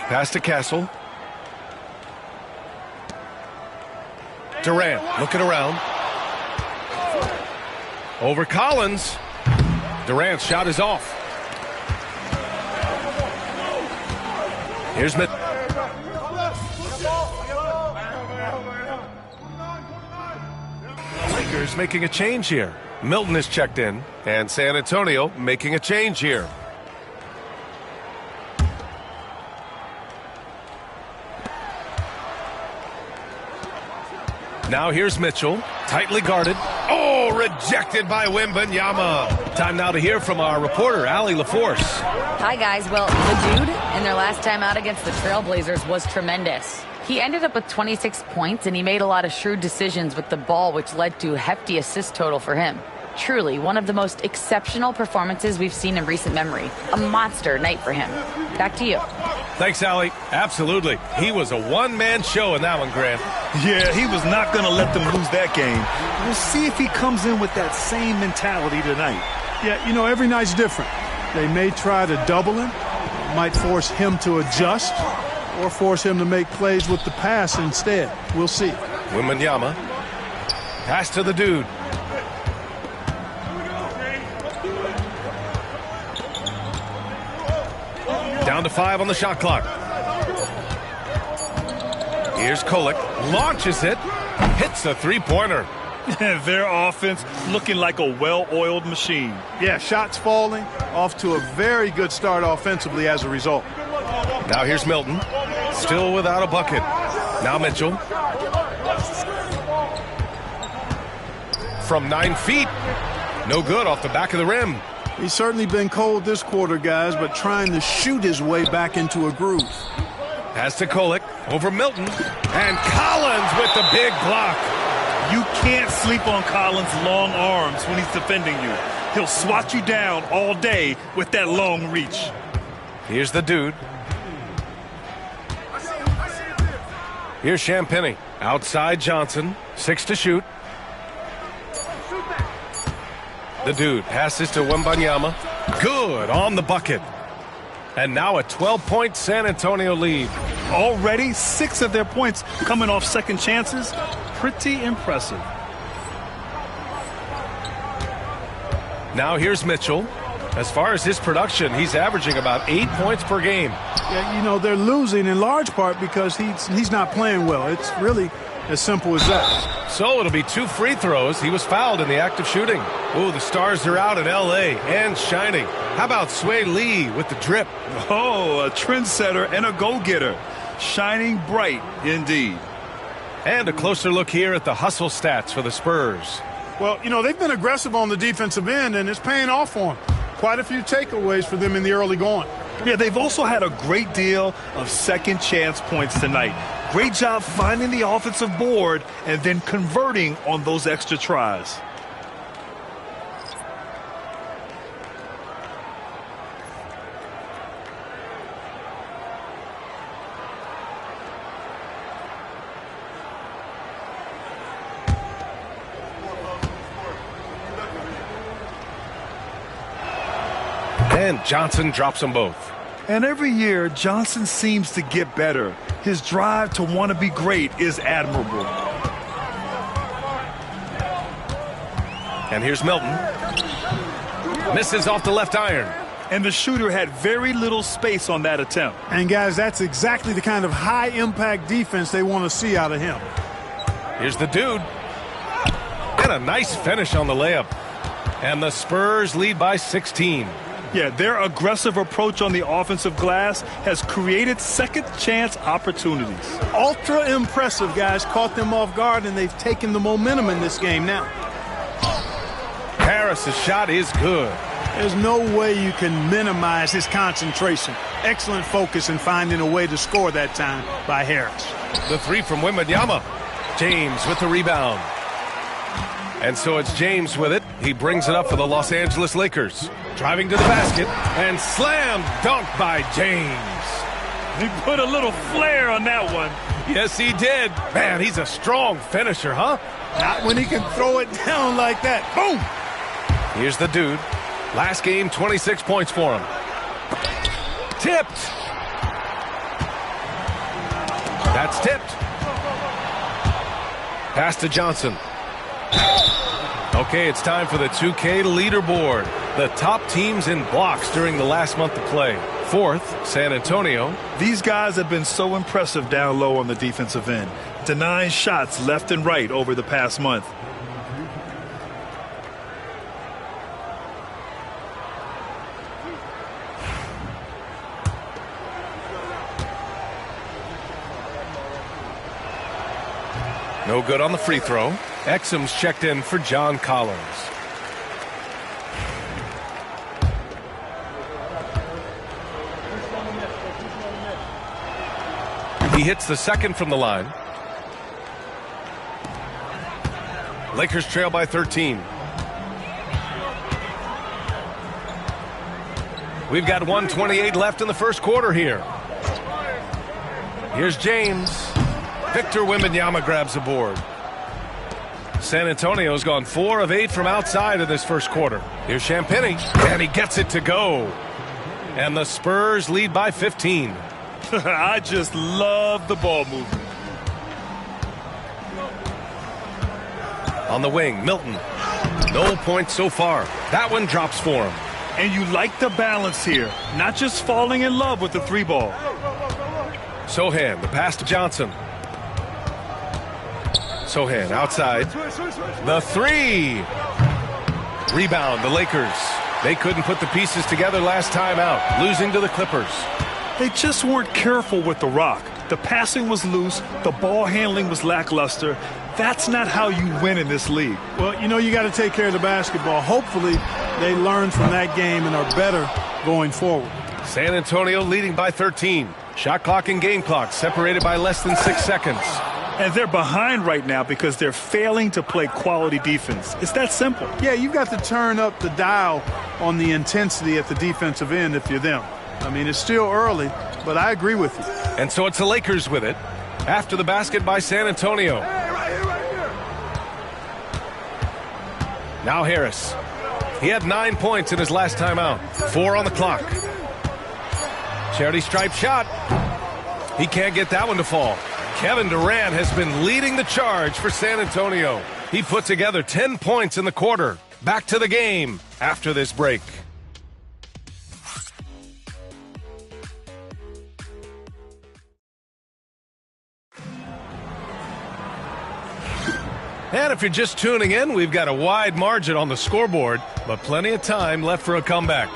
Pass to Castle. Durant looking around. Over Collins. Durant's shot is off. Here's Mitchell. Lakers making a change here. Milton is checked in, and San Antonio making a change here. Now here's Mitchell, tightly guarded. Oh, rejected by Wembanyama. Time now to hear from our reporter, Allie LaForce. Hi, guys. Well, the dude in their last time out against the Trailblazers was tremendous. He ended up with 26 points, and he made a lot of shrewd decisions with the ball, which led to a hefty assist total for him. Truly, one of the most exceptional performances we've seen in recent memory. A monster night for him. Back to you. Thanks, Allie. Absolutely. He was a one-man show in that one, Grant. Yeah, he was not going to let them lose that game. We'll see if he comes in with that same mentality tonight. Yeah, you know, every night's different. They may try to double him, might force him to adjust, or force him to make plays with the pass instead. We'll see. Wembanyama. Pass to the dude. Down to 5 on the shot clock. Here's Kolek. Launches it. Hits a three-pointer. Their offense looking like a well-oiled machine. Yeah, shots falling. Off to a very good start offensively as a result. Now here's Milton. Still without a bucket. Now Mitchell. From 9 feet. No good off the back of the rim. He's certainly been cold this quarter, guys, but trying to shoot his way back into a groove. Pass to Kolek. Over Milton. And Collins with the big block. You can't sleep on Collins' long arms when he's defending you. He'll swat you down all day with that long reach. Here's the dude. Here's Champagny. Outside Johnson. 6 to shoot. The dude passes to Wembanyama. Good on the bucket. And now a 12-point San Antonio lead. Already 6 of their points coming off second chances. Pretty impressive. Now here's Mitchell. As far as his production, he's averaging about 8 points per game. Yeah, you know, they're losing in large part because he's not playing well. It's really as simple as that. So it'll be 2 free throws. He was fouled in the act of shooting. Ooh, the Stars are out in L.A. and shining. How about Sway Lee with the drip? Oh, a trendsetter and a go-getter. Shining bright indeed. And a closer look here at the hustle stats for the Spurs. Well, you know, they've been aggressive on the defensive end, and it's paying off for them. Quite a few takeaways for them in the early going. Yeah, they've also had a great deal of second chance points tonight. Great job finding the offensive board and then converting on those extra tries. And Johnson drops them both. And every year, Johnson seems to get better. His drive to want to be great is admirable. And here's Milton. Misses off the left iron. And the shooter had very little space on that attempt. And, guys, that's exactly the kind of high-impact defense they want to see out of him. Here's the dude. And a nice finish on the layup. And the Spurs lead by 16. Yeah, their aggressive approach on the offensive glass has created second-chance opportunities. Ultra impressive, guys. Caught them off guard, and they've taken the momentum in this game now. Harris's shot is good. There's no way you can minimize his concentration. Excellent focus in finding a way to score that time by Harris. The 3 from Wembanyama. James with the rebound. And so it's James with it. He brings it up for the Los Angeles Lakers. Driving to the basket and slam dunk by James. He put a little flair on that one. Yes, he did. Man, he's a strong finisher, huh? Not when he can throw it down like that. Boom! Here's the dude. Last game, 26 points for him. Tipped. That's tipped. Pass to Johnson. Okay, it's time for the 2K leaderboard. The top teams in blocks during the last month of play. 4th, San Antonio. These guys have been so impressive down low on the defensive end, denying shots left and right over the past month. No good on the free throw. Exum's checked in for John Collins. He hits the second from the line. Lakers trail by 13. We've got 1:28 left in the first quarter here. Here's James. Victor Wembanyama grabs the board. San Antonio's gone 4 of 8 from outside in this first quarter. Here's Champagnie, and he gets it to go. And the Spurs lead by 15. I just love the ball movement. On the wing, Milton. No points so far. That one drops for him. And you like the balance here, not just falling in love with the 3-ball. Sohan, the pass to Johnson. Sohan outside. The 3. Rebound, the Lakers. They couldn't put the pieces together last time out, losing to the Clippers. They just weren't careful with the rock. The passing was loose. The ball handling was lackluster. That's not how you win in this league. Well, you know, you got to take care of the basketball. Hopefully, they learn from that game and are better going forward. San Antonio leading by 13. Shot clock and game clock separated by less than 6 seconds. And they're behind right now because they're failing to play quality defense. It's that simple. Yeah, you've got to turn up the dial on the intensity at the defensive end if you're them. I mean, it's still early, but I agree with you. And so it's the Lakers with it. After the basket by San Antonio. Now Harris. He had 9 points in his last time out. 4 on the clock. Charity stripe shot. He can't get that one to fall. Kevin Durant has been leading the charge for San Antonio. He put together 10 points in the quarter. Back to the game after this break. And if you're just tuning in, we've got a wide margin on the scoreboard, but plenty of time left for a comeback.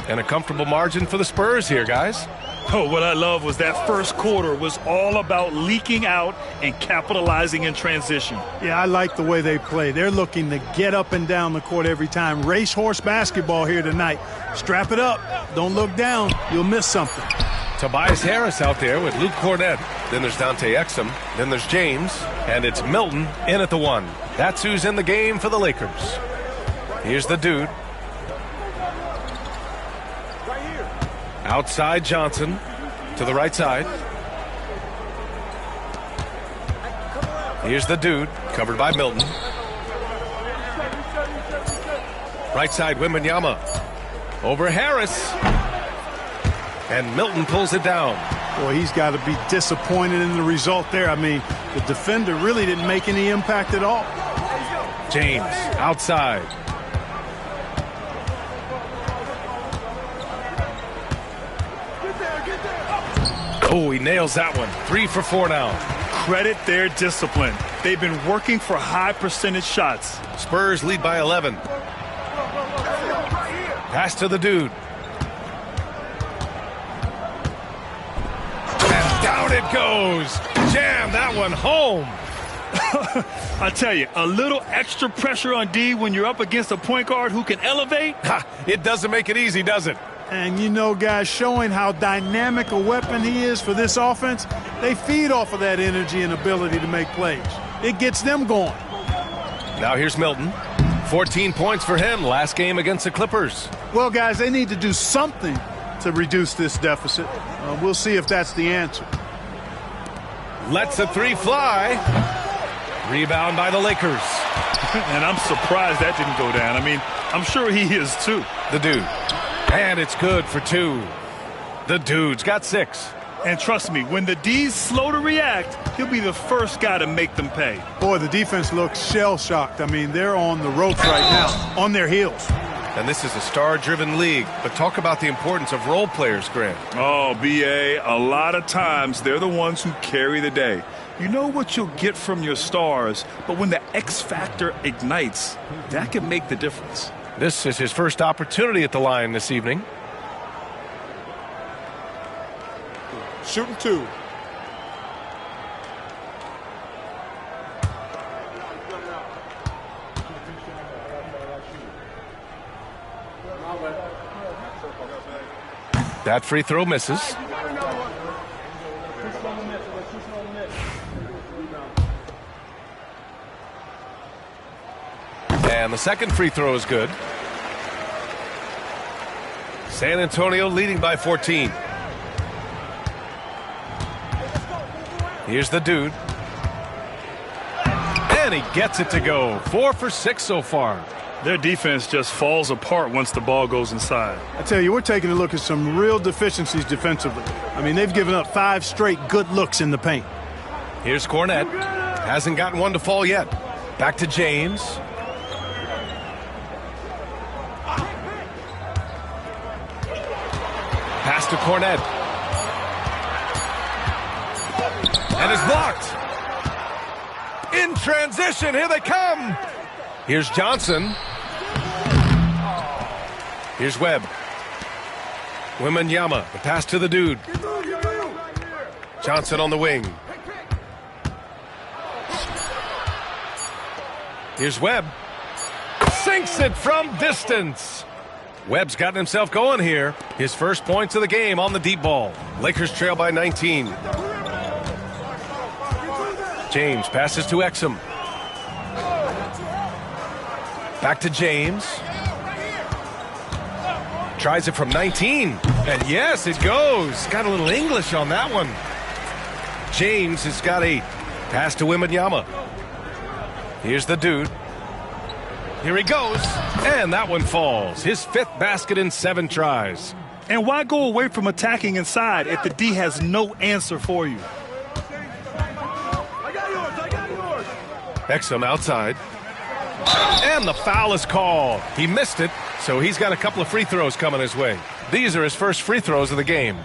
And a comfortable margin for the Spurs here, guys. Oh, what I love was that first quarter was all about leaking out and capitalizing in transition. Yeah, I like the way they play. They're looking to get up and down the court every time. Racehorse basketball here tonight. Strap it up. Don't look down. You'll miss something. Tobias Harris out there with Luke Cornett. Then there's Dante Exum. Then there's James. And it's Milton in at the 1. That's who's in the game for the Lakers. Here's the dude. Outside Johnson to the right side. Here's the dude, covered by Milton. Right side Wembanyama. Over Harris. And Milton pulls it down. Boy, he's got to be disappointed in the result there. I mean, the defender really didn't make any impact at all. James outside. Oh, he nails that one. 3 for 4 now. Credit their discipline. They've been working for high percentage shots. Spurs lead by 11. Pass to the dude. And down it goes. Jam that one home. I tell you, a little extra pressure on D when you're up against a point guard who can elevate. It doesn't make it easy, does it? And, you know, guys, showing how dynamic a weapon he is for this offense, they feed off of that energy and ability to make plays. It gets them going. Now here's Milton. 14 points for him last game against the Clippers. Well, guys, they need to do something to reduce this deficit. We'll see if that's the answer. Lets a 3 fly. Rebound by the Lakers. And I'm surprised that didn't go down. I mean, I'm sure he is too. The dude. And it's good for 2. The dude's got 6. And trust me, when the D's slow to react, he'll be the first guy to make them pay. Boy, the defense looks shell-shocked. I mean, they're on the ropes right now, on their heels. And this is a star-driven league. But talk about the importance of role players, Grant. Oh, B.A., a lot of times they're the ones who carry the day. You know what you'll get from your stars, but when the X factor ignites, that can make the difference. This is his first opportunity at the line this evening. Shooting 2. That free throw misses. And the second free throw is good. San Antonio leading by 14. Here's the dude. And he gets it to go. 4 for 6 so far. Their defense just falls apart once the ball goes inside. I tell you, we're taking a look at some real deficiencies defensively. I mean, they've given up 5 straight good looks in the paint. Here's Cornett. Hasn't gotten one to fall yet. Back to James. Pass to Cornett. And it's blocked. In transition, here they come. Here's Johnson. Here's Webb. Wembanyama, the pass to the dude. Johnson on the wing. Here's Webb. Sinks it from distance. Webb's gotten himself going here. His first points of the game on the deep ball. Lakers trail by 19. James passes to Exum. Back to James. Tries it from 19. And yes, it goes. Got a little English on that one. James has got 8. Pass to Wembanyama. Here's the dude. Here he goes. And that one falls. His 5th basket in 7 tries. And why go away from attacking inside if the D has no answer for you? Exum outside. And the foul is called. He missed it, so he's got a couple of free throws coming his way. These are his first free throws of the game.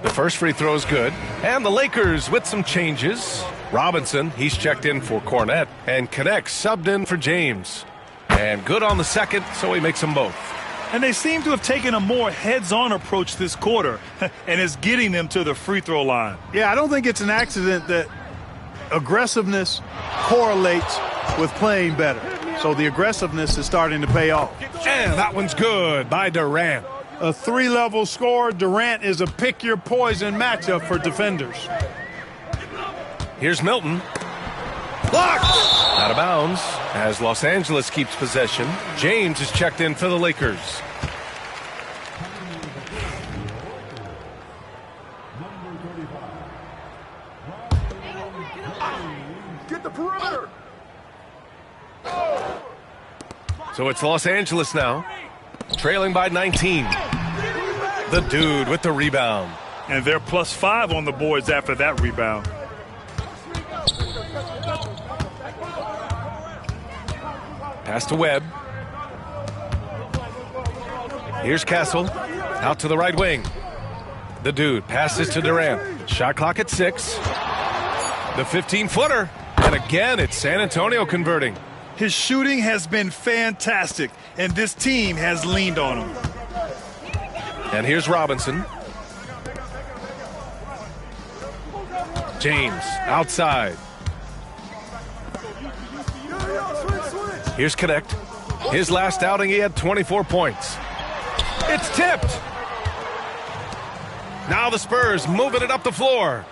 The first free throw is good. And the Lakers with some changes. Robinson, he's checked in for Cornette. And Connect subbed in for James. And good on the second, so he makes them both. And they seem to have taken a more heads-on approach this quarter, and it's getting them to the free throw line. Yeah, I don't think it's an accident that aggressiveness correlates with playing better. So the aggressiveness is starting to pay off. And that one's good by Durant. A 3-level score. Durant is a pick-your-poison matchup for defenders. Here's Milton. Blocked! Out of bounds as Los Angeles keeps possession. James is checked in for the Lakers. Get the perimeter. So it's Los Angeles now, trailing by 19. The dude with the rebound. And they're +5 on the boards after that rebound. Pass to Webb. Here's Castle. Out to the right wing. The dude passes to Durant. Shot clock at 6. The 15-footer. And again, it's San Antonio converting. His shooting has been fantastic, and this team has leaned on him. And here's Robinson. James outside. Here's Connect. His last outing, he had 24 points. It's tipped. Now the Spurs moving it up the floor.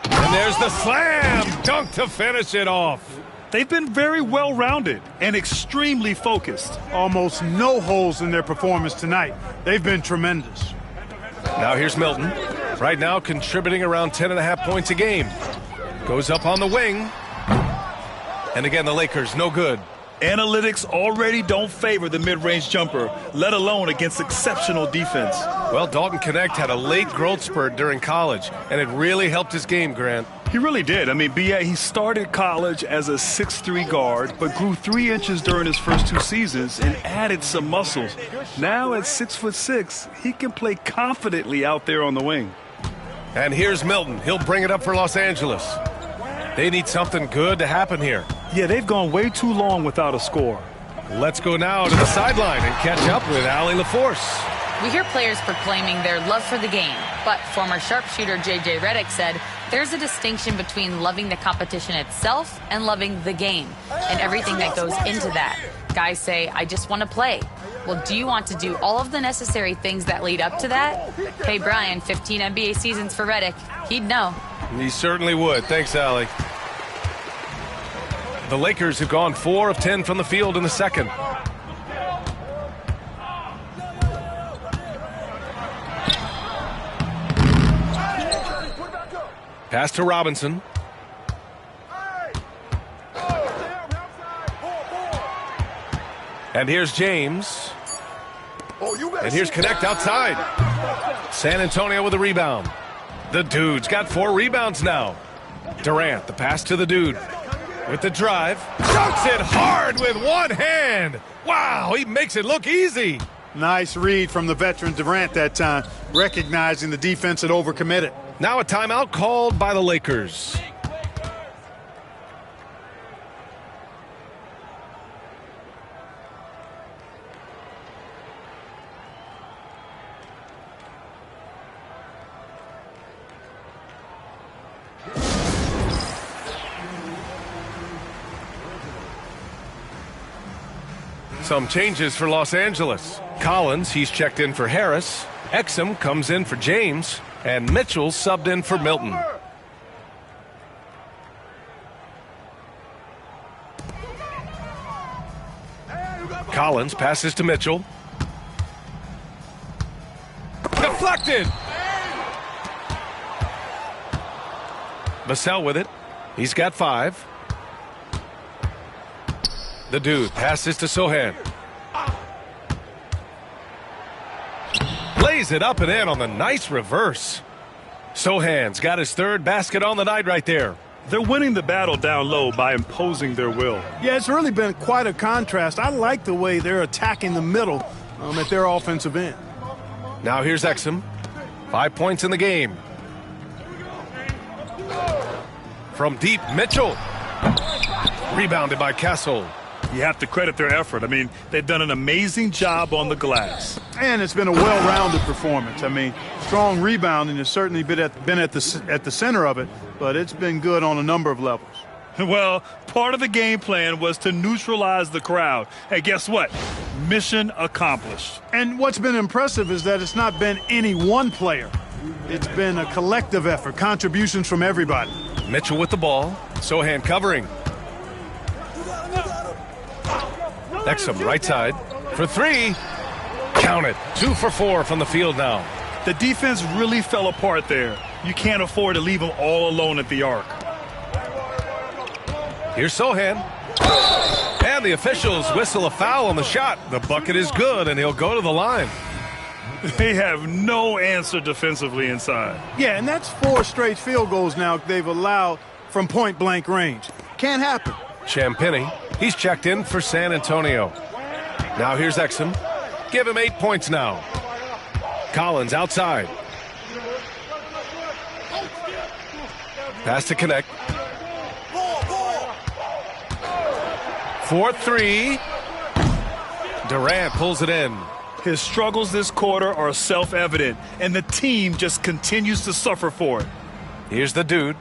And there's the slam dunk to finish it off. They've been very well-rounded and extremely focused. Almost no holes in their performance tonight. They've been tremendous. Now here's Milton. Right now contributing around 10.5 points a game. Goes up on the wing. And again, the Lakers no good. Analytics already don't favor the mid-range jumper, let alone against exceptional defense. Well, Dalton Connect had a late growth spurt during college, and it really helped his game, Grant. He really did. I mean, B.A., he started college as a 6'3" guard, but grew 3 inches during his first 2 seasons and added some muscles. Now at 6'6", he can play confidently out there on the wing. And here's Milton. He'll bring it up for Los Angeles. They need something good to happen here. Yeah, they've gone way too long without a score. Let's go now to the sideline and catch up with Allie LaForce. We hear players proclaiming their love for the game, but former sharpshooter J.J. Redick said there's a distinction between loving the competition itself and loving the game and everything that goes into that. Guys say, I just want to play. Well, do you want to do all of the necessary things that lead up to that? Hey, Brian, 15 NBA seasons for Redick. He'd know. He certainly would. Thanks, Allie. The Lakers have gone 4 of 10 from the field in the second. Pass to Robinson. And here's James. And here's Connect outside. San Antonio with the rebound. The dude's got 4 rebounds now. Durant, the pass to the dude. With the drive. Dunks it hard with one hand. Wow, he makes it look easy. Nice read from the veteran Durant that time, recognizing the defense had overcommitted. Now a timeout called by the Lakers. Some changes for Los Angeles. Collins, he's checked in for Harris. Exum comes in for James. And Mitchell subbed in for Milton. Collins passes to Mitchell. Deflected! Vassell with it. He's got 5. The dude passes to Sohan. Lays it up and in on the nice reverse. Sohan's got his third basket on the night right there. They're winning the battle down low by imposing their will. Yeah, it's really been quite a contrast. I like the way they're attacking the middle at their offensive end. Now here's Exum. 5 points in the game. From deep, Mitchell. Rebounded by Castle. You have to credit their effort. I mean, they've done an amazing job on the glass. And it's been a well-rounded performance. I mean, strong rebounding has certainly been at the center of it, but it's been good on a number of levels. Well, part of the game plan was to neutralize the crowd. Hey, guess what? Mission accomplished. And what's been impressive is that it's not been any one player. It's been a collective effort, contributions from everybody. Mitchell with the ball. Sohan covering. Exum right side for three. Count it. 2 for 4 from the field now. The defense really fell apart there. You can't afford to leave them all alone at the arc. Here's Sohan. And the officials whistle a foul on the shot. The bucket is good, and he'll go to the line. They have no answer defensively inside. Yeah, and that's 4 straight field goals now they've allowed from point-blank range. Can't happen. Champagny, he's checked in for San Antonio. Now here's Exum. Give him 8 points now. Collins outside. Pass to connect. 4-3. Durant pulls it in. His struggles this quarter are self-evident, and the team just continues to suffer for it. Here's the dude.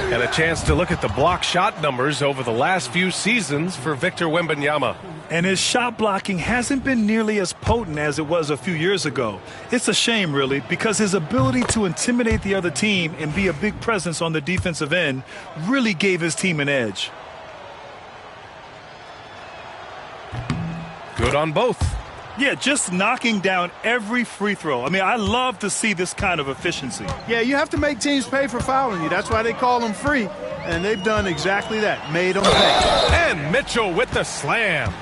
And a chance to look at the block shot numbers over the last few seasons for Victor Wembanyama. And his shot blocking hasn't been nearly as potent as it was a few years ago. It's a shame, really, because his ability to intimidate the other team and be a big presence on the defensive end really gave his team an edge. Good on both. Yeah, just knocking down every free throw. I mean, I love to see this kind of efficiency. Yeah, you have to make teams pay for fouling you. That's why they call them free. And they've done exactly that, made them pay. And Mitchell with the slam.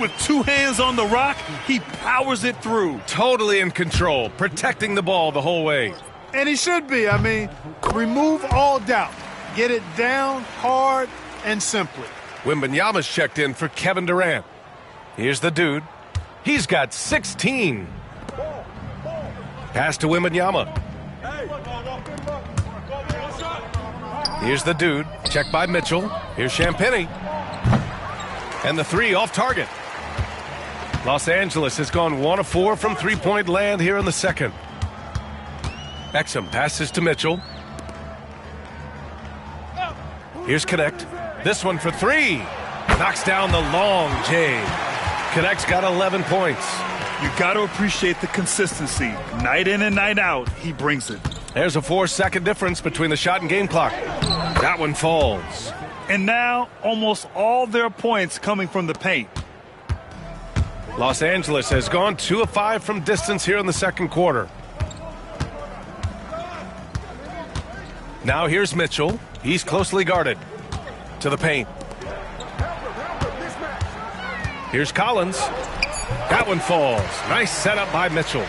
With 2 hands on the rock, he powers it through. Totally in control, protecting the ball the whole way. And he should be. I mean, remove all doubt. Get it down hard and simply. Wembanyama's checked in for Kevin Durant. Here's the dude. He's got 16. Pass to Wembanyama. Here's the dude. Checked by Mitchell. Here's Champagny. And the 3 off target. Los Angeles has gone 1 of 4 from three-point land here in the second. Exum passes to Mitchell. Here's Connect. This one for 3. Knocks down the long J. Connect's got 11 points. You got to appreciate the consistency. Night in and night out, he brings it. There's a 4-second difference between the shot and game clock. That one falls. And now, almost all their points coming from the paint. Los Angeles has gone 2 of 5 from distance here in the second quarter. Now here's Mitchell. He's closely guarded. To the paint. Here's Collins. That one falls. Nice setup by Mitchell.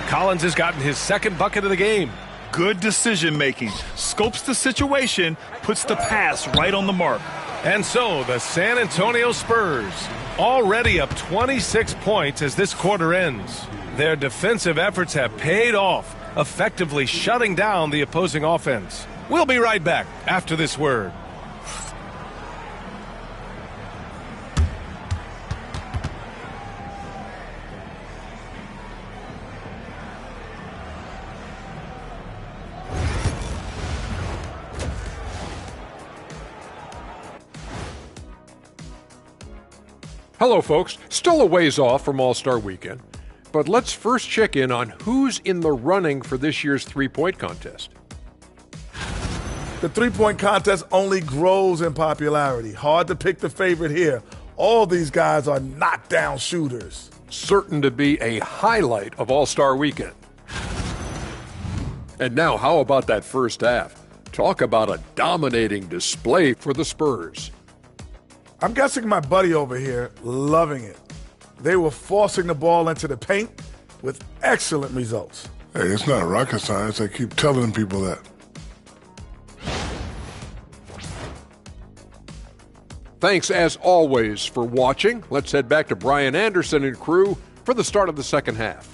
Collins has gotten his second bucket of the game. Good decision making. Scopes the situation, puts the pass right on the mark. And so the San Antonio Spurs already up 26 points as this quarter ends. Their defensive efforts have paid off, effectively shutting down the opposing offense. We'll be right back after this word. Hello, folks. Still a ways off from All-Star Weekend, but let's first check in on who's in the running for this year's three-point contest. The three-point contest only grows in popularity. Hard to pick the favorite here. All these guys are knockdown shooters. Certain to be a highlight of All-Star Weekend. And now, how about that first half? Talk about a dominating display for the Spurs. I'm guessing my buddy over here loving it. They were forcing the ball into the paint with excellent results. Hey, it's not rocket science. I keep telling people that. Thanks, as always, for watching. Let's head back to Brian Anderson and crew for the start of the second half.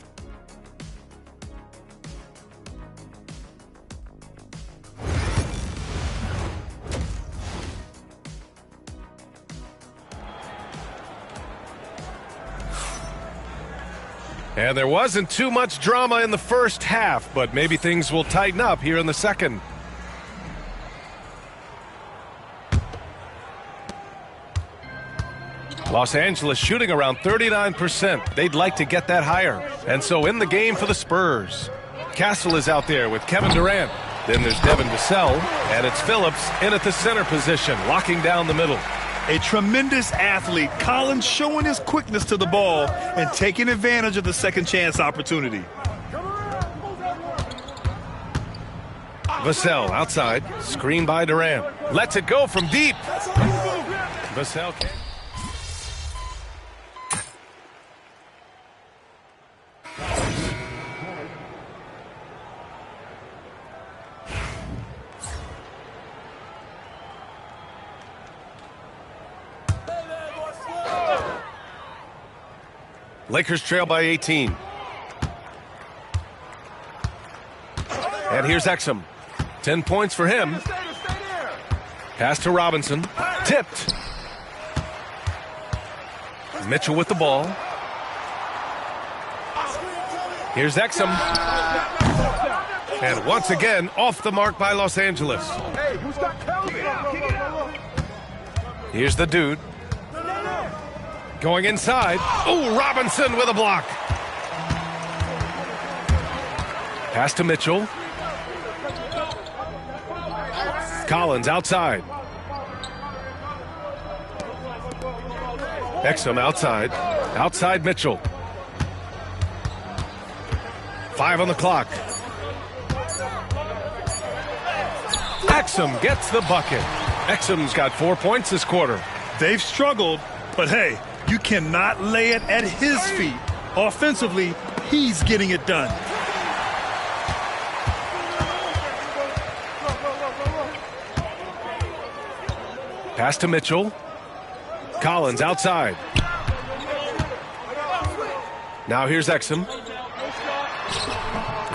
And there wasn't too much drama in the first half, but maybe things will tighten up here in the second. Los Angeles shooting around 39%. They'd like to get that higher. And so in the game for the Spurs, Castle is out there with Kevin Durant. Then there's Devin Vassell, and it's Phillips in at the center position, locking down the middle. A tremendous athlete. Collins showing his quickness to the ball and taking advantage of the second chance opportunity. Vassell outside, screen by Durant. Lets it go from deep. Vassell can. Lakers trail by 18. And here's Exum. 10 points for him. Pass to Robinson. Tipped. Mitchell with the ball. Here's Exum. And once again, off the mark by Los Angeles. Here's the dude. Going inside. Oh, Robinson with a block. Pass to Mitchell. Collins outside. Exum outside. Outside Mitchell. 5 on the clock. Exum gets the bucket. Exum's got 4 points this quarter. They've struggled, but hey, you cannot lay it at his feet. Offensively, he's getting it done. Pass to Mitchell. Collins outside. Now here's Exum.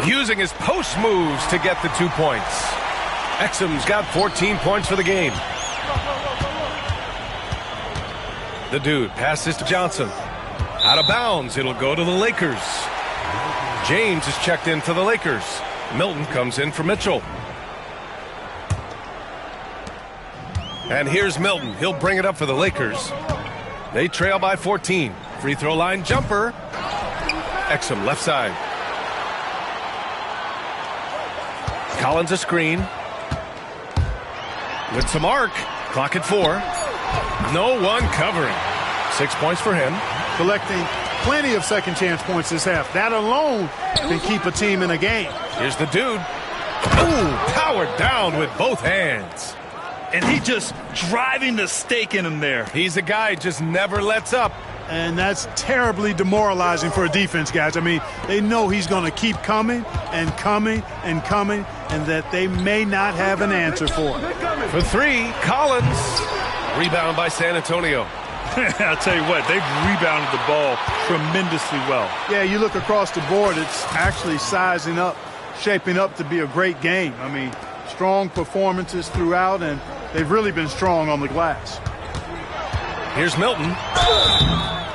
Using his post moves to get the 2 points. Exum's got 14 points for the game. The dude passes to Johnson. Out of bounds, it'll go to the Lakers. James is checked in for the Lakers. Milton comes in for Mitchell. And here's Milton. He'll bring it up for the Lakers. They trail by 14. Free throw line jumper. Exum left side. Collins a screen. With some arc. Clock at 4. No one covering. 6 points for him. Collecting plenty of second chance points this half. That alone can keep a team in a game. Here's the dude. Ooh, powered down with both hands. And he just driving the stake in him there. He's a guy who just never lets up. And that's terribly demoralizing for a defense, guys. I mean, they know he's going to keep coming and coming and coming, and that they may not have an answer for it. For 3, Collins. Rebound by San Antonio. I'll tell you what, they've rebounded the ball tremendously well. Yeah, you look across the board, it's actually sizing up, shaping up to be a great game. I mean, strong performances throughout, and they've really been strong on the glass. Here's Milton.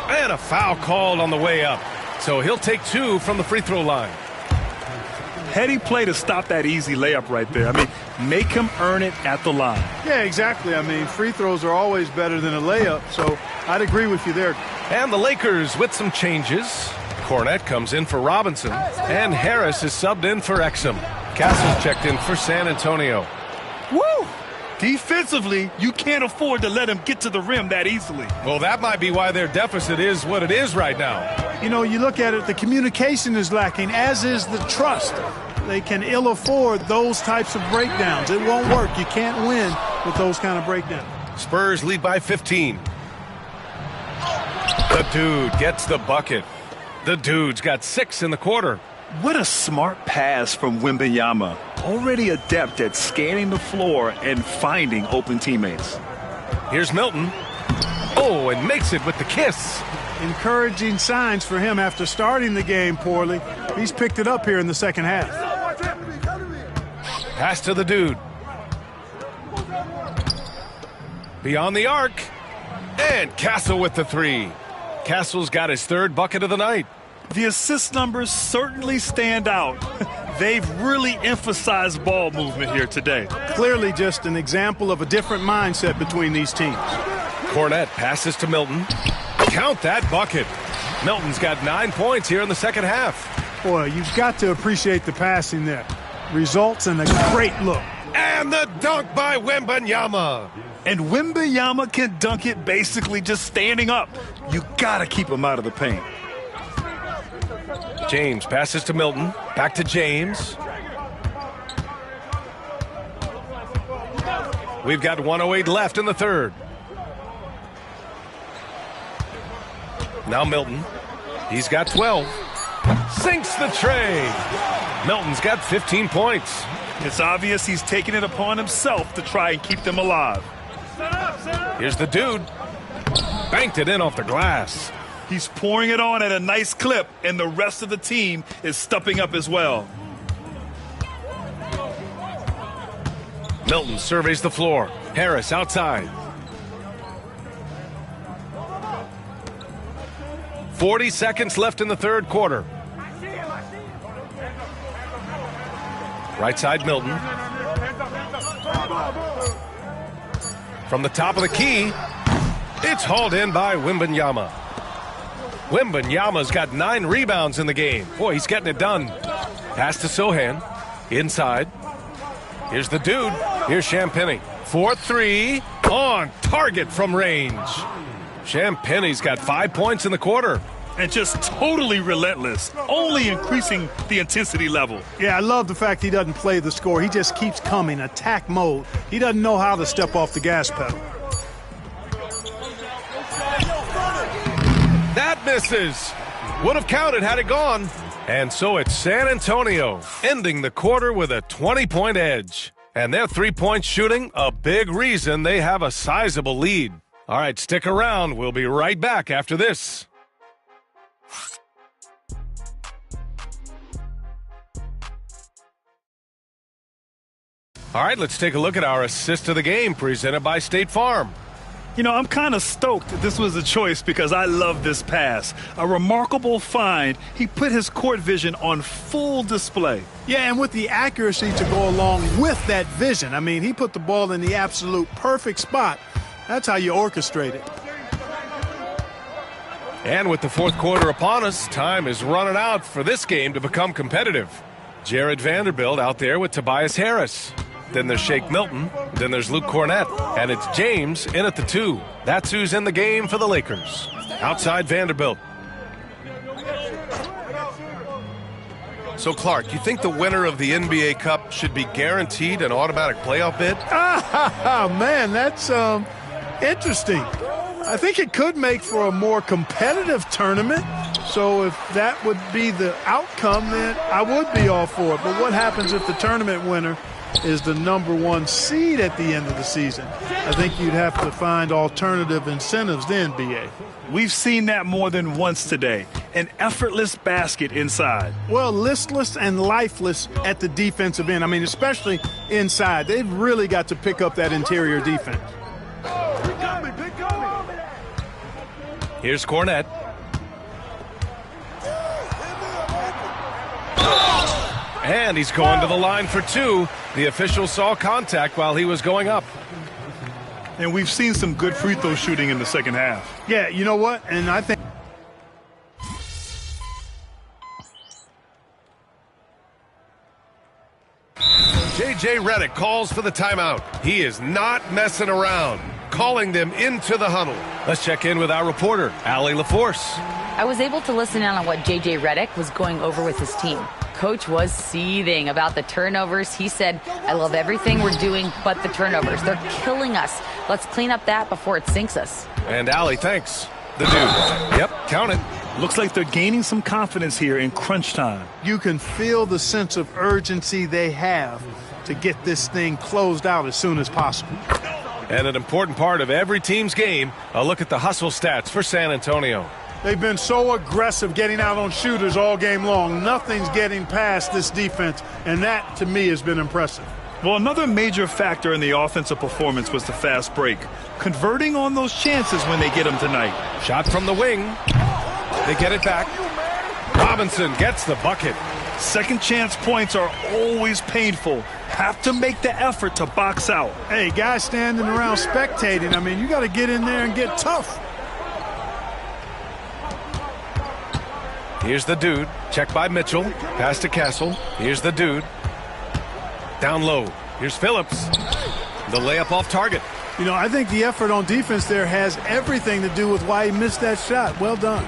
And a foul called on the way up. So he'll take 2 from the free throw line. Heady play to stop that easy layup right there. I mean, make him earn it at the line. Yeah, exactly. I mean, free throws are always better than a layup, so I'd agree with you there. And the Lakers with some changes. Cornette comes in for Robinson. And Harris is subbed in for Exum. Castle's checked in for San Antonio. Woo! Defensively, you can't afford to let him get to the rim that easily. Well, that might be why their deficit is what it is right now. You know, you look at it, the communication is lacking, as is the trust. they can ill afford those types of breakdowns. It won't work. You can't win with those kind of breakdowns. Spurs lead by 15. The dude gets the bucket. The dude's got 6 in the quarter. What a smart pass from Wembanyama. Already adept at scanning the floor and finding open teammates. Here's Milton. Oh, and makes it with the kiss. Encouraging signs for him after starting the game poorly. He's picked it up here in the second half. Pass to the dude. Beyond the arc. And Castle with the 3. Castle's got his 3rd bucket of the night. The assist numbers certainly stand out. They've really emphasized ball movement here today. Clearly just an example of a different mindset between these teams. Cornette passes to Milton. Count that bucket. Milton's got 9 points here in the second half. Boy, you've got to appreciate the passing there. Results in a great look. And the dunk by Wembanyama. And Wembanyama can dunk it basically just standing up. You gotta keep him out of the paint. James passes to Milton. Back to James. We've got 1:08 left in the third. Now Milton. He's got 12. Sinks the tray. Milton's got 15 points. It's obvious he's taking it upon himself to try and keep them alive. Here's the dude. Banked it in off the glass. He's pouring it on at a nice clip, and the rest of the team is stepping up as well. Milton surveys the floor. Harris outside. 40 seconds left in the third quarter. Right side, Milton. From the top of the key, it's hauled in by Wembanyama. Wembanyama's got 9 rebounds in the game. Boy, he's getting it done. Pass to Sohan. Inside. Here's the dude. Here's Champagnie. 4-3 on target from range. Champagnie's got 5 points in the quarter. And just totally relentless, only increasing the intensity level. Yeah, I love the fact he doesn't play the score. He just keeps coming, attack mode. He doesn't know how to step off the gas pedal. That misses. Would have counted had it gone. And so it's San Antonio ending the quarter with a 20-point edge. And their 3-point shooting, a big reason they have a sizable lead. All right, stick around. We'll be right back after this. All right, let's take a look at our assist of the game presented by State Farm. You know, I'm kind of stoked this was a choice because I love this pass. A remarkable find. He put his court vision on full display. Yeah, and with the accuracy to go along with that vision. I mean, he put the ball in the absolute perfect spot. That's how you orchestrate it. And with the fourth quarter upon us, time is running out for this game to become competitive. Jared Vanderbilt out there with Tobias Harris. Then there's Shake Milton. Then there's Luke Cornette. And it's James in at the 2. That's who's in the game for the Lakers. Outside Vanderbilt. So, Clark, you think the winner of the NBA Cup should be guaranteed an automatic playoff bid? Man, that's interesting. I think it could make for a more competitive tournament. So if that would be the outcome, then I would be all for it. But what happens if the tournament winner is the #1 seed at the end of the season? I think you'd have to find alternative incentives then, B.A. We've seen that more than once today. An effortless basket inside. Well, listless and lifeless at the defensive end. I mean, especially inside. They've really got to pick up that interior defense. Here's Cornette. And he's going to the line for 2. The official saw contact while he was going up. And we've seen some good free throw shooting in the second half. Yeah, you know what? And I think J.J. Redick calls for the timeout. He is not messing around, calling them into the huddle. Let's check in with our reporter, Allie LaForce. I was able to listen in on what J.J. Redick was going over with his team. Coach was seething about the turnovers. He said, I love everything we're doing but the turnovers. They're killing us. Let's clean up that before it sinks us. And Allie, thanks. The dude. Yep, count it. Looks like they're gaining some confidence here in crunch time. You can feel the sense of urgency they have to get this thing closed out as soon as possible. And an important part of every team's game, a look at the hustle stats for San Antonio. They've been so aggressive getting out on shooters all game long. Nothing's getting past this defense, and that, to me, has been impressive. Well, another major factor in the offensive performance was the fast break. Converting on those chances when they get them tonight. Shot from the wing. They get it back. Robinson gets the bucket. Second chance points are always painful. Have to make the effort to box out. Hey, guys standing around spectating, I mean, you got to get in there and get tough. Here's the dude. Check by Mitchell. Pass to Castle. Here's the dude. Down low. Here's Phillips. The layup off target. You know, I think the effort on defense there has everything to do with why he missed that shot. Well done.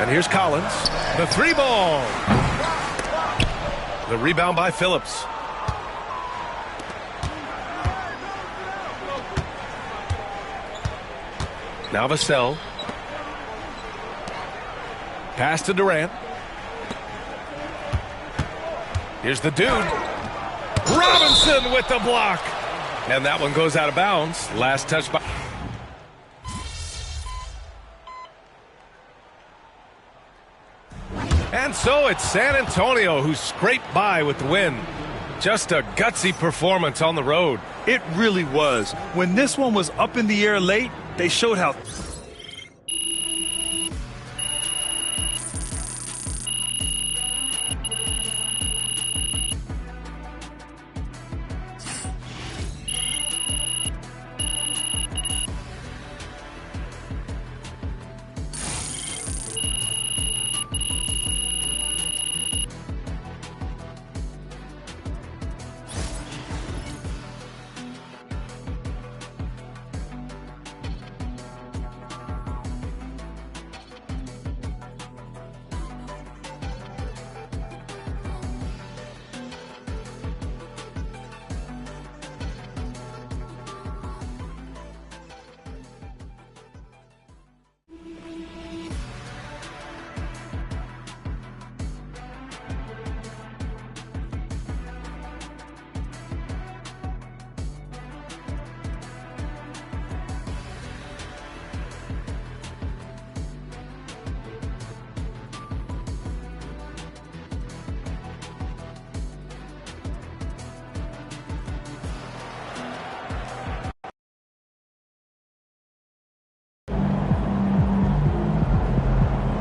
And here's Collins. The three ball. The rebound by Phillips. Now Vassell. Pass to Durant. Here's the dude. Robinson with the block. And that one goes out of bounds. Last touch by... And so it's San Antonio who scraped by with the win. Just a gutsy performance on the road. It really was. When this one was up in the air late, they showed how...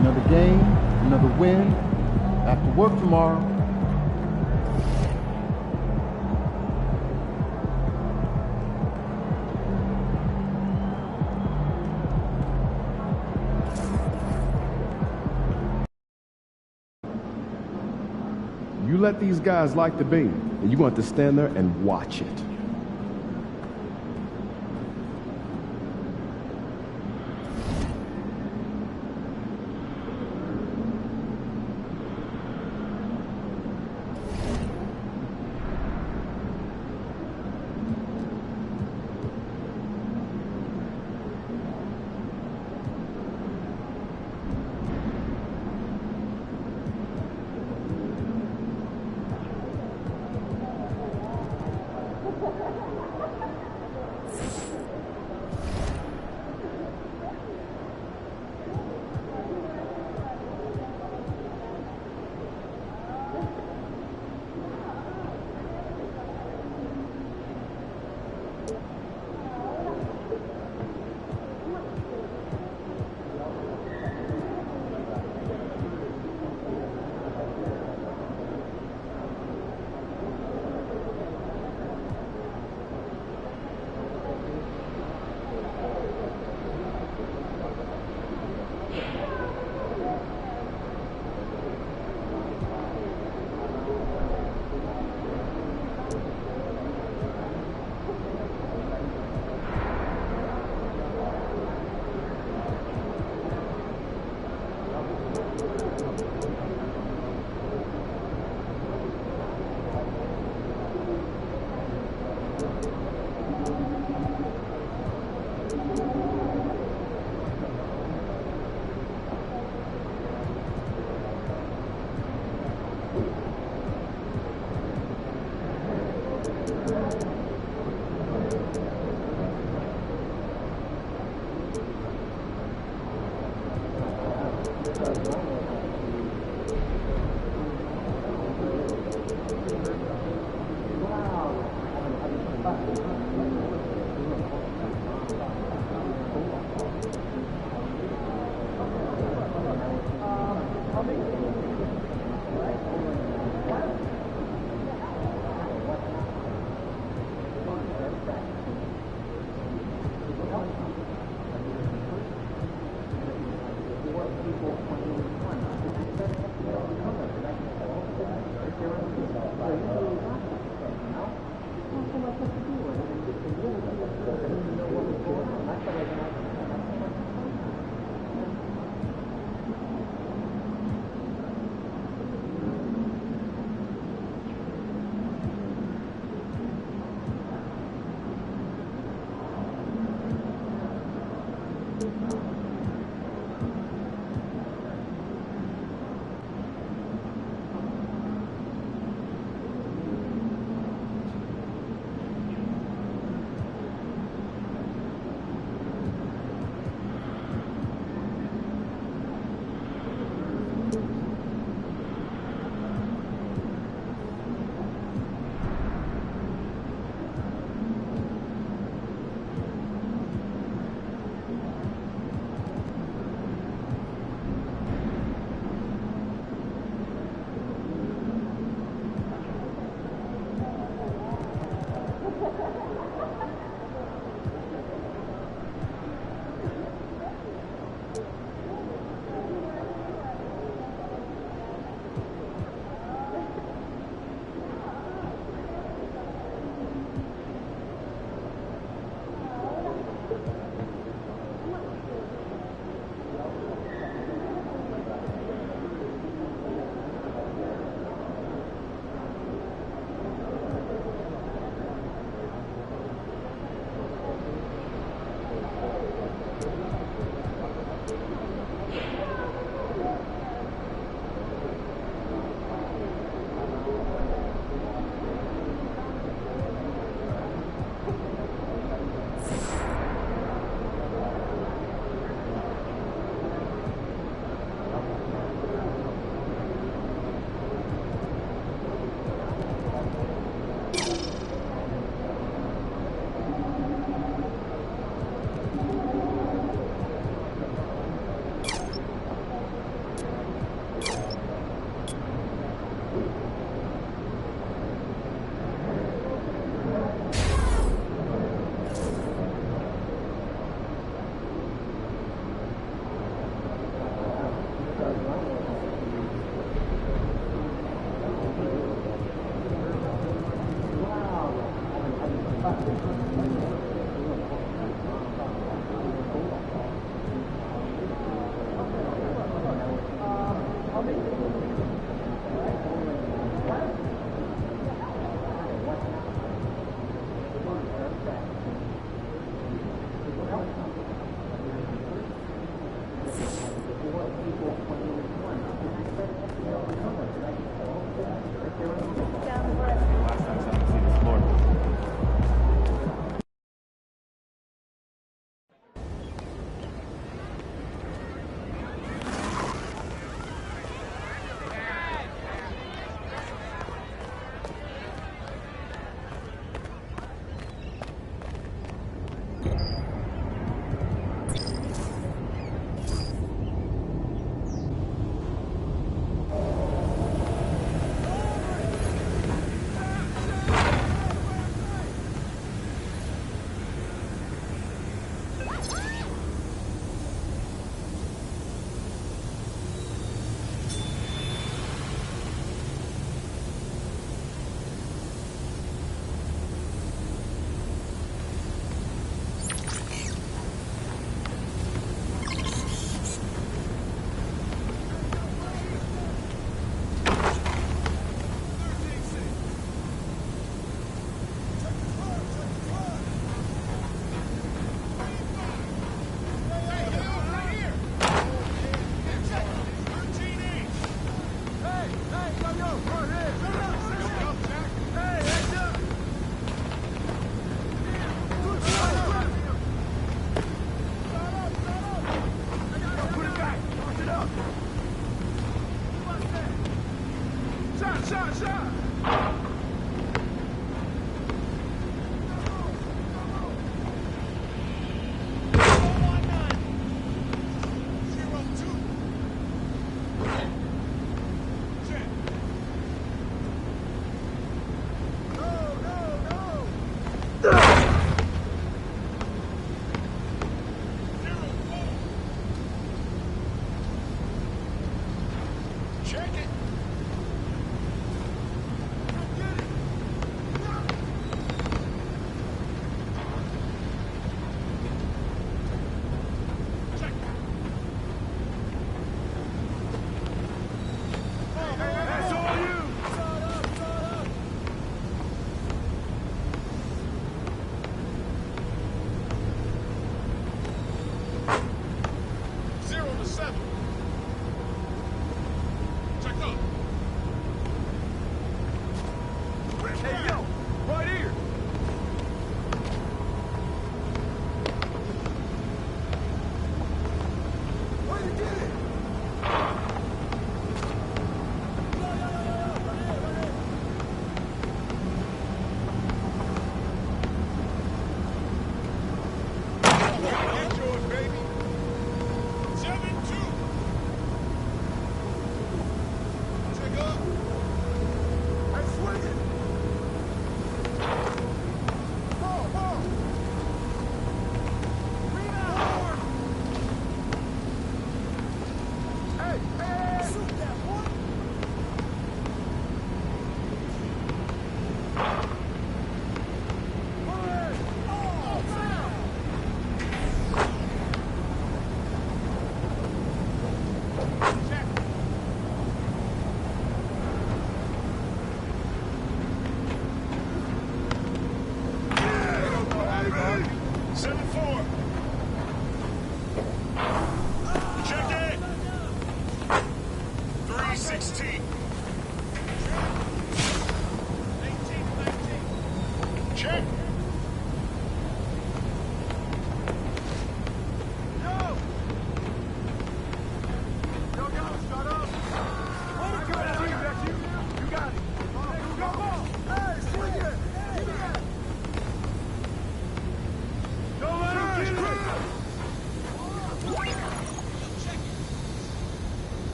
Another game, another win. After work tomorrow. You let these guys like the bait, and you're going to have to stand there and watch it.